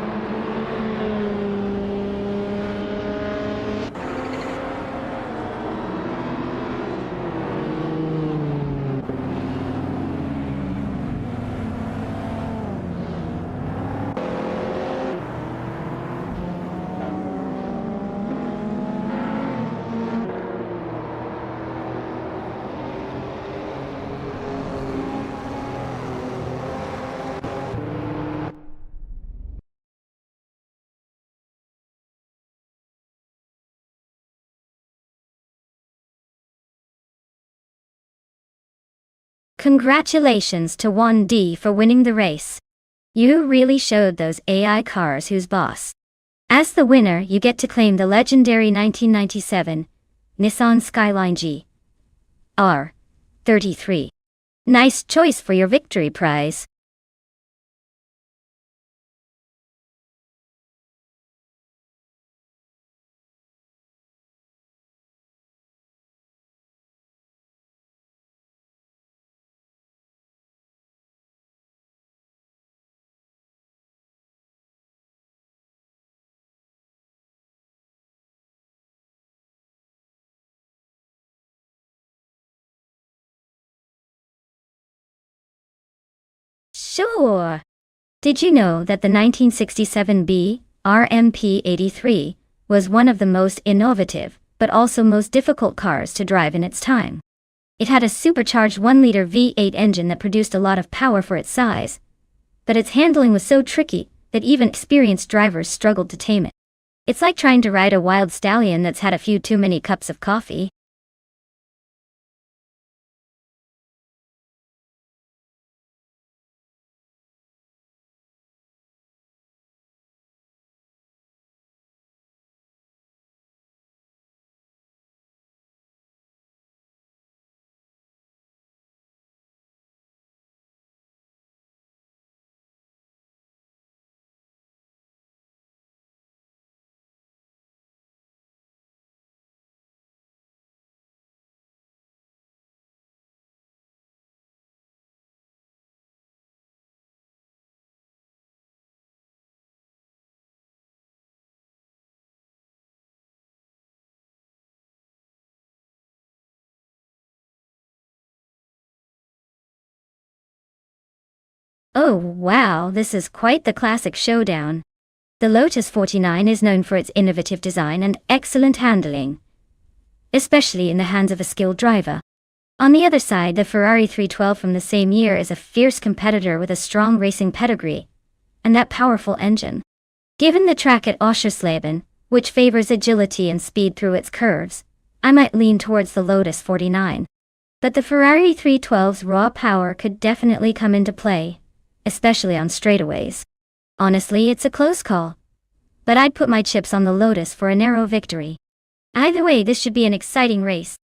Congratulations to 1D for winning the race. You really showed those AI cars who's boss. As the winner, you get to claim the legendary 1997 Nissan Skyline G R33. Nice choice for your victory prize. Sure. Did you know that the 1967 B RMP 83 was one of the most innovative, but also most difficult cars to drive in its time? It had a supercharged 1-liter V8 engine that produced a lot of power for its size, but its handling was so tricky that even experienced drivers struggled to tame it. It's like trying to ride a wild stallion that's had a few too many cups of coffee. Oh wow, this is quite the classic showdown. The Lotus 49 is known for its innovative design and excellent handling, especially in the hands of a skilled driver. On the other side, the Ferrari 312 from the same year is a fierce competitor with a strong racing pedigree and that powerful engine. Given the track at Oschersleben, which favors agility and speed through its curves, I might lean towards the Lotus 49. But the Ferrari 312's raw power could definitely come into play, especially on straightaways. Honestly, it's a close call, but I'd put my chips on the Lotus for a narrow victory. Either way, this should be an exciting race.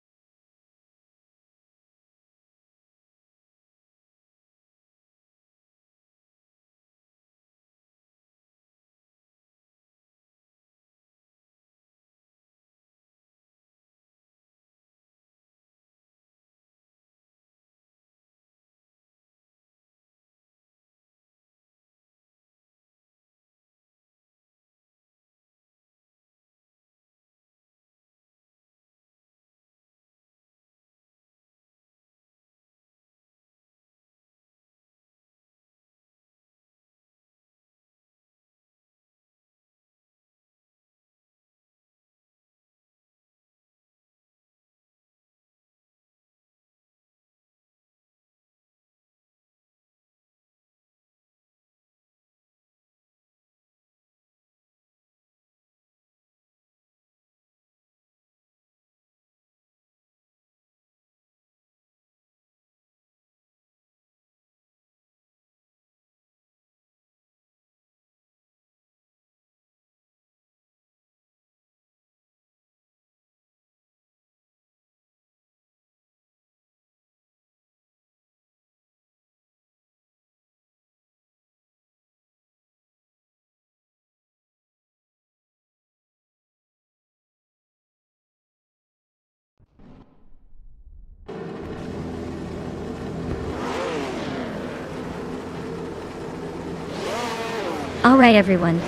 Alright everyone,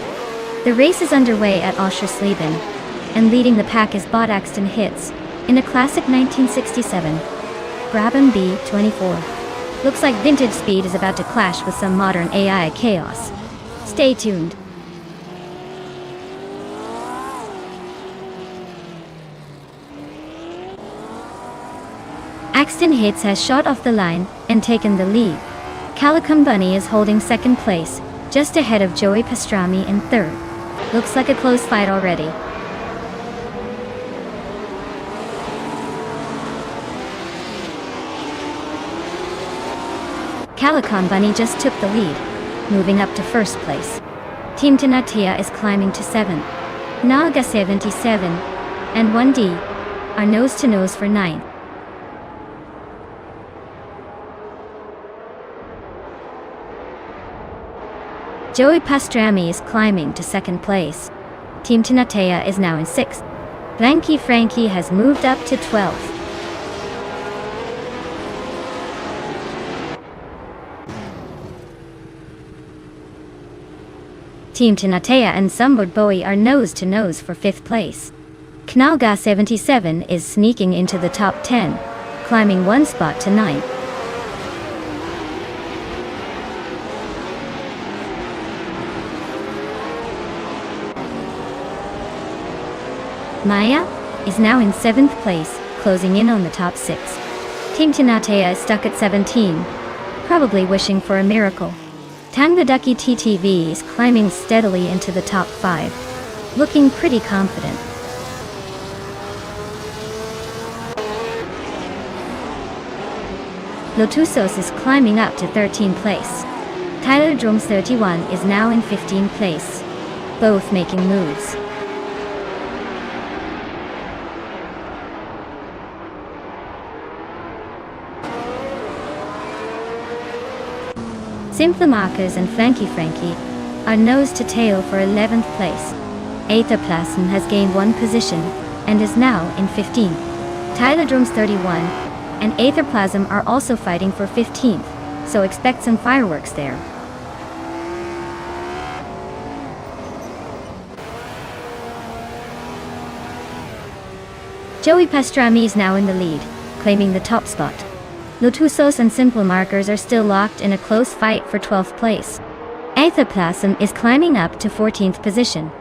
the race is underway at Oschersleben, and leading the pack is Axton Hits, in a classic 1967 Brabham B24. Looks like vintage speed is about to clash with some modern AI chaos. Stay tuned. Axton Hits has shot off the line and taken the lead. Calicum Bunny is holding second place, just ahead of Joey Pastrami in third. Looks like a close fight already. Calicon Bunny just took the lead, moving up to first place. Team Tanatia is climbing to 7th. Naga 77 and 1D are nose to nose for 9th. Joey Pastrami is climbing to 2nd place. Team Tanatea is now in 6th. Frankie has moved up to 12th. Team Tanatea and Sumbord Bowie are nose to nose for 5th place. Knalga 77 is sneaking into the top 10, climbing 1 spot to 9th. Maya is now in 7th place, closing in on the top 6. Team Tanatea is stuck at 17, probably wishing for a miracle. Tanga Ducky TTV is climbing steadily into the top 5, looking pretty confident. Lotusos is climbing up to 13th place. Tyler Drums 31 is now in 15th place, both making moves. Simplamarkers and Frankie are nose to tail for 11th place. Aetherplasm has gained 1 position and is now in 15th. Tyler Drums 31 and Aetherplasm are also fighting for 15th, so expect some fireworks there. Joey Pastrami is now in the lead, claiming the top spot. Lotusos and Simple Markers are still locked in a close fight for 12th place. Aethaplasm is climbing up to 14th position.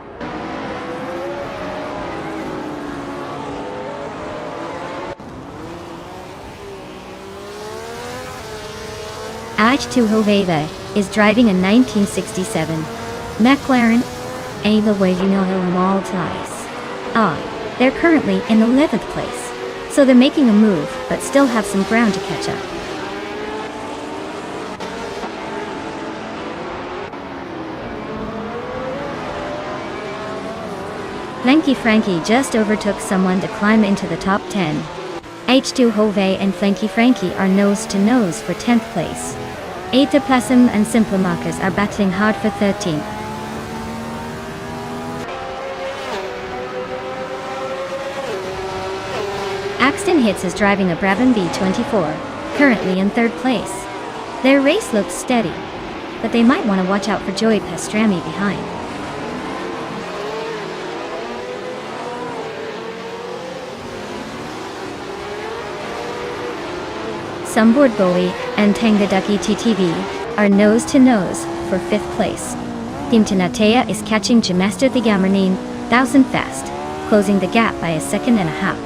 H2 Hoveva is driving a 1967 McLaren Ava Maltese. They're currently in 11th place, so they're making a move, but still have some ground to catch up. Flanky Frankie just overtook someone to climb into the top 10. H2 Hove and Flanky Frankie are nose to nose for 10th place. Aethaplasm and Simplemakas are battling hard for 13th. Axton Hits is driving a Brabham B24, currently in 3rd place. Their race looks steady, but they might want to watch out for Joey Pastrami behind. Sunboard Bowie and Tangaducky TTV are nose to nose for 5th place. Team Tinatea is catching Jamaster the Gamarnine 1000 fast, closing the gap by a second and a half.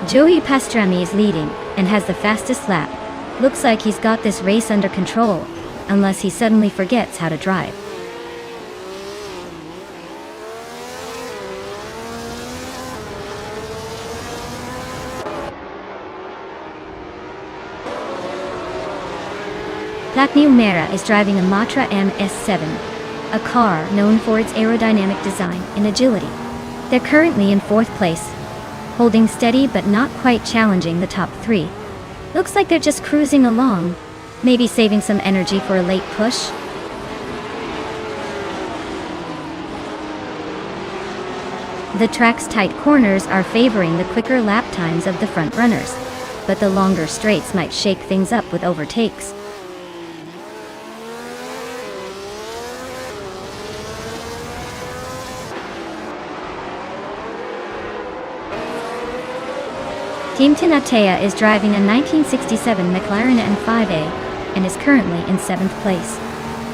Joey Pastrami is leading and has the fastest lap. Looks like he's got this race under control, unless he suddenly forgets how to drive. Platinum Mera is driving a Matra MS7, a car known for its aerodynamic design and agility. They're currently in 4th place, holding steady but not quite challenging the top 3. Looks like they're just cruising along, maybe saving some energy for a late push. The track's tight corners are favoring the quicker lap times of the front runners, but the longer straights might shake things up with overtakes. Team Tinatea is driving a 1967 McLaren M5A and is currently in 7th place.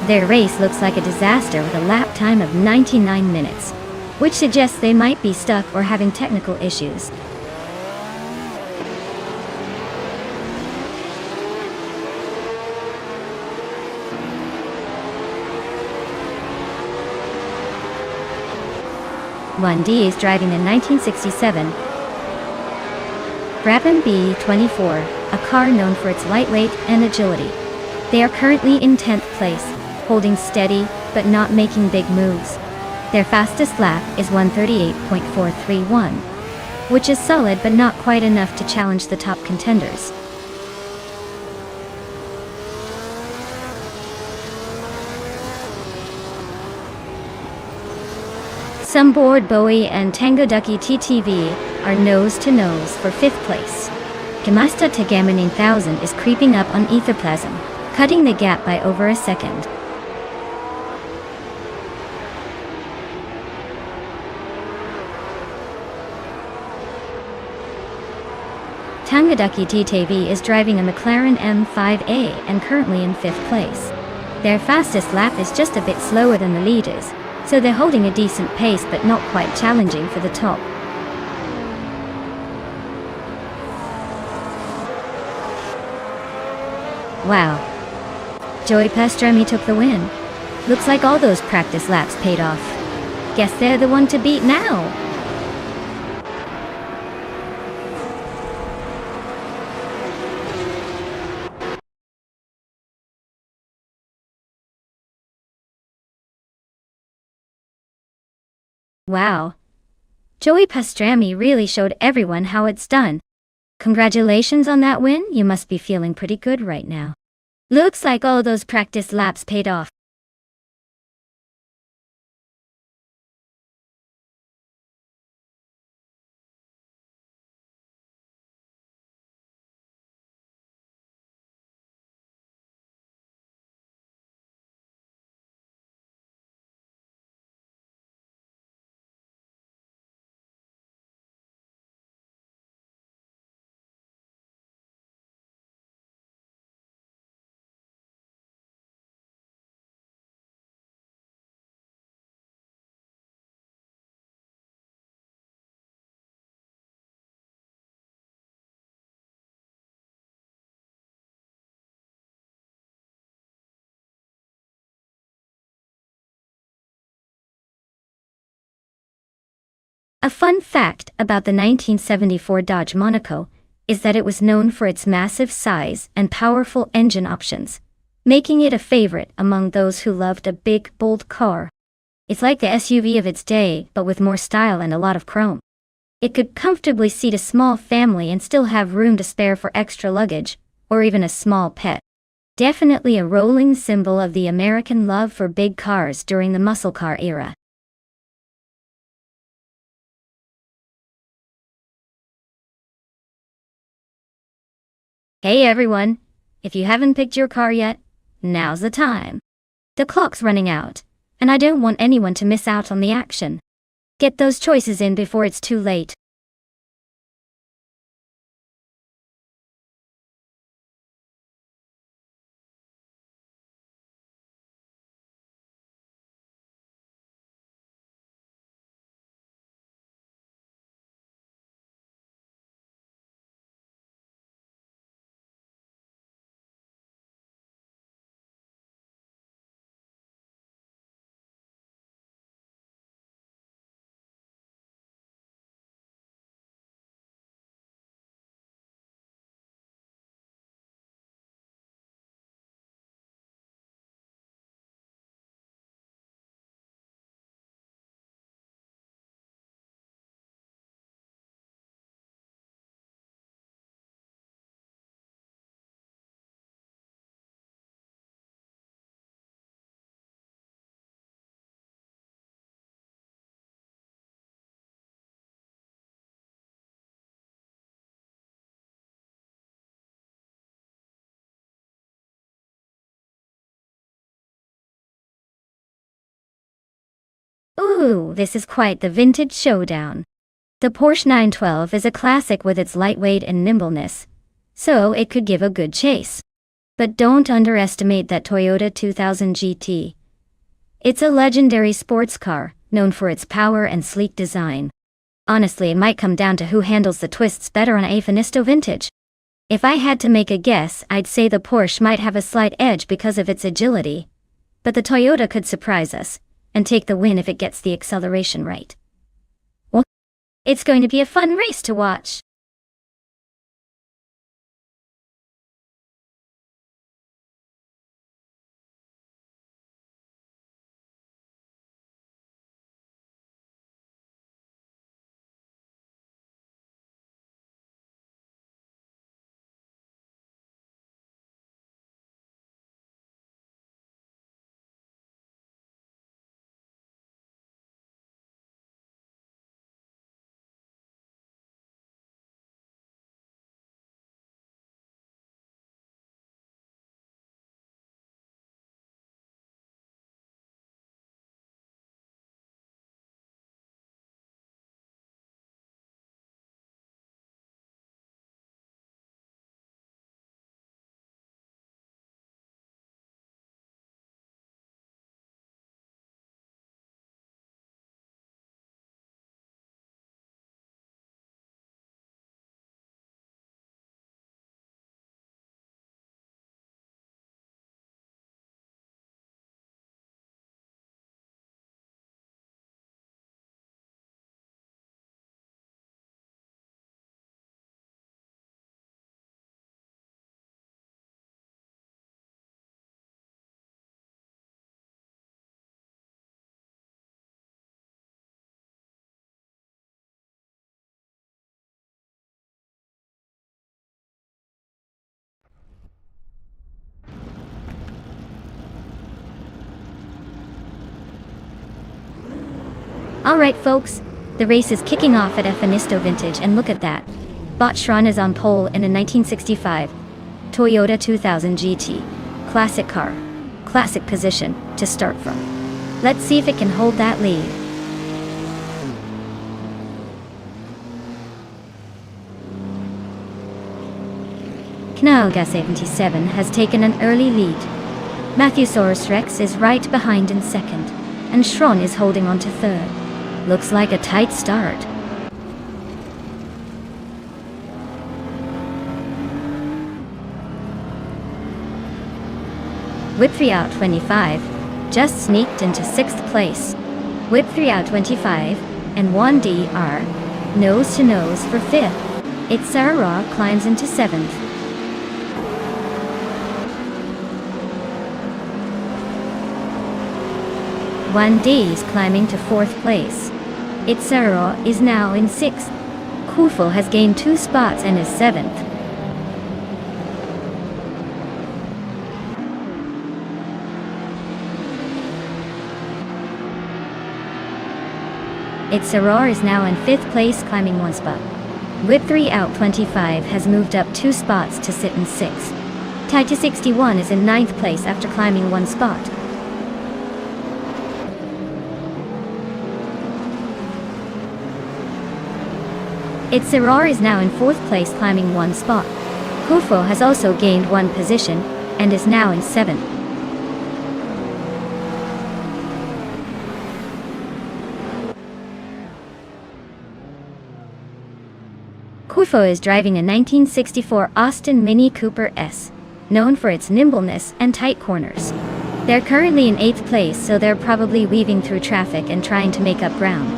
Their race looks like a disaster with a lap time of 99 minutes, which suggests they might be stuck or having technical issues. One D is driving a 1967 Brabham B24, a car known for its lightweight and agility. They are currently in 10th place, holding steady but not making big moves. Their fastest lap is 1:38.431, which is solid but not quite enough to challenge the top contenders. Sunboard Bowie and Tangaducky TTV are nose to nose for 5th place. Gamasta Tagaman 1000 is creeping up on Aethaplasm, cutting the gap by over a second. Tangaducky TTV is driving a McLaren M5A and currently in 5th place. Their fastest lap is just a bit slower than the leaders, so they're holding a decent pace but not quite challenging for the top. Wow. Joey Pastrami took the win. Looks like all those practice laps paid off. Guess they're the one to beat now. Wow. Joey Pastrami really showed everyone how it's done. Congratulations on that win, you must be feeling pretty good right now. Looks like all those practice laps paid off. A fun fact about the 1974 Dodge Monaco is that it was known for its massive size and powerful engine options, making it a favorite among those who loved a big, bold car. It's like the SUV of its day, but with more style and a lot of chrome. It could comfortably seat a small family and still have room to spare for extra luggage, or even a small pet. Definitely a rolling symbol of the American love for big cars during the muscle car era. Hey everyone! If you haven't picked your car yet, now's the time. The clock's running out, and I don't want anyone to miss out on the action. Get those choices in before it's too late. Ooh, this is quite the vintage showdown. The Porsche 912 is a classic with its lightweight and nimbleness, so it could give a good chase. But don't underestimate that Toyota 2000 GT. It's a legendary sports car, known for its power and sleek design. Honestly, it might come down to who handles the twists better on a Finesto Vintage. If I had to make a guess, I'd say the Porsche might have a slight edge because of its agility. But the Toyota could surprise us and take the win if it gets the acceleration right. Well, it's going to be a fun race to watch. Alright folks, the race is kicking off at Finesto Vintage, and look at that. Botchron is on pole in a 1965 Toyota 2000 GT. Classic car. Classic position to start from. Let's see if it can hold that lead. Knalga 77 has taken an early lead. Matthewsaurus Rex is right behind in second, and Schron is holding on to third. Looks like a tight start. Whip 3 out 25 just sneaked into 6th place. Whip 3 out 25 and 1D are nose to nose for 5th. Itzara climbs into 7th. One D is climbing to 4th place. Itzara is now in 6th. Kufo has gained 2 spots and is 7th. Itzara is now in 5th place, climbing 1 spot. Whip 3 out 25 has moved up 2 spots to sit in 6th. Taita 61 is in 9th place after climbing 1 spot. Itzara is now in 4th place, climbing 1 spot. Kufo has also gained 1 position and is now in 7th. Kufo is driving a 1964 Austin Mini Cooper S, known for its nimbleness and tight corners. They're currently in 8th place, so they're probably weaving through traffic and trying to make up ground.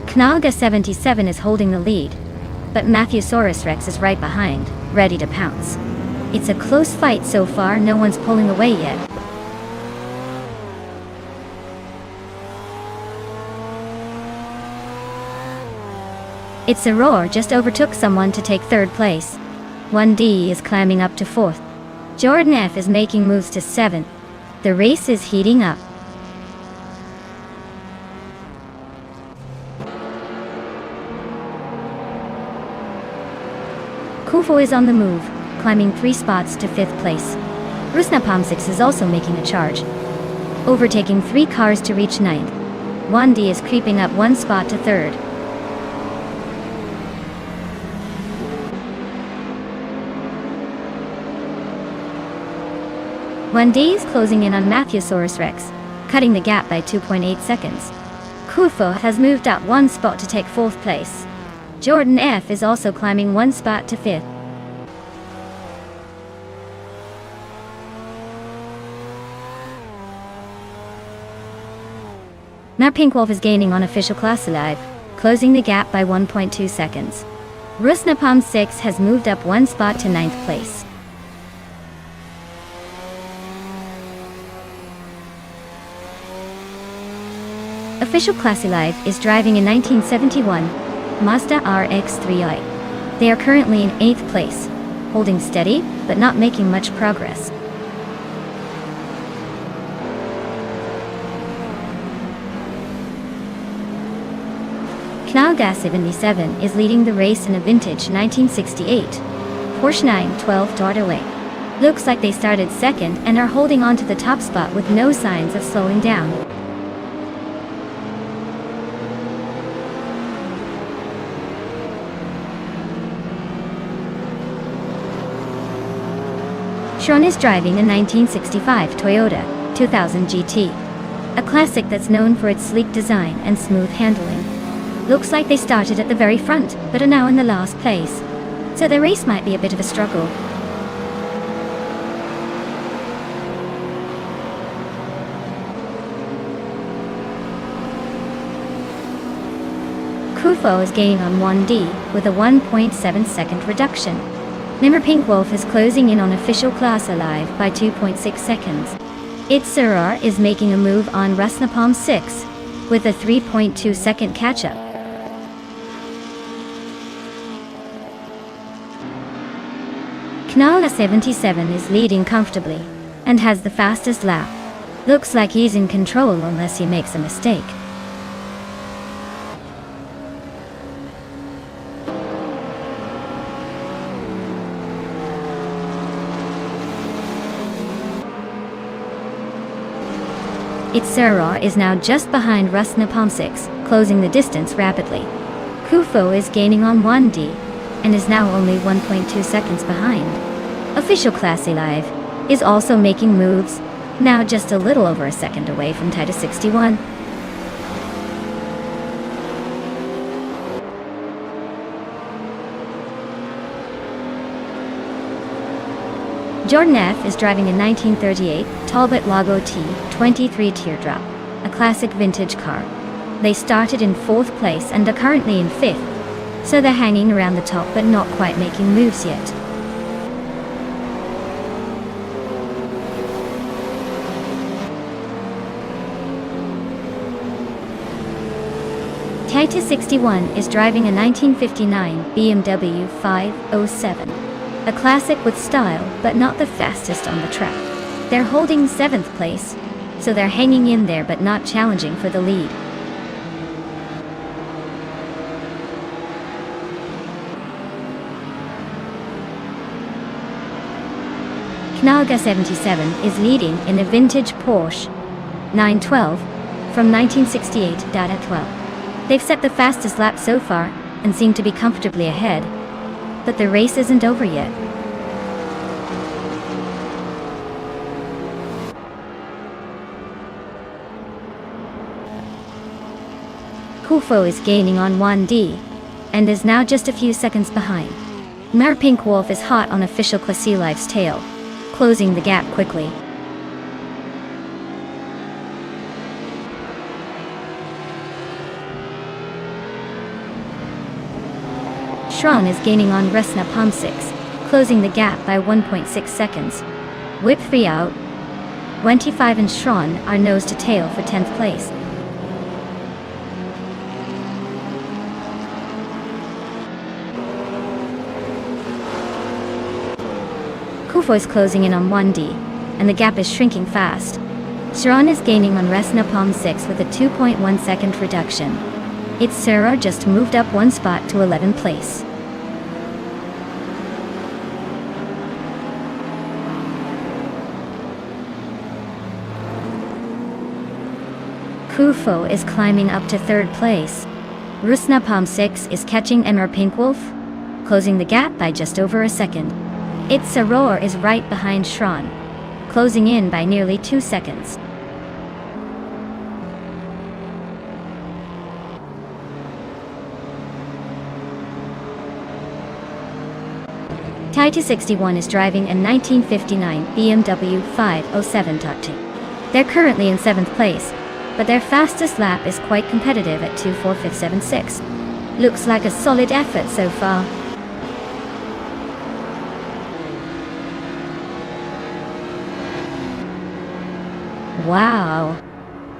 Knalga 77 is holding the lead, but Matthewsaurus Rex is right behind, ready to pounce. It's a close fight so far, no one's pulling away yet. Itzara just overtook someone to take 3rd place. 1D is climbing up to 4th. Jordan F is making moves to 7th. The race is heating up. Kufo is on the move, climbing 3 spots to 5th place. Rusnapom6 is also making a charge, overtaking 3 cars to reach 9th. 1D is creeping up 1 spot to 3rd. One D is closing in on Matthewsaurus Rex, cutting the gap by 2.8 seconds. Kufo has moved up 1 spot to take 4th place. Jordan F is also climbing 1 spot to 5th. Now Pink Wolf is gaining on Official Class Alive, closing the gap by 1.2 seconds. Rusnapom6 has moved up 1 spot to 9th place. Official Classy Live is driving a 1971 Mazda RX-3i. They are currently in 8th place, holding steady, but not making much progress. Knalga 77 is leading the race in a vintage 1968 Porsche 912 Dartaway. Looks like they started 2nd and are holding on to the top spot with no signs of slowing down. Sean is driving a 1965 Toyota 2000 GT, a classic that's known for its sleek design and smooth handling. Looks like they started at the very front, but are now in the last place, so the race might be a bit of a struggle. Kufo is gaining on 1D with a 1.7 second reduction. Member Pink Wolf is closing in on Official Class Alive by 2.6 seconds. Itzara is making a move on Rusnapom6 with a 3.2 second catch-up. Knalga 77 is leading comfortably and has the fastest lap. Looks like he's in control unless he makes a mistake. Itzara is now just behind Rusnapom6, closing the distance rapidly. Kufo is gaining on 1D and is now only 1.2 seconds behind. Official Classy Live is also making moves, now just a little over a second away from Taita 61. Jordan F. is driving a 1938 Talbot Lago T23 Teardrop, a classic vintage car. They started in 4th place and are currently in 5th, so they're hanging around the top but not quite making moves yet. Taita 61 is driving a 1959 BMW 507. A classic with style, but not the fastest on the track. They're holding 7th place, so they're hanging in there but not challenging for the lead. Knaga 77 is leading in a vintage Porsche 912 from 1968 at 12. They've set the fastest lap so far and seem to be comfortably ahead. But the race isn't over yet. Kufo is gaining on 1D, and is now just a few seconds behind. Pink Wolf is hot on official Classy Life's tail, closing the gap quickly. Shron is gaining on Resna Palm 6, closing the gap by 1.6 seconds. Whip 3 out. 25 and Shron are nose to tail for 10th place. Kufo is closing in on 1D, and the gap is shrinking fast. Shron is gaining on Resna Palm 6 with a 2.1 second reduction. Its Serra just moved up 1 spot to 11th place. Kufo is climbing up to 3rd place. Rusna Palm 6 is catching Pink Wolf, closing the gap by just over a second. Its Saror is right behind Shron, closing in by nearly 2 seconds. Taita 61 is driving a 1959 BMW 507 T. They're currently in 7th place, but their fastest lap is quite competitive at 2:45.76. Looks like a solid effort so far. Wow!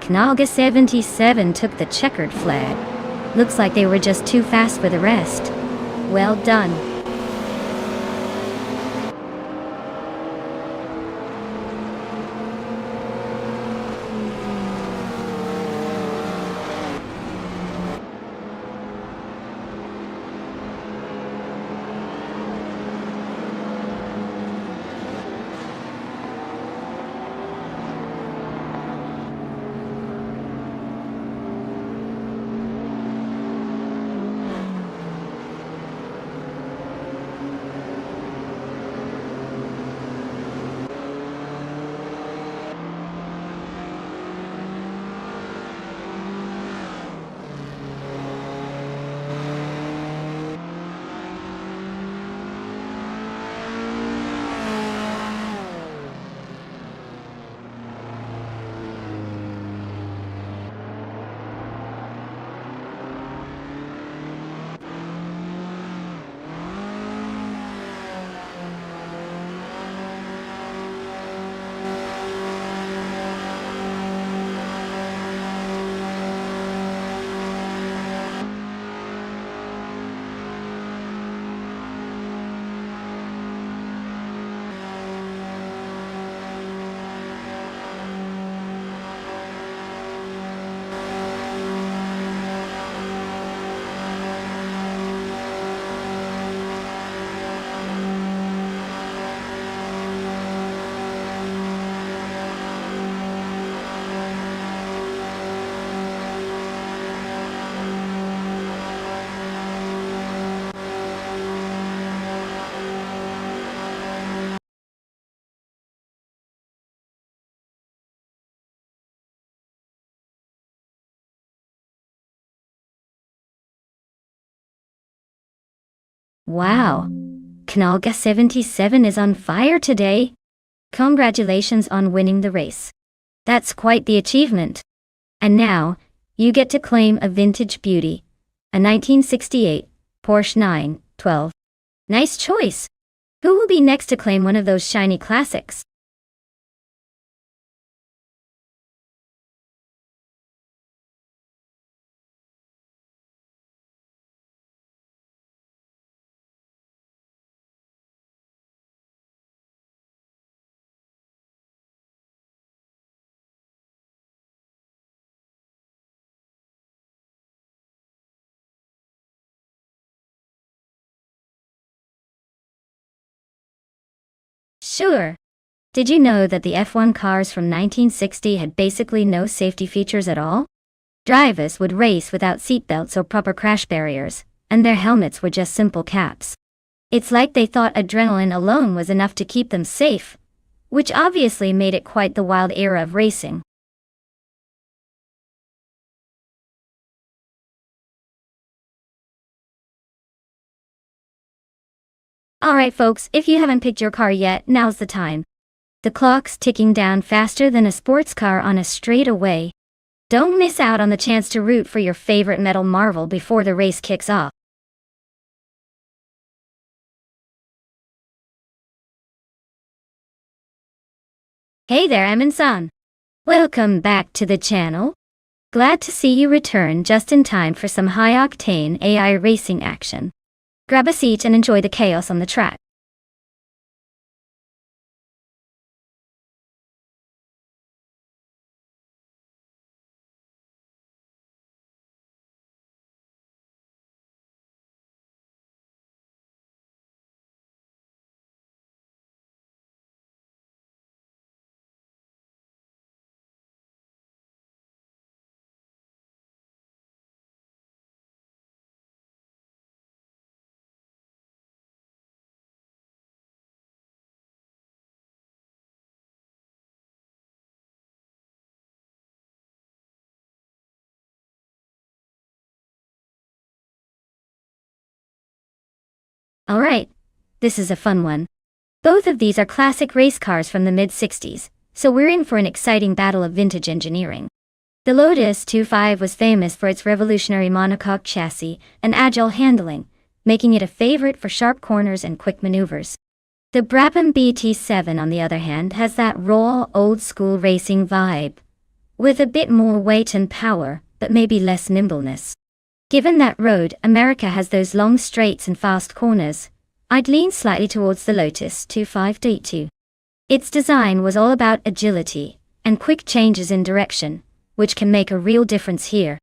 Knaga 77 took the checkered flag. Looks like they were just too fast for the rest. Well done. Wow! Knaga 77 is on fire today. Congratulations on winning the race. That's quite the achievement. And now, you get to claim a vintage beauty, a 1968 Porsche 912. Nice choice. Who will be next to claim one of those shiny classics? Sure. Did you know that the F1 cars from 1960 had basically no safety features at all? Drivers would race without seatbelts or proper crash barriers, and their helmets were just simple caps. It's like they thought adrenaline alone was enough to keep them safe, which obviously made it quite the wild era of racing. Alright folks, if you haven't picked your car yet, now's the time. The clock's ticking down faster than a sports car on a straightaway. Don't miss out on the chance to root for your favorite metal marvel before the race kicks off. Hey there, Emin-san. Welcome back to the channel. Glad to see you return just in time for some high-octane AI racing action. Grab a seat and enjoy the chaos on the track. Alright, this is a fun one. Both of these are classic race cars from the mid-60s, so we're in for an exciting battle of vintage engineering. The Lotus 25 was famous for its revolutionary monocoque chassis and agile handling, making it a favorite for sharp corners and quick maneuvers. The Brabham BT7 on the other hand has that raw, old-school racing vibe, with a bit more weight and power, but maybe less nimbleness. Given that Road America has those long straights and fast corners, I'd lean slightly towards the Lotus 25D2. Its design was all about agility and quick changes in direction, which can make a real difference here.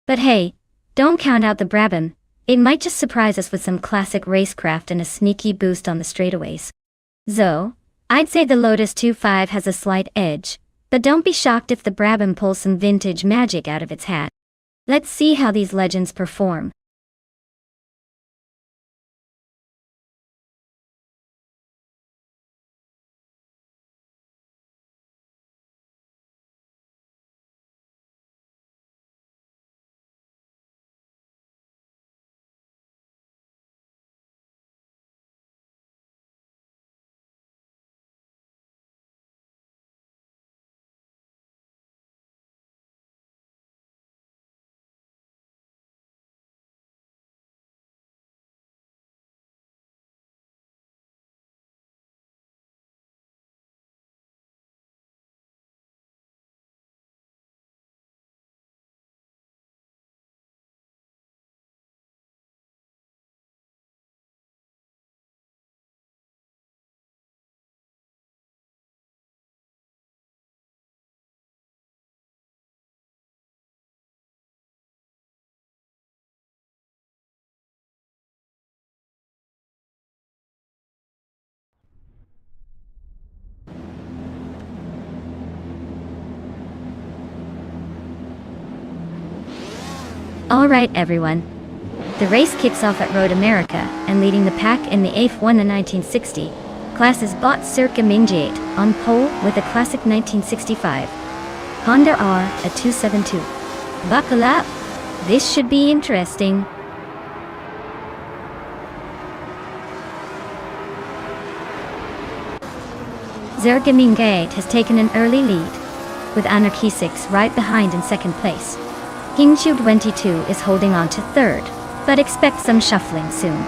But hey, don't count out the Brabham, it might just surprise us with some classic racecraft and a sneaky boost on the straightaways. So, I'd say the Lotus 25 has a slight edge, but don't be shocked if the Brabham pulls some vintage magic out of its hat. Let's see how these legends perform. Alright everyone. The race kicks off at Road America, and leading the pack in the F1 in 1960, class is bought circa Minjate, on pole with a classic 1965 Honda R, a 272. Buckle up! This should be interesting. Zergamingate has taken an early lead, with Anarchy 6 right behind in second place. Kingchu 22 is holding on to third, but expect some shuffling soon.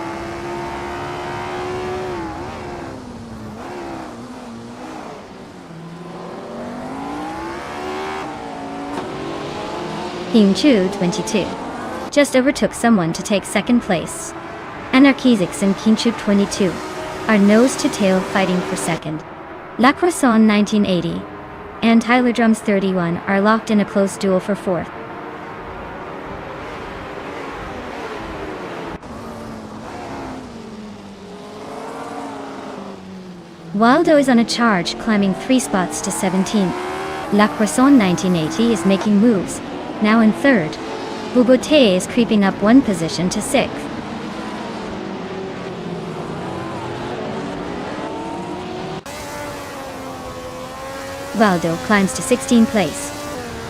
Kingchu 22 just overtook someone to take second place. Anarchy 6 and Kingchu 22 are nose-to-tail fighting for second. La Croissant 1980 and Tyler Drums 31 are locked in a close duel for fourth. Waldo is on a charge, climbing 3 spots to 17. La Croissant 1980 is making moves, now in third. Boubotte is creeping up 1 position to 6th. Waldo climbs to 16th place.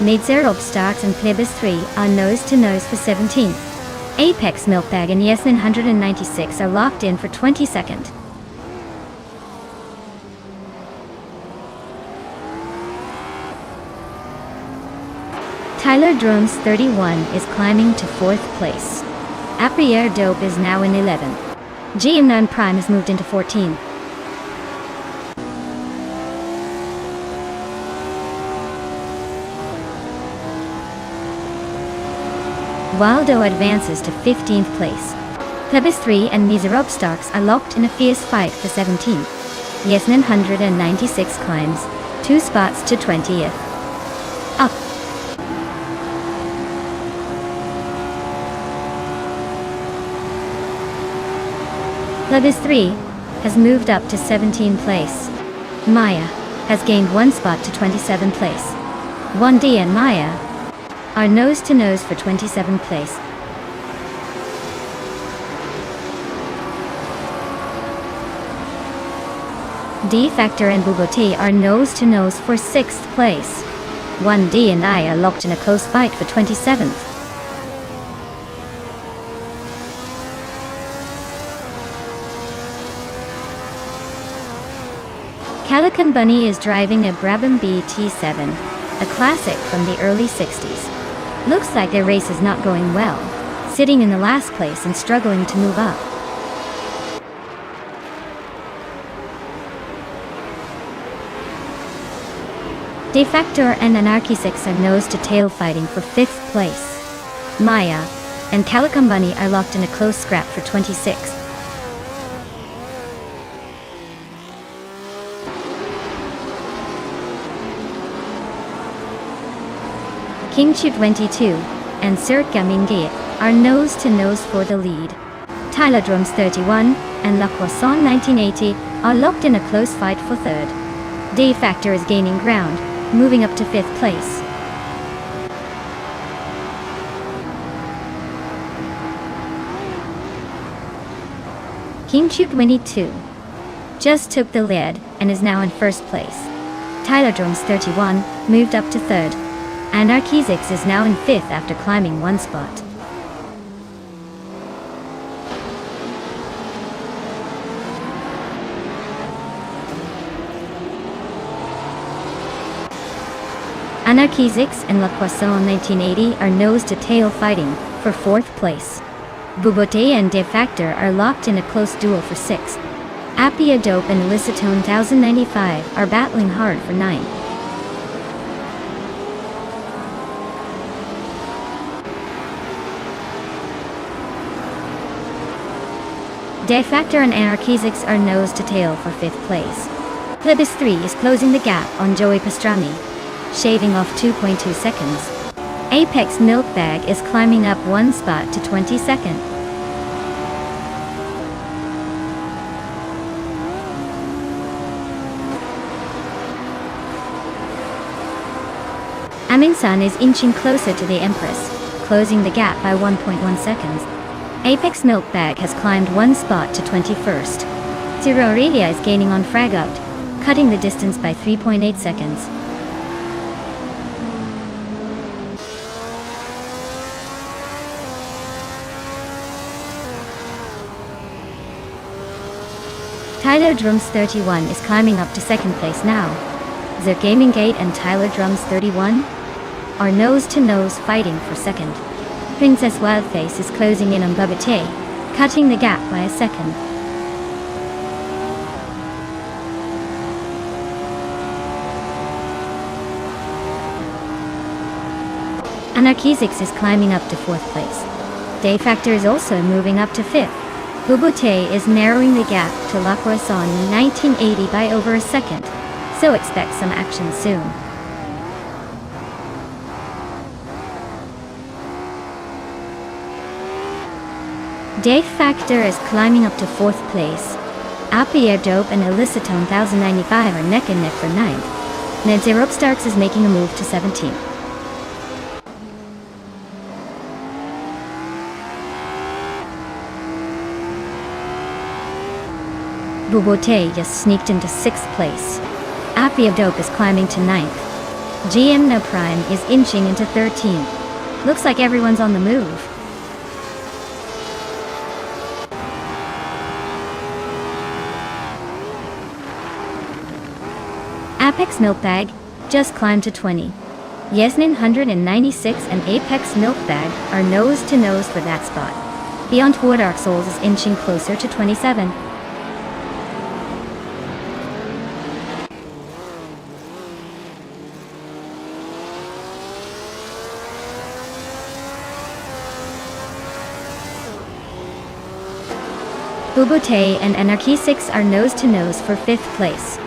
Nadzerop Starks and Plebis 3 are nose-to-nose for 17th. Apex Milkbag and Yesnin 196 are locked in for 22nd. Tyler Drums 31 is climbing to 4th place. Apriere Dope is now in 11th. GM9 Prime has moved into 14th. Waldo advances to 15th place. Plebis 3 and Miserop Starks are locked in a fierce fight for 17th. Yesnin 196 climbs 2 spots to 20th. Up. Plebis 3 has moved up to 17th place. Maya has gained 1 spot to 27th place. 1D and Maya are nose-to-nose for 27th place. D Factor and Boubotte are nose-to-nose for 6th place. 1D and I are locked in a close fight for 27th. Calican Bunny is driving a Brabham BT7, a classic from the early 60s. Looks like their race is not going well, sitting in the last place and struggling to move up. De Factor and Anarchy 6 are nose-to-tail fighting for 5th place. Maya and Calican Bunny are locked in a close scrap for 26th. Kingchu 22 and Zergamingate are nose-to-nose for the lead. Tyler Drums 31 and La Croissant 1980 are locked in a close fight for third. De Factor is gaining ground, moving up to 5th place. Kingchu 22 just took the lead and is now in 1st place. Tyler Drums 31 moved up to 3rd. Anarchy 6 is now in 5th after climbing 1 spot. Anarchy 6 and La Croissant 1980 are nose-to-tail fighting for 4th place. Boubotte and De Factor are locked in a close duel for 6th. Appia Dope and Elicitone 1095 are battling hard for 9th. De Factor and Anarchy 6 are nose-to-tail for 5th place. Plebis 3 is closing the gap on Joey Pastrami, shaving off 2.2 seconds. Apex Milkbag is climbing up 1 spot to 22nd. Aminsan is inching closer to the Empress, closing the gap by 1.1 seconds. Apex Milkbag has climbed 1 spot to 21st. Zero Aurelia is gaining on Fragout, cutting the distance by 3.8 seconds. Tyler Drums 31 is climbing up to second place now. The Gaming Gate and Tyler Drums 31 are nose-to-nose fighting for second. Princess Wildface is closing in on Bubba Tay, cutting the gap by a second. Anarchisix is climbing up to fourth place. Day Factor is also moving up to fifth. Bubba is narrowing the gap to La Croissant in 1980 by over a second, so expect some action soon. Day Factor is climbing up to fourth place. Appy Dope and Elicitone 1095 are neck and neck for ninth. Ned Zero Starks is making a move to 17th. Bubote just sneaked into 6th place. Appy of Dope is climbing to 9th. GM No Prime is inching into 13th. Looks like everyone's on the move. Apex Milkbag just climbed to 20. Yesnin 196 and Apex Milkbag are nose to nose for that spot. Beyond War Dark Souls is inching closer to 27. Bubote and Anarchisix are nose-to-nose for 5th place.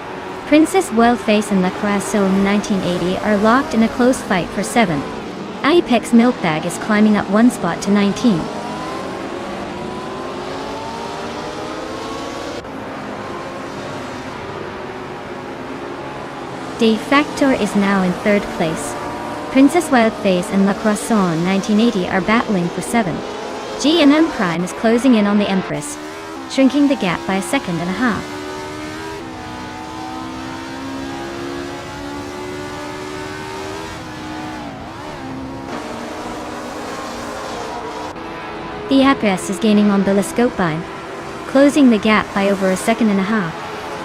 Princess Wellface and La Croissant 1980 are locked in a close fight for 7th. Apex Milkbag is climbing up one spot to 19. De Factor is now in 3rd place. Princess Wildface and La Croissant 1980 are battling for 7th. GNM Prime is closing in on the Empress, shrinking the gap by a second and a half. The Empress is gaining on Bellascopine, closing the gap by over a second and a half.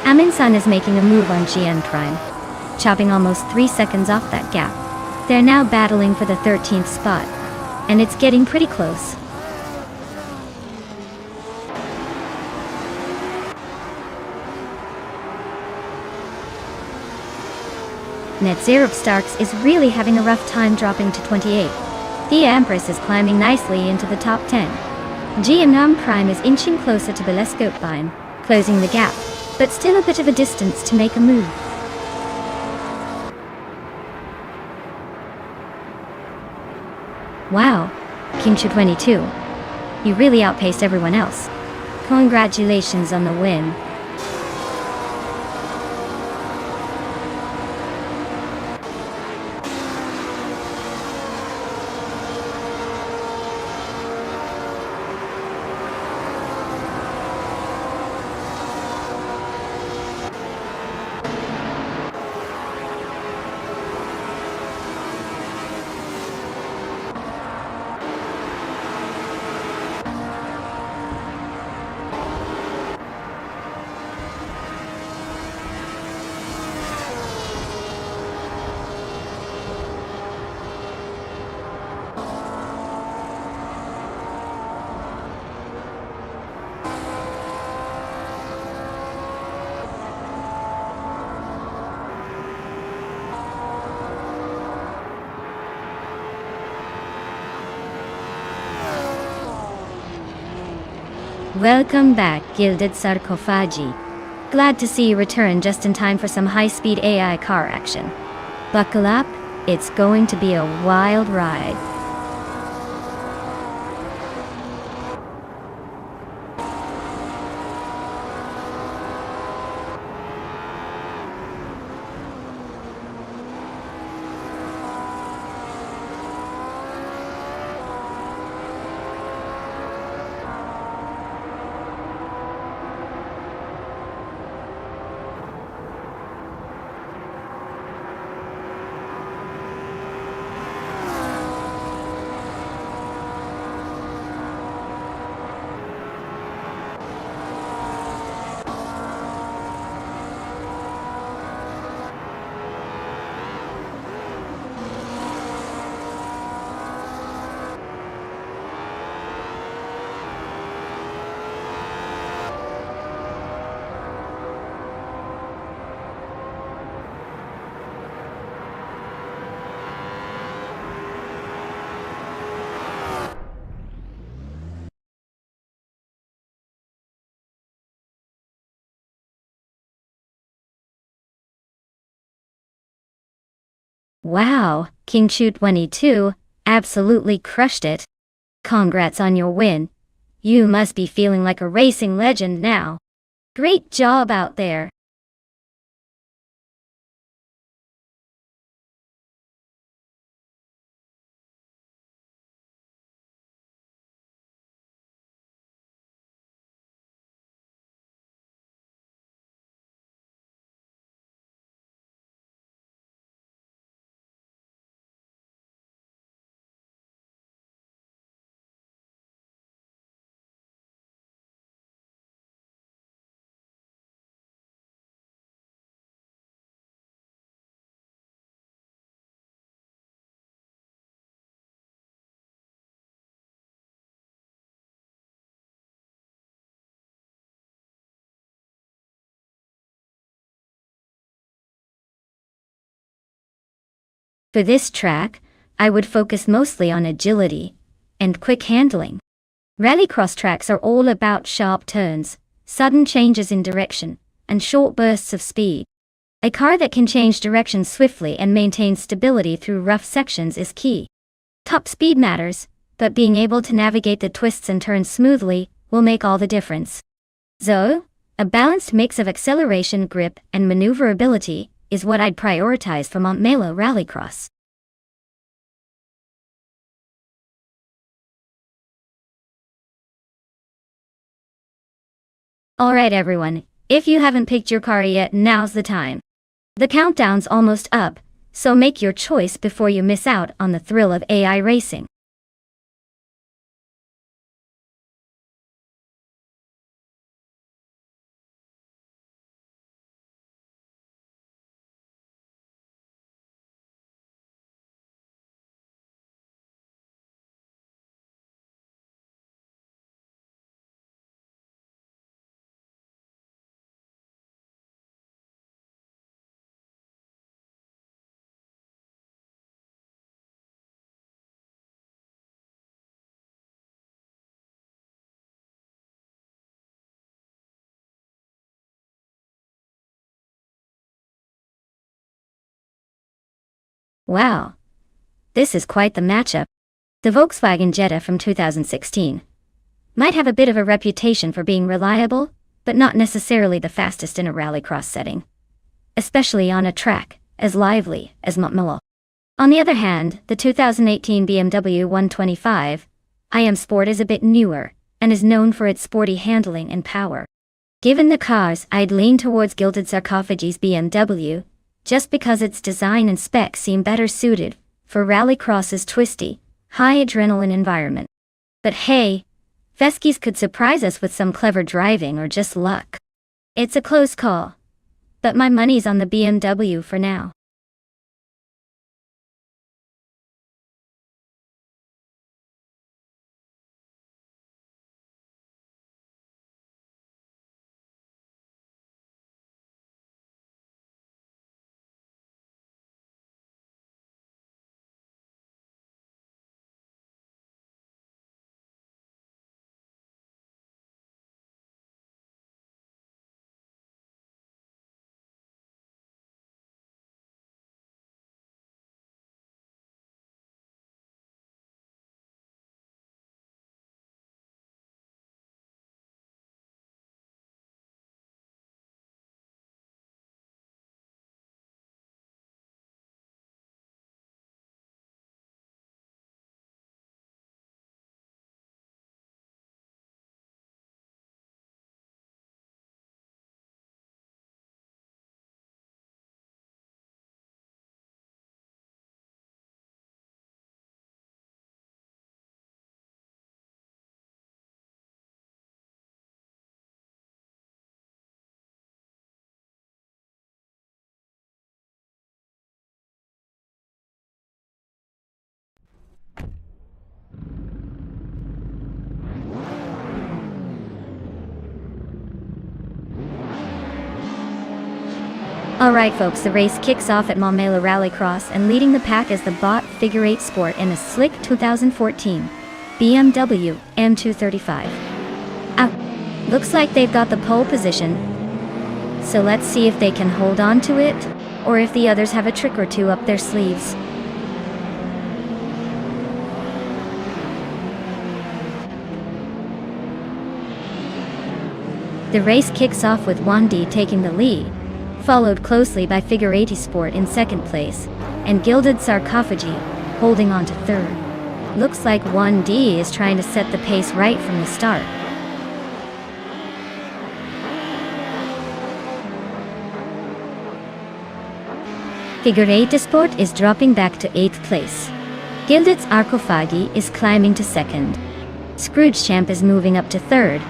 Aminsun is making a move on GN Prime, chopping almost 3 seconds off that gap. They're now battling for the 13th spot, and it's getting pretty close. Net Zero Starks is really having a rough time dropping to 28. The Empress is climbing nicely into the top 10. GM Prime is inching closer to Bellascopine, closing the gap, but still a bit of a distance to make a move. Wow, Kimchi 22. You really outpaced everyone else. Congratulations on the win. Welcome back, Gilded Sarcophagi. Glad to see you return just in time for some high-speed AI car action. Buckle up, it's going to be a wild ride. Wow, King Chu 22, absolutely crushed it. Congrats on your win. You must be feeling like a racing legend now. Great job out there. For this track, I would focus mostly on agility and quick handling. Rallycross tracks are all about sharp turns, sudden changes in direction, and short bursts of speed. A car that can change direction swiftly and maintain stability through rough sections is key. Top speed matters, but being able to navigate the twists and turns smoothly will make all the difference. So, a balanced mix of acceleration, grip, and maneuverability is what I'd prioritize for Montmelo Rallycross. Alright everyone, if you haven't picked your car yet, now's the time. The countdown's almost up, so make your choice before you miss out on the thrill of AI racing. Wow, this is quite the matchup. The Volkswagen Jetta from 2016 might have a bit of a reputation for being reliable, but not necessarily the fastest in a rallycross setting, especially on a track as lively as Montmelo. On the other hand, the 2018 BMW 125 iM Sport is a bit newer and is known for its sporty handling and power. Given the cars, I'd lean towards Gilded Sarcophagus BMW, just because its design and specs seem better suited for rallycross's twisty, high adrenaline environment. But hey, Veskies could surprise us with some clever driving or just luck. It's a close call, but my money's on the BMW for now. Alright folks, the race kicks off at Montmelo Rallycross, and leading the pack is the bot Figure 8 Sport in a slick 2014 BMW M235. Looks like they've got the pole position, so let's see if they can hold on to it. or if the others have a trick or two up their sleeves. The race kicks off with 1D taking the lead, followed closely by Figure 80 Sport in second place, and Gilded Sarcophagi holding on to third. Looks like 1D is trying to set the pace right from the start. Figure 80 Sport is dropping back to 8th place. Gilded Sarcophagi is climbing to 2nd. Scrooge Champ is moving up to 3rd.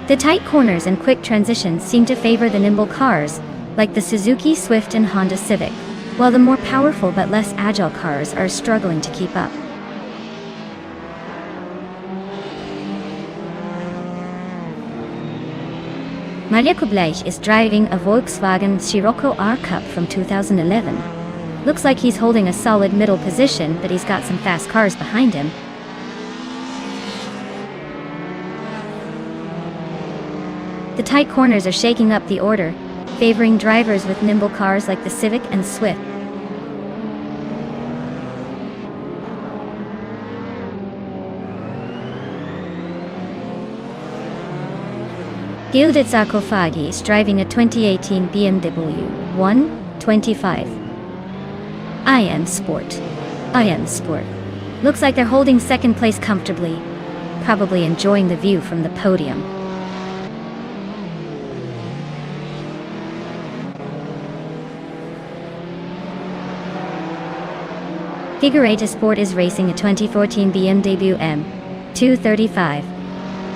The tight corners and quick transitions seem to favor the nimble cars, like the Suzuki Swift and Honda Civic, while the more powerful but less agile cars are struggling to keep up. Mario Kubleich is driving a Volkswagen Scirocco R Cup from 2011. Looks like he's holding a solid middle position, but he's got some fast cars behind him. The tight corners are shaking up the order, favoring drivers with nimble cars like the Civic and Swift. Gilded Sarcophagi is driving a 2018 BMW 125 IM Sport. Looks like they're holding second place comfortably, probably enjoying the view from the podium. Figure 80 Sport is racing a 2014 BMW M235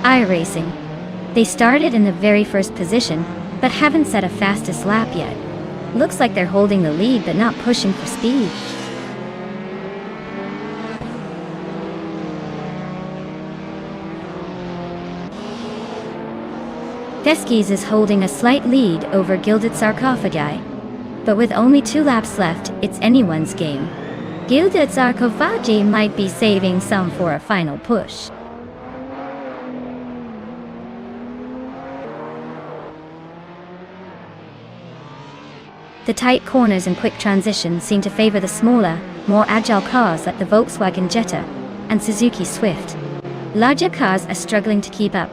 iRacing. They started in the very first position, but haven't set a fastest lap yet. Looks like they're holding the lead but not pushing for speed. Veskis is holding a slight lead over Gilded Sarcophagi, but with only 2 laps left, it's anyone's game. Gilded Sarcophagi might be saving some for a final push. The tight corners and quick transitions seem to favor the smaller, more agile cars like the Volkswagen Jetta and Suzuki Swift. Larger cars are struggling to keep up.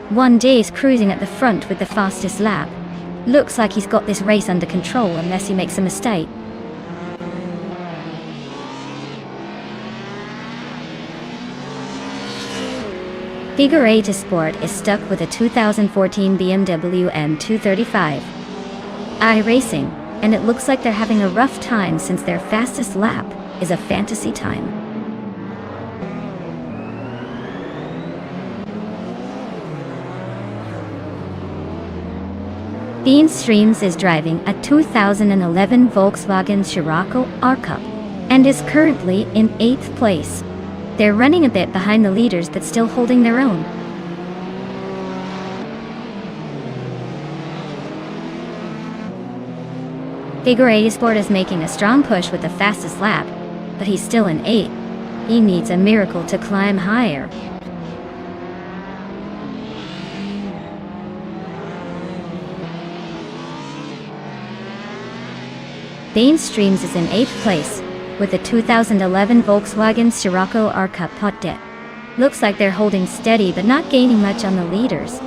One Day is cruising at the front with the fastest lap. Looks like he's got this race under control unless he makes a mistake. Figure 80 Sport is stuck with a 2014 BMW M235 iRacing, and it looks like they're having a rough time since their fastest lap is a fantasy time. Bean Streams is driving a 2011 Volkswagen Scirocco R Cup and is currently in 8th place. They're running a bit behind the leaders but still holding their own. Figure 80 Sport is making a strong push with the fastest lap, but he's still in 8th. He needs a miracle to climb higher. Bean Streams is in 8th place, with the 2011 Volkswagen Scirocco R Cup hot debt. Looks like they're holding steady but not gaining much on the leaders.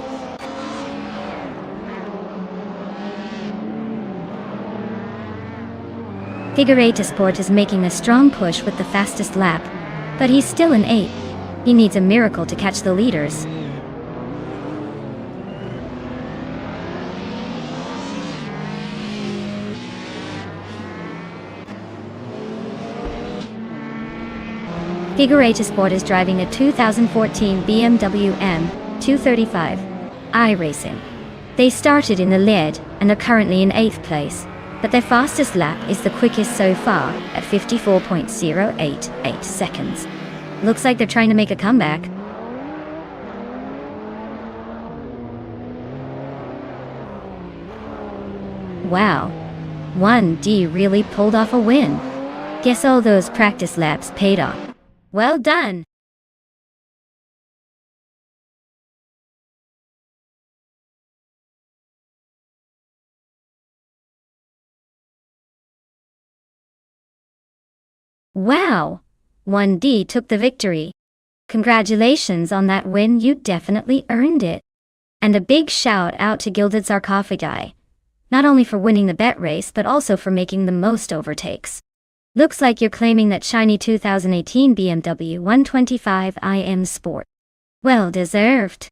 Figure 80 Sport is making a strong push with the fastest lap, but he's still in 8th. He needs a miracle to catch the leaders. Figure 80 Sport is driving a 2014 BMW M235 iRacing. They started in the lead and are currently in 8th place, but their fastest lap is the quickest so far at 54.088 seconds. Looks like they're trying to make a comeback. Wow, 1D really pulled off a win. Guess all those practice laps paid off. Well done! Wow! 1D took the victory. Congratulations on that win, you definitely earned it. And a big shout out to Gilded Sarcophagi. Not only for winning the bet race but also for making the most overtakes. Looks like you're claiming that shiny 2018 BMW 125 iM Sport. Well deserved.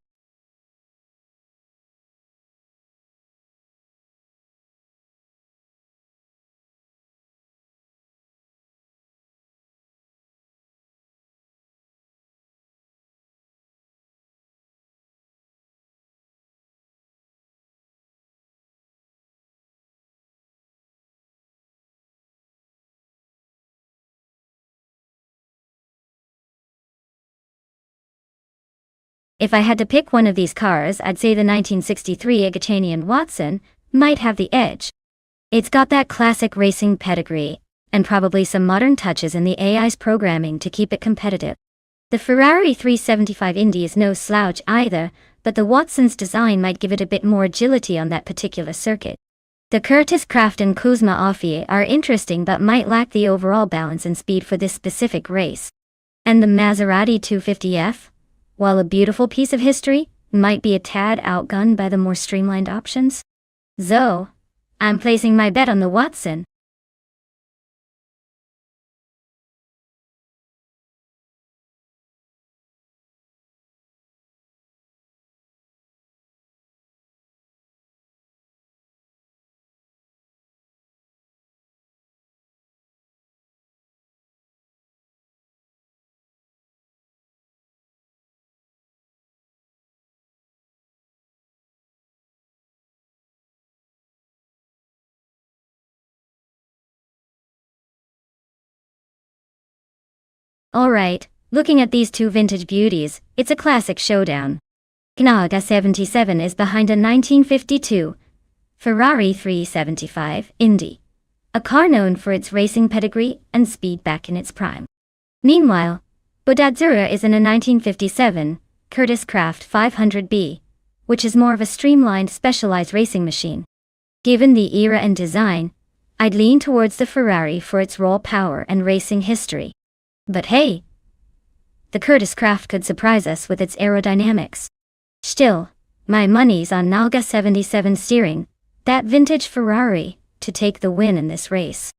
If I had to pick one of these cars, I'd say the 1963 Igachanian Watson might have the edge. It's got that classic racing pedigree, and probably some modern touches in the AI's programming to keep it competitive. The Ferrari 375 Indy is no slouch either, but the Watson's design might give it a bit more agility on that particular circuit. The Curtis Craft and Kuzma Offie are interesting but might lack the overall balance and speed for this specific race. And the Maserati 250F? While a beautiful piece of history, might be a tad outgunned by the more streamlined options. So, I'm placing my bet on the Watson. Alright, looking at these two vintage beauties, it's a classic showdown. Gnaga 77 is behind a 1952 Ferrari 375 Indy, a car known for its racing pedigree and speed back in its prime. Meanwhile, Bodadzura is in a 1957 Curtis Craft 500B, which is more of a streamlined specialized racing machine. Given the era and design, I'd lean towards the Ferrari for its raw power and racing history. But hey, the Curtis Craft could surprise us with its aerodynamics. Still, my money's on Nalga 77 steering, that vintage Ferrari, to take the win in this race.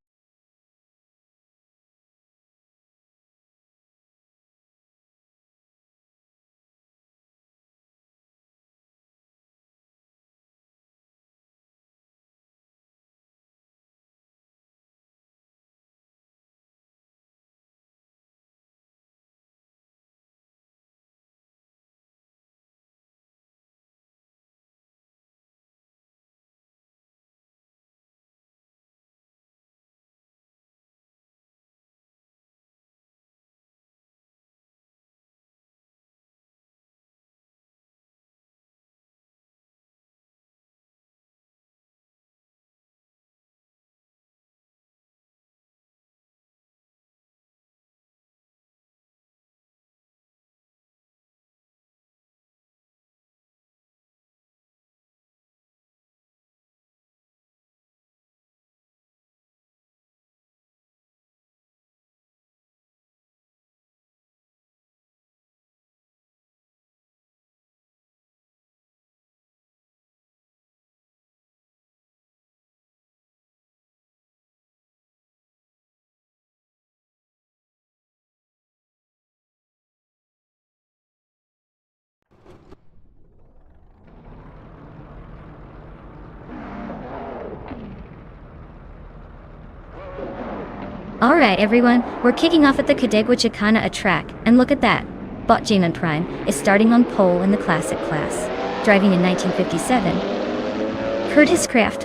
Alright everyone, we're kicking off at the Kadegwa Chicana track, and look at that. Botjaman Prime is starting on pole in the classic class, driving in 1957. Curtis Craft,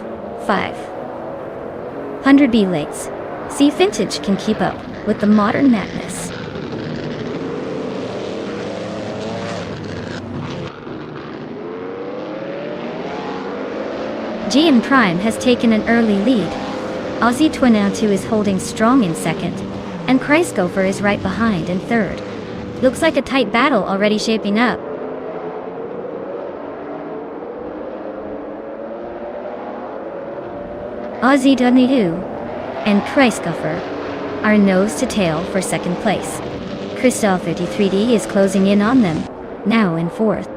500B Lates. See if vintage can keep up with the modern madness. GM Prime has taken an early lead. Aussie Twinal2 is holding strong in second, and Kreisgopher is right behind in third. Looks like a tight battle already shaping up. Aussie Twinal2 and Kreisgopher are nose to tail for second place. Crystal 33D is closing in on them, now in fourth.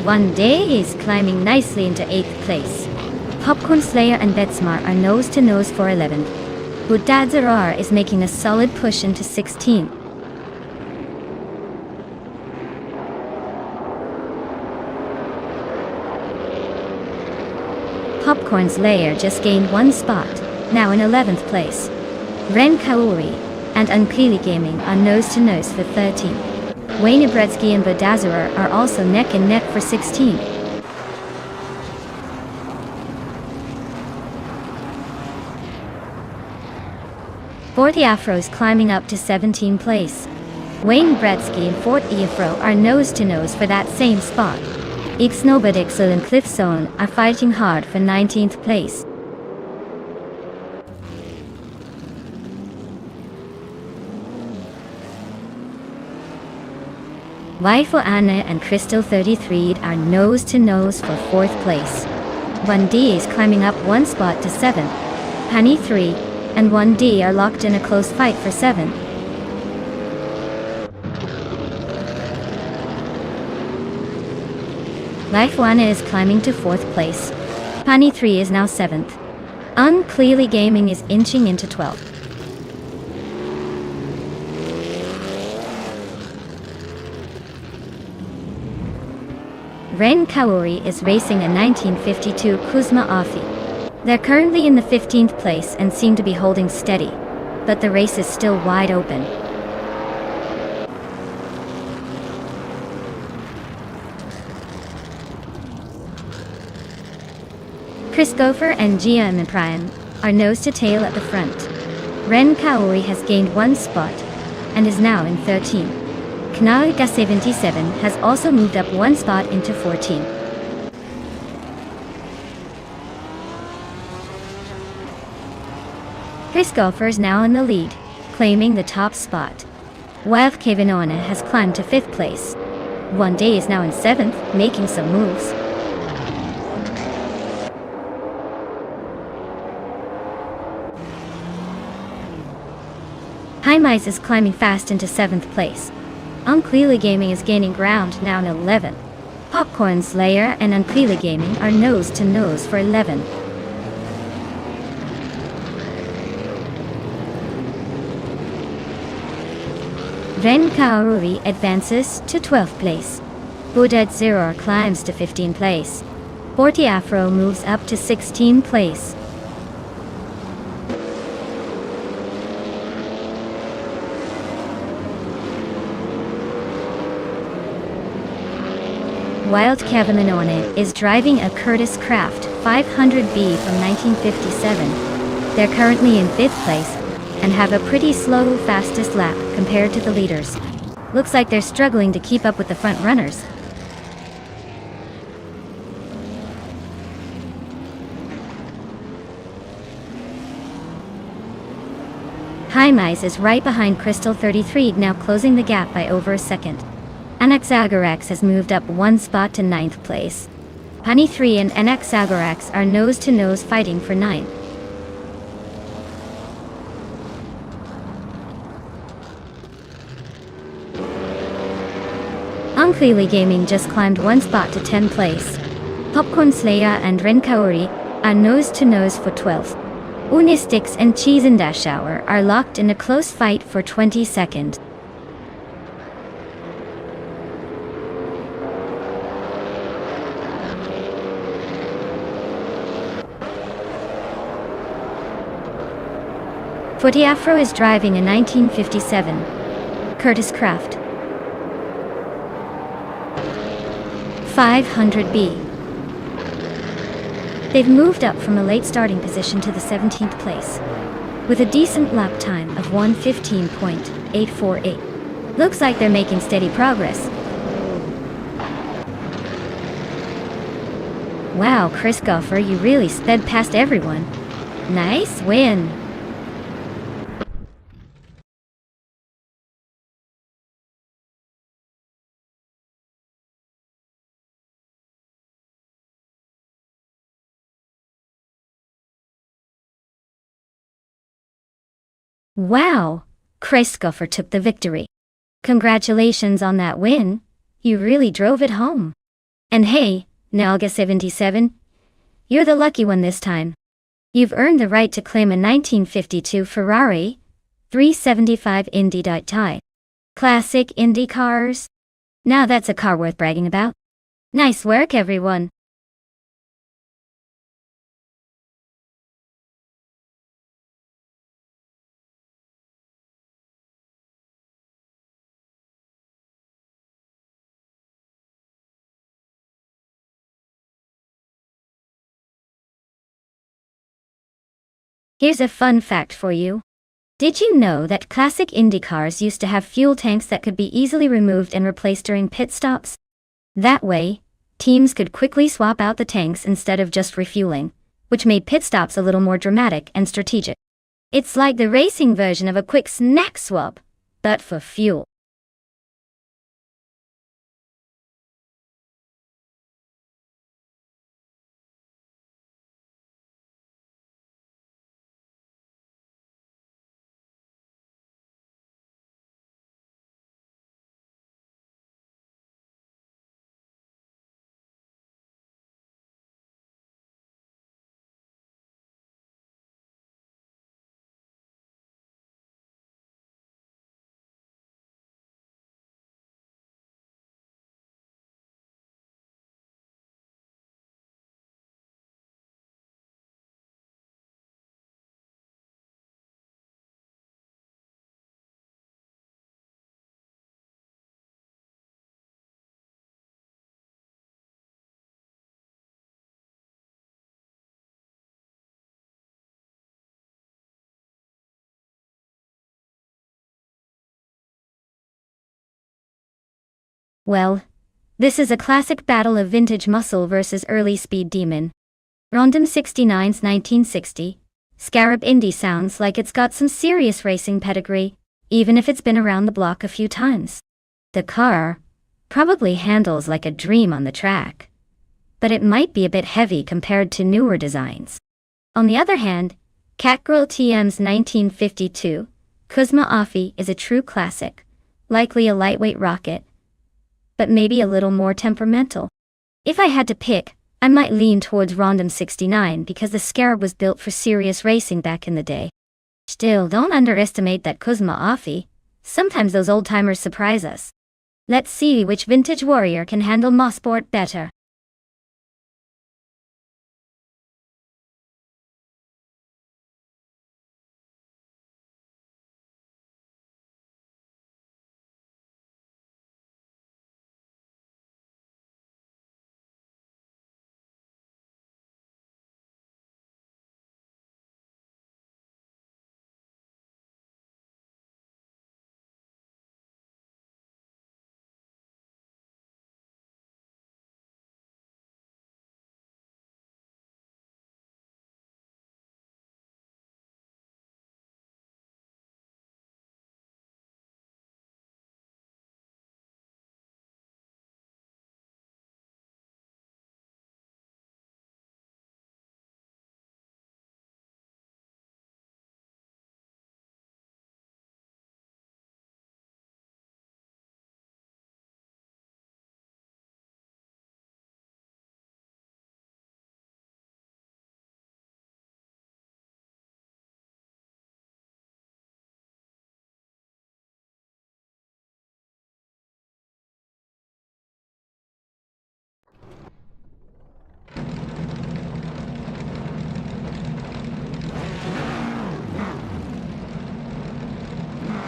One Day is climbing nicely into 8th place. Popcorn Slayer and Betsmar are nose to nose for 11th. Budadzarar is making a solid push into 16th. Popcorn Slayer just gained one spot, now in 11th place. Ren Kaori and Unkili Gaming are nose to nose for 13th. Wayne Bretsky and Budadzarar are also neck and neck for 16th. Fort Afro is climbing up to 17th place. Wayne Bretsky and Fort Afro are nose to nose for that same spot. Ixnobadixel and Cliffzone are fighting hard for 19th place. Waifu Anna and Crystal 33 are nose to nose for 4th place. 1D is climbing up one spot to 7th. Penny 3 and 1D are locked in a close fight for 7th. Waifu Anna is climbing to 4th place. Penny 3 is now 7th. Unclearly Gaming is inching into 12th. Ren Kaori is racing a 1952 Kuzma Afi. They're currently in the 15th place and seem to be holding steady, but the race is still wide open. Chris Gopher and GM Prime are nose to tail at the front. Ren Kaori has gained one spot and is now in 13th. Kanaliga 77 has also moved up one spot into 14. Chris Golfer is now in the lead, claiming the top spot. Wild Kevinona has climbed to 5th place. One Day is now in 7th, making some moves. High Mice is climbing fast into 7th place. Unclearly Gaming is gaining ground, now in 11th. Popcorn Slayer and Unclearly Gaming are nose to nose for 11th. Ren Kaori advances to 12th place. Budadzarar climbs to 15th place. Forty Afro moves up to 16th place. Wild Kevinona is driving a Curtis Craft 500B from 1957. They're currently in 5th place and have a pretty slow fastest lap compared to the leaders. Looks like they're struggling to keep up with the front runners. High Mice is right behind Crystal 33, now closing the gap by over a second. Anaxagorax has moved up one spot to 9th place. Honey 3 and Anaxagorax are nose to nose fighting for 9th. Unclearly Gaming just climbed one spot to 10th place. Popcorn Slayer and Renkaori are nose to nose for 12th. Unistix and Cheese and Dash Shower are locked in a close fight for 22nd. Footy Afro is driving a 1957 Curtis Craft 500B. They've moved up from a late starting position to the 17th place, with a decent lap time of 1:15.848. Looks like they're making steady progress. Wow, Chris Goffer, you really sped past everyone. Nice win. Wow, Chris Goffer took the victory. Congratulations on that win. You really drove it home. And hey, Nalga77, you're the lucky one this time. You've earned the right to claim a 1952 Ferrari 375 Indy tie. Classic Indy cars. Now that's a car worth bragging about. Nice work, everyone. Here's a fun fact for you. Did you know that classic Indy cars used to have fuel tanks that could be easily removed and replaced during pit stops? That way, teams could quickly swap out the tanks instead of just refueling, which made pit stops a little more dramatic and strategic. It's like the racing version of a quick snack swap, but for fuel. Well, this is a classic battle of vintage muscle versus early speed demon. Rondom 69's 1960, Scarab Indy sounds like it's got some serious racing pedigree, even if it's been around the block a few times. The car probably handles like a dream on the track, but it might be a bit heavy compared to newer designs. On the other hand, Catgirl TM's 1952, Kuzma Offie is a true classic, likely a lightweight rocket, but maybe a little more temperamental. If I had to pick, I might lean towards Rondom 69 because the Scarab was built for serious racing back in the day. Still, don't underestimate that Kuzma Offie. Sometimes those old-timers surprise us. Let's see which vintage warrior can handle Mosport better.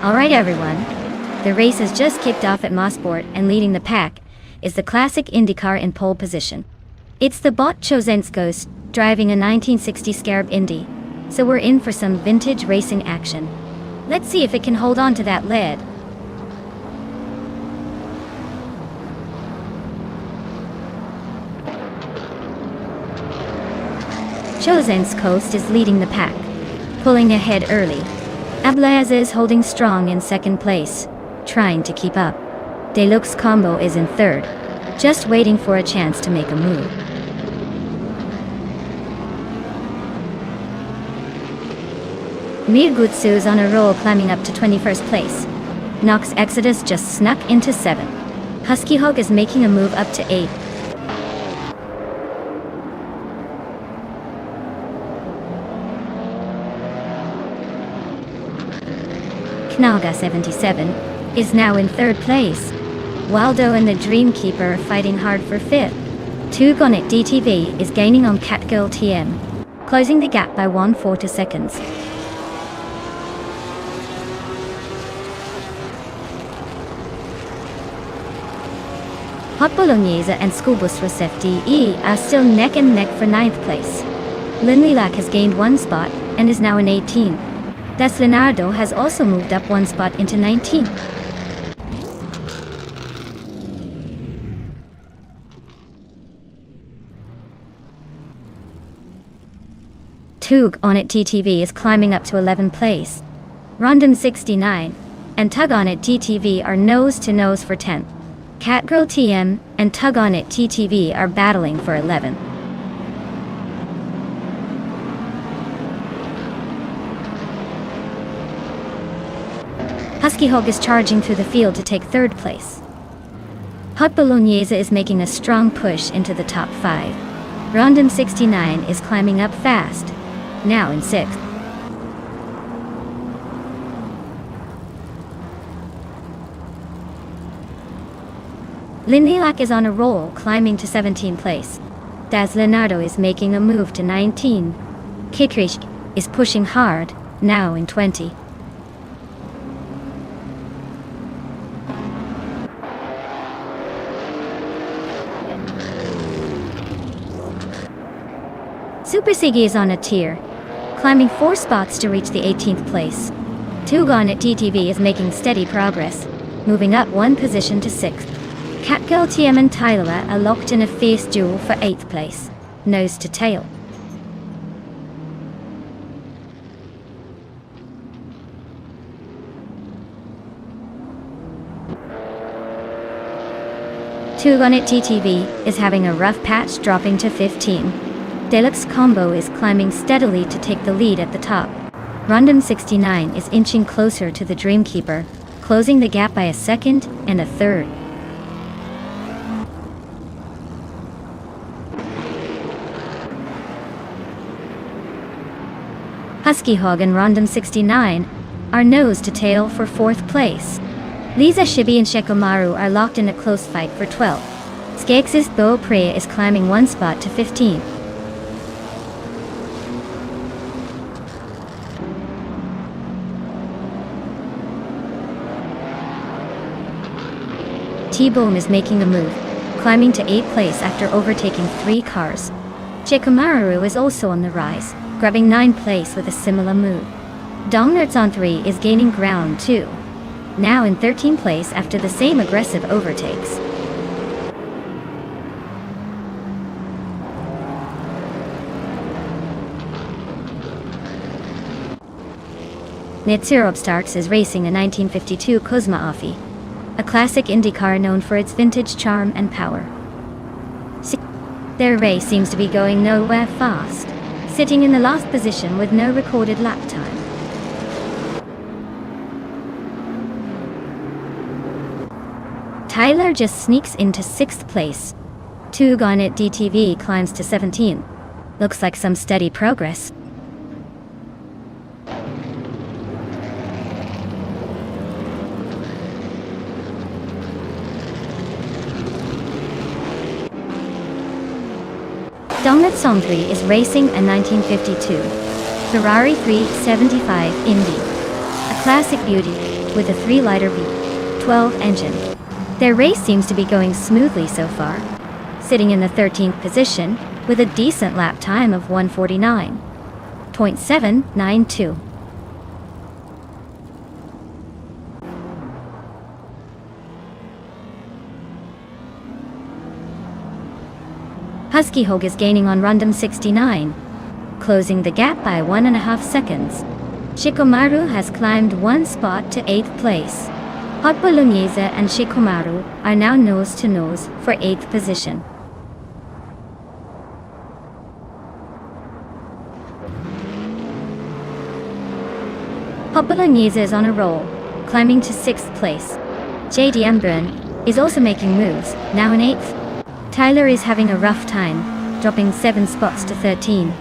Alright everyone, the race has just kicked off at Mosport, and leading the pack is the classic IndyCar in pole position. It's the Bot Chosenskos driving a 1960 Scarab Indy, so we're in for some vintage racing action. Let's see if it can hold on to that lead. Chosen's Coast is leading the pack, pulling ahead early. Ablaze is holding strong in second place, trying to keep up. Deluxe Combo is in third, just waiting for a chance to make a move. Mirgutsu is on a roll, climbing up to 21st place. Nox Exodus just snuck into 7. Husky Hog is making a move up to 8. Knaga 77 is now in third place. Waldo and the Dreamkeeper are fighting hard for 5th. 2 Gonnet DTV is gaining on Catgirl TM, closing the gap by 1/4 seconds. Hot Bolognese and Schoolbus Rosef DE are still neck and neck for 9th place. Linlilac has gained 1 spot and is now in 18. Das Leonardo has also moved up 1 spot into 19. Tug on it TTV is climbing up to 11th place. Rondon 69 and Tug on it TTV are nose to nose for 10th. Catgirl TM and Tug on it TTV are battling for 11th. Husky Hog is charging through the field to take 3rd place. Hot Bolognese is making a strong push into the top 5. Rondon 69 is climbing up fast, now in 6th. Linlilac is on a roll, climbing to 17th place. Das Leonardo is making a move to 19. Kikrish is pushing hard, now in 20. Super Siggy is on a tier, climbing 4 spots to reach the 18th place. Tugon at TTV is making steady progress, moving up 1 position to 6th. Catgirl TM and Tyler are locked in a fierce duel for 8th place, nose to tail. Tugon at TTV is having a rough patch, dropping to 15. Deluxe Combo is climbing steadily to take the lead at the top. Rondon 69 is inching closer to the Dreamkeeper, closing the gap by a 2nd and a 3rd. Husky Hog and Rondon 69 are nose to tail for 4th place. Lisa Shibi and Shekomaru are locked in a close fight for 12th. Skexis Bo Pre is climbing 1 spot to 15. T-Boom is making a move, climbing to 8th place after overtaking 3 cars. Shekomaru is also on the rise, grabbing 9th place with a similar move. Dongnertz on 3 is gaining ground too, now in 13th place after the same aggressive overtakes. Nitsuro Starks is racing a 1952 Cosma Offie, a classic Indy car known for its vintage charm and power. Their race seems to be going nowhere fast, sitting in the last position with no recorded lap time. Tyler just sneaks into 6th place. Tugon at DTV climbs to 17. Looks like some steady progress. Dongnet Song 3 is racing a 1952 Ferrari 375 Indy, a classic beauty with a 3-liter V12 engine. Their race seems to be going smoothly so far, sitting in the 13th position with a decent lap time of 1:49.792. Husky Hog is gaining on Rondon 69. closing the gap by 1.5 seconds. Shikamaru has climbed 1 spot to 8th place. Hot Bolognese and Shikamaru are now nose to nose for 8th position. Hot Bolognese is on a roll, climbing to 6th place. JD Ambren is also making moves, now in 8th. Tyler is having a rough time, dropping 7 spots to 13.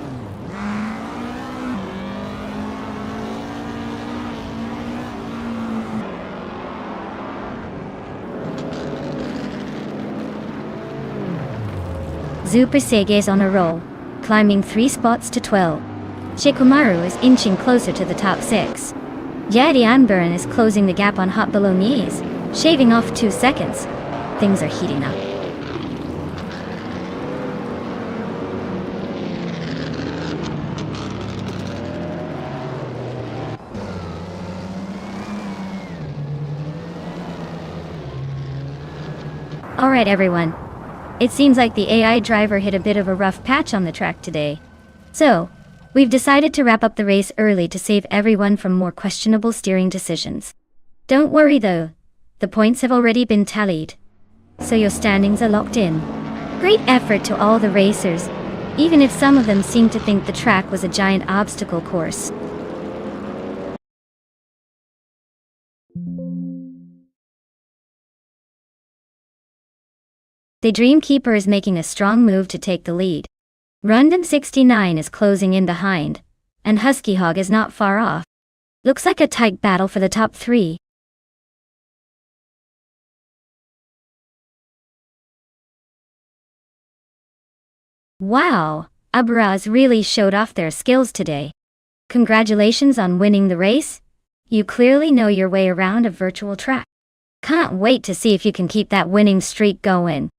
Super Sege is on a roll, climbing 3 spots to 12. Shikamaru is inching closer to the top 6. JD Ambren is closing the gap on Hot Bolognese, shaving off 2 seconds. Things are heating up. Alright everyone. It seems like the AI driver hit a bit of a rough patch on the track today. So, we've decided to wrap up the race early to save everyone from more questionable steering decisions. Don't worry though, the points have already been tallied, so your standings are locked in. Great effort to all the racers, even if some of them seemed to think the track was a giant obstacle course. The Dreamkeeper is making a strong move to take the lead. Rundum69 is closing in behind, and Husky Hog is not far off. Looks like a tight battle for the top 3. Wow, Abraz really showed off their skills today. Congratulations on winning the race. You clearly know your way around a virtual track. Can't wait to see if you can keep that winning streak going.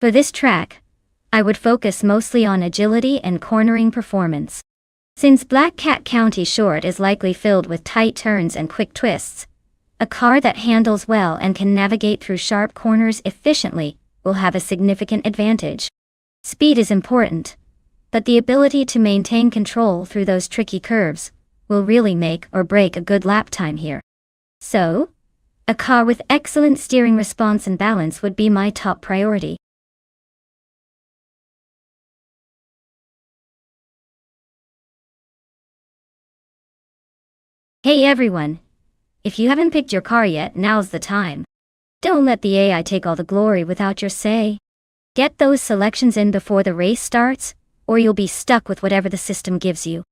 For this track, I would focus mostly on agility and cornering performance. Since Black Cat County Short is likely filled with tight turns and quick twists, a car that handles well and can navigate through sharp corners efficiently will have a significant advantage. Speed is important, but the ability to maintain control through those tricky curves will really make or break a good lap time here. So, a car with excellent steering response and balance would be my top priority. Hey everyone! If you haven't picked your car yet, now's the time. Don't let the AI take all the glory without your say. Get those selections in before the race starts, or you'll be stuck with whatever the system gives you.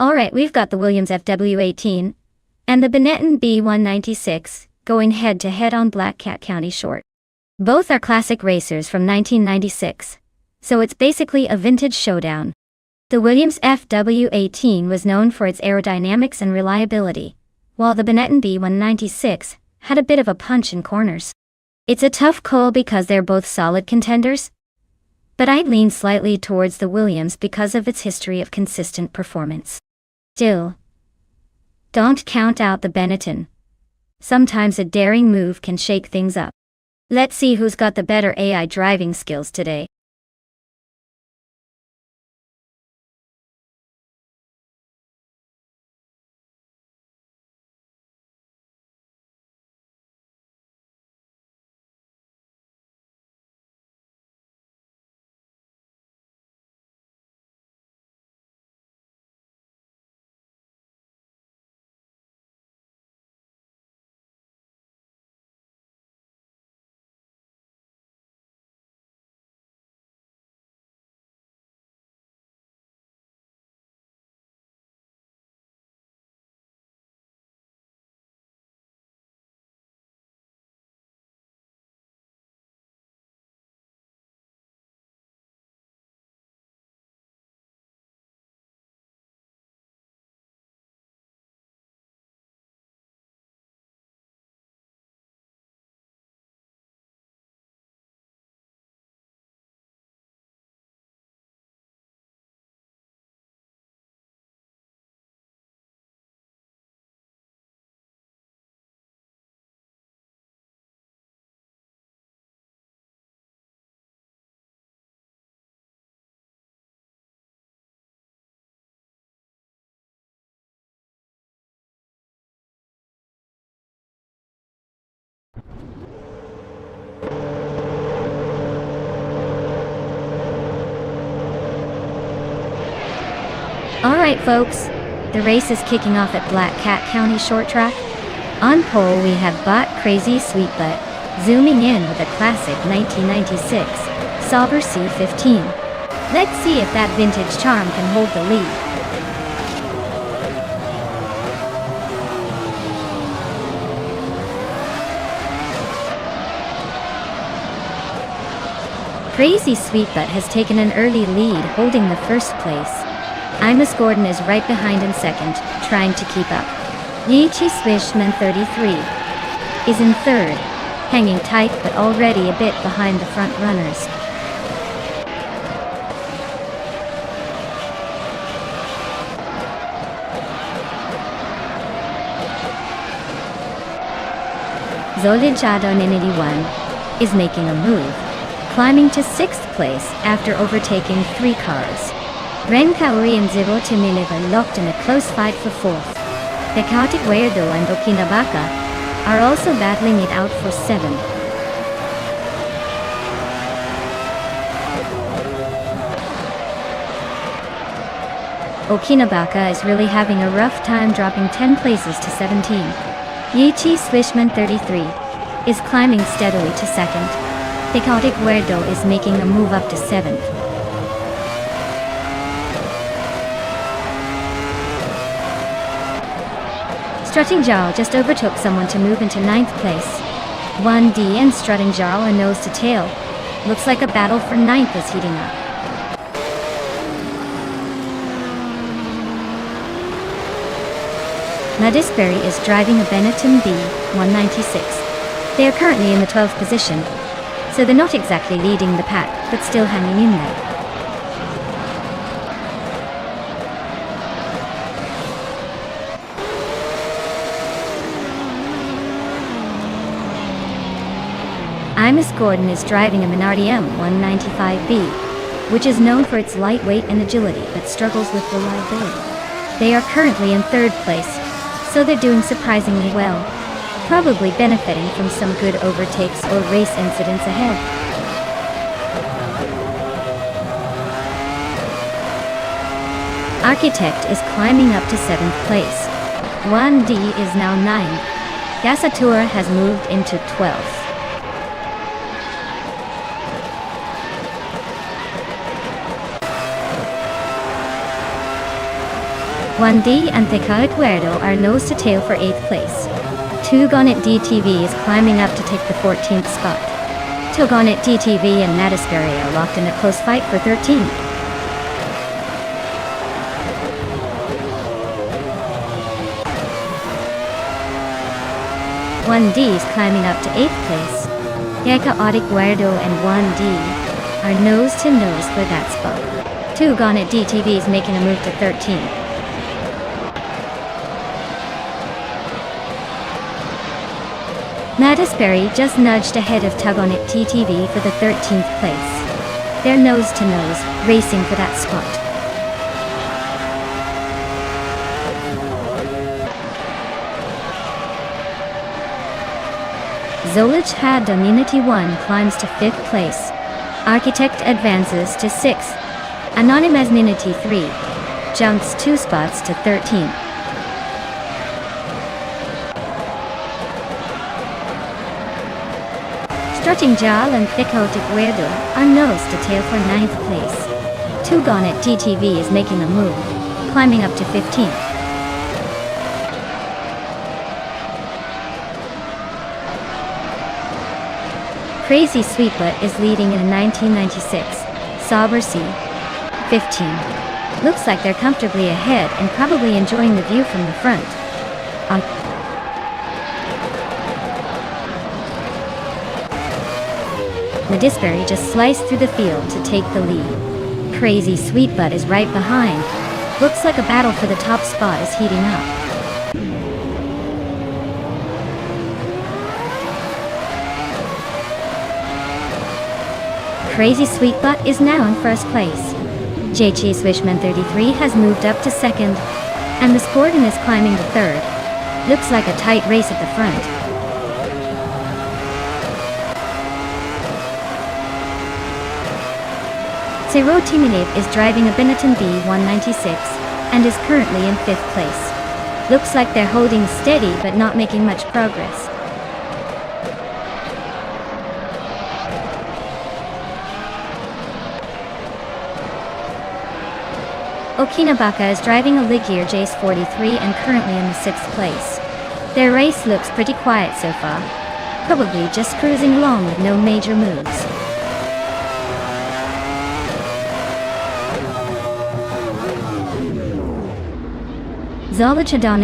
Alright, we've got the Williams FW18 and the Benetton B196 going head to head on Black Cat County Short. Both are classic racers from 1996, so it's basically a vintage showdown. The Williams FW18 was known for its aerodynamics and reliability, while the Benetton B196 had a bit of a punch in corners. It's a tough call because they're both solid contenders, but I'd lean slightly towards the Williams because of its history of consistent performance. Still, don't count out the Benetton. Sometimes a daring move can shake things up. Let's see who's got the better AI driving skills today. Alright folks, the race is kicking off at Black Cat County Short Track. On pole we have Bot Crazy Sweetbutt, zooming in with a classic 1996 Sauber C15. Let's see if that vintage charm can hold the lead. Crazy Sweetbutt has taken an early lead, holding the first place. Imus Gordon is right behind in second, trying to keep up. Yeechi Swishman 33 is in third, hanging tight but already a bit behind the front runners. Zolijado Ninity 1 is making a move, climbing to 6th place after overtaking 3 cars. Ren Kaori and Zibo Timileva locked in a close fight for 4th. Pekatik Weirdo and Okinabaka are also battling it out for 7th. Okinabaka is really having a rough time, dropping 10 places to 17. Yichi Swishman 33 is climbing steadily to 2nd. Pekatik Weirdo is making a move up to 7th. Strutting Jarl just overtook someone to move into 9th place. 1D and Strutting Jarl are nose to tail. Looks like a battle for 9th is heating up. Nadisberry is driving a Benetton B196. They are currently in the 12th position, so they're not exactly leading the pack, but still hanging in there. Imus Gordon is driving a Minardi M195B, which is known for its lightweight and agility but struggles with reliability. They are currently in 3rd place, so they're doing surprisingly well, probably benefiting from some good overtakes or race incidents ahead. Architect is climbing up to 7th place. 1D is now 9th. Gasatura has moved into 12th. One D and Theka Aguerdo are nose to tail for 8th place. Tugonit DTV is climbing up to take the 14th spot. Tugonit DTV and Nadisberry are locked in a close fight for 13th. One D is climbing up to 8th place. Yeka Aguerdo and 1D are nose to nose for that spot. Tugonit DTV is making a move to 13th. Nadisberry just nudged ahead of Tugonit TTV for the 13th place. They're nose to nose, racing for that spot. Zolich had Dominity 1 climbs to 5th place. Architect advances to 6th. Anonymous Ninity 3 jumps 2 spots to 13th. Strutting Jal and Thikotic Weirdo are nose to tail for 9th place. Tugonit TTV is making a move, climbing up to 15th. Crazy Sweetbutt is leading in a 1996 Sauber C15. Looks like they're comfortably ahead and probably enjoying the view from the front. Nadisberry just sliced through the field to take the lead. Crazy Sweetbutt is right behind. Looks like a battle for the top spot is heating up. Crazy Sweetbutt is now in 1st place. JG Swishman 33 has moved up to 2nd, and Miss Gordon is climbing to 3rd. Looks like a tight race at the front. Zero Timilev is driving a Benetton B196. and is currently in 5th place. Looks like they're holding steady but not making much progress. Okinabaka is driving a Ligier Jace 43 and currently in the 6th place. Their race looks pretty quiet so far. Probably just cruising along with no major moves. Zolachadon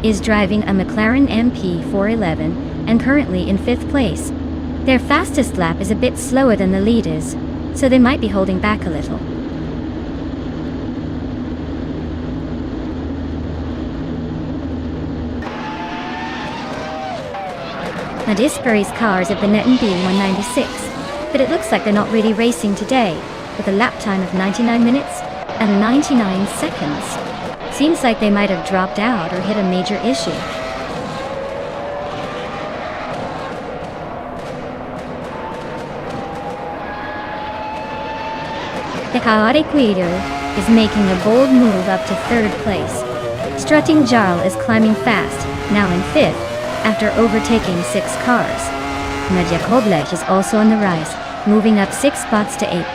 is driving a McLaren MP411 and currently in 5th place. Their fastest lap is a bit slower than the leaders, so they might be holding back a little. Madisbury's cars have been netting B196, but it looks like they're not really racing today, with a lap time of 99 minutes and 99 seconds. Seems like they might have dropped out or hit a major issue. The chaotic leader is making a bold move up to 3rd place. Strutting Jarl is climbing fast, now in 5th, after overtaking 6 cars. Nadia Koblech is also on the rise, moving up 6 spots to 8th.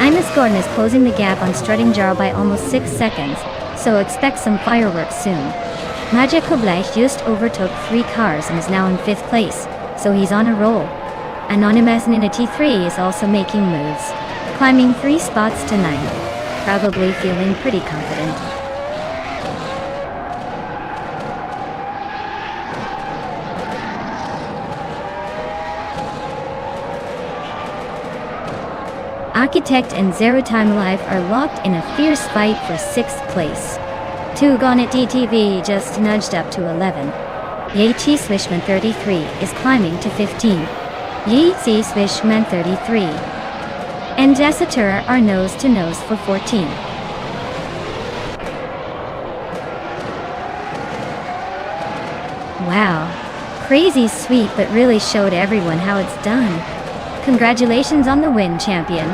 Ines Gordon is closing the gap on Strutting Jarl by almost 6 seconds, so expect some fireworks soon. Nadia Koblech just overtook 3 cars and is now in 5th place, so he's on a roll. Anonymous Nina T3 is also making moves, climbing 3 spots to 9th, probably feeling pretty confident. Architect and Zero Time Life are locked in a fierce fight for 6th place. 2 Gonnet DTV just nudged up to 11. Yeti Swishman 33 is climbing to 15. Yeezy Swishman 33 and Jessitur are nose to nose for 14. Wow, crazy sweet, but really showed everyone how it's done. Congratulations on the win, champion.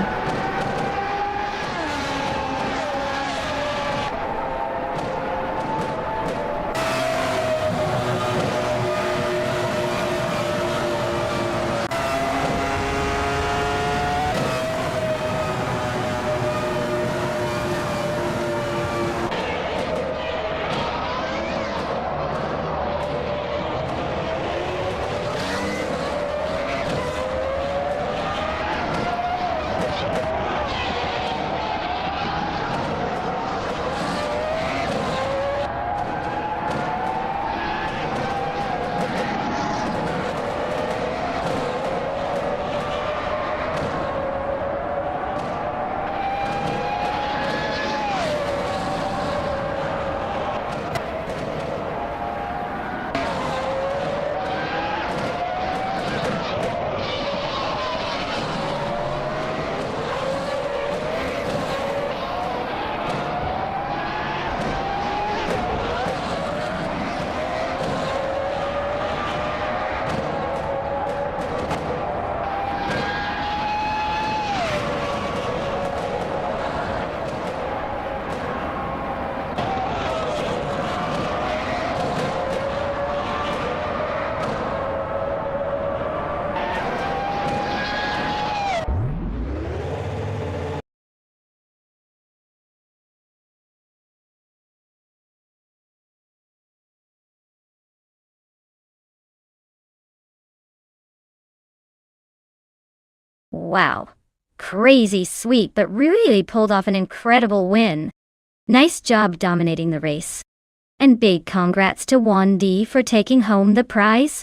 Wow. Crazy sweet, but really pulled off an incredible win. Nice job dominating the race. And big congrats to Juan D for taking home the prize.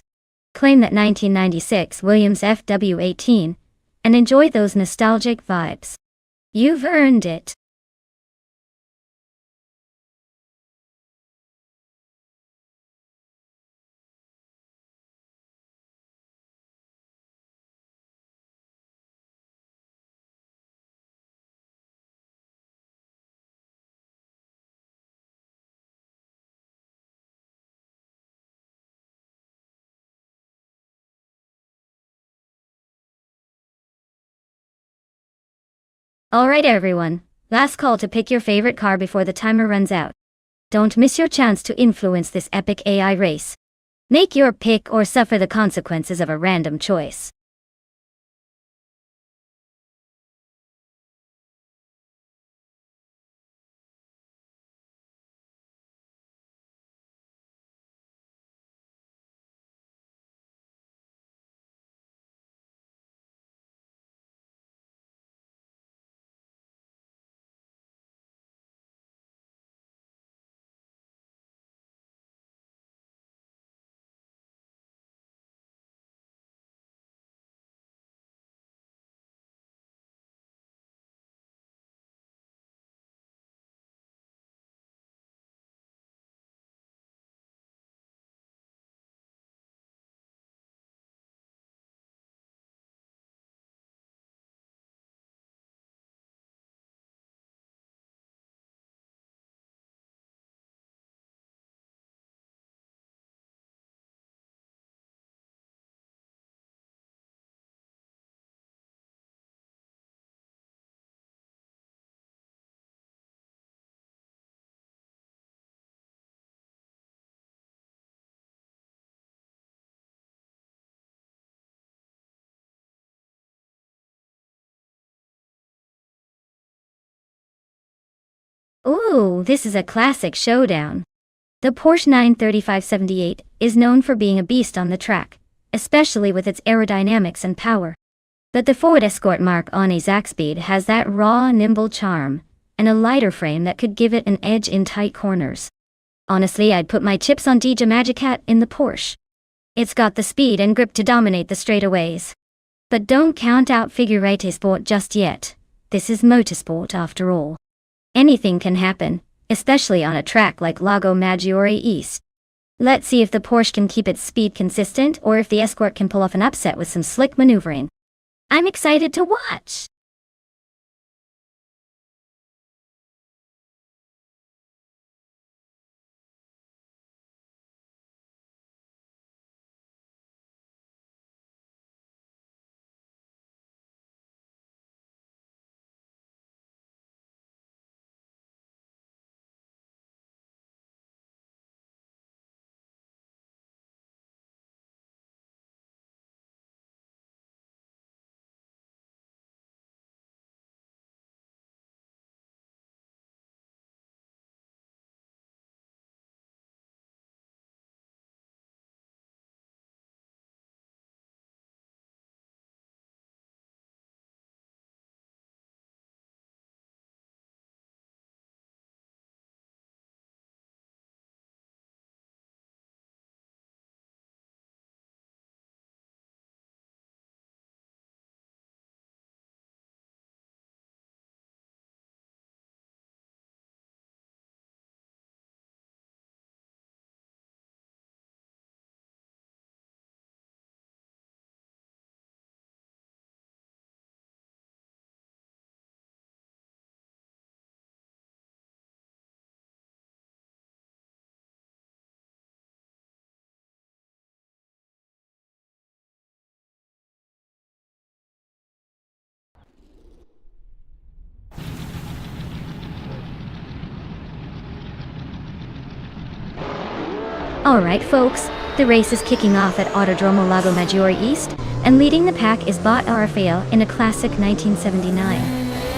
Claim that 1996 Williams FW18 and enjoy those nostalgic vibes. You've earned it. Alright everyone, last call to pick your favorite car before the timer runs out. Don't miss your chance to influence this epic AI race. Make your pick or suffer the consequences of a random choice. Ooh, this is a classic showdown. The Porsche 935/78 is known for being a beast on the track, especially with its aerodynamics and power. But the Ford Escort Mark on a Zaxbyed has that raw, nimble charm, and a lighter frame that could give it an edge in tight corners. Honestly, I'd put my chips on DJ Magicat in the Porsche. It's got the speed and grip to dominate the straightaways. But don't count out Figurate Sport just yet. This is motorsport after all. Anything can happen, especially on a track like Lago Maggiore East. Let's see if the Porsche can keep its speed consistent or if the Escort can pull off an upset with some slick maneuvering. I'm excited to watch! Alright folks, the race is kicking off at Autodromo Lago Maggiore East, and leading the pack is Bot Rafael in a classic 1979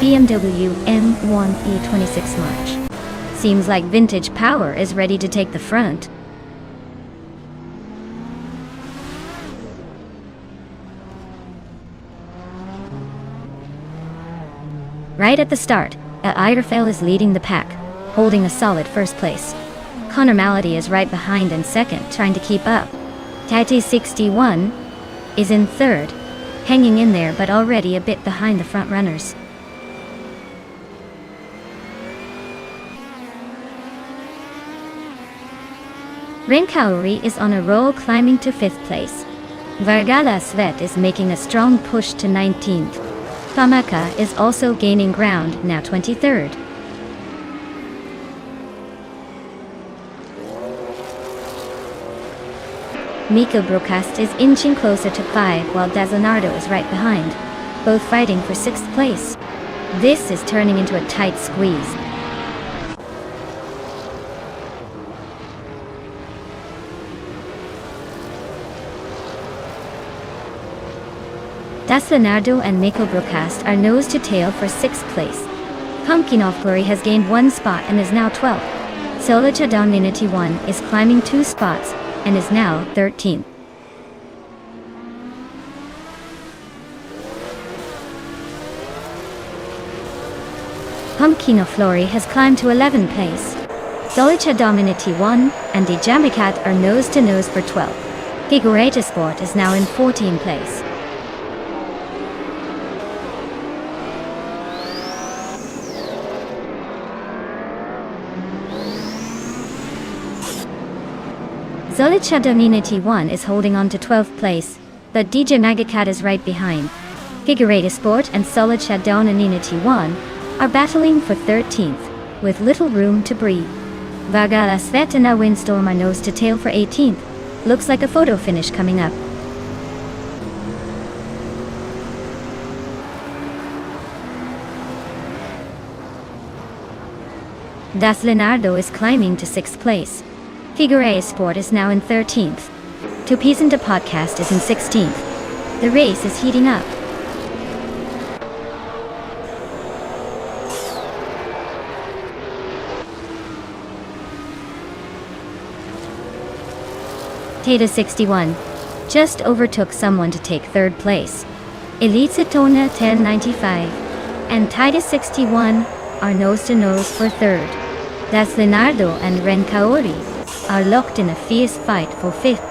BMW M1 E26 March. Seems like vintage power is ready to take the front. Right at the start, Rafael is leading the pack, holding a solid first place. Connor Malady is right behind in second, trying to keep up. Tati 61 is in third, hanging in there but already a bit behind the front runners. Renkauri is on a roll, climbing to 5th place. Vargala Svet is making a strong push to 19th. Famaka is also gaining ground, now 23rd. Mika Brokast is inching closer to 5 while Dazonardo is right behind, both fighting for 6th place. This is turning into a tight squeeze. Das Leonardo and Nico Brocast are nose to tail for 6th place. Pumpkin of Glory has gained 1 spot and is now 12th. Solicha Dominity 1 is climbing 2 spots and is now 13th. Pumpkin of Glory has climbed to 11th place. Solicha Dominity 1 and the Jamikat are nose to nose for 12th. Figurata Sport is now in 14th place. Solicha Dominity 1 is holding on to 12th place, but DJ Magacat is right behind. Figurata Sport and Solicha Dominity 1 are battling for 13th, with little room to breathe. Vargala Svetlana Windstorm are nose to tail for 18th. Looks like a photo finish coming up. Das Leonardo is climbing to 6th place. Figurata Sport is now in 13th. Tupizanta Podcast is in 16th. The race is heating up. Tata 61 just overtook someone to take 3rd place. Elite Satona 1095 and Titus 61 are nose to nose for 3rd. Das Leonardo and Ren Kaori are locked in a fierce fight for 5th.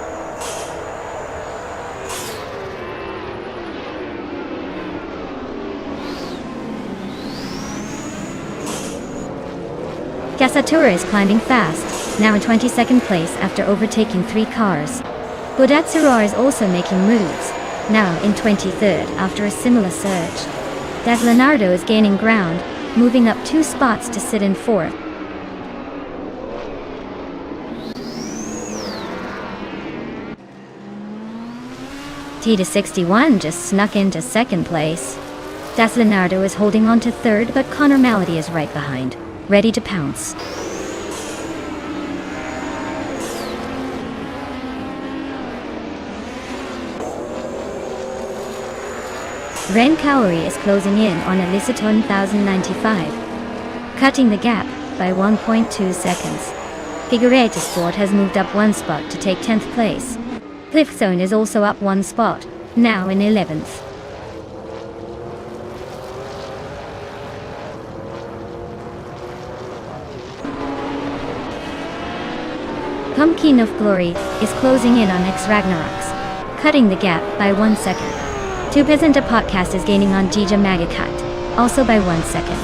Casatura is climbing fast, now in 22nd place after overtaking 3 cars. Bodatsura is also making moves, now in 23rd after a similar surge. Das Leonardo is gaining ground, moving up 2 spots to sit in 4th. Tita 61 just snuck into 2nd place. Das Leonardo is holding on to 3rd, but Connor Malady is right behind, ready to pounce. Ren Kaori is closing in on Elisiton 1095, cutting the gap by 1.2 seconds. Figurata Sport has moved up 1 spot to take 10th place. Cliff Zone is also up 1 spot, now in 11th. Pumpkin of Glory is closing in on X Ragnaroks, cutting the gap by 1 second. Tupizanta Podcast is gaining on Jija Magakat, also by 1 second.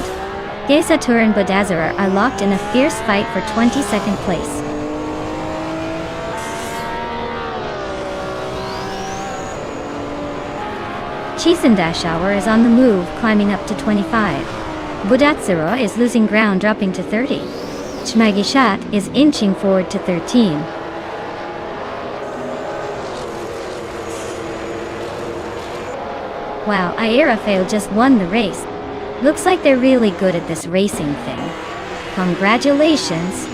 Gesatur and Bodazara are locked in a fierce fight for 22nd place. Chisandashower is on the move, climbing up to 25. Bodatsura is losing ground, dropping to 30. Chmagishat is inching forward to 13. Wow, Airafail just won the race. Looks like they're really good at this racing thing. Congratulations!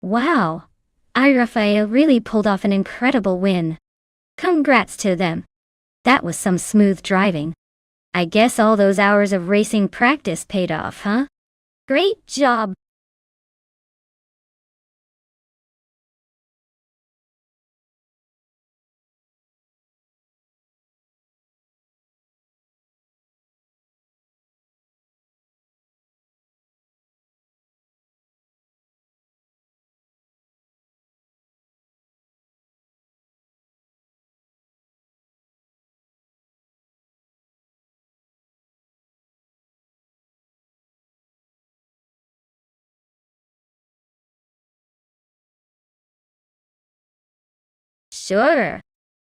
Wow! iRafael really pulled off an incredible win. Congrats to them. That was some smooth driving. I guess all those hours of racing practice paid off, huh? Great job! Sure.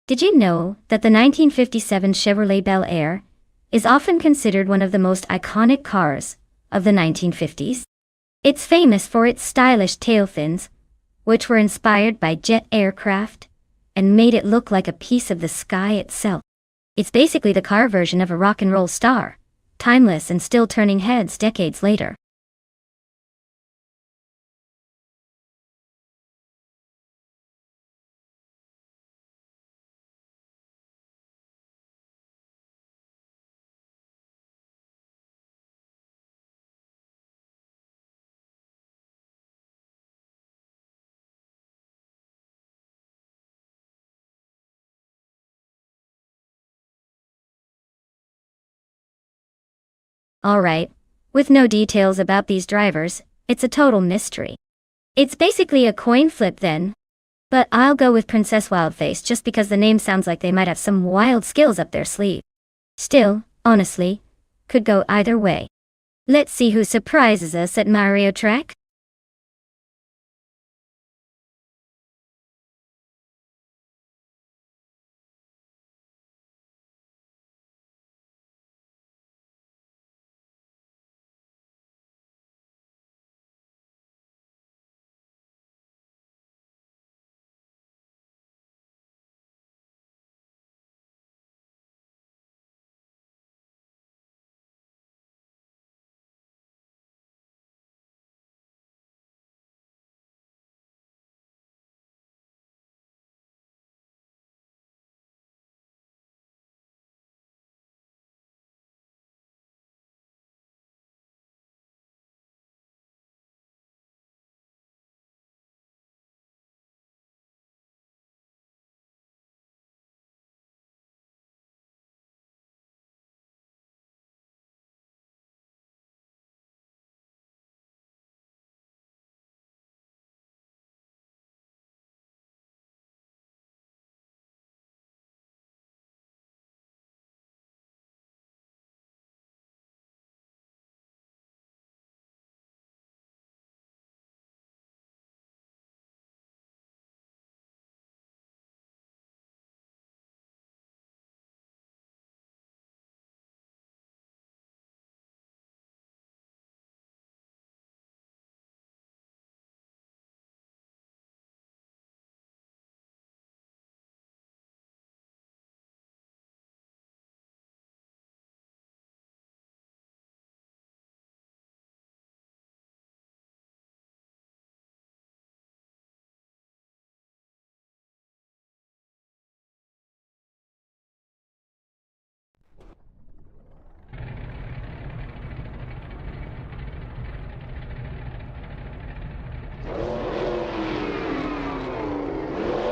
Did you know that the 1957 Chevrolet Bel Air is often considered one of the most iconic cars of the 1950s? It's famous for its stylish tail fins, which were inspired by jet aircraft and made it look like a piece of the sky itself. It's basically the car version of a rock and roll star, timeless and still turning heads decades later. Alright, with no details about these drivers, it's a total mystery. It's basically a coin flip then. But I'll go with Princess Wildface just because the name sounds like they might have some wild skills up their sleeve. Still, honestly, could go either way. Let's see who surprises us at Mario Track.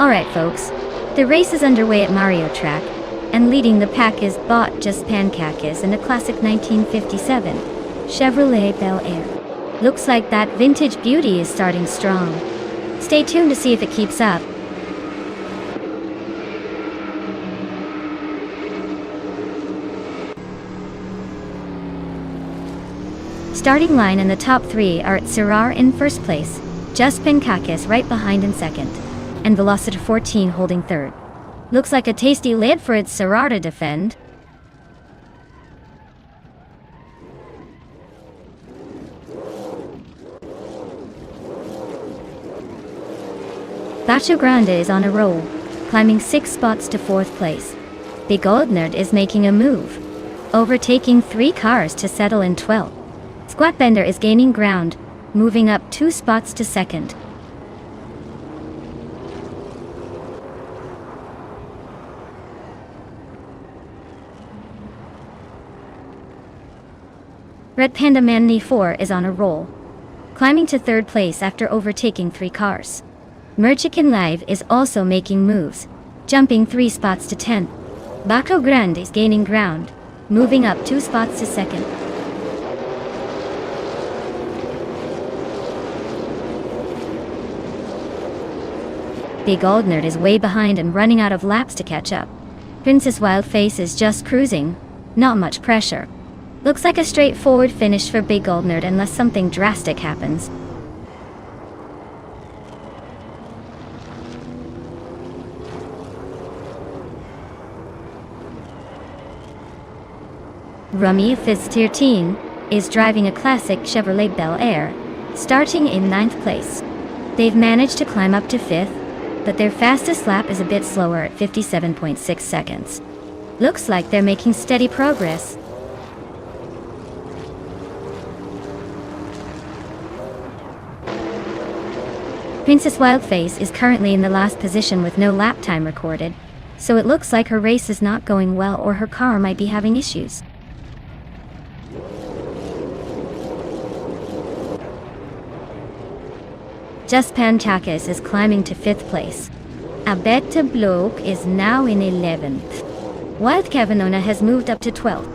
Alright folks, the race is underway at Mario Track, and leading the pack is Bot Just Pancakis in a classic 1957 Chevrolet Bel Air. Looks like that vintage beauty is starting strong. Stay tuned to see if it keeps up. Starting line and the top three are at Sirar in first place, Just Pancakis right behind in second, and Velocity 14 holding third. Looks like a tasty lead for its Sirar to defend. Bacho Grande is on a roll, climbing 6 spots to 4th place. Big Oldnerd is making a move, overtaking 3 cars to settle in 12th. Squat Bender is gaining ground, moving up 2 spots to 2nd. Red Panda Man 4 is on a roll, climbing to 3rd place after overtaking 3 cars. Merchican Live is also making moves, jumping 3 spots to 10th. Baco Grande is gaining ground, moving up 2 spots to 2nd. Big Oldnerd is way behind and running out of laps to catch up. Princess Wildface is just cruising, not much pressure. Looks like a straightforward finish for Big Oldnerd unless something drastic happens. Rumi Fiz13 is driving a classic Chevrolet Bel Air, starting in 9th place. They've managed to climb up to 5th, but their fastest lap is a bit slower at 57.6 seconds. Looks like they're making steady progress. Princess Wildface is currently in the last position with no lap time recorded, so it looks like her race is not going well or her car might be having issues. Just Pantakis is climbing to 5th place. Abeta Bloke is now in 11th. Wild Kavanona has moved up to 12th.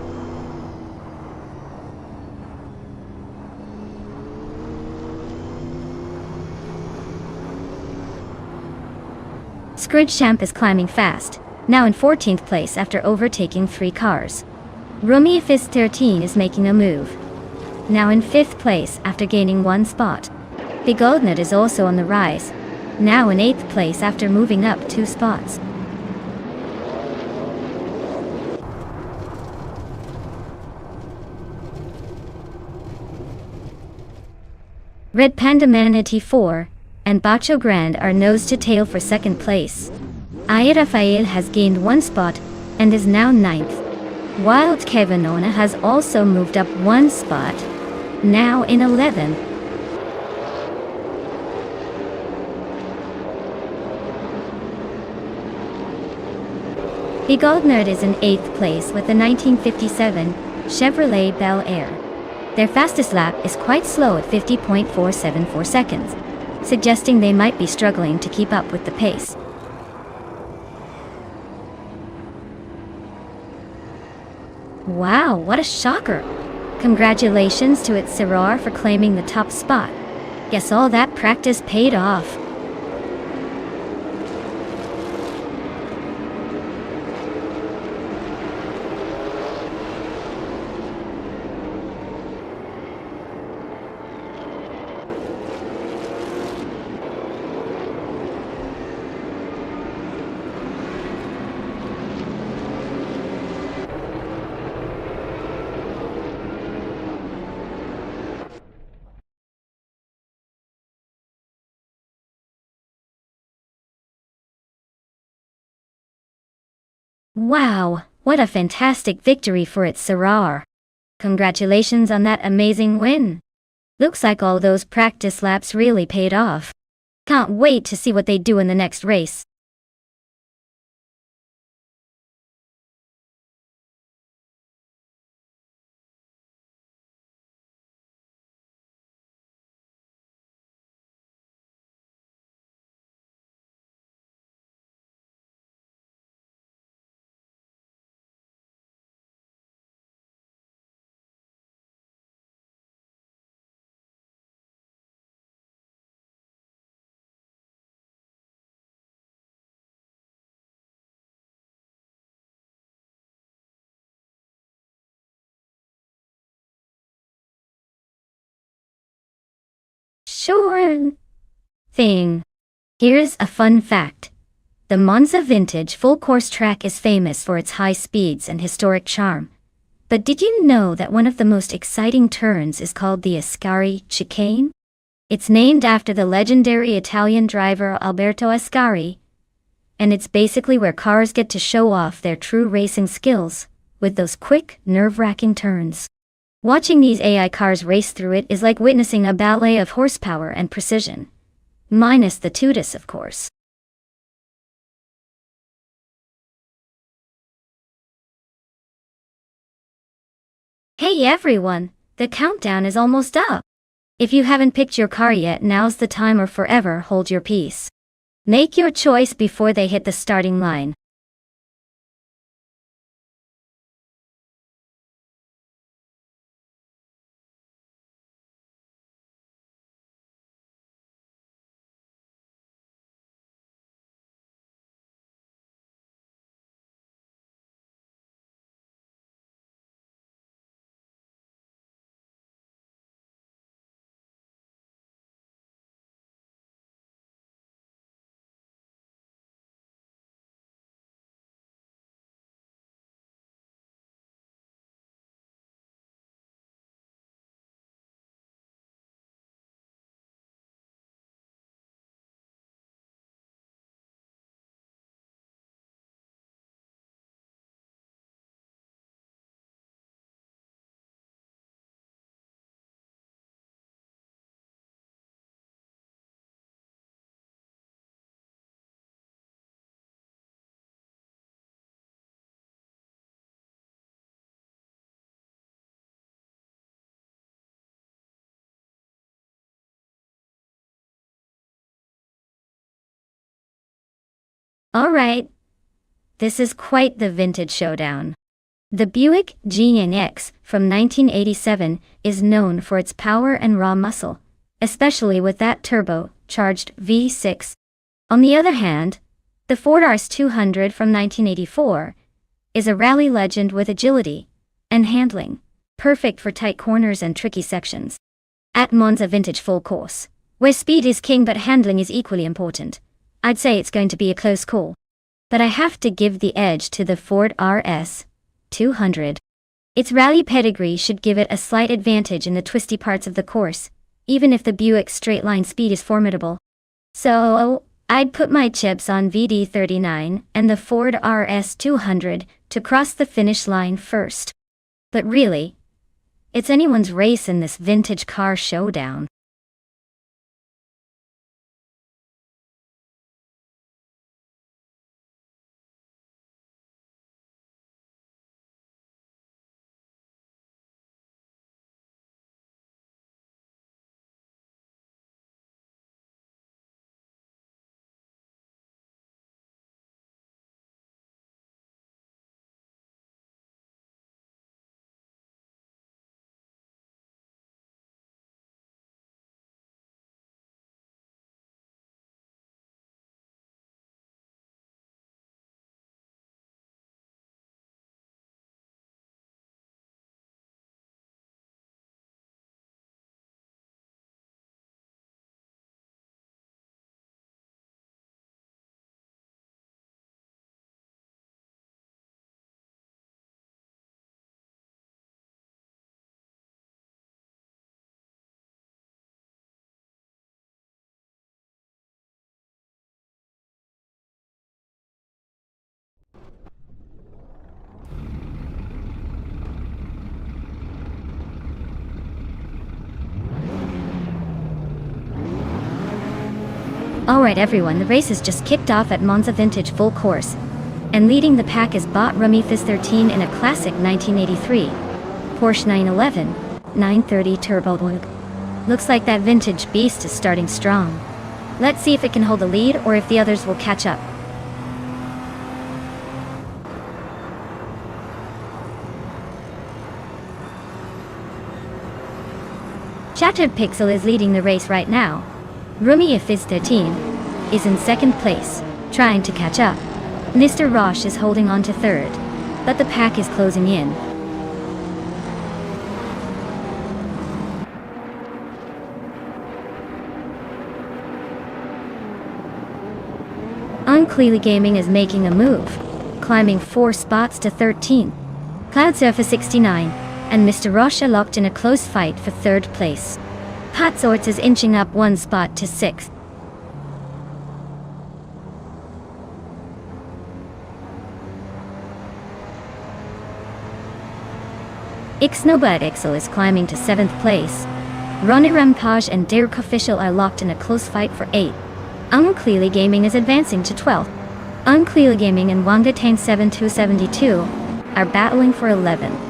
Scridge Champ is climbing fast, now in 14th place after overtaking 3 cars. Rumi Fiz13 is making a move, now in 5th place after gaining 1 spot. The Goldnut is also on the rise, now in 8th place after moving up 2 spots. Red Panda Manatee 4 and Bacho Grand are nose to tail for 2nd place. Aya Rafael has gained 1 spot and is now 9th. Wild Kavanona has also moved up 1 spot, now in 11th. The Goldnerd is in 8th place with the 1957 Chevrolet Bel Air. Their fastest lap is quite slow at 50.474 seconds, suggesting they might be struggling to keep up with the pace. Wow, what a shocker! Congratulations to its Sirar for claiming the top spot. Guess all that practice paid off. Wow, what a fantastic victory for its Sirar. Congratulations on that amazing win. Looks like all those practice laps really paid off. Can't wait to see what they do in the next race. Sure thing. Here's a fun fact. The Monza Vintage full course track is famous for its high speeds and historic charm. But did you know that one of the most exciting turns is called the Ascari chicane? It's named after the legendary Italian driver Alberto Ascari, and it's basically where cars get to show off their true racing skills, with those quick, nerve-wracking turns. Watching these AI cars race through it is like witnessing a ballet of horsepower and precision. Minus the tooters, of course. Hey everyone, the countdown is almost up. If you haven't picked your car yet, now's the time, or forever hold your peace. Make your choice before they hit the starting line. Alright, this is quite the vintage showdown. The Buick GNX from 1987 is known for its power and raw muscle, especially with that turbo-charged V6. On the other hand, the Ford RS200 from 1984 is a rally legend with agility and handling, perfect for tight corners and tricky sections. At Monza Vintage Full Course, where speed is king but handling is equally important, I'd say it's going to be a close call. But I have to give the edge to the Ford RS200. Its rally pedigree should give it a slight advantage in the twisty parts of the course, even if the Buick's straight-line speed is formidable. So, I'd put my chips on VD39 and the Ford RS200 to cross the finish line first. But really, it's anyone's race in this vintage car showdown. Alright everyone, the race has just kicked off at Monza Vintage Full Course. And leading the pack is bot Remy Fizz 13 in a classic 1983 Porsche 911 930 Turbo. Looks like that vintage beast is starting strong. Let's see if it can hold the lead or if the others will catch up. Shattered Pixel is leading the race right now. Remy Fizz 13 is in second place, trying to catch up. Mr. Roche is holding on to third, but the pack is closing in. Unclearly Gaming is making a move, climbing 4 spots to 13. Cloud Surfer 69 and Mr. Roche are locked in a close fight for third place. Hot Sorts is inching up 1 spot to 6th. Ixnobot is climbing to 7th place. Ronnie Rampage and Derek Official are locked in a close fight for 8th. Unclearly Gaming is advancing to 12th. Unclearly Gaming and Wanga Tang 7272 are battling for 11th.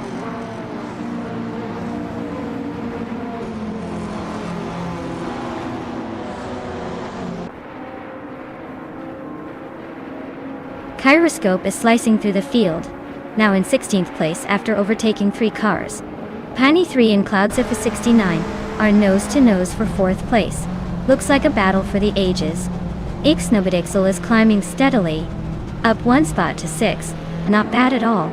Kyroscope is slicing through the field, now in 16th place after overtaking 3 cars. Pani 3 and Cloud Surfer 69 are nose-to-nose for 4th place. Looks like a battle for the ages. Ixnobot is climbing steadily, up 1 spot to 6th, not bad at all.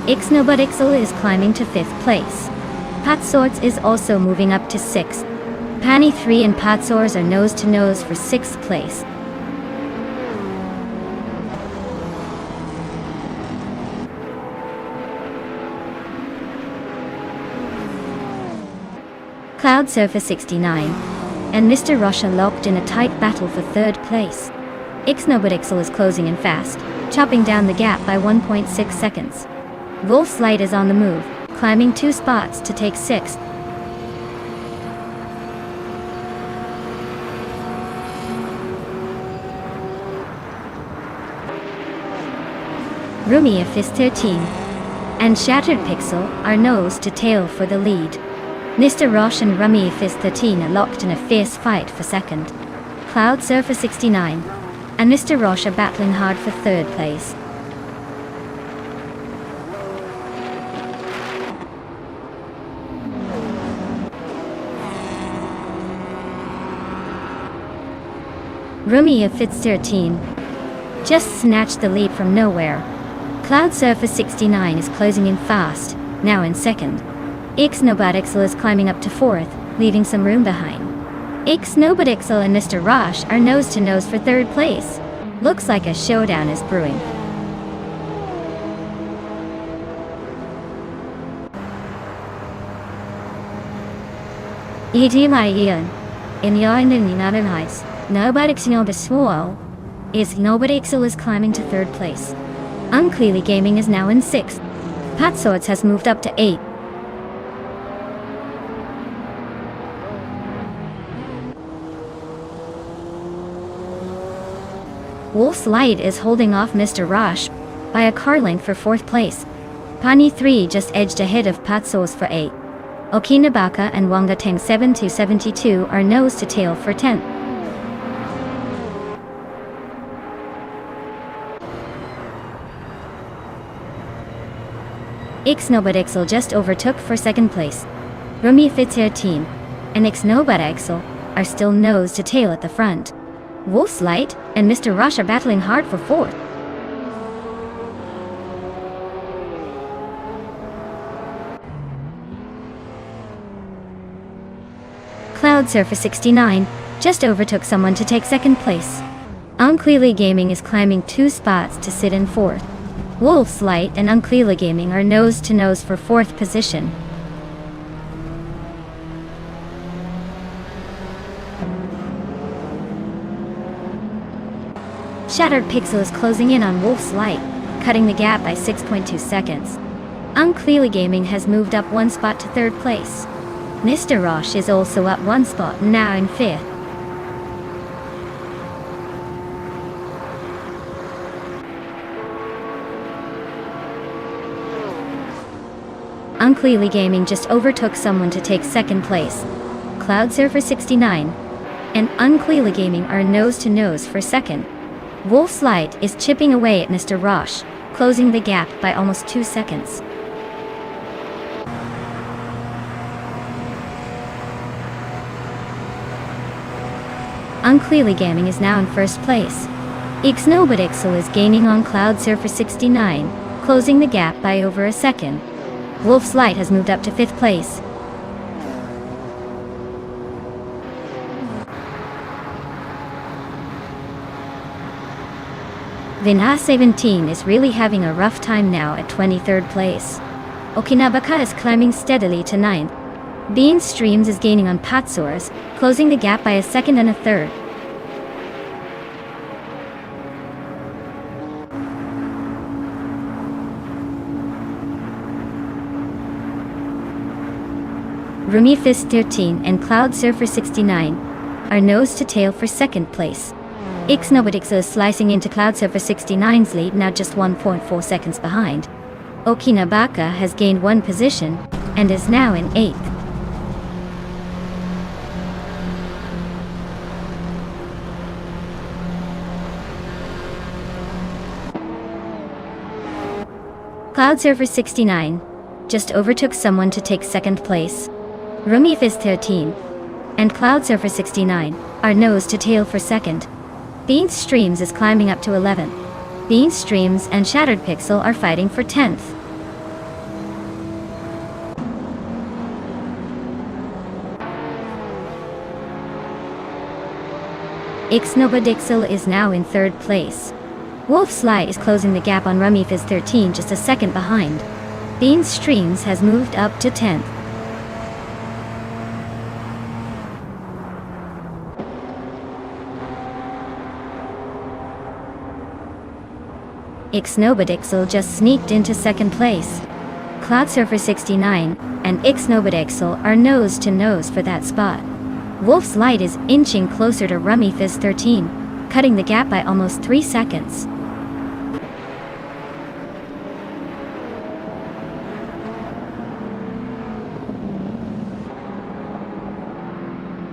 Ixnobot is climbing to 5th place. Hot Sorts is also moving up to 6th. Pani 3 and Potsors are nose-to-nose for 6th place. Cloud Surfer 69 and Mr. Roche are locked in a tight battle for 3rd place. Ixnobot is closing in fast, chopping down the gap by 1.6 seconds. Wolf's Light is on the move, climbing 2 spots to take 6th. Remy Fizz 13 and Shattered Pixel are nose to tail for the lead. Mr. Roche and Rummy Fist 13 are locked in a fierce fight for second. Cloud Surfer 69 and Mr. Roche are battling hard for third place. Rummy of Fitz 13 just snatched the lead from nowhere. Cloud Surfer 69 is closing in fast, now in second. Ixnobotixel is climbing up to fourth, leaving some room behind. Ixnobotixel and Mr. Roche are nose to nose for third place. Looks like a showdown is brewing. Ian in Yarn in the United Heights. Nobotixel is climbing to third place. Unclearly Gaming is now in sixth. Pat Swords has moved up to 8. Wolf's Light is holding off Mr. Roche by a car length for 4th place. Pani 3 just edged ahead of Pat Swords for 8. Okinabaka and Wangateng 7-72 are nose to tail for 10th. Ixnobotixel just overtook for 2nd place. Rummy Fitz 13 and Ixnobotixel are still nose to tail at the front. Wolf's Light and Mr. Roche are battling hard for 4th. Cloud Surfer 69 just overtook someone to take 2nd place. Unclearly Gaming is climbing 2 spots to sit in 4th. Wolf's Light and Unclearly Gaming are nose to nose for 4th position. Shattered Pixel is closing in on Wolf's Light, cutting the gap by 6.2 seconds. Unclearly Gaming has moved up 1 spot to 3rd place. Mr. Roche is also up 1 spot, now in 5th. Unclearly Gaming just overtook someone to take 2nd place. Cloud Surfer 69 and Unclearly Gaming are nose to nose for 2nd. Wolf's Light is chipping away at Mr. Roche, closing the gap by almost 2 seconds. Unclearly Gaming is now in 1st place. Ixnobotixel is gaining on Cloud Surfer 69, closing the gap by over a second. Wolf's Light has moved up to 5th place. Vina 17 is really having a rough time now at 23rd place. Okinabaka is climbing steadily to 9th. Bean Streams is gaining on Patsors, closing the gap by a 2nd and a 3rd. Rummy Fist 13 and Cloud Surfer 69 are nose to tail for 2nd place. Ixnobotixel is slicing into Cloud Surfer 69's lead, now just 1.4 seconds behind. Okinabaka has gained 1 position and is now in 8th. Cloud Surfer 69 just overtook someone to take 2nd place. Rummy Fist 13 and Cloud Surfer 69 are nose to tail for 2nd. Bean Streams is climbing up to 11th. Bean Streams and Shattered Pixel are fighting for 10th. Ixnobotixel is now in 3rd place. Wolf's Light is closing the gap on Rummy Fizz 13 just a second behind. Bean Streams has moved up to 10th. Ixnobotixel just sneaked into 2nd place. Cloud Surfer 69 and Ixnobotixel are nose to nose for that spot. Wolf's Light is inching closer to Rummy Fizz 13, cutting the gap by almost 3 seconds.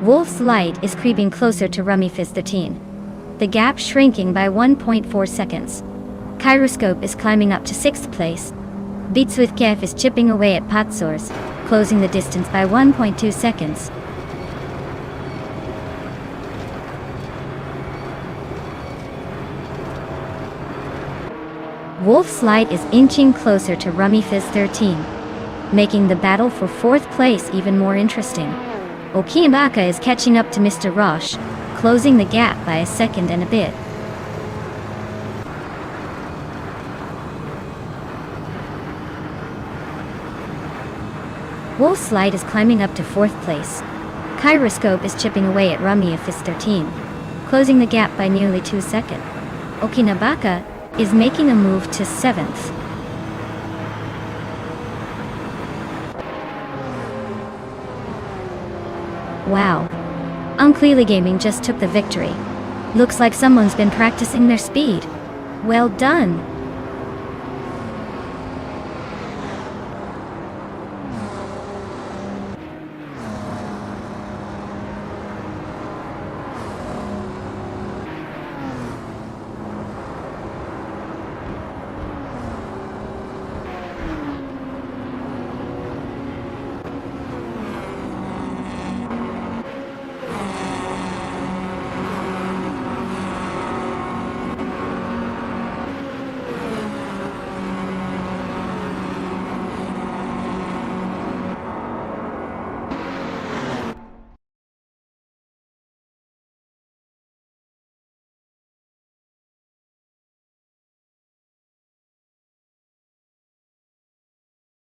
Wolf's Light is creeping closer to Rummy Fizz 13. The gap shrinking by 1.4 seconds. Kyroscope is climbing up to 6th place. Beats with Kef is chipping away at Patsors, closing the distance by 1.2 seconds. Wolf's Light is inching closer to Rummy Fizz 13, making the battle for 4th place even more interesting. Okiyamaka is catching up to Mr. Roche, closing the gap by a second and a bit. Wolf's Light is climbing up to 4th place. Kyroscope is chipping away at Rummy Fizz 13, closing the gap by nearly 2 seconds. Okiyamaka is making a move to 7th. Wow. Unclearly Gaming just took the victory. Looks like someone's been practicing their speed. Well done.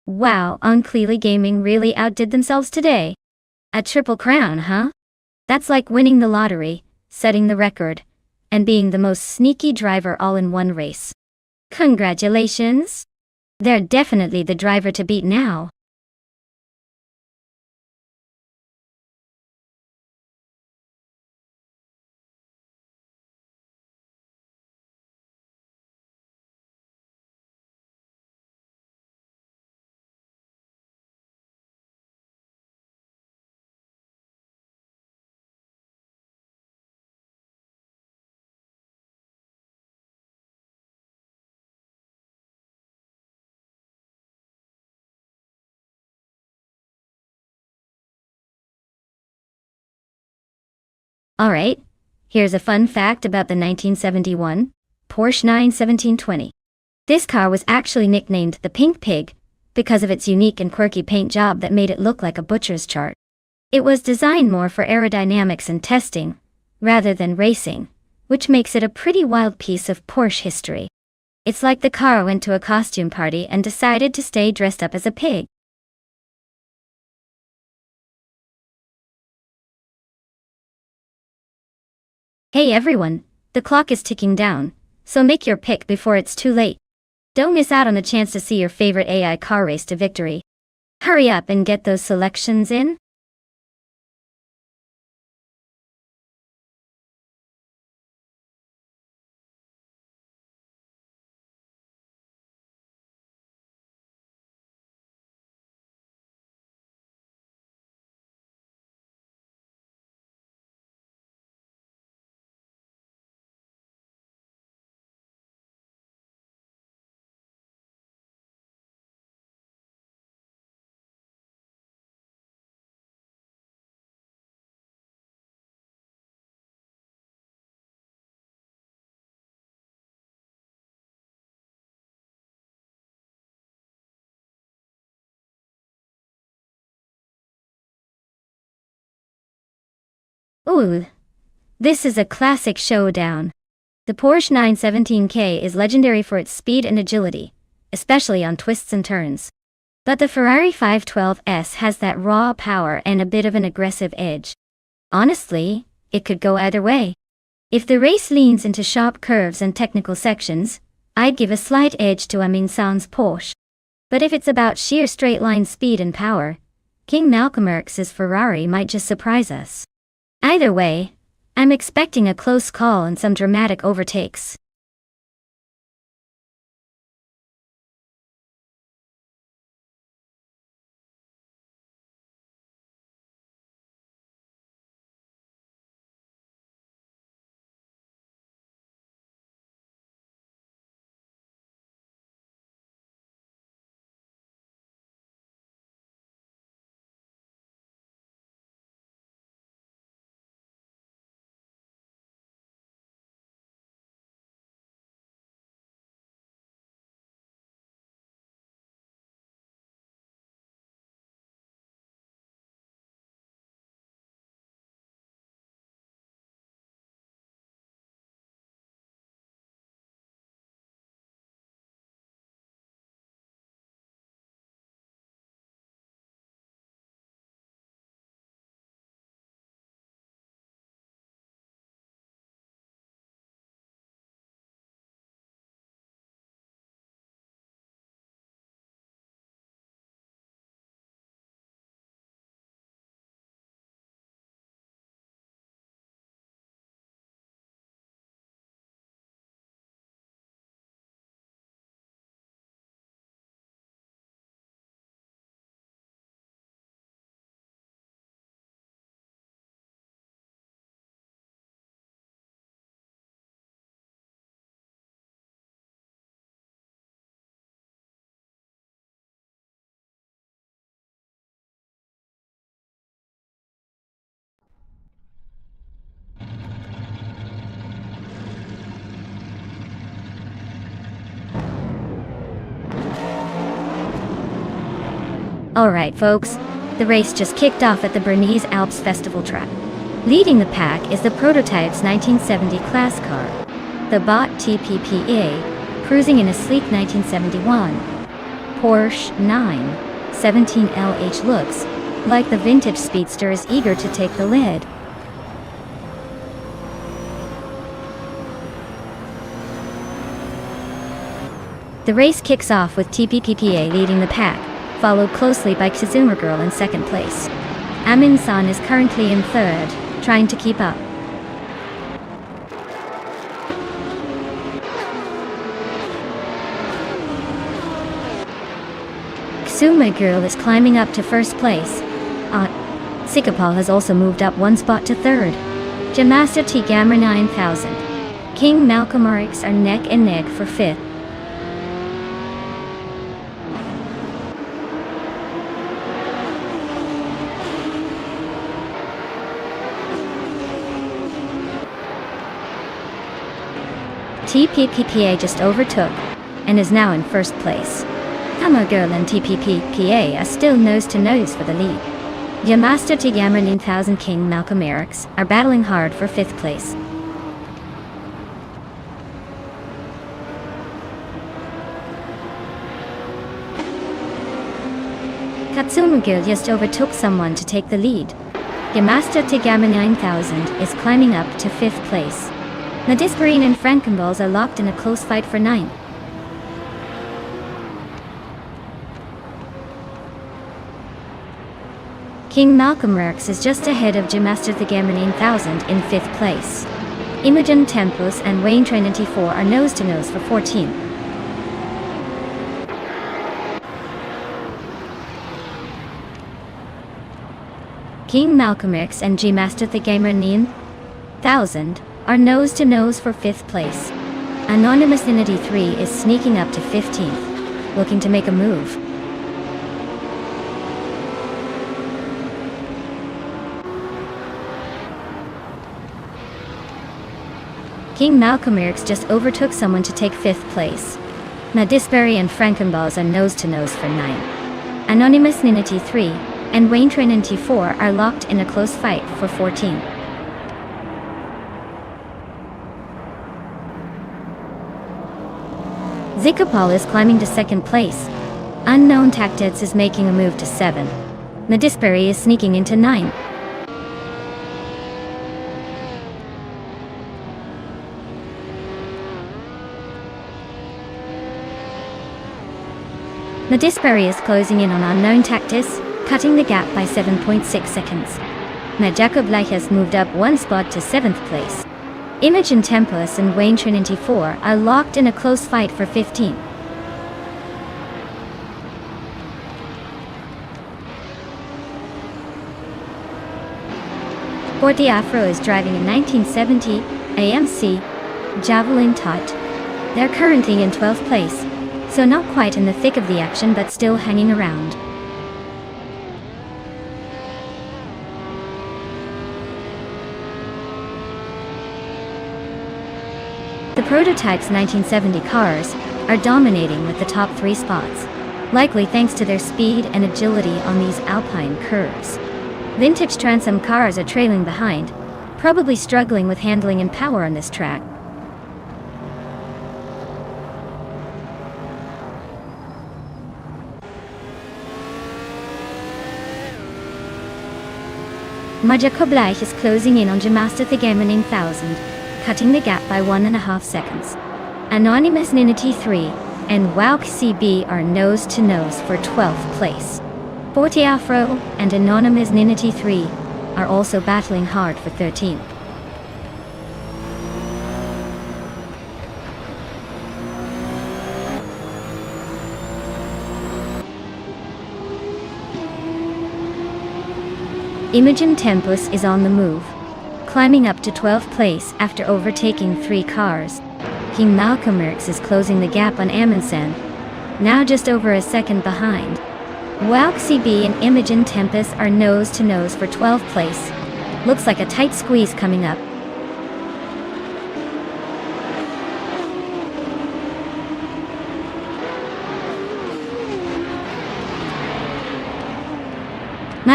Wow, Unclearly Gaming really outdid themselves today. A triple crown, huh? That's like winning the lottery, setting the record, and being the most sneaky driver all in one race. Congratulations! They're definitely the driver to beat now. Alright, here's a fun fact about the 1971 Porsche 91720. This car was actually nicknamed the Pink Pig because of its unique and quirky paint job that made it look like a butcher's chart. It was designed more for aerodynamics and testing, rather than racing, which makes it a pretty wild piece of Porsche history. It's like the car went to a costume party and decided to stay dressed up as a pig. Hey everyone, the clock is ticking down, so make your pick before it's too late. Don't miss out on the chance to see your favorite AI car race to victory. Hurry up and get those selections in. Ooh, this is a classic showdown. The Porsche 917K is legendary for its speed and agility, especially on twists and turns. But the Ferrari 512S has that raw power and a bit of an aggressive edge. Honestly, it could go either way. If the race leans into sharp curves and technical sections, I'd give a slight edge to Amin San's Porsche. But if it's about sheer straight-line speed and power, King Malcolm X's Ferrari might just surprise us. Either way, I'm expecting a close call and some dramatic overtakes. Alright folks, the race just kicked off at the Bernese Alps Festival track. Leading the pack is the prototype's 1970 class car, the Bot TPPA, cruising in a sleek 1971 Porsche 917 looks like the vintage speedster is eager to take the lead. The race kicks off with TPPA leading the pack, followed closely by Kazuma Girl in second place. Amin-san is currently in third, trying to keep up. Kazuma Girl is climbing up to first place. Sikapal has also moved up one spot to third. Jamasta T Gamma 9000. King Malcolm RX are neck and neck for fifth. TPPA just overtook and is now in first place. Kamo Girl and TPPA are still nose to nose for the lead. Yamasta Tigama 9000 King Malcolm Eriks are battling hard for fifth place. Katsuma Girl just overtook someone to take the lead. Yamasta Tigama 9000 is climbing up to fifth place. Nadisparine and Frankenballs are locked in a close fight for ninth. King Malcolm Rex is just ahead of Jamaster the Gamma 9000 in fifth place. Imogen Tempus and Wayne Trinity 4 are nose to nose for 14th. King Malcolm X and G Master the Gamer 9000 are nose to nose for fifth place. Anonymous Ninity 3 is sneaking up to 15th, looking to make a move. King Malcolm X just overtook someone to take fifth place. Nadisberry and Frankenballs are nose to nose for 9th. Anonymous Ninity 3 and Wayne Trinity 4 are locked in a close fight for 14th. Zikapal is climbing to second place. Unknown Tactics is making a move to 7. Nadisberry is sneaking into 9. Nadisberry is closing in on Unknown Tactics, cutting the gap by 7.6 seconds. Jacob Leich has moved up one spot to 7th place. Imogen Tempus and Wayne Trinity 4 are locked in a close fight for 15th. Forty Afro is driving a 1970 AMC Javelin Tot. They're currently in 12th place, so not quite in the thick of the action but still hanging around. The prototype's 1970 cars are dominating with the top 3 spots, likely thanks to their speed and agility on these alpine curves. Vintage Transam cars are trailing behind, probably struggling with handling and power on this track. Majakoblach is closing in on Jamasta the Gamer 9000, cutting the gap by 1.5 seconds. Anonymous Ninity 3 and Wauk CB are nose to nose for 12th place. 40 Afro and Anonymous Ninity 3 are also battling hard for 13th. Imogen Tempus is on the move, climbing up to 12th place after overtaking 3 cars. King Malcolm X is closing the gap on Amundsen, now just over a second behind. Wauk CB and Imogen Tempus are nose to nose for 12th place. Looks like a tight squeeze coming up.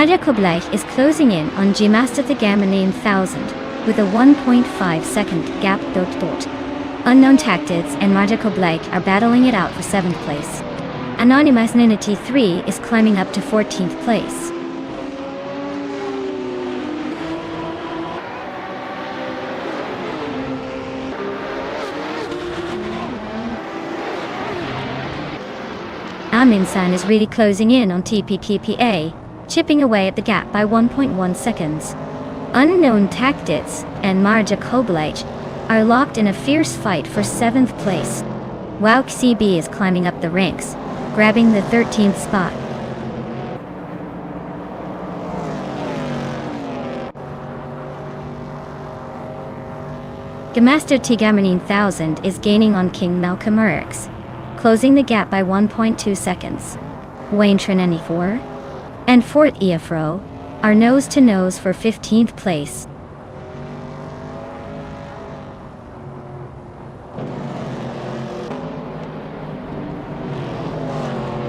Maja Koblech is closing in on G-Master Thegamanane 1000 with a 1.5 second gap. Unknown Tactics and Maja Koblech are battling it out for 7th place. Anonymous Ninity 3 is climbing up to 14th place. Aminsan is really closing in on TPKPA, chipping away at the gap by 1.1 seconds. Unknown Tactics and Marja Koblech are locked in a fierce fight for 7th place. Wauk CB is climbing up the ranks, grabbing the 13th spot. Gemaster Tigamanine 1000 is gaining on King Malcolm X, closing the gap by 1.2 seconds. Wayne Trinity 4 and Fort Eafro are nose-to-nose for 15th place.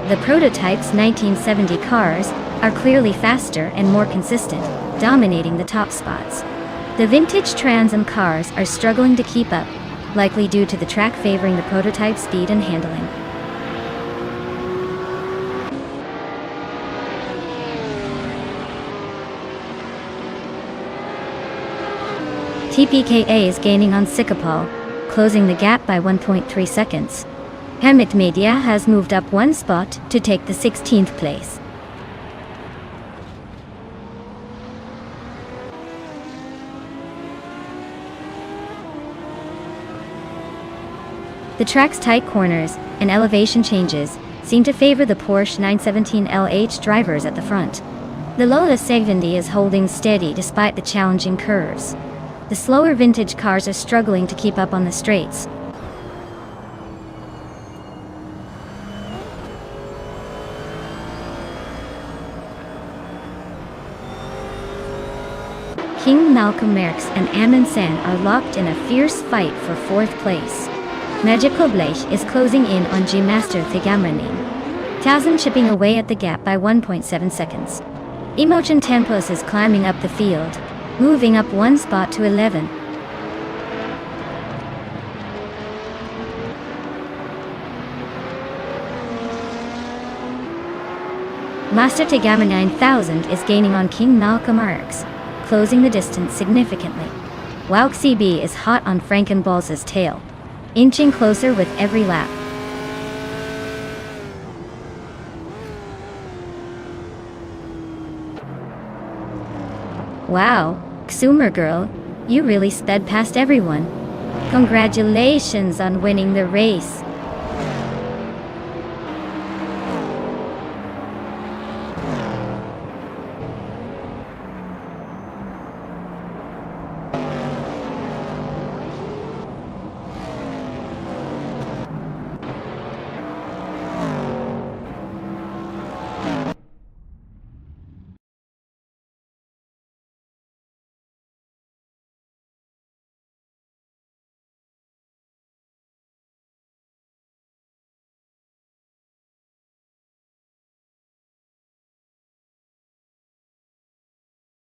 The prototype's 1970 cars are clearly faster and more consistent, dominating the top spots. The vintage Trans Am cars are struggling to keep up, likely due to the track favoring the prototype's speed and handling. TPKA is gaining on Sikapal, closing the gap by 1.3 seconds. Hamid Media has moved up one spot to take the 16th place. The track's tight corners and elevation changes seem to favor the Porsche 917 LH drivers at the front. The Lola 70 is holding steady despite the challenging curves. The slower vintage cars are struggling to keep up on the straights. King Malcolm X and Amin San are locked in a fierce fight for 4th place. Maja Koblech is closing in on G-Master Thegamanine 1000, chipping away at the gap by 1.7 seconds. Imogen Tempos is climbing up the field, moving up one spot to 11. Master Thegamanine 1000 is gaining on King Malcolm X, closing the distance significantly. Wauk CB is hot on Frankenballs' tail, inching closer with every lap. Wow, Xumer girl, you really sped past everyone. Congratulations on winning the race.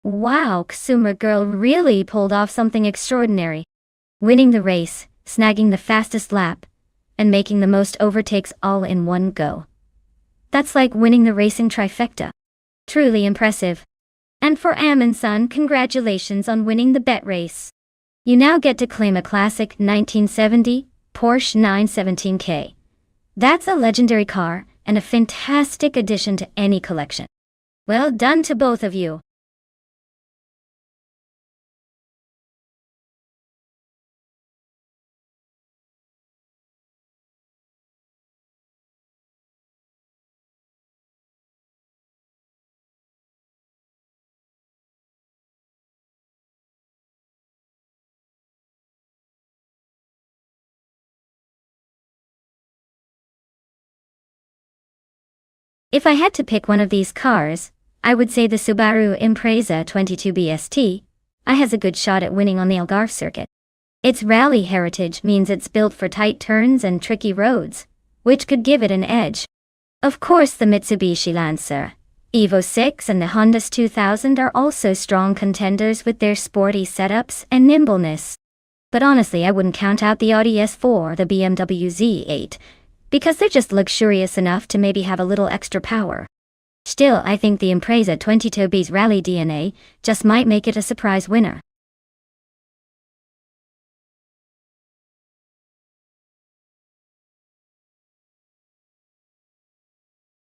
Wow, Xumer girl really pulled off something extraordinary. Winning the race, snagging the fastest lap, and making the most overtakes all in one go. That's like winning the racing trifecta. Truly impressive. And for Amin-san, congratulations on winning the bet race. You now get to claim a classic 1970 Porsche 917K. That's a legendary car and a fantastic addition to any collection. Well done to both of you. If I had to pick one of these cars, I would say the Subaru Impreza 22BST. I has a good shot at winning on the Algarve circuit. Its rally heritage means it's built for tight turns and tricky roads, which could give it an edge. Of course, the Mitsubishi Lancer Evo 6 and the Honda 2000 are also strong contenders with their sporty setups and nimbleness. But honestly, I wouldn't count out the Audi S4 or the BMW Z8, because they're just luxurious enough to maybe have a little extra power. Still, I think the Impreza 22B's rally DNA just might make it a surprise winner.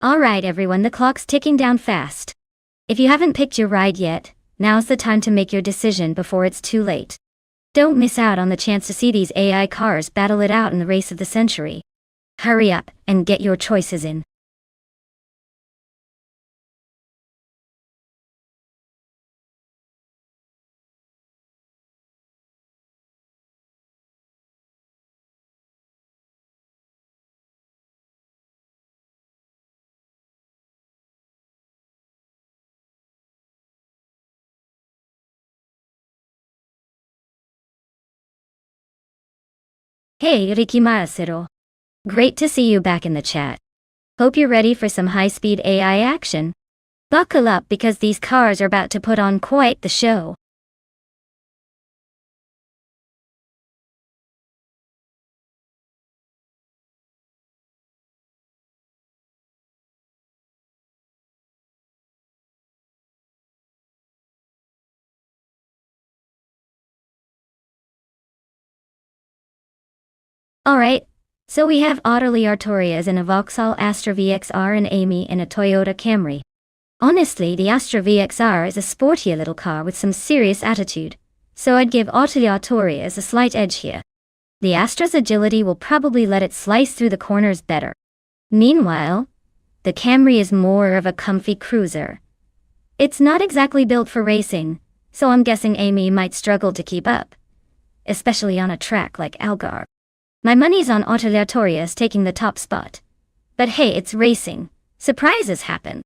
Alright everyone, the clock's ticking down fast. If you haven't picked your ride yet, now's the time to make your decision before it's too late. Don't miss out on the chance to see these AI cars battle it out in the race of the century. Hurry up and get your choices in. Hey, Rikimaru. Great to see you back in the chat. Hope you're ready for some high-speed AI action. Buckle up because these cars are about to put on quite the show. Alright, so we have Audley Artorias in a Vauxhall Astra VXR and Amy in a Toyota Camry. Honestly, the Astra VXR is a sportier little car with some serious attitude, so I'd give Audley Artorias a slight edge here. The Astra's agility will probably let it slice through the corners better. Meanwhile, the Camry is more of a comfy cruiser. It's not exactly built for racing, so I'm guessing Amy might struggle to keep up, especially on a track like Algarve. My money's on Audley Artorias taking the top spot. But hey, it's racing. Surprises happen.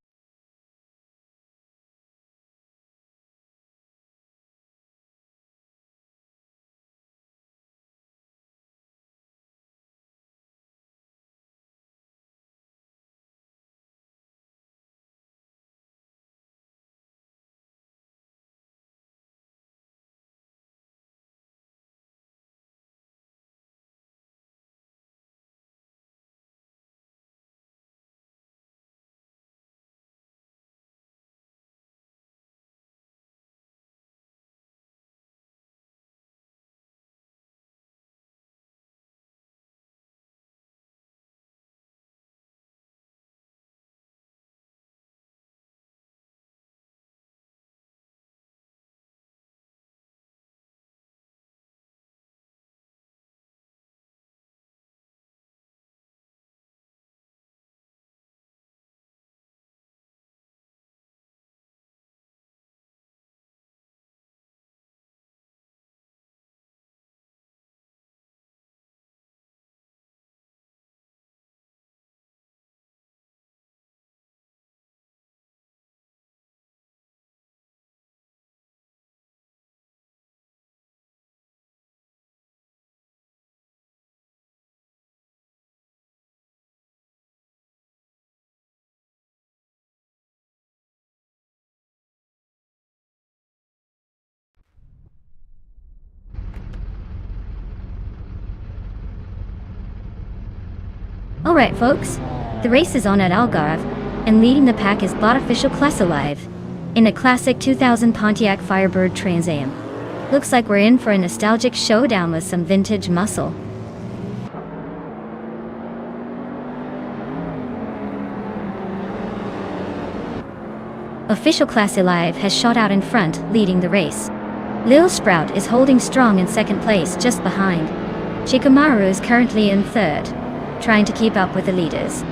Alright folks, the race is on at Algarve, and leading the pack is Official Class Alive, in a classic 2000 Pontiac Firebird Trans Am. Looks like we're in for a nostalgic showdown with some vintage muscle. Official Class Alive has shot out in front, leading the race. Lil Sprout is holding strong in second place just behind. Shikamaru is currently in third, trying to keep up with the leaders.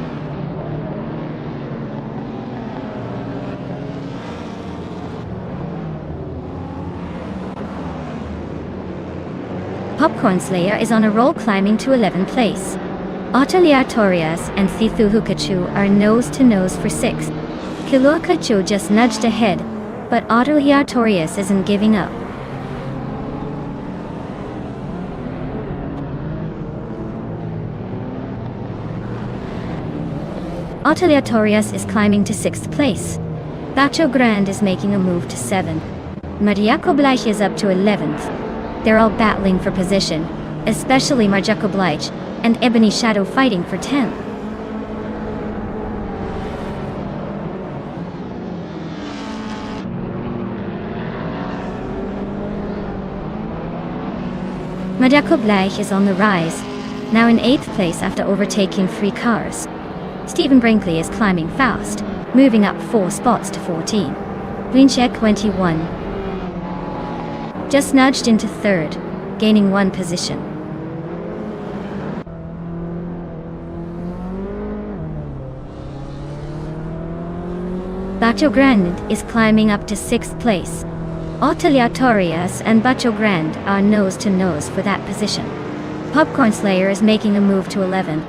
Popcorn Slayer is on a roll, climbing to 11th place. Audley Artorias and Thithu Hukachu are nose-to-nose for 6th. Kilua Kachu just nudged ahead, but Audley Artorias isn't giving up. Audley Artorias is climbing to 6th place. Bacho Grande is making a move to 7th. Marjakoblaj is up to 11th. They're all battling for position, especially Marjakoblaj and Ebony Shadow fighting for 10th. Marjakoblaj is on the rise, now in 8th place after overtaking 3 cars. Stephen Brinkley is climbing fast, moving up 4 spots to 14. Wincheck 21. Just nudged into 3rd, gaining 1 position. Bacho Grande is climbing up to 6th place. Aleatorias and Bacho Grande are nose to nose for that position. Popcorn Slayer is making a move to 11th.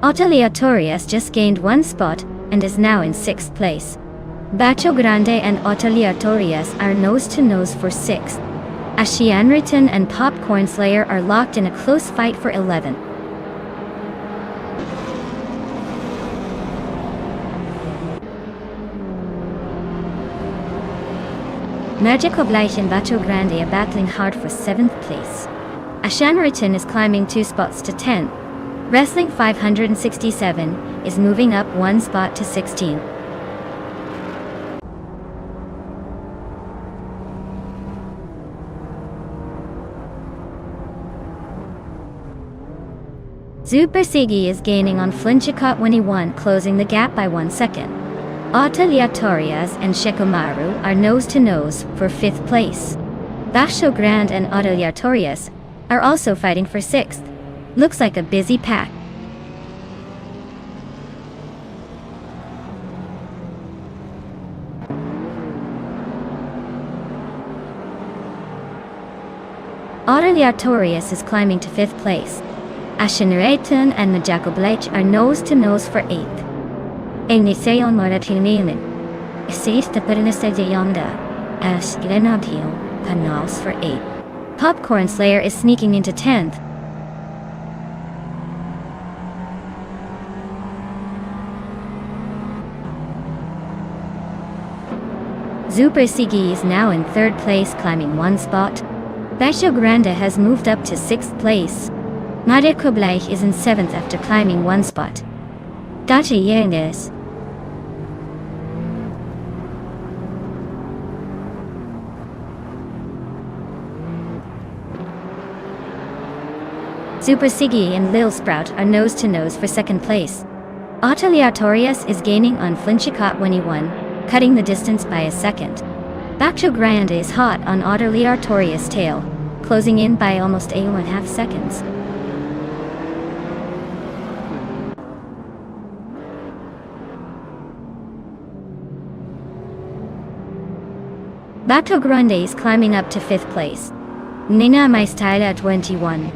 Aleatorias just gained 1 spot and is now in 6th place. Bacho Grande and Aleatorias are nose to nose for 6th. Ashianriton and Popcorn Slayer are locked in a close fight for 11th. Marjakoblaj and Bacho Grande are battling hard for 7th place. Ashanriton is climbing 2 spots to 10th. Wrestling 567 is moving up 1 spot to 16th. Super Sigi is gaining on Flinchicott 21, closing the gap by 1 second. Aleatorias and Shekomaru are nose-to-nose for 5th place. Bacho Grande and Aleatorias are also fighting for 6th. Looks like a busy pack. Aleatorias is climbing to 5th place. Ashenrayton and Marjakoblaj are nose-to-nose for 8th. Iniseon Maratilinin. Sista Pernisayonda. As Grenadil. Canals for 8. Popcorn Slayer is sneaking into 10th. Super Sigi is now in 3rd place, climbing 1 spot. Bacho Grande has moved up to 6th place. Marjakoblaj is in 7th after climbing 1 spot. Dacha Yenges. Super Sigi and Lil Sprout are nose-to-nose for 2nd place. Aleatorias is gaining on Flinchicott 21, cutting the distance by a second. Bacho Grande is hot on Aleatorias' tail, closing in by almost 8.5 seconds. Bacho Grande is climbing up to 5th place. Nina Maistila 21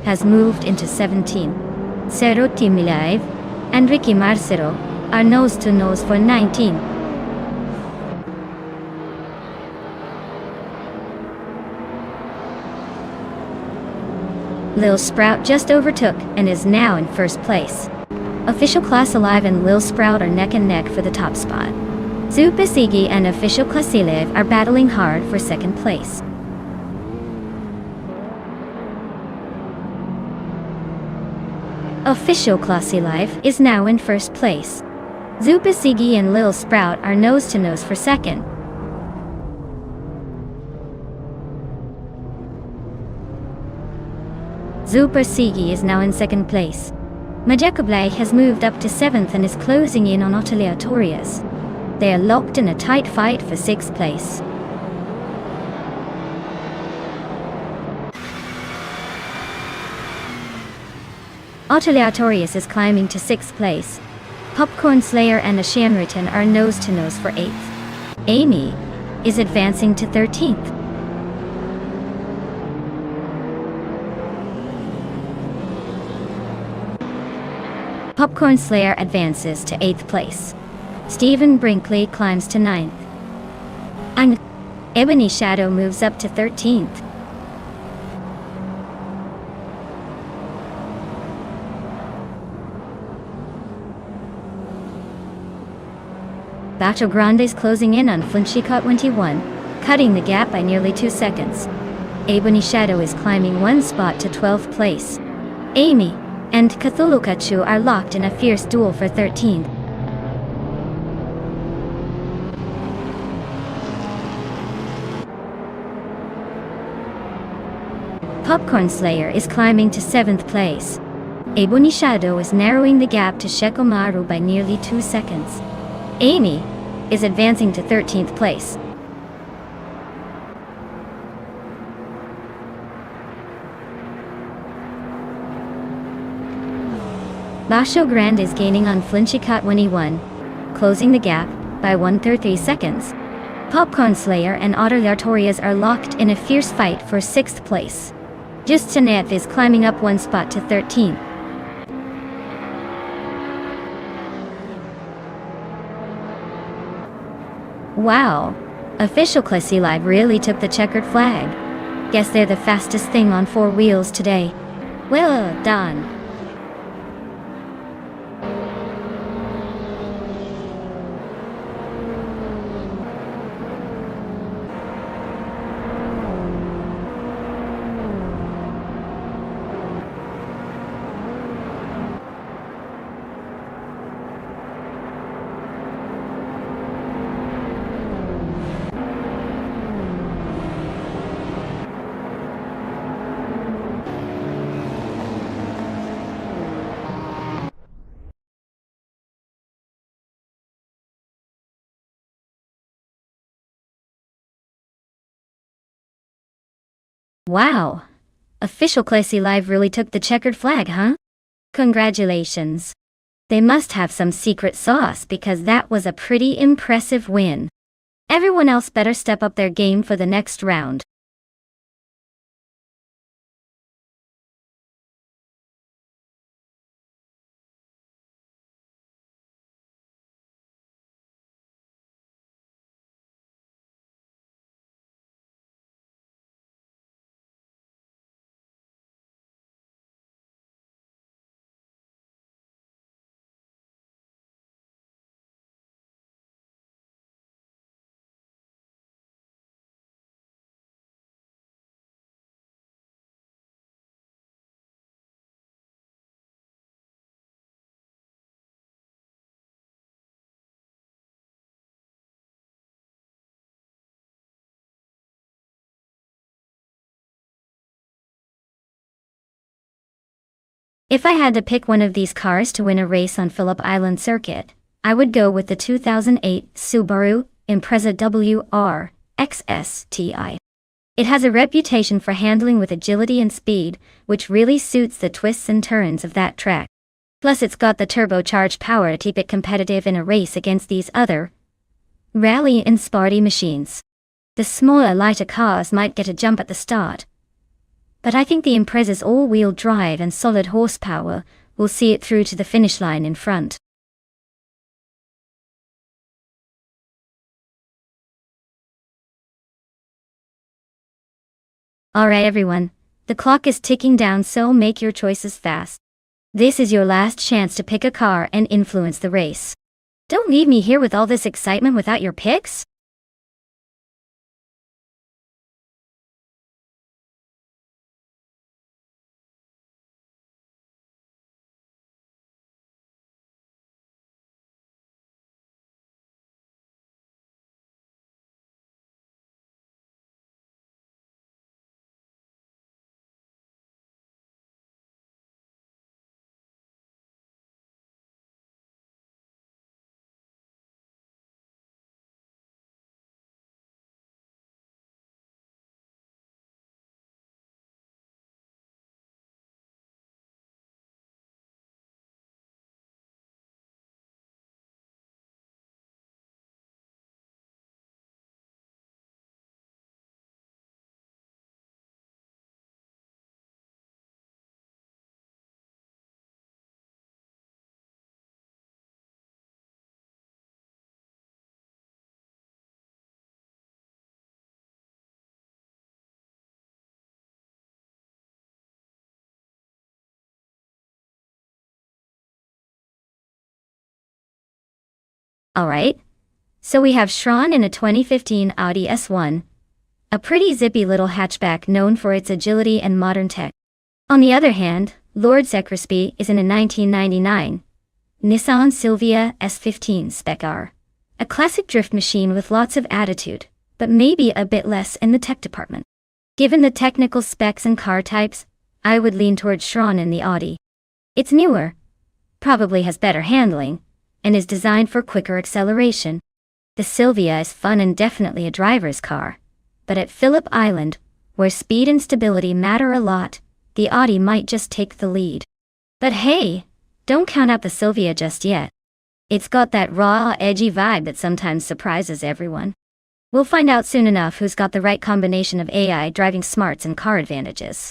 has moved into 17. Ceruti Milaiv and Ricky Marcero are nose-to-nose for 19. Lil Sprout just overtook and is now in 1st place. Official Class Alive and Lil Sprout are neck and neck for the top spot. Super Sigi and Official Class Alive are battling hard for 2nd place. Official Class Alive is now in 1st place. Super Sigi and Lil Sprout are nose-to-nose for 2nd. Super Sigi is now in 2nd place. Marjakoblaj has moved up to 7th and is closing in on Aleatorias. They are locked in a tight fight for 6th place. Aleatorias is climbing to 6th place. Popcorn Slayer and Ashanriton are nose-to-nose for 8th. Amy is advancing to 13th. Popcorn Slayer advances to 8th place. Stephen Brinkley climbs to 9th. And Ebony Shadow moves up to 13th. Bacho Grande's closing in on Flinchicot 21, cutting the gap by nearly 2 seconds. Ebony Shadow is climbing 1 spot to 12th place. Amy and Cthulhu Kachu are locked in a fierce duel for 13th. Popcorn Slayer is climbing to 7th place. Ebony Shadow is narrowing the gap to Shekomaru by nearly 2 seconds. Amy is advancing to 13th place. Bacho Grande is gaining on Flinchicot 21, closing the gap by 1/3 seconds. Popcorn Slayer and Otter Yartorias are locked in a fierce fight for 6th place. Justanev is climbing up 1 spot to 13th. Wow! Official Classy Live really took the checkered flag. Guess they're the fastest thing on 4 wheels today. Well done. Wow! Official Classy Live really took the checkered flag, huh? Congratulations. They must have some secret sauce because that was a pretty impressive win. Everyone else better step up their game for the next round. If I had to pick one of these cars to win a race on Phillip Island Circuit, I would go with the 2008 Subaru Impreza WR XSTI. It has a reputation for handling with agility and speed, which really suits the twists and turns of that track. Plus it's got the turbocharged power to keep it competitive in a race against these other rally and sporty machines. The smaller, lighter cars might get a jump at the start, but I think the Impreza's all-wheel drive and solid horsepower will see it through to the finish line in front. Alright everyone, the clock is ticking down, so make your choices fast. This is your last chance to pick a car and influence the race. Don't leave me here with all this excitement without your picks. Alright, So we have Schron in a 2015 Audi S1, a pretty zippy little hatchback known for its agility and modern tech. On the other hand, Lord Zekrispy is in a 1999 Nissan Silvia S15 Spec R, a classic drift machine with lots of attitude, but maybe a bit less in the tech department. Given the technical specs and car types, I would lean towards Schron in the Audi. It's newer, probably has better handling, and is designed for quicker acceleration. The Silvia is fun and definitely a driver's car, but at Phillip Island, where speed and stability matter a lot, the Audi might just take the lead. But hey, don't count out the Silvia just yet. It's got that raw, edgy vibe that sometimes surprises everyone. We'll find out soon enough who's got the right combination of AI driving smarts and car advantages.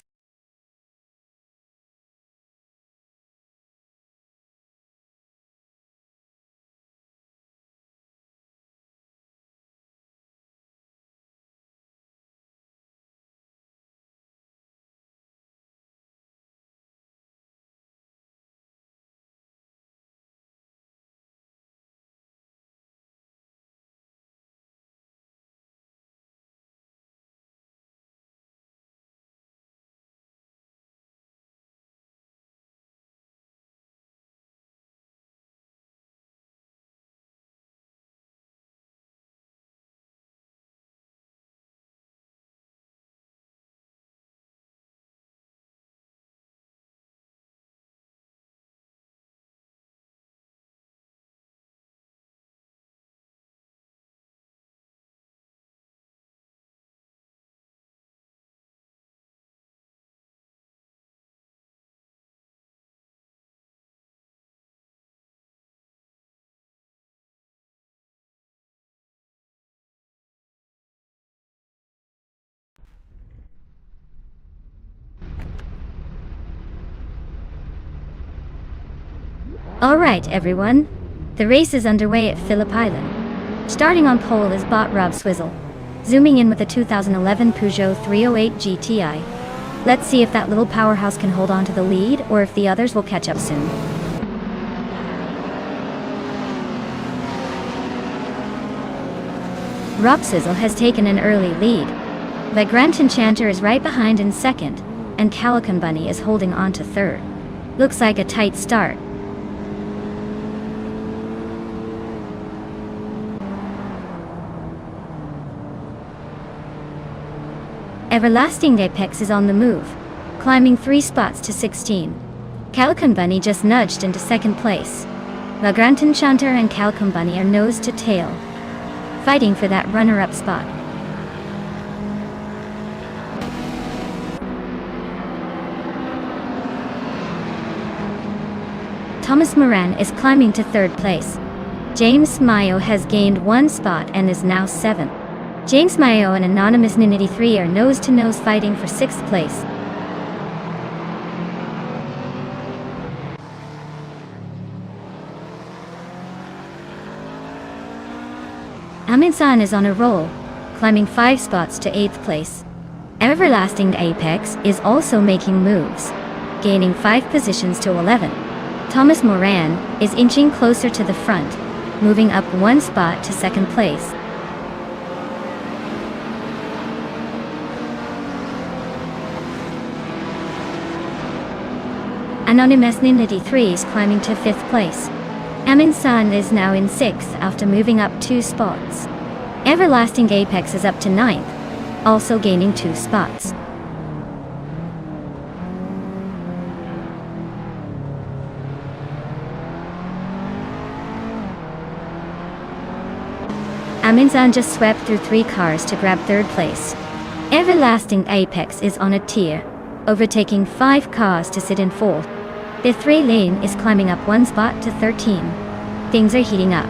Alright everyone, the race is underway at Phillip Island. Starting on pole is bot Rob Swizzle, zooming in with a 2011 Peugeot 308 GTI. Let's see if that little powerhouse can hold on to the lead or if the others will catch up soon. Rob Swizzle has taken an early lead. Vagrant Enchanter is right behind in second, and Calican Bunny is holding on to third. Looks like a tight start. Everlasting Apex is on the move, climbing 3 spots to 16. Calican Bunny just nudged into second place. Vagrant Enchanter and Calican Bunny are nose to tail, fighting for that runner-up spot. Thomas Moran is climbing to third place. James Mayo has gained 1 spot and is now 7th. James Mayo and Anonymous Ninity 3 are nose-to-nose fighting for 6th place. Aminsan is on a roll, climbing 5 spots to 8th place. Everlasting Apex is also making moves, gaining 5 positions to 11. Thomas Moran is inching closer to the front, moving up 1 spot to 2nd place. Anonymous Ninity 3 is climbing to 5th place. Amin San is now in 6th after moving up 2 spots. Everlasting Apex is up to 9th, also gaining 2 spots. Amin San just swept through 3 cars to grab 3rd place. Everlasting Apex is on a tier, overtaking 5 cars to sit in 4th. The 3 lane is climbing up 1 spot to 13. Things are heating up.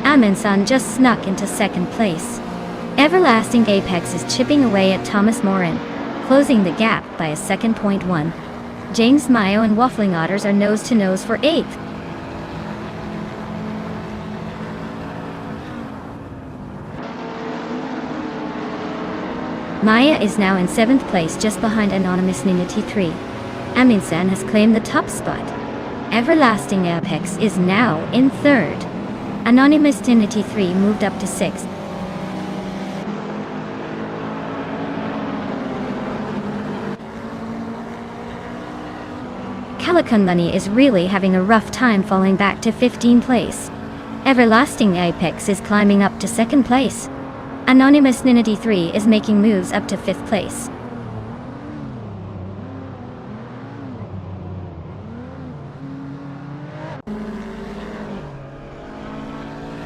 Aminsan just snuck into 2nd place. Everlasting Apex is chipping away at Thomas Moran, closing the gap by a 2.1. James Mayo and Waffling Otters are nose-to-nose for 8th. Maya is now in 7th place just behind Anonymous Ninity 3. Aminsan has claimed the top spot. Everlasting Apex is now in 3rd. Anonymous Ninity 3 moved up to 6th. Calicut is really having a rough time falling back to 15th place. Everlasting Apex is climbing up to 2nd place. Anonymous Ninity 3 is making moves up to 5th place.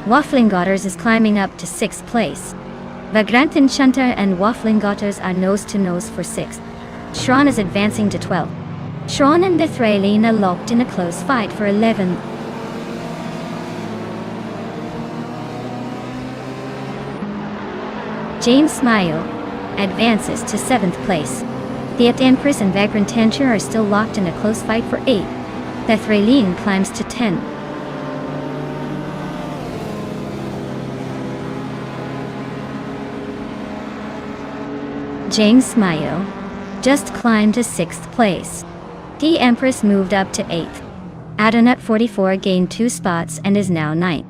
Waffling Gotters is climbing up to 6th place. Vagrant Shunter and Waffling Gotters are nose to nose for 6th. Shron is advancing to 12th. Shron and Bethralin are locked in a close fight for 11th. James Mayo advances to 7th place. The Empress and Vagrant Tenture are still locked in a close fight for 8th. Bethralin climbs to 10th. James Mayo just climbed to 6th place. The Empress moved up to 8th. Adonut 44 gained 2 spots and is now 9th.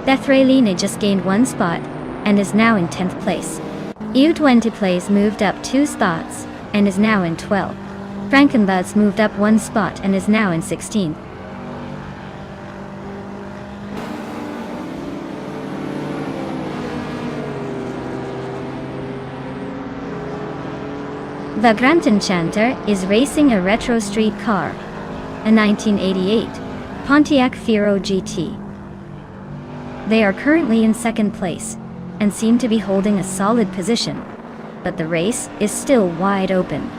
Bethralina just gained 1 spot and is now in 10th place. U20 plays moved up 2 spots and is now in 12th. Frankenbuds moved up 1 spot and is now in 16th. Vagrant Enchanter is racing a retro street car, a 1988 Pontiac Fiero GT. They are currently in 2nd place and seem to be holding a solid position, but the race is still wide open.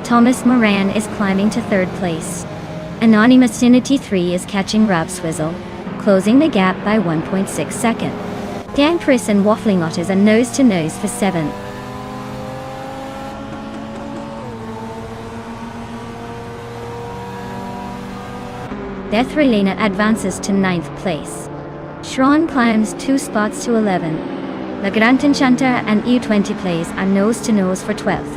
Thomas Moran is climbing to 3rd place. Anonymous Ninity 3 is catching Rob Swizzle, closing the gap by 1.6 seconds. Dan Chris and Waffling Otters are nose to nose for 7th. Bethralina advances to 9th place. Shron climbs 2 spots to 11. Vagrant Enchanter and U20 plays are nose to nose for 12th.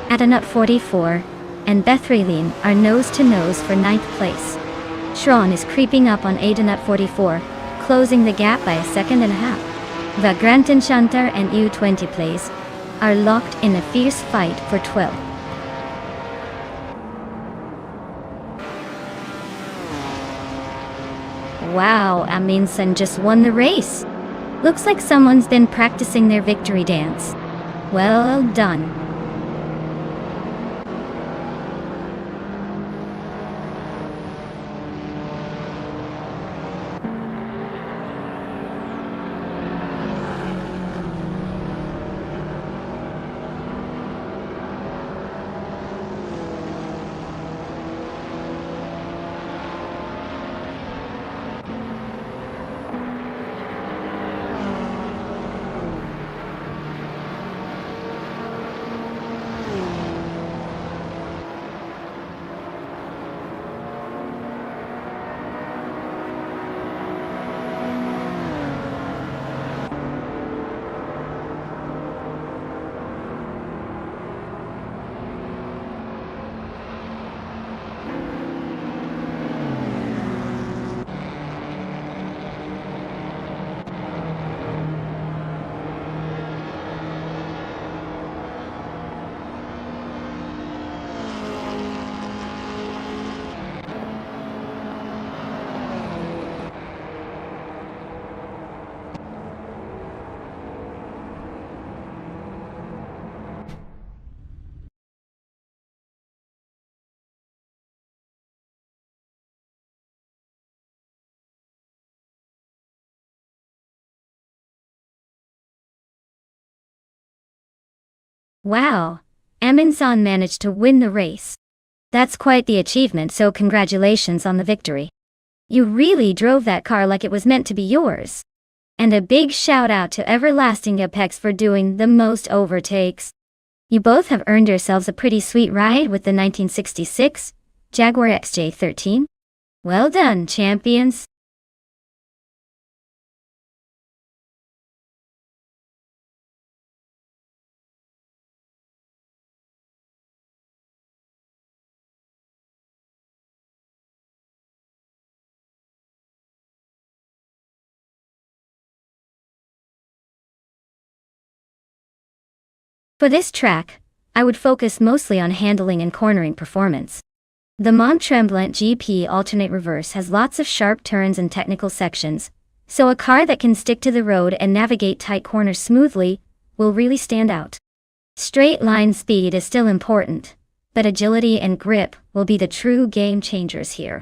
Adonut 44 and Bethralin are nose to nose for 9th place. Shron is creeping up on Adonut 44, closing the gap by 1.5 seconds. Vagrant Enchanter and U20 plays are locked in a fierce fight for 12th. Wow, Aminsan just won the race. Looks like someone's been practicing their victory dance. Well done. Wow, Aminsan managed to win the race. That's quite the achievement, so congratulations on the victory. You really drove that car like it was meant to be yours. And a big shout out to Everlasting Apex for doing the most overtakes. You both have earned yourselves a pretty sweet ride with the 1966 Jaguar XJ13. Well done, champions. For this track, I would focus mostly on handling and cornering performance. The Mont-Tremblant GP Alternate Reverse has lots of sharp turns and technical sections, so a car that can stick to the road and navigate tight corners smoothly will really stand out. Straight line speed is still important, but agility and grip will be the true game changers here.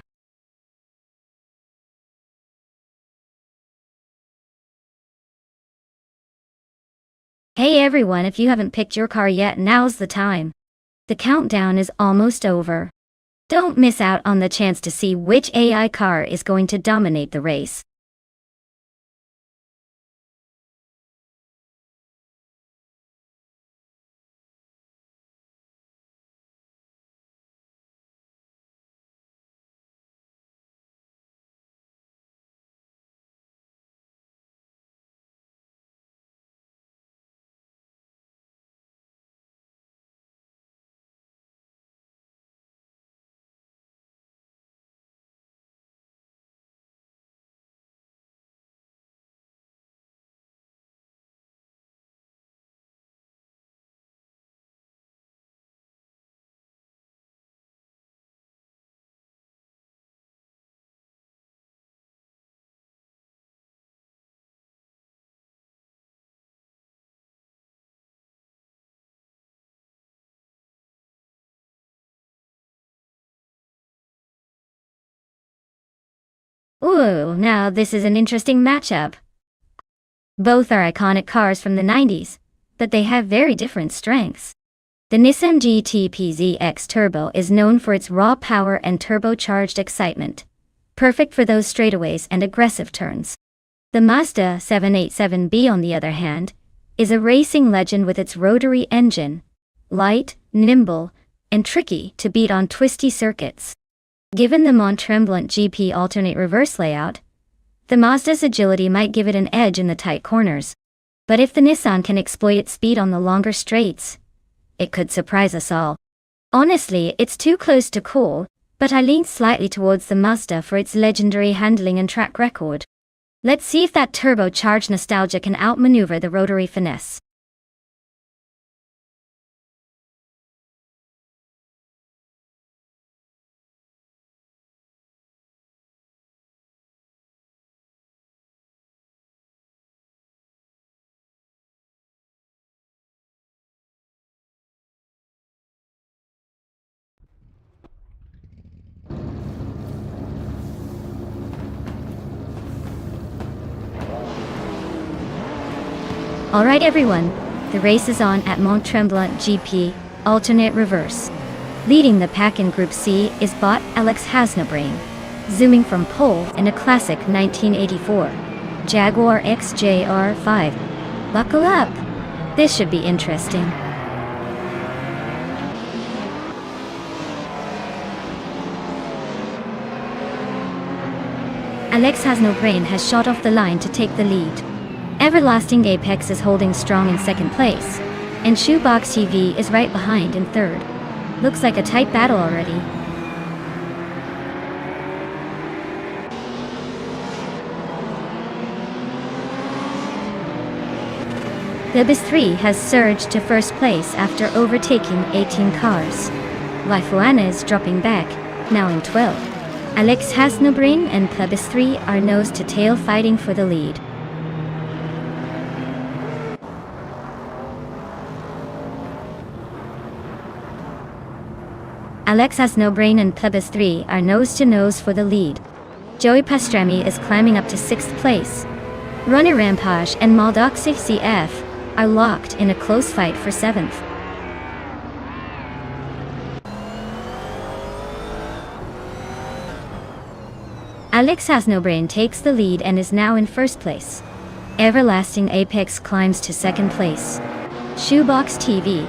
Hey everyone, if you haven't picked your car yet, now's the time. The countdown is almost over. Don't miss out on the chance to see which AI car is going to dominate the race. Ooh, now this is an interesting matchup. Both are iconic cars from the 90s, but they have very different strengths. The Nissan GT-PZ X Turbo is known for its raw power and turbocharged excitement, perfect for those straightaways and aggressive turns. The Mazda 787B, on the other hand, is a racing legend with its rotary engine, light, nimble, and tricky to beat on twisty circuits. Given the Mont-Tremblant GP alternate reverse layout, the Mazda's agility might give it an edge in the tight corners. But if the Nissan can exploit its speed on the longer straights, it could surprise us all. Honestly, it's too close to call, but I lean slightly towards the Mazda for its legendary handling and track record. Let's see if that turbocharged nostalgia can outmaneuver the rotary finesse. Alright everyone, the race is on at Mont-Tremblant GP, alternate reverse. Leading the pack in Group C is bot Alex Hasnobrain, zooming from pole in a classic 1984 Jaguar XJR5. Buckle up! This should be interesting. Alex Hasnobrain has shot off the line to take the lead. Everlasting Apex is holding strong in second place, and Shoebox TV is right behind in third. Looks like a tight battle already. Plebis 3 has surged to first place after overtaking 18 cars. Lifuana is dropping back, now in 12. Alex Hasnobrain and Plebis 3 are nose to tail fighting for the lead. Alex Hasnobrain and Plebis 3 are nose-to-nose for the lead. Joey Pastrami is climbing up to 6th place. Runner Rampage and Maldoxic CF are locked in a close fight for 7th. Alex Has No Brain takes the lead and is now in first place. Everlasting Apex climbs to second place. Shoebox TV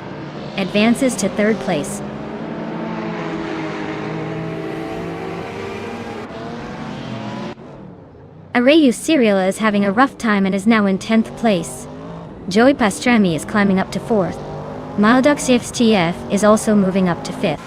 advances to third place. Arayu Serial is having a rough time and is now in 10th place. Joey Pastrami is climbing up to 4th. Mildux FTF is also moving up to 5th.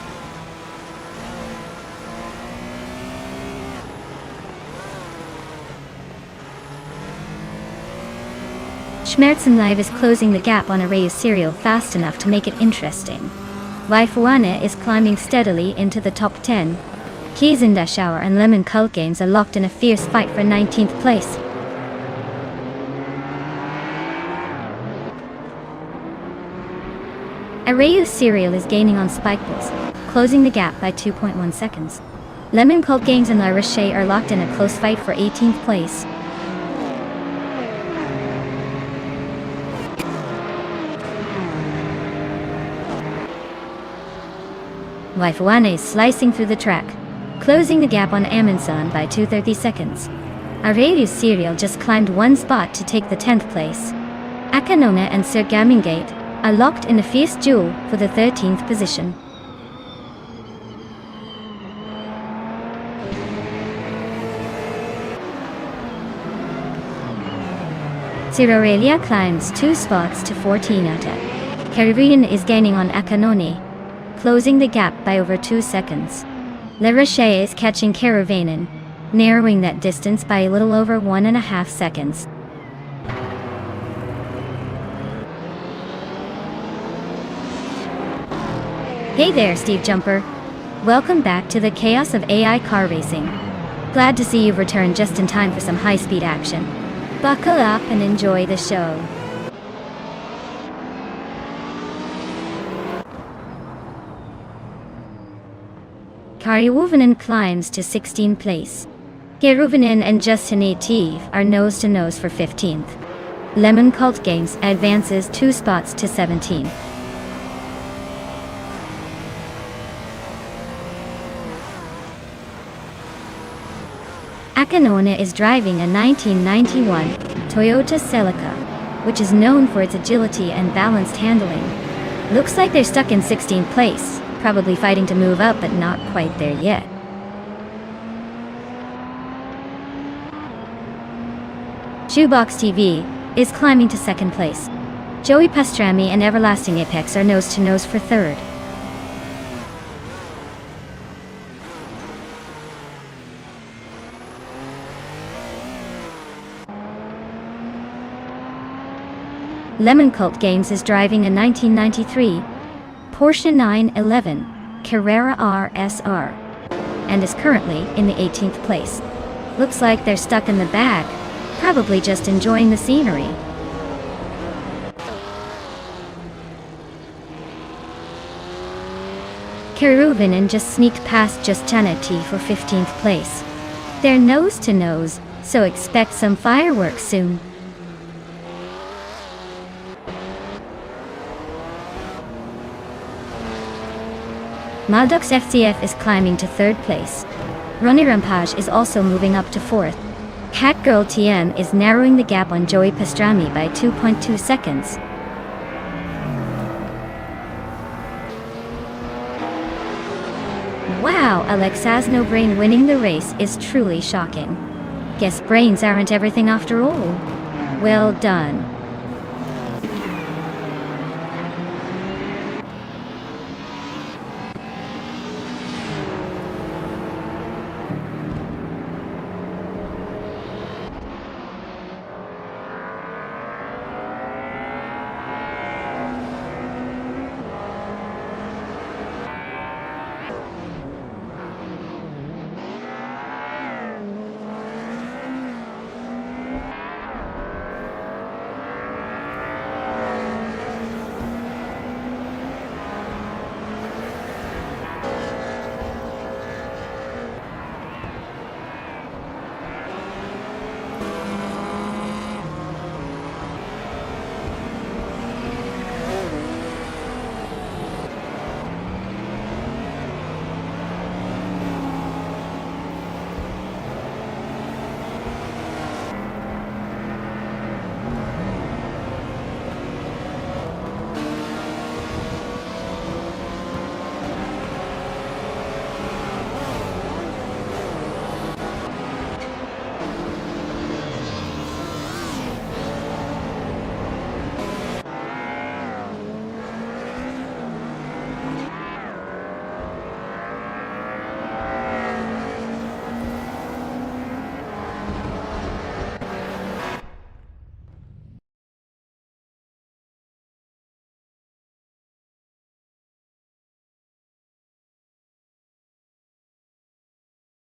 Schmerzen Live is closing the gap on Arayu Serial fast enough to make it interesting. Waifuane is climbing steadily into the top 10. Kizinda Shower and Lemon Cult Games are locked in a fierce fight for 19th place. Arayu Serial is gaining on Spikeballs, closing the gap by 2.1 seconds. Lemon Cult Games and La Roche are locked in a close fight for 18th place. Waifuane is slicing through the track, closing the gap on Amundsen by 2:30 seconds. Arayu Serial just climbed one spot to take the 10th place. Akanona and Sir Gamingate are locked in a fierce duel for the 13th position. Sirarelia climbs 2 spots to 14th. Caribbean is gaining on Akanoni, closing the gap by over 2 seconds. La Roche is catching Caravanen, narrowing that distance by a little over 1.5 seconds. Hey there, Steve Jumper. Welcome back to the chaos of AI car racing. Glad to see you've returned just in time for some high-speed action. Buckle up and enjoy the show. Kariwuvanen climbs to 16th place. Keruvanen and Justinative are nose-to-nose for 15th. Lemon Cult Games advances 2 spots to 17th. Akanona is driving a 1991 Toyota Celica, which is known for its agility and balanced handling. Looks like they're stuck in 16th place, probably fighting to move up but not quite there yet. Shoebox TV is climbing to 2nd place. Joey Pastrami and Everlasting Apex are nose-to-nose for 3rd. Lemon Cult Games is driving a 1993 Porsche 911 Carrera RSR and is currently in the 18th place. Looks like they're stuck in the back, probably just enjoying the scenery. Keruvinen just sneaked past Justanative for 15th place. They're nose-to-nose, so expect some fireworks soon. Maldux FTF is climbing to 3rd place. Ronnie Rampage is also moving up to 4th. Catgirl TM is narrowing the gap on Joey Pastrami by 2.2 seconds. Wow, Alex Has No Brain winning the race is truly shocking. Guess brains aren't everything after all. Well done.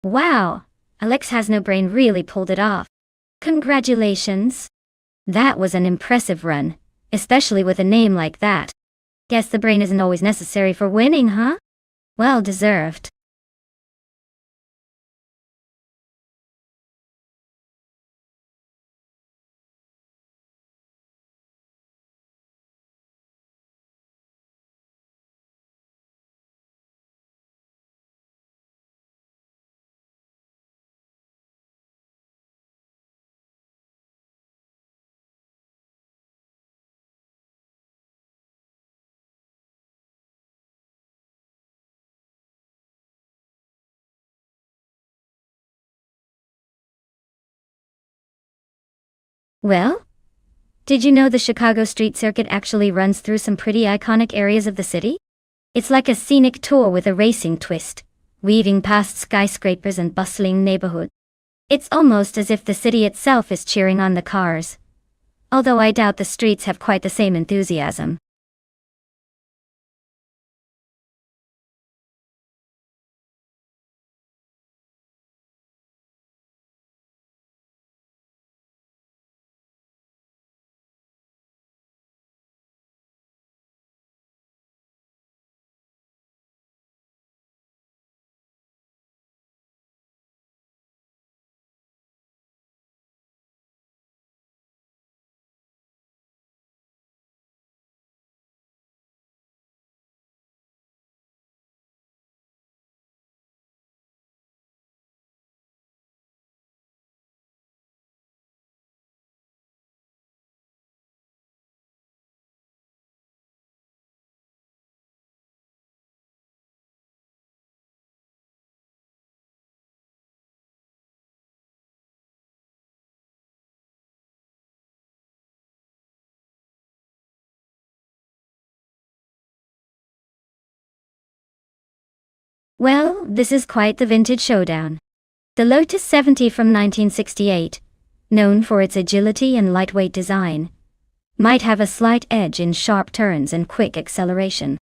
Wow, Alex has no brain really pulled it off. Congratulations. That was an impressive run, especially with a name like that. Guess the brain isn't always necessary for winning, huh? Well deserved. Well, did you know the Chicago street circuit actually runs through some pretty iconic areas of the city? It's like a scenic tour with a racing twist, weaving past skyscrapers and bustling neighborhoods. It's almost as if the city itself is cheering on the cars. Although I doubt the streets have quite the same enthusiasm. Well, this is quite the vintage showdown. The Lotus 70 from 1968, known for its agility and lightweight design, might have a slight edge in sharp turns and quick acceleration.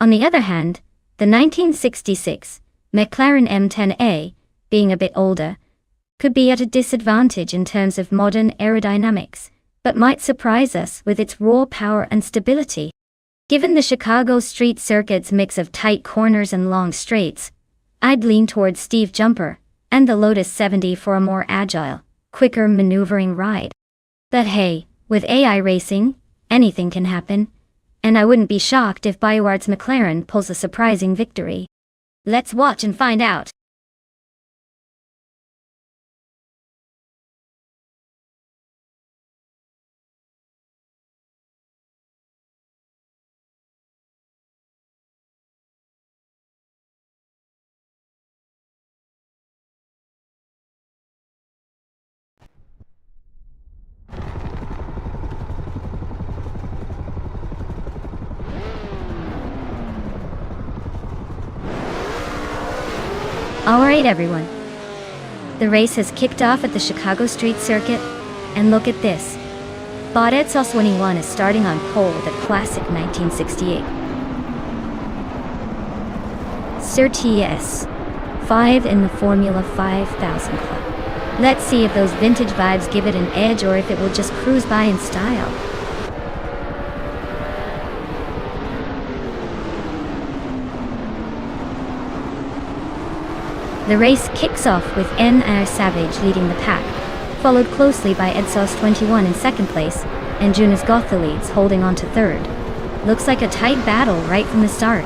On the other hand, the 1966 McLaren M10A, being a bit older, could be at a disadvantage in terms of modern aerodynamics, but might surprise us with its raw power and stability. Given the Chicago street circuit's mix of tight corners and long straights, I'd lean towards Steve Jumper and the Lotus 70 for a more agile, quicker maneuvering ride. But hey, with AI racing, anything can happen, and I wouldn't be shocked if BioWare's McLaren pulls a surprising victory. Let's watch and find out. Alright everyone. The race has kicked off at the Chicago street circuit, and look at this. Baudet 21 is starting on pole with a classic 1968 Surtees 5 in the Formula 5000 Club. Let's see if those vintage vibes give it an edge or if it will just cruise by in style. The race kicks off with N.R. Savage leading the pack, followed closely by Edsos 21 in second place, and Jonas Gothelides holding on to third. Looks like a tight battle right from the start.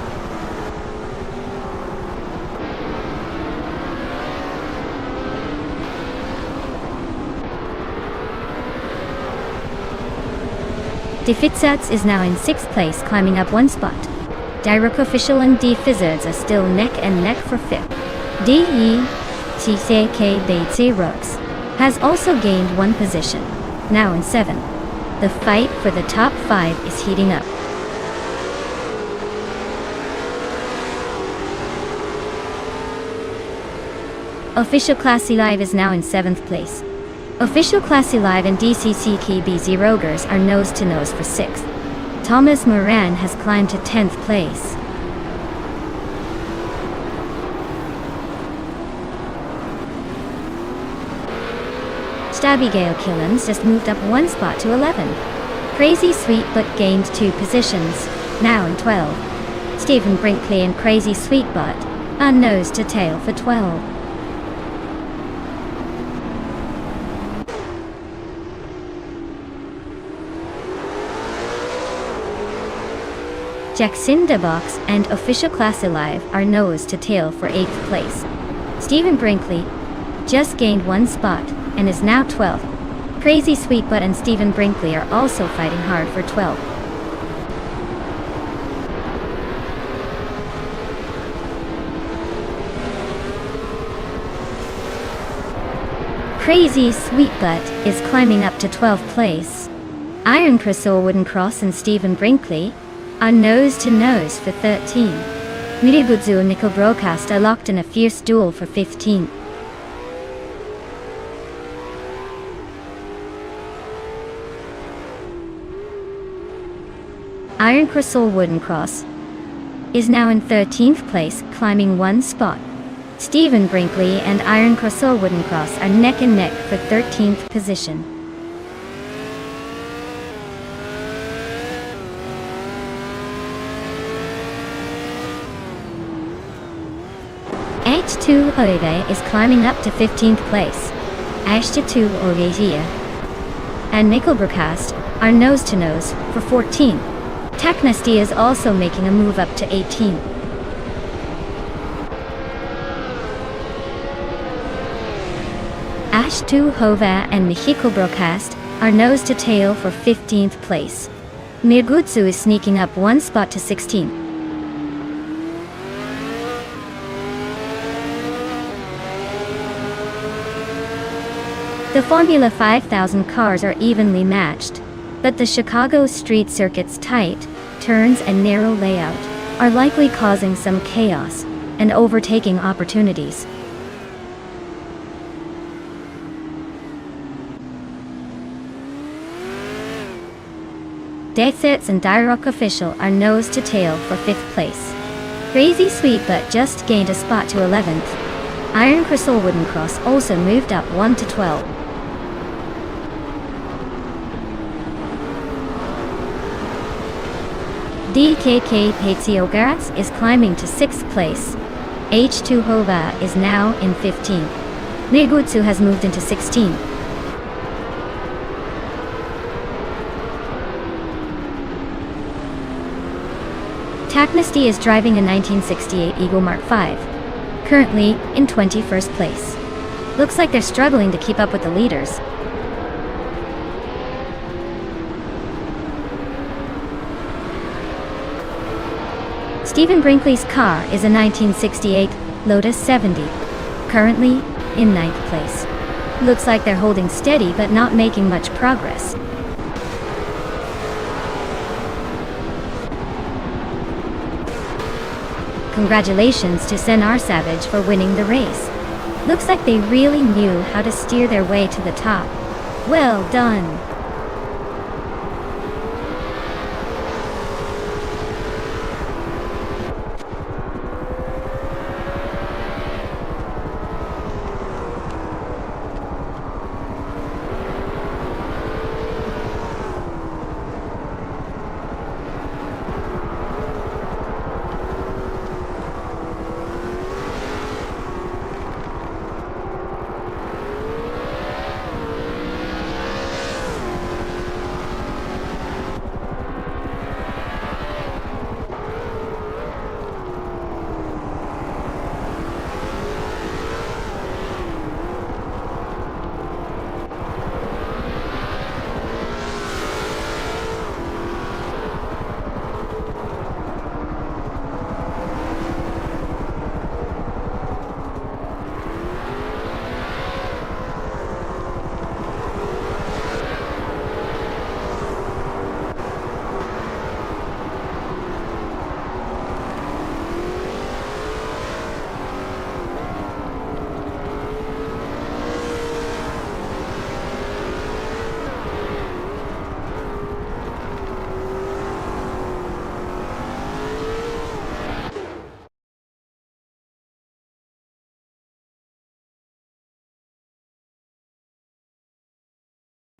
De Fitzats is now in sixth place, climbing up one spot. Direct Official and D Fizzards are still neck and neck for fifth. DETCK Batesy Rooks has also gained one position, now in seventh. The fight for the top 5 is heating up. Official Classy Live is now in 7th place. Official Classy Live and DCCK BZ Rogers are nose to nose for 6th. Thomas Moran has climbed to 10th place. First, Abigail Killens just moved up one spot to 11. Crazy Sweet Butt gained 2 positions, now in 12. Stephen Brinkley and Crazy Sweet Butt are nose to tail for 12. Jacinda and Official Class Alive are nose to tail for 8th place. Stephen Brinkley just gained 1 spot and is now 12th. Crazy Sweet Butt and Stephen Brinkley are also fighting hard for 12th. Crazy Sweet Butt is climbing up to 12th place. Iron Crystal Wooden Cross and Stephen Brinkley are nose to nose for 13. Miribudzu and Nickel Broadcast are locked in a fierce duel for 15. Iron Crystal Wooden Cross is now in 13th place, climbing 1 spot. Stephen Brinkley and Iron Crystal Wooden Cross are neck and neck for 13th position. H2 Orive is climbing up to 15th place. H2 Orive and Nickel Broadcast are nose to nose for 14. Technesty is also making a move up to 18. H2 Hova and Mexico Broadcast are nose to tail for 15th place. Mirgutsu is sneaking up 1 spot to 16. The Formula 5000 cars are evenly matched, but the Chicago street circuit's tight turns and narrow layout are likely causing some chaos and overtaking opportunities. Deathsets and Dirock Official are nose to tail for 5th place. Crazy Sweet Butt just gained a spot to 11th. Iron Crystal Wooden Cross also moved up 1 to 12. DKK Patio Garatz is climbing to 6th place. H2 Hova is now in 15th. Negutsu has moved into 16. Technesty is driving a 1968 Eagle Mark V, currently in 21st place. Looks like they're struggling to keep up with the leaders. Stephen Brinkley's car is a 1968 Lotus 70, currently in 9th place. Looks like they're holding steady but not making much progress. Congratulations to Senar Savage for winning the race. Looks like they really knew how to steer their way to the top. Well done.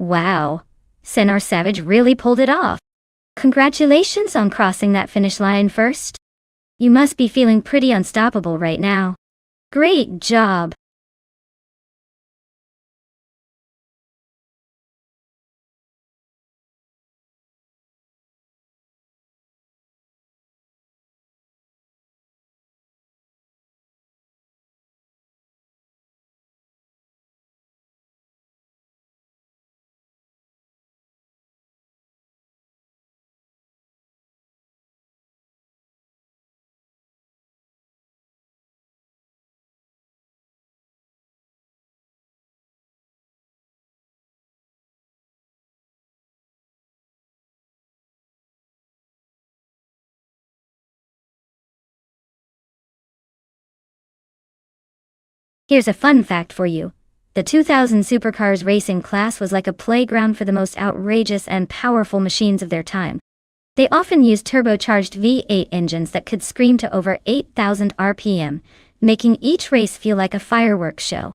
Wow. Senor Savage really pulled it off. Congratulations on crossing that finish line first. You must be feeling pretty unstoppable right now. Great job. Here's a fun fact for you. The 2000 supercars racing class was like a playground for the most outrageous and powerful machines of their time. They often used turbocharged V8 engines that could scream to over 8,000 RPM, making each race feel like a fireworks show.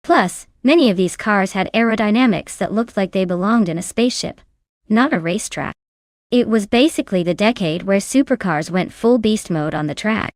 Plus, many of these cars had aerodynamics that looked like they belonged in a spaceship, not a racetrack. It was basically the decade where supercars went full beast mode on the track.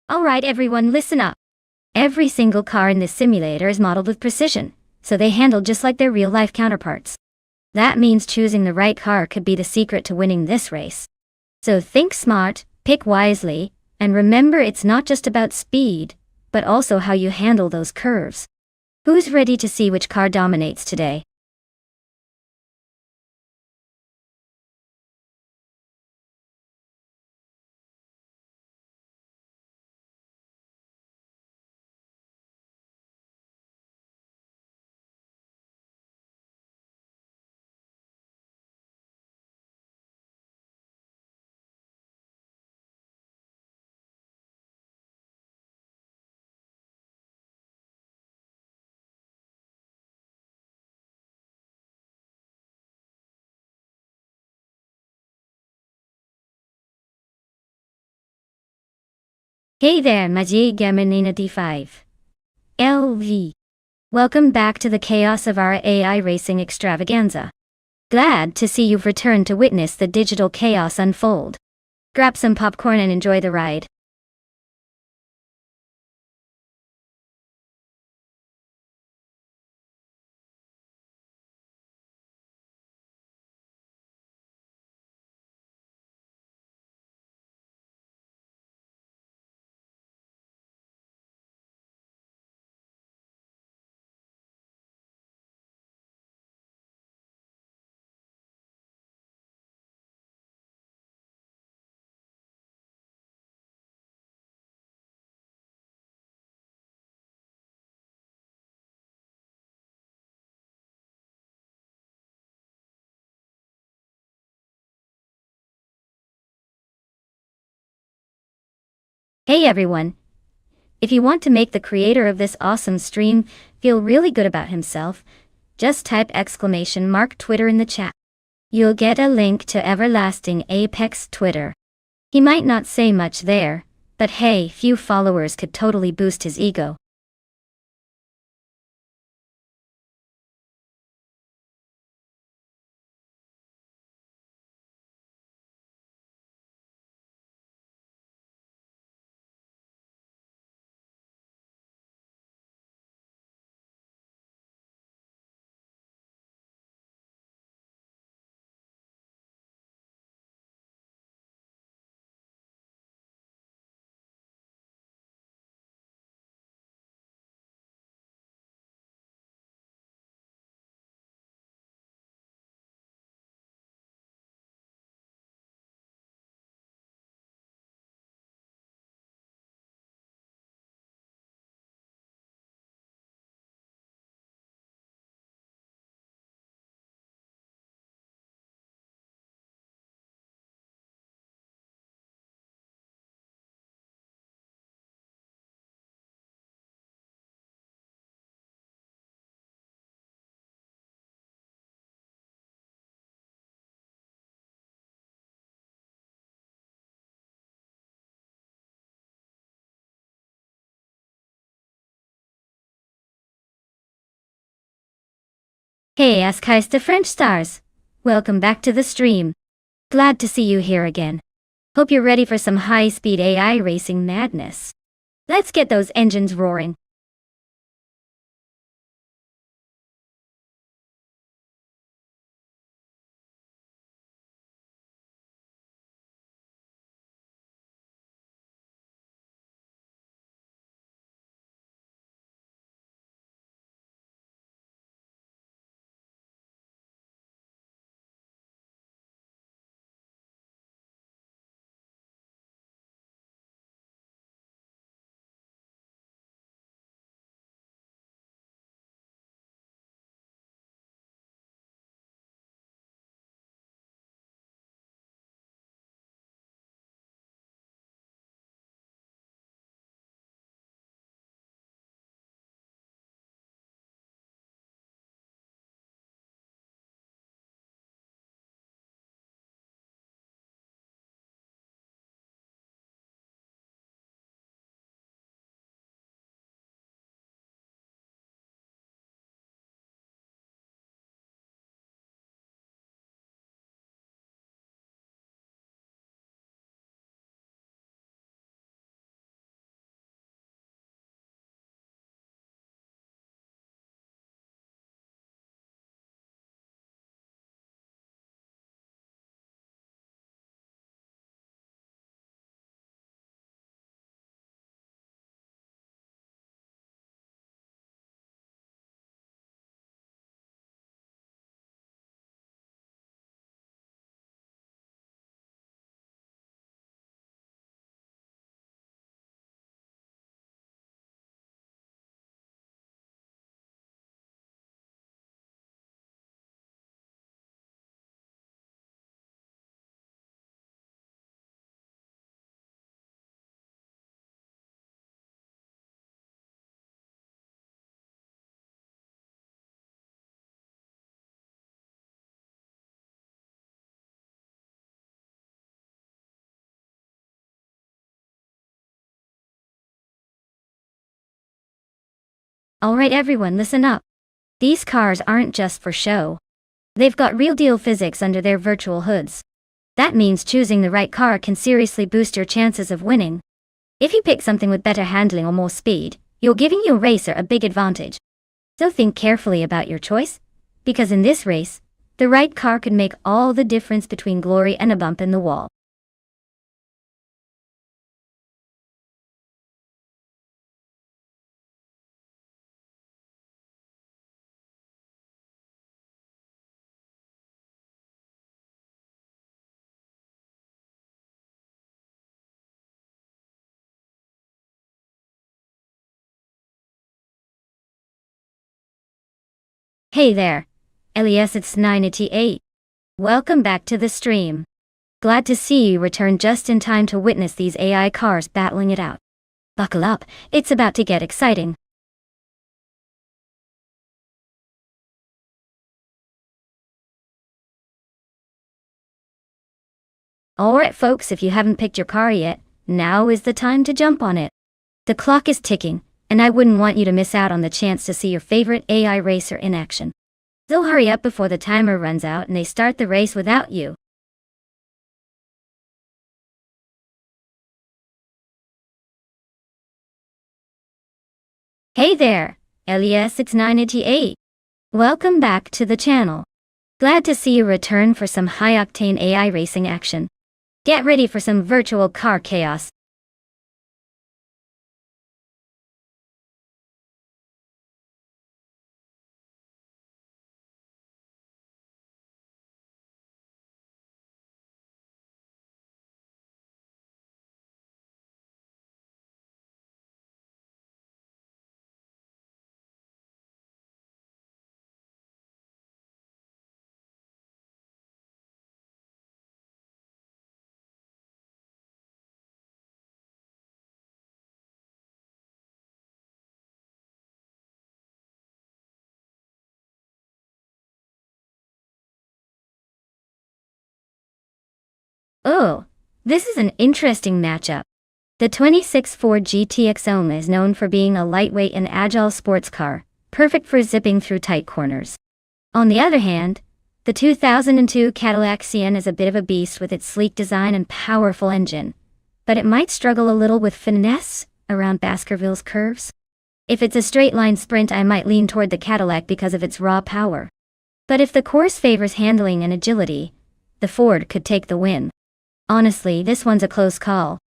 Alright everyone, listen up. Every single car in this simulator is modeled with precision, so they handle just like their real-life counterparts. That means choosing the right car could be the secret to winning this race. So think smart, pick wisely, and remember it's not just about speed, but also how you handle those curves. Who's ready to see which car dominates today? Hey there, Maji Gamanina D5. LV. Welcome back to the chaos of our AI racing extravaganza. Glad to see you've returned to witness the digital chaos unfold. Grab some popcorn and enjoy the ride. Hey everyone! If you want to make the creator of this awesome stream feel really good about himself, just type !Twitter in the chat. You'll get a link to Everlasting Apex Twitter. He might not say much there, but hey, few followers could totally boost his ego. Hey Askais the French stars! Welcome back to the stream. Glad to see you here again. Hope you're ready for some high-speed AI racing madness. Let's get those engines roaring. Alright everyone, listen up. These cars aren't just for show. They've got real deal physics under their virtual hoods. That means choosing the right car can seriously boost your chances of winning. If you pick something with better handling or more speed, you're giving your racer a big advantage. So think carefully about your choice, because in this race, the right car could make all the difference between glory and a bump in the wall. Hey there, Elias, it's 988. Welcome back to the stream. Glad to see you return just in time to witness these AI cars battling it out. Buckle up, it's about to get exciting. Alright folks, if you haven't picked your car yet, now is the time to jump on it. The clock is ticking, and I wouldn't want you to miss out on the chance to see your favorite AI racer in action. So hurry up before the timer runs out and they start the race without you. Hey there, Elias6988. Welcome back to the channel. Glad to see you return for some high-octane AI racing action. Get ready for some virtual car chaos. Oh, this is an interesting matchup. The 26 Ford GTX Ohm is known for being a lightweight and agile sports car, perfect for zipping through tight corners. On the other hand, the 2002 Cadillac Sienne is a bit of a beast with its sleek design and powerful engine, but it might struggle a little with finesse around Baskerville's curves. If it's a straight-line sprint, I might lean toward the Cadillac because of its raw power. But if the course favors handling and agility, the Ford could take the win. Honestly, this one's a close call.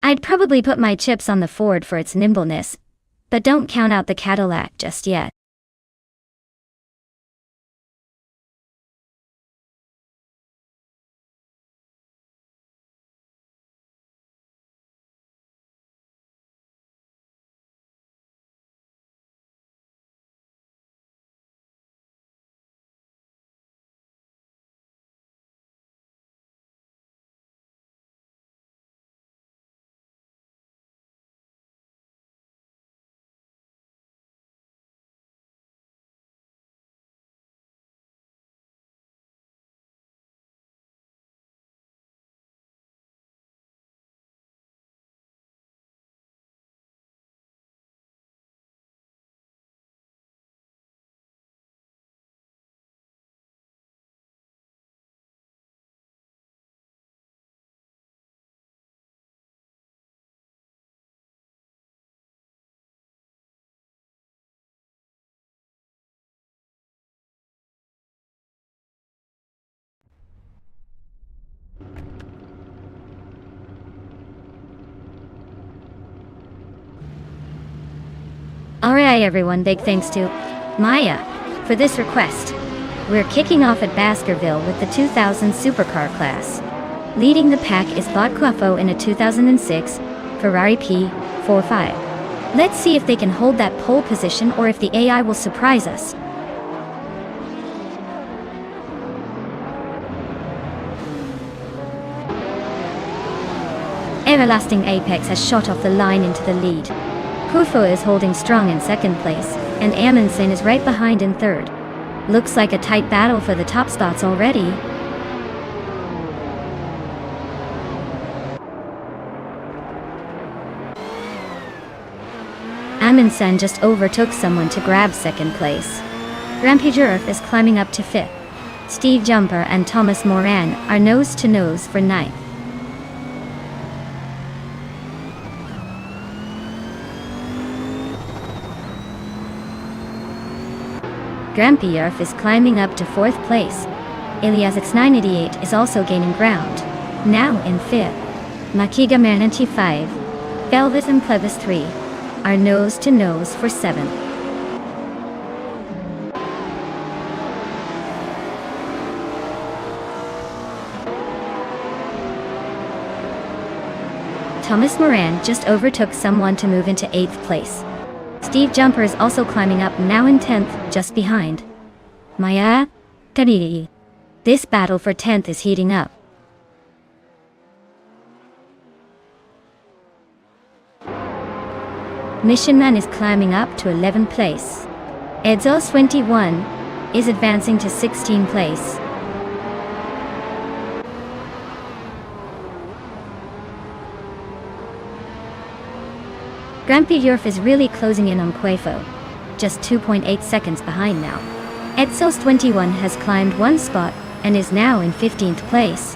I'd probably put my chips on the Ford for its nimbleness, but don't count out the Cadillac just yet. Alright everyone, big thanks to Maya for this request. We're kicking off at Baskerville with the 2000 supercar class. Leading the pack is Botquafo in a 2006 Ferrari P45. Let's see if they can hold that pole position or if the AI will surprise us. Everlasting Apex has shot off the line into the lead. Kufo is holding strong in second place, and Amundsen is right behind in third. Looks like a tight battle for the top spots already. Amundsen just overtook someone to grab second place. Rampage is climbing up to fifth. Steve Jumper and Thomas Moran are nose to nose for ninth. Grampierf is climbing up to fourth place. Elias6988 is also gaining ground, now in fifth. Makiga Mananti 5, Velvet and Plebis 3 are nose to nose for seventh. Thomas Moran just overtook someone to move into eighth place. Steve Jumper is also climbing up, now in 10th, just behind Maya Tariri. This battle for 10th is heating up. Mission Man is climbing up to 11th place. Edzos 21 is advancing to 16th place. Grampy Yurf is really closing in on Quefo, just 2.8 seconds behind now. Edzos 21 has climbed one spot and is now in 15th place.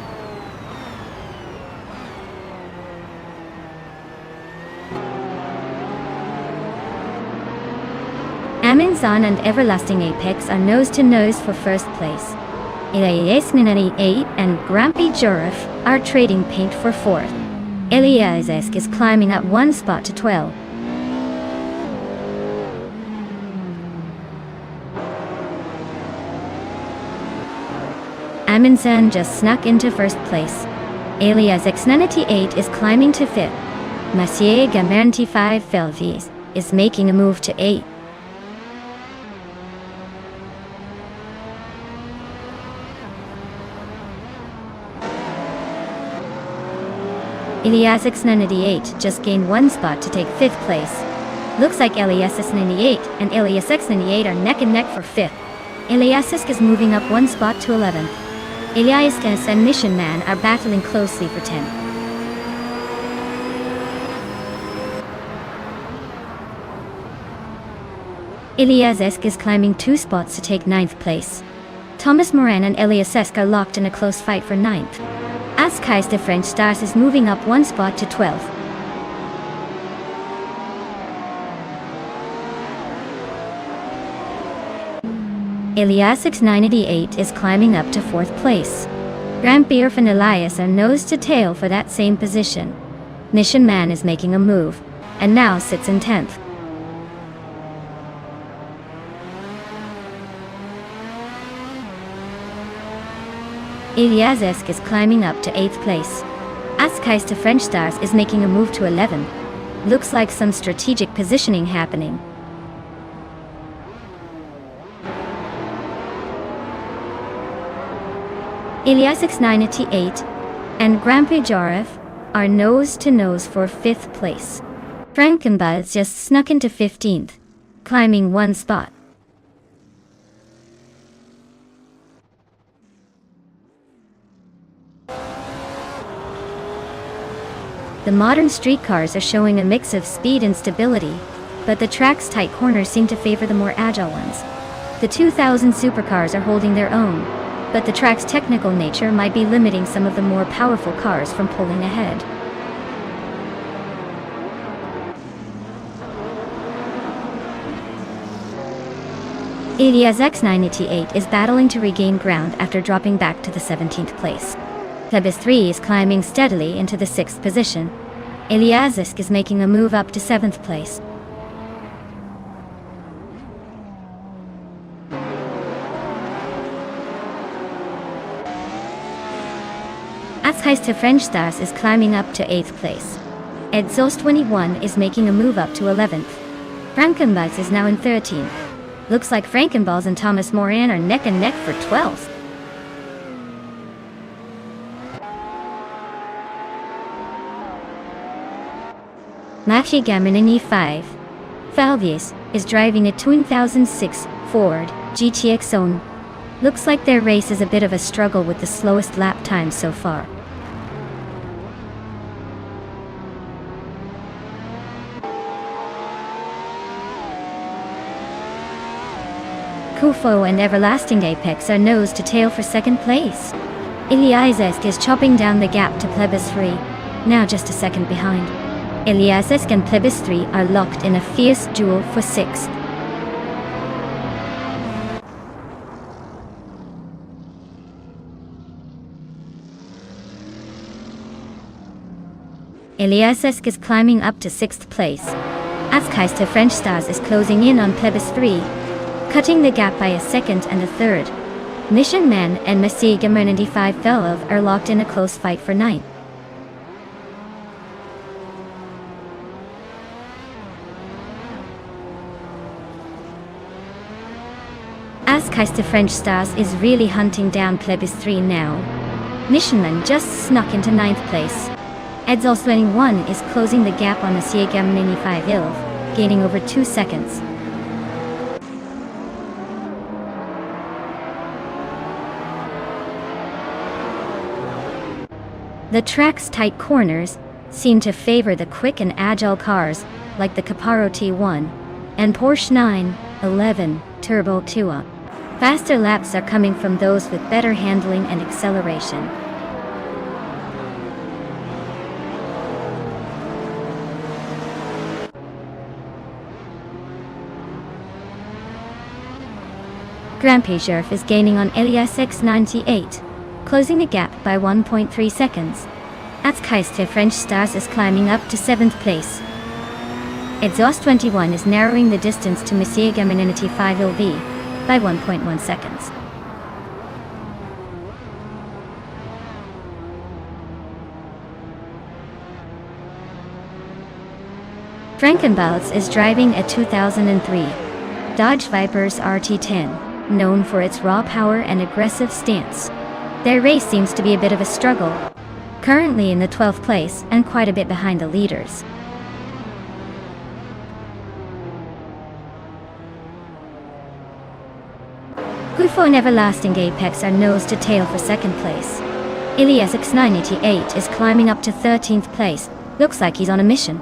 Aminzan and Everlasting Apex are nose to nose for first place. Elias 8 and Grampy Jurif are trading paint for fourth. Eliasesk is climbing up one spot to 12. Aminzan just snuck into first place. Elias X98 is climbing to 5th. Monsieur Gamer 5 Felvies is making a move to 8. Elias X98 just gained one spot to take 5th place. Looks like Elias X98 and Elias X98 are neck and neck for 5th. Eliasisk is moving up one spot to 11th. Eliaskas and Mission Man are battling closely for 10th. Eliasesk is climbing 2 spots to take 9th place. Thomas Moran and Eliasesk are locked in a close fight for 9th. Askais de French Stars is moving up one spot to 12th. Elias X98 is climbing up to 4th place. Grampierf and Elias are nose to tail for that same position. Mission Man is making a move, and now sits in 10th. Eliasesk is climbing up to 8th place. Askais to French Stars is making a move to 11. Looks like some strategic positioning happening. Elias X98 and Grampy Jaref are nose to nose for 5th place. Frankenbuzz just snuck into 15th, climbing one spot. The modern streetcars are showing a mix of speed and stability, but the track's tight corners seem to favor the more agile ones. The 2000 supercars are holding their own, but the track's technical nature might be limiting some of the more powerful cars from pulling ahead. Elias X98 is battling to regain ground after dropping back to the 17th place. Plebis 3 is climbing steadily into the 6th position. Eliasisk is making a move up to 7th place. Askais to French Stars is climbing up to 8th place. Edzos 21 is making a move up to 11th. Frankenbuzz is now in 13th. Looks like Frankenballs and Thomas Moran are neck and neck for 12th. Machi Gaminini 5 Falvius is driving a 2006 Ford GTX Zone. Looks like their race is a bit of a struggle with the slowest lap time so far. Kufo and Everlasting Apex are nose to tail for 2nd place. Eliasesk is chopping down the gap to Plebis 3, now just a second behind. Eliasesk and Plebis 3 are locked in a fierce duel for 6th. Eliasesk is climbing up to 6th place. Askais to French Stars is closing in on Plebis 3, cutting the gap by a 2nd and a 3rd. Mission Man and Messi Gamer 5 Felov are locked in a close fight for 9th. Askais to French Stars is really hunting down Plebis 3 now. Missionman just snuck into 9th place. Edzos 21 is closing the gap on Monsieur Gamer 5 Ilv, gaining over 2 seconds. The track's tight corners seem to favor the quick and agile cars like the Caparo T1 and Porsche 911 Turbo 2. Faster laps are coming from those with better handling and acceleration. Grand Prix is gaining on Elias X98, closing the gap by 1.3 seconds. Azkaiste French Stars is climbing up to 7th place. Exhaust 21 is narrowing the distance to Monsieur Gamininity 5 LV by 1.1 seconds. Frankenbalz is driving a 2003 Dodge Viper's RT10, known for its raw power and aggressive stance. Their race seems to be a bit of a struggle, currently in the 12th place and quite a bit behind the leaders. Gufo and Everlasting Apex are nose to tail for 2nd place. Ilias X988 is climbing up to 13th place, looks like he's on a mission.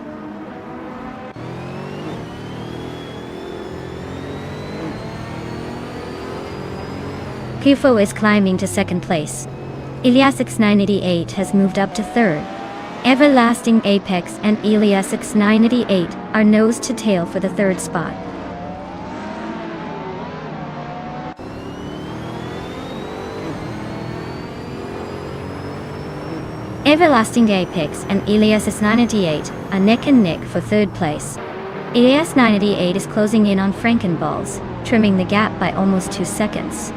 Gufo is climbing to 2nd place. Ilias X988 has moved up to 3rd. Everlasting Apex and Ilias X988 are nose to tail for the 3rd spot. Everlasting Apex and Ilias X988 are neck and neck for 3rd place. Ilias 988 is closing in on Frankenbalz, trimming the gap by almost 2 seconds.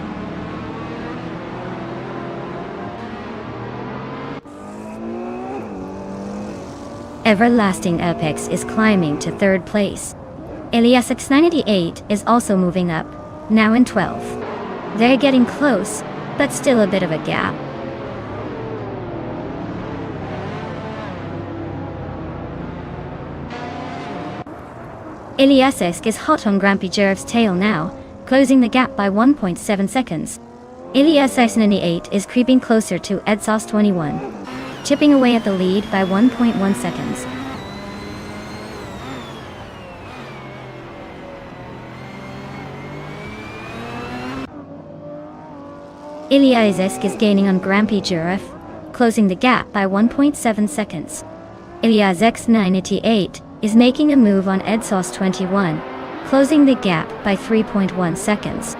Everlasting Apex is climbing to 3rd place. Ilias X988 is also moving up, now in 12th. They're getting close, but still a bit of a gap. Ilias Esk is hot on Grand Prix's tail now, closing the gap by 1.7 seconds. Ilias X98 is creeping closer to Exhaust 21, chipping away at the lead by 1.1 seconds. Ilias Esk is gaining on Grand Prix Giraffe, closing the gap by 1.7 seconds. Ilias X988 is making a move on Exhaust 21, closing the gap by 3.1 seconds.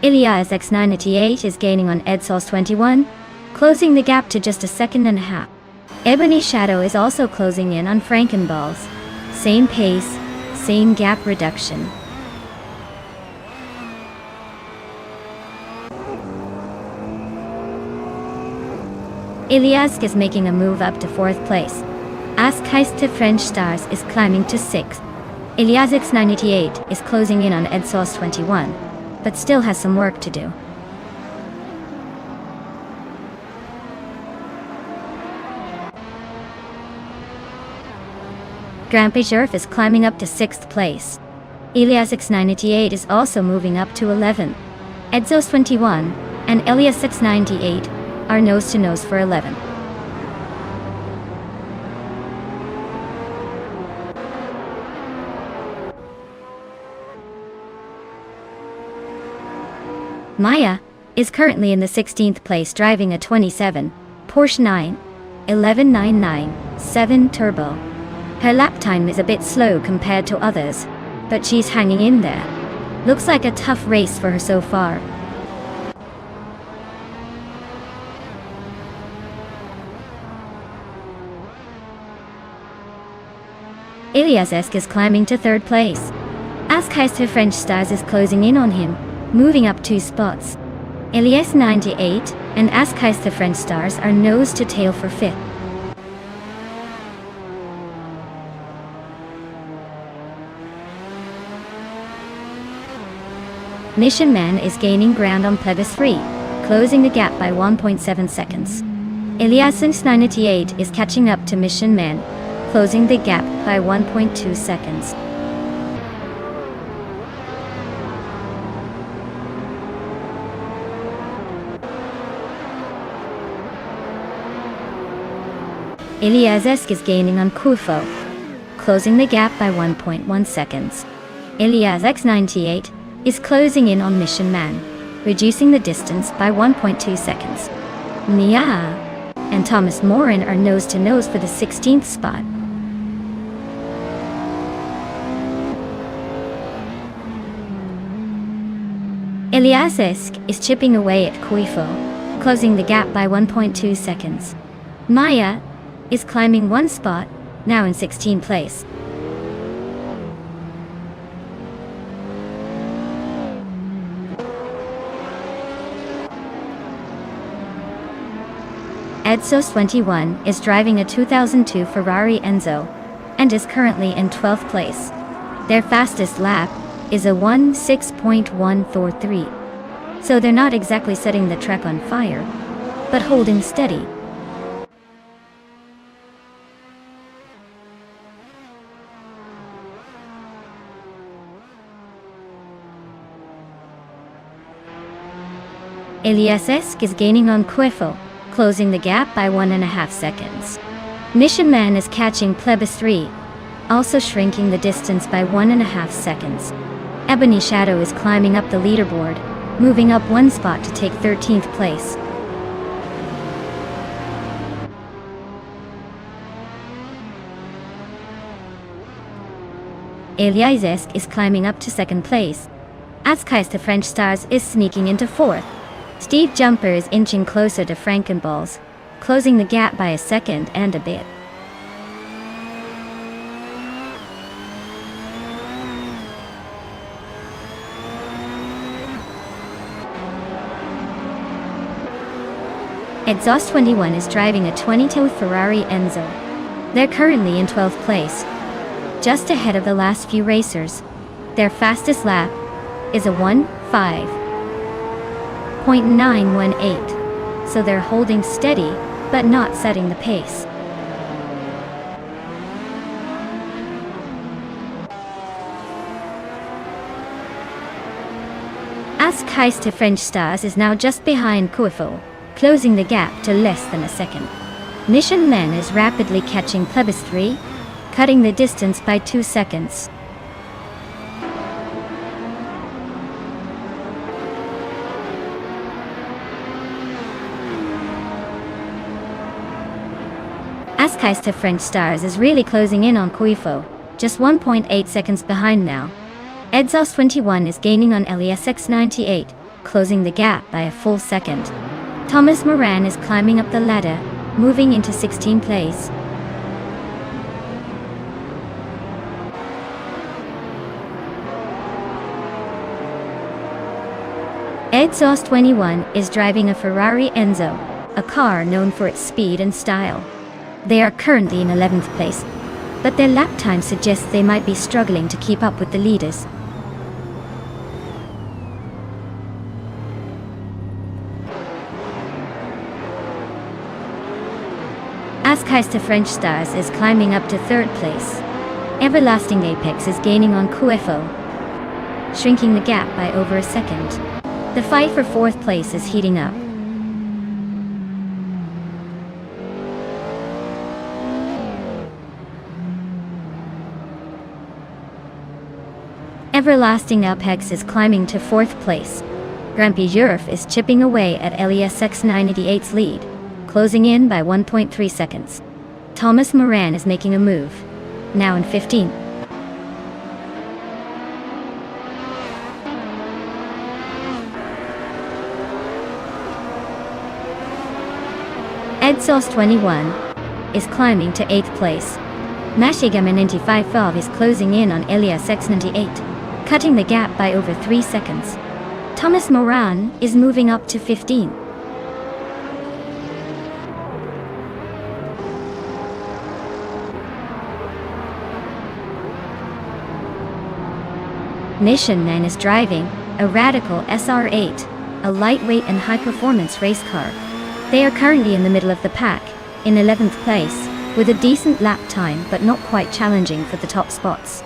Ilias X988 is gaining on Exhaust 21, closing the gap to just 1.5 seconds. Ebony Shadow is also closing in on Frankenbalz. Same pace, same gap reduction. Ilias is making a move up to 4th place. Azkaiste French Stars is climbing to 6th. Ilias X988 is closing in on Exhaust 21, but still has some work to do. Grand Prix Giraffe is climbing up to 6th place. Ilias X988 is also moving up to 11th. Exhaust 21 and Ilias X98 are nose to nose for 11th. Maya is currently in the 16th place driving a 27 Porsche 911 Turbo. Her lap time is a bit slow compared to others, but she's hanging in there. Looks like a tough race for her so far. Ilias Esk is climbing to 3rd place. Azkaiste French Stars is closing in on him, moving up 2 spots. Ilias 98 and Azkaiste French Stars are nose to tail for 5th. Mission Man is gaining ground on Plebis Free. closing the gap by 1.7 seconds. Elias X98 is catching up to Mission Man, closing the gap by 1.2 seconds. Elias is gaining on Kufo, closing the gap by 1.1 seconds. Elias X98 is closing in on Mission Man, reducing the distance by 1.2 seconds. Nia and Thomas Moran are nose-to-nose for the 16th spot. Elias is chipping away at Kuifo, closing the gap by 1.2 seconds. Maya is climbing one spot, now in 16th place. Edsos21 is driving a 2002 Ferrari Enzo and is currently in 12th place. Their fastest lap is a 1:6.143. So they're not exactly setting the track on fire, but holding steady. Elias is gaining on Kuifo, closing the gap by 1.5 seconds. Mission Man is catching Plebis 3, also shrinking the distance by 1.5 seconds. Ebony Shadow is climbing up the leaderboard, moving up one spot to take 13th place. Elias is climbing up to 2nd place. Azkais the French Stars is sneaking into 4th. Steve Jumper is inching closer to Frankenballs, closing the gap by a second and a bit. Exhaust21 is driving a 2002 Ferrari Enzo. They're currently in 12th place, just ahead of the last few racers. Their fastest lap is a 1:5.918, so they're holding steady, but not setting the pace. Azkais to French Stars is now just behind Kuifo, closing the gap to less than a second. Mission Man is rapidly catching Plebis 3, cutting the distance by 2 seconds. Azkais to French Stars is really closing in on Kuifo, just 1.8 seconds behind now. Exhaust21 is gaining on Elias X98, closing the gap by a full second. Thomas Moran is climbing up the ladder, moving into 16th place. Exhaust21 is driving a Ferrari Enzo, a car known for its speed and style. They are currently in 11th place, but their lap time suggests they might be struggling to keep up with the leaders. Azkais to French Stars is climbing up to 3rd place. Everlasting Apex is gaining on Kuifo, shrinking the gap by over a second. The fight for 4th place is heating up. Everlasting Apex is climbing to 4th place. Grumpy Eurf is chipping away at Elias X98's lead, closing in by 1.3 seconds. Thomas Moran is making a move, now in 15th. Exhaust21 is climbing to 8th place. Mashigama95 is closing in on Elias X98, cutting the gap by over 3 seconds. Thomas Moran is moving up to 15th. Mission Man is driving a Radical SR8, a lightweight and high-performance race car. They are currently in the middle of the pack, in 11th place, with a decent lap time but not quite challenging for the top spots.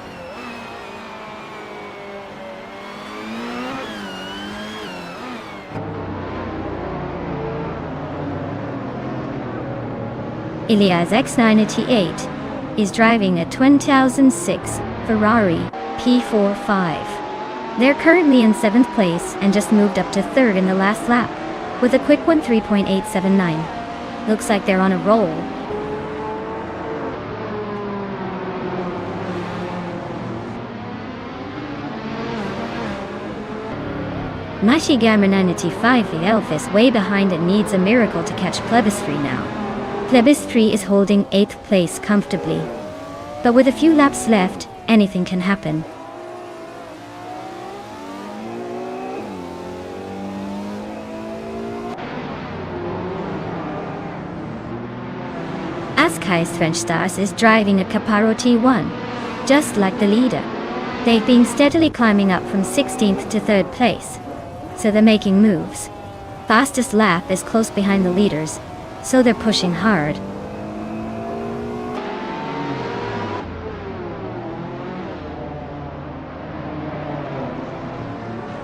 Ilias X988 is driving a 2006 Ferrari P45. They're currently in 7th place and just moved up to 3rd in the last lap, with a quick 1:3.879. Looks like they're on a roll. Machigamer 95 Elvis way behind and needs a miracle to catch Plebis 3 now. Plebis 3 is holding 8th place comfortably. But with a few laps left, anything can happen. Askai's French Stars is driving a Caparo T1, just like the leader. They've been steadily climbing up from 16th to 3rd place, so they're making moves. Fastest lap is close behind the leaders, so they're pushing hard.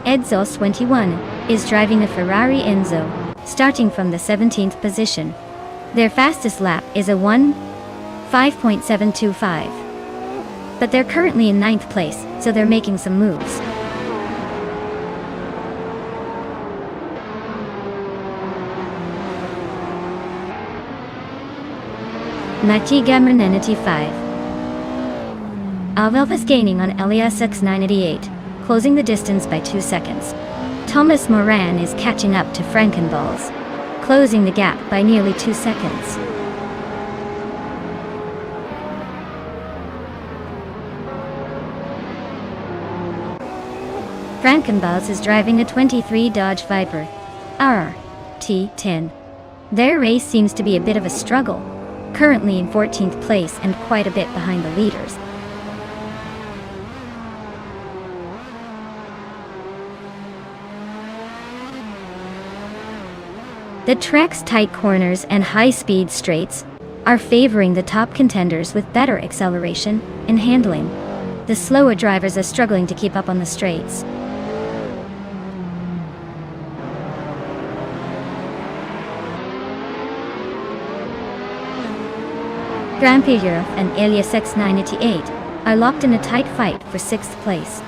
Edzos 21 is driving a Ferrari Enzo, starting from the 17th position. Their fastest lap is a 1:5.725. But they're currently in 9th place, so they're making some moves. Machigamer 95. Alvelva's gaining on Elias X988, closing the distance by 2 seconds. Thomas Moran is catching up to Frankenballs, closing the gap by nearly 2 seconds. Frankenballs is driving a 23 Dodge Viper RT10. Their race seems to be a bit of a struggle, currently in 14th place and quite a bit behind the leaders. The track's tight corners and high-speed straights are favoring the top contenders with better acceleration and handling. The slower drivers are struggling to keep up on the straights. Grampy Europe and Elias X988 are locked in a tight fight for 6th place.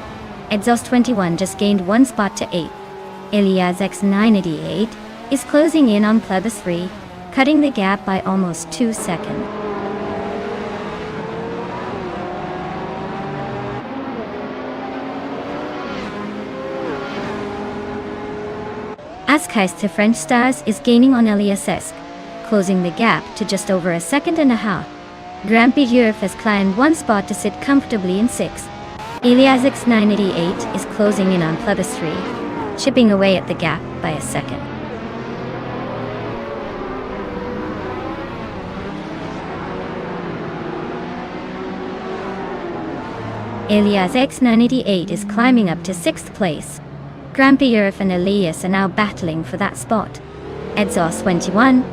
Edzos 21 just gained 1 spot to 8. Elias X988 is closing in on Plebis 3, cutting the gap by almost 2 seconds. Askais to French Stars is gaining on Elias Esk, closing the gap to just over 1.5 seconds. Grampy Europe has climbed 1 spot to sit comfortably in 6th. Elias X988 is closing in on Plebis 3, chipping away at the gap by 1 second. Elias X988 is climbing up to 6th place. Grampy Europe and Elias are now battling for that spot. Edzos 21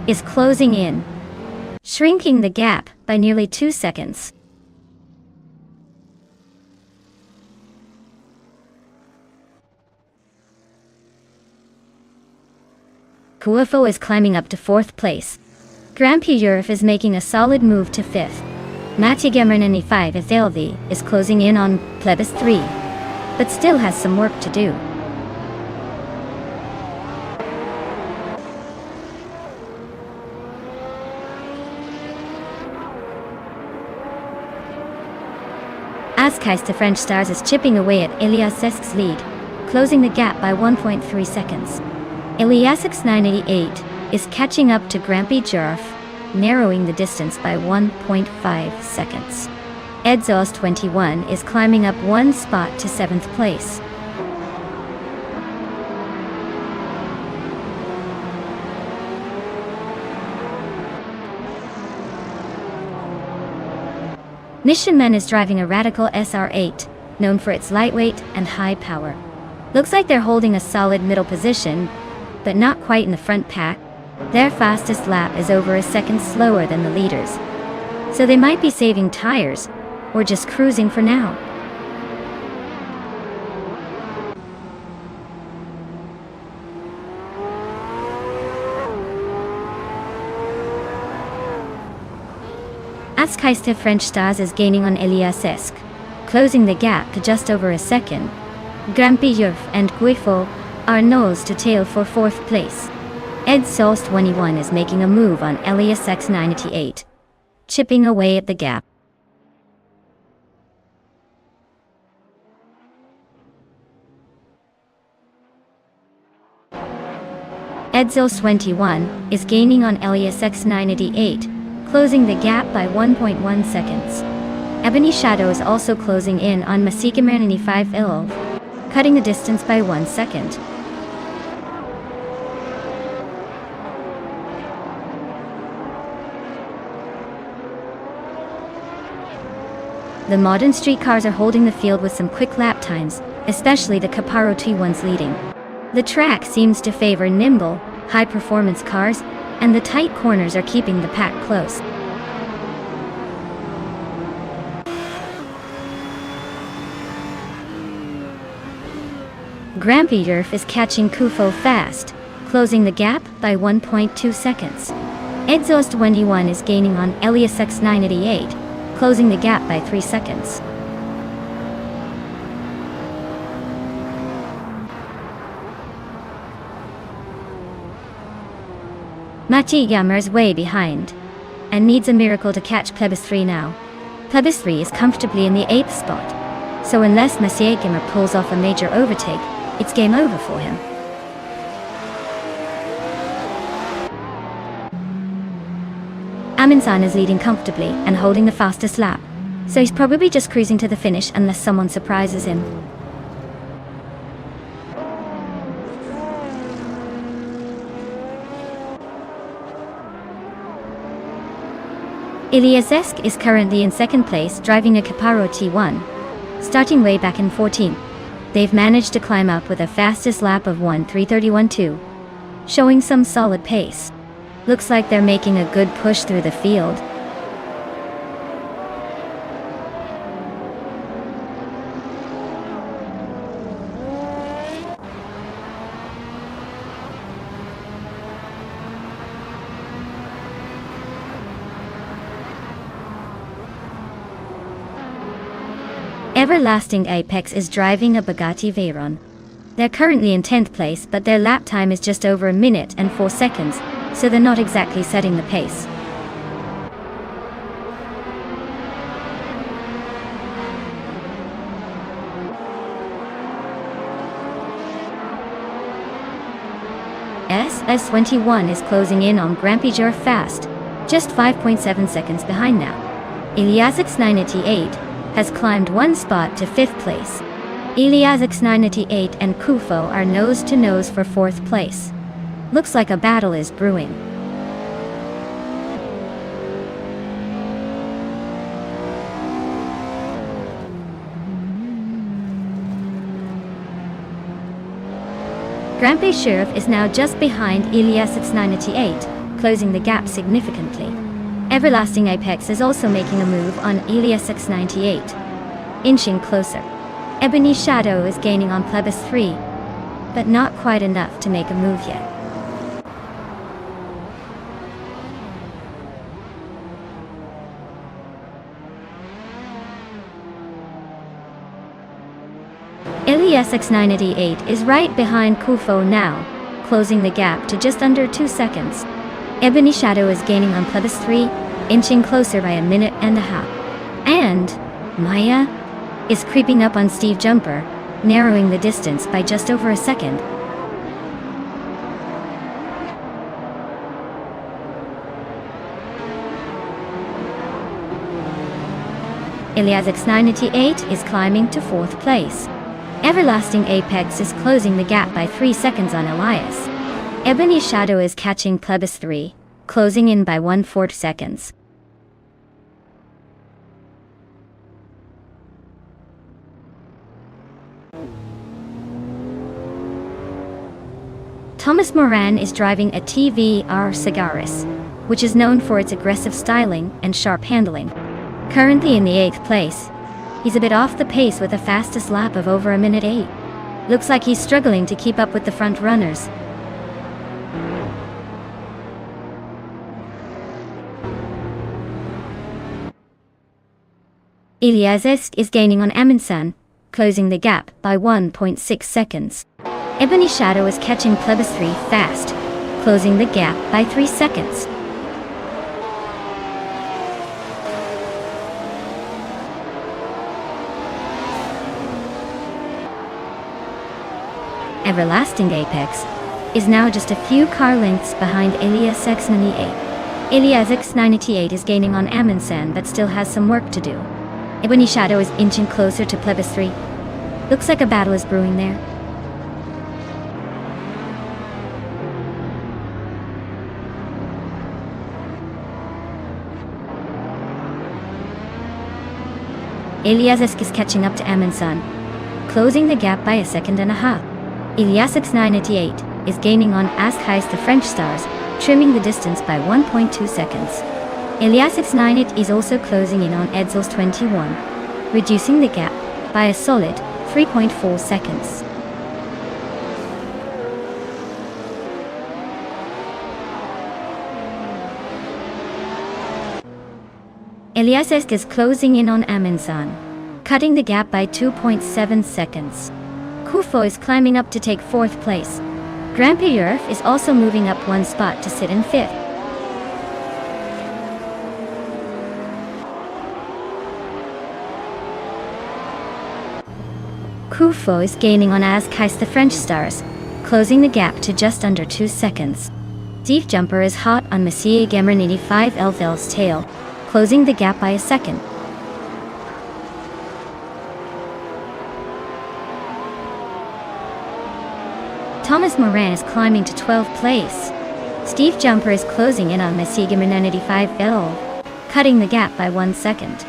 is closing in, shrinking the gap by nearly 2 seconds. Kuofo is climbing up to 4th place. Grampy Europe is making a solid move to 5th. Matigamer 95 Ethelvi is closing in on Plebis 3, but still has some work to do. Askais to French Stars is chipping away at Elias Esk's lead, closing the gap by 1.3 seconds. Elias X988 is catching up to Grampy Europe, narrowing the distance by 1.5 seconds. Edzos 21 is climbing up 1 spot to 7th place. Nishinmen is driving a Radical SR8, known for its lightweight and high power. Looks like they're holding a solid middle position, but not quite in the front pack. Their fastest lap is over a second slower than the leaders, so they might be saving tires, or just cruising for now. Askheiste French Stars is gaining on Elias Esk, closing the gap to just over a second. Grampy Yurf and Guifo are nose to tail for 4th place. Ed Sauce 21 is making a move on Elias X98, chipping away at the gap. Edzos 21 is gaining on Elias X988, closing the gap by 1.1 seconds. Ebony Shadow is also closing in on Masika Mernini 5 Ilv, cutting the distance by 1 second. The modern street cars are holding the field with some quick lap times, especially the Caparo T1s leading. The track seems to favor nimble, high-performance cars, and the tight corners are keeping the pack close. Grampy Yurf is catching Kufo fast, closing the gap by 1.2 seconds. Edzos 21 is gaining on Elias X988, closing the gap by 3 seconds. Mati Yammer's way behind, and needs a miracle to catch Plebis 3 now. Plebis 3 is comfortably in the 8th spot, so unless Monsieur Gimmer pulls off a major overtake, it's game over for him. Aminsan is leading comfortably and holding the fastest lap, so he's probably just cruising to the finish unless someone surprises him. Elias Esk is currently in 2nd place driving a Caparo T1, starting way back in 14th. They've managed to climb up with a fastest lap of 1:3:31.2, showing some solid pace. Looks like they're making a good push through the field. Everlasting Apex is driving a Bugatti Veyron. They're currently in 10th place, but their lap time is just over 1 minute and 4 seconds, so they're not exactly setting the pace. SS21 is closing in on Grampy Jur fast, just 5.7 seconds behind now. Elias X988 has climbed 1 spot to 5th place. Elias X988 and Kufo are nose to nose for 4th place. Looks like a battle is brewing. Grampy Sheriff is now just behind Elias X988, closing the gap significantly. Everlasting Apex is also making a move on Elias X98, inching closer. Ebony Shadow is gaining on Plebis 3, but not quite enough to make a move yet. Elias X988 is right behind Kufo now, closing the gap to just under 2 seconds. Ebony Shadow is gaining on Plebis 3, inching closer by 1.5 minutes. And Maya is creeping up on Steve Jumper, narrowing the distance by just over a second. Elias X988 is climbing to 4th place. Everlasting Apex is closing the gap by 3 seconds on Elias. Ebony Shadow is catching Plebis 3, closing in by 1/4 seconds. Thomas Moran is driving a TVR Sagaris, which is known for its aggressive styling and sharp handling. Currently in the 8th place, he's a bit off the pace with a fastest lap of over a minute 8. Looks like he's struggling to keep up with the front runners. Iliasek is gaining on Amundsen, closing the gap by 1.6 seconds. Ebony Shadow is catching Plebiscite fast, closing the gap by 3 seconds. Everlasting Apex is now just a few car lengths behind Iliasek 98. Iliasek 98 is gaining on Amundsen but still has some work to do. Ebony Shadow is inching closer to Plebiscite. Looks like a battle is brewing there. Iliasek is catching up to Amundsen, closing the gap by 1.5 seconds. Iliasek 98 is gaining on Askheis the French stars, trimming the distance by 1.2 seconds. Iliasek 98 is also closing in on Edzels 21, reducing the gap by a solid 3.4 seconds. Iliasek is closing in on Amundsen, cutting the gap by 2.7 seconds. Kufo is climbing up to take 4th place. Grand-Pierre is also moving up 1 spot to sit in 5th. Kufo is gaining on Askheis the French stars, closing the gap to just under 2 seconds. Steve Jumper is hot on Messier Gemrin 85 Elvel's tail, closing the gap by 1 second. Thomas Moran is climbing to 12th place. Steve Jumper is closing in on Messier Gemrin 95 El, cutting the gap by 1 second.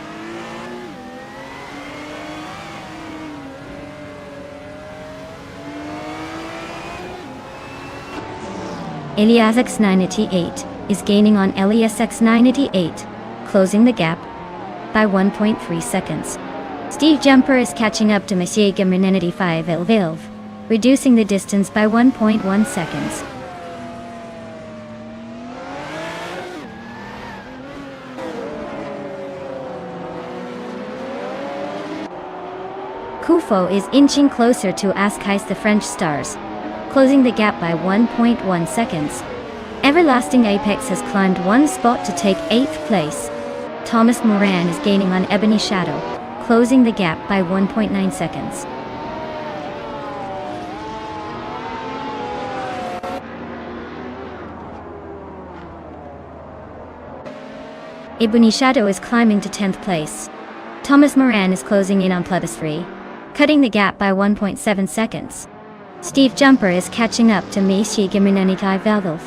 Iliasek 98 is gaining on Iliasek 98, closing the gap by 1.3 seconds. Steve Jumper is catching up to Messier Gemrin 95 Elvelv, reducing the distance by 1.1 seconds. Kufo is inching closer to Askheis the French stars, closing the gap by 1.1 seconds. Everlasting Apex has climbed 1 spot to take 8th place. Thomas Moran is gaining on Ebony Shadow, closing the gap by 1.9 seconds. Ebony Shadow is climbing to 10th place. Thomas Moran is closing in on Plebiscite, cutting the gap by 1.7 seconds. Steve Jumper is catching up to Messier Gemrin 95 Elvelv,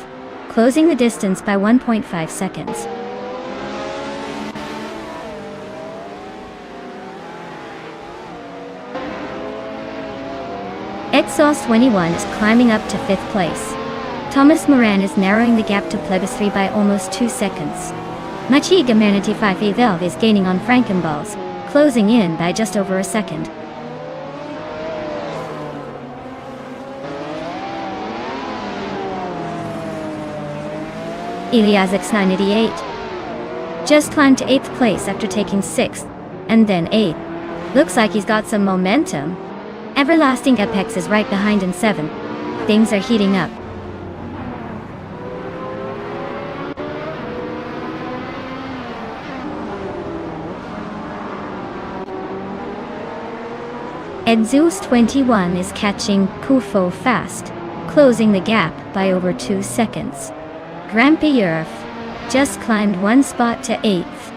closing the distance by 1.5 seconds. Exhaust 21 is climbing up to 5th place. Thomas Moran is narrowing the gap to Plebiscite by almost 2 seconds. Messier Gemrin 95 Elvelv is gaining on Frankenballs, closing in by just over a second. Iliasek 98 just climbed to 8th place after taking 6th, and then 8th. Looks like he's got some momentum. Everlasting Apex is right behind in 7th. Things are heating up. Edzels 21 is catching Kufo fast, closing the gap by over 2 seconds. Grand-Pierre just climbed 1 spot to 8th.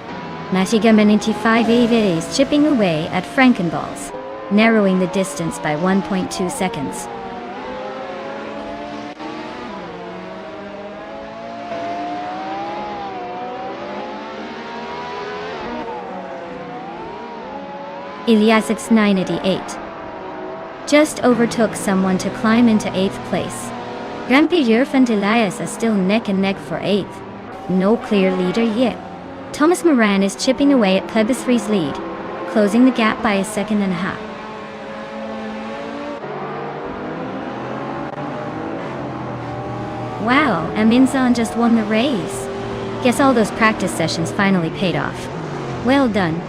Messier Gemrin 95 is chipping away at Frankenballs, narrowing the distance by 1.2 seconds. Iliasek 98 just overtook someone to climb into 8th place. Jean-Pierre and Elias are still neck and neck for 8th. No clear leader yet. Thomas Moran is chipping away at Plebiscite's lead, closing the gap by 1.5 seconds. Wow, Aminsan just won the race. Guess all those practice sessions finally paid off. Well done.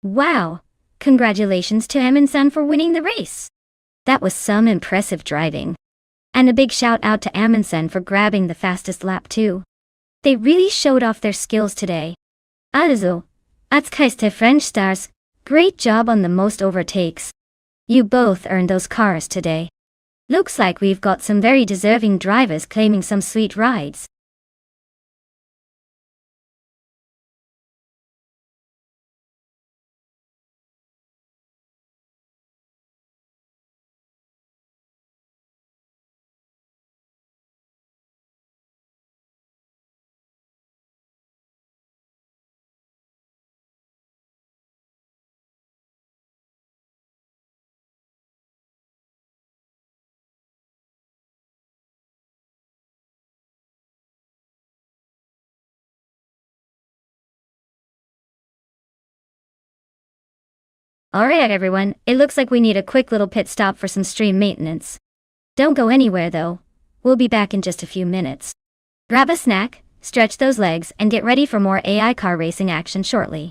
Wow! Congratulations to Aminsan for winning the race. That was some impressive driving. And a big shout out to Amundsen for grabbing the fastest lap too. They really showed off their skills today. Also, Atzkeiste French stars, great job on the most overtakes. You both earned those cars today. Looks like we've got some very deserving drivers claiming some sweet rides. Alright everyone, it looks like we need a quick little pit stop for some stream maintenance. Don't go anywhere though. We'll be back in just a few minutes. Grab a snack, stretch those legs, and get ready for more AI car racing action shortly.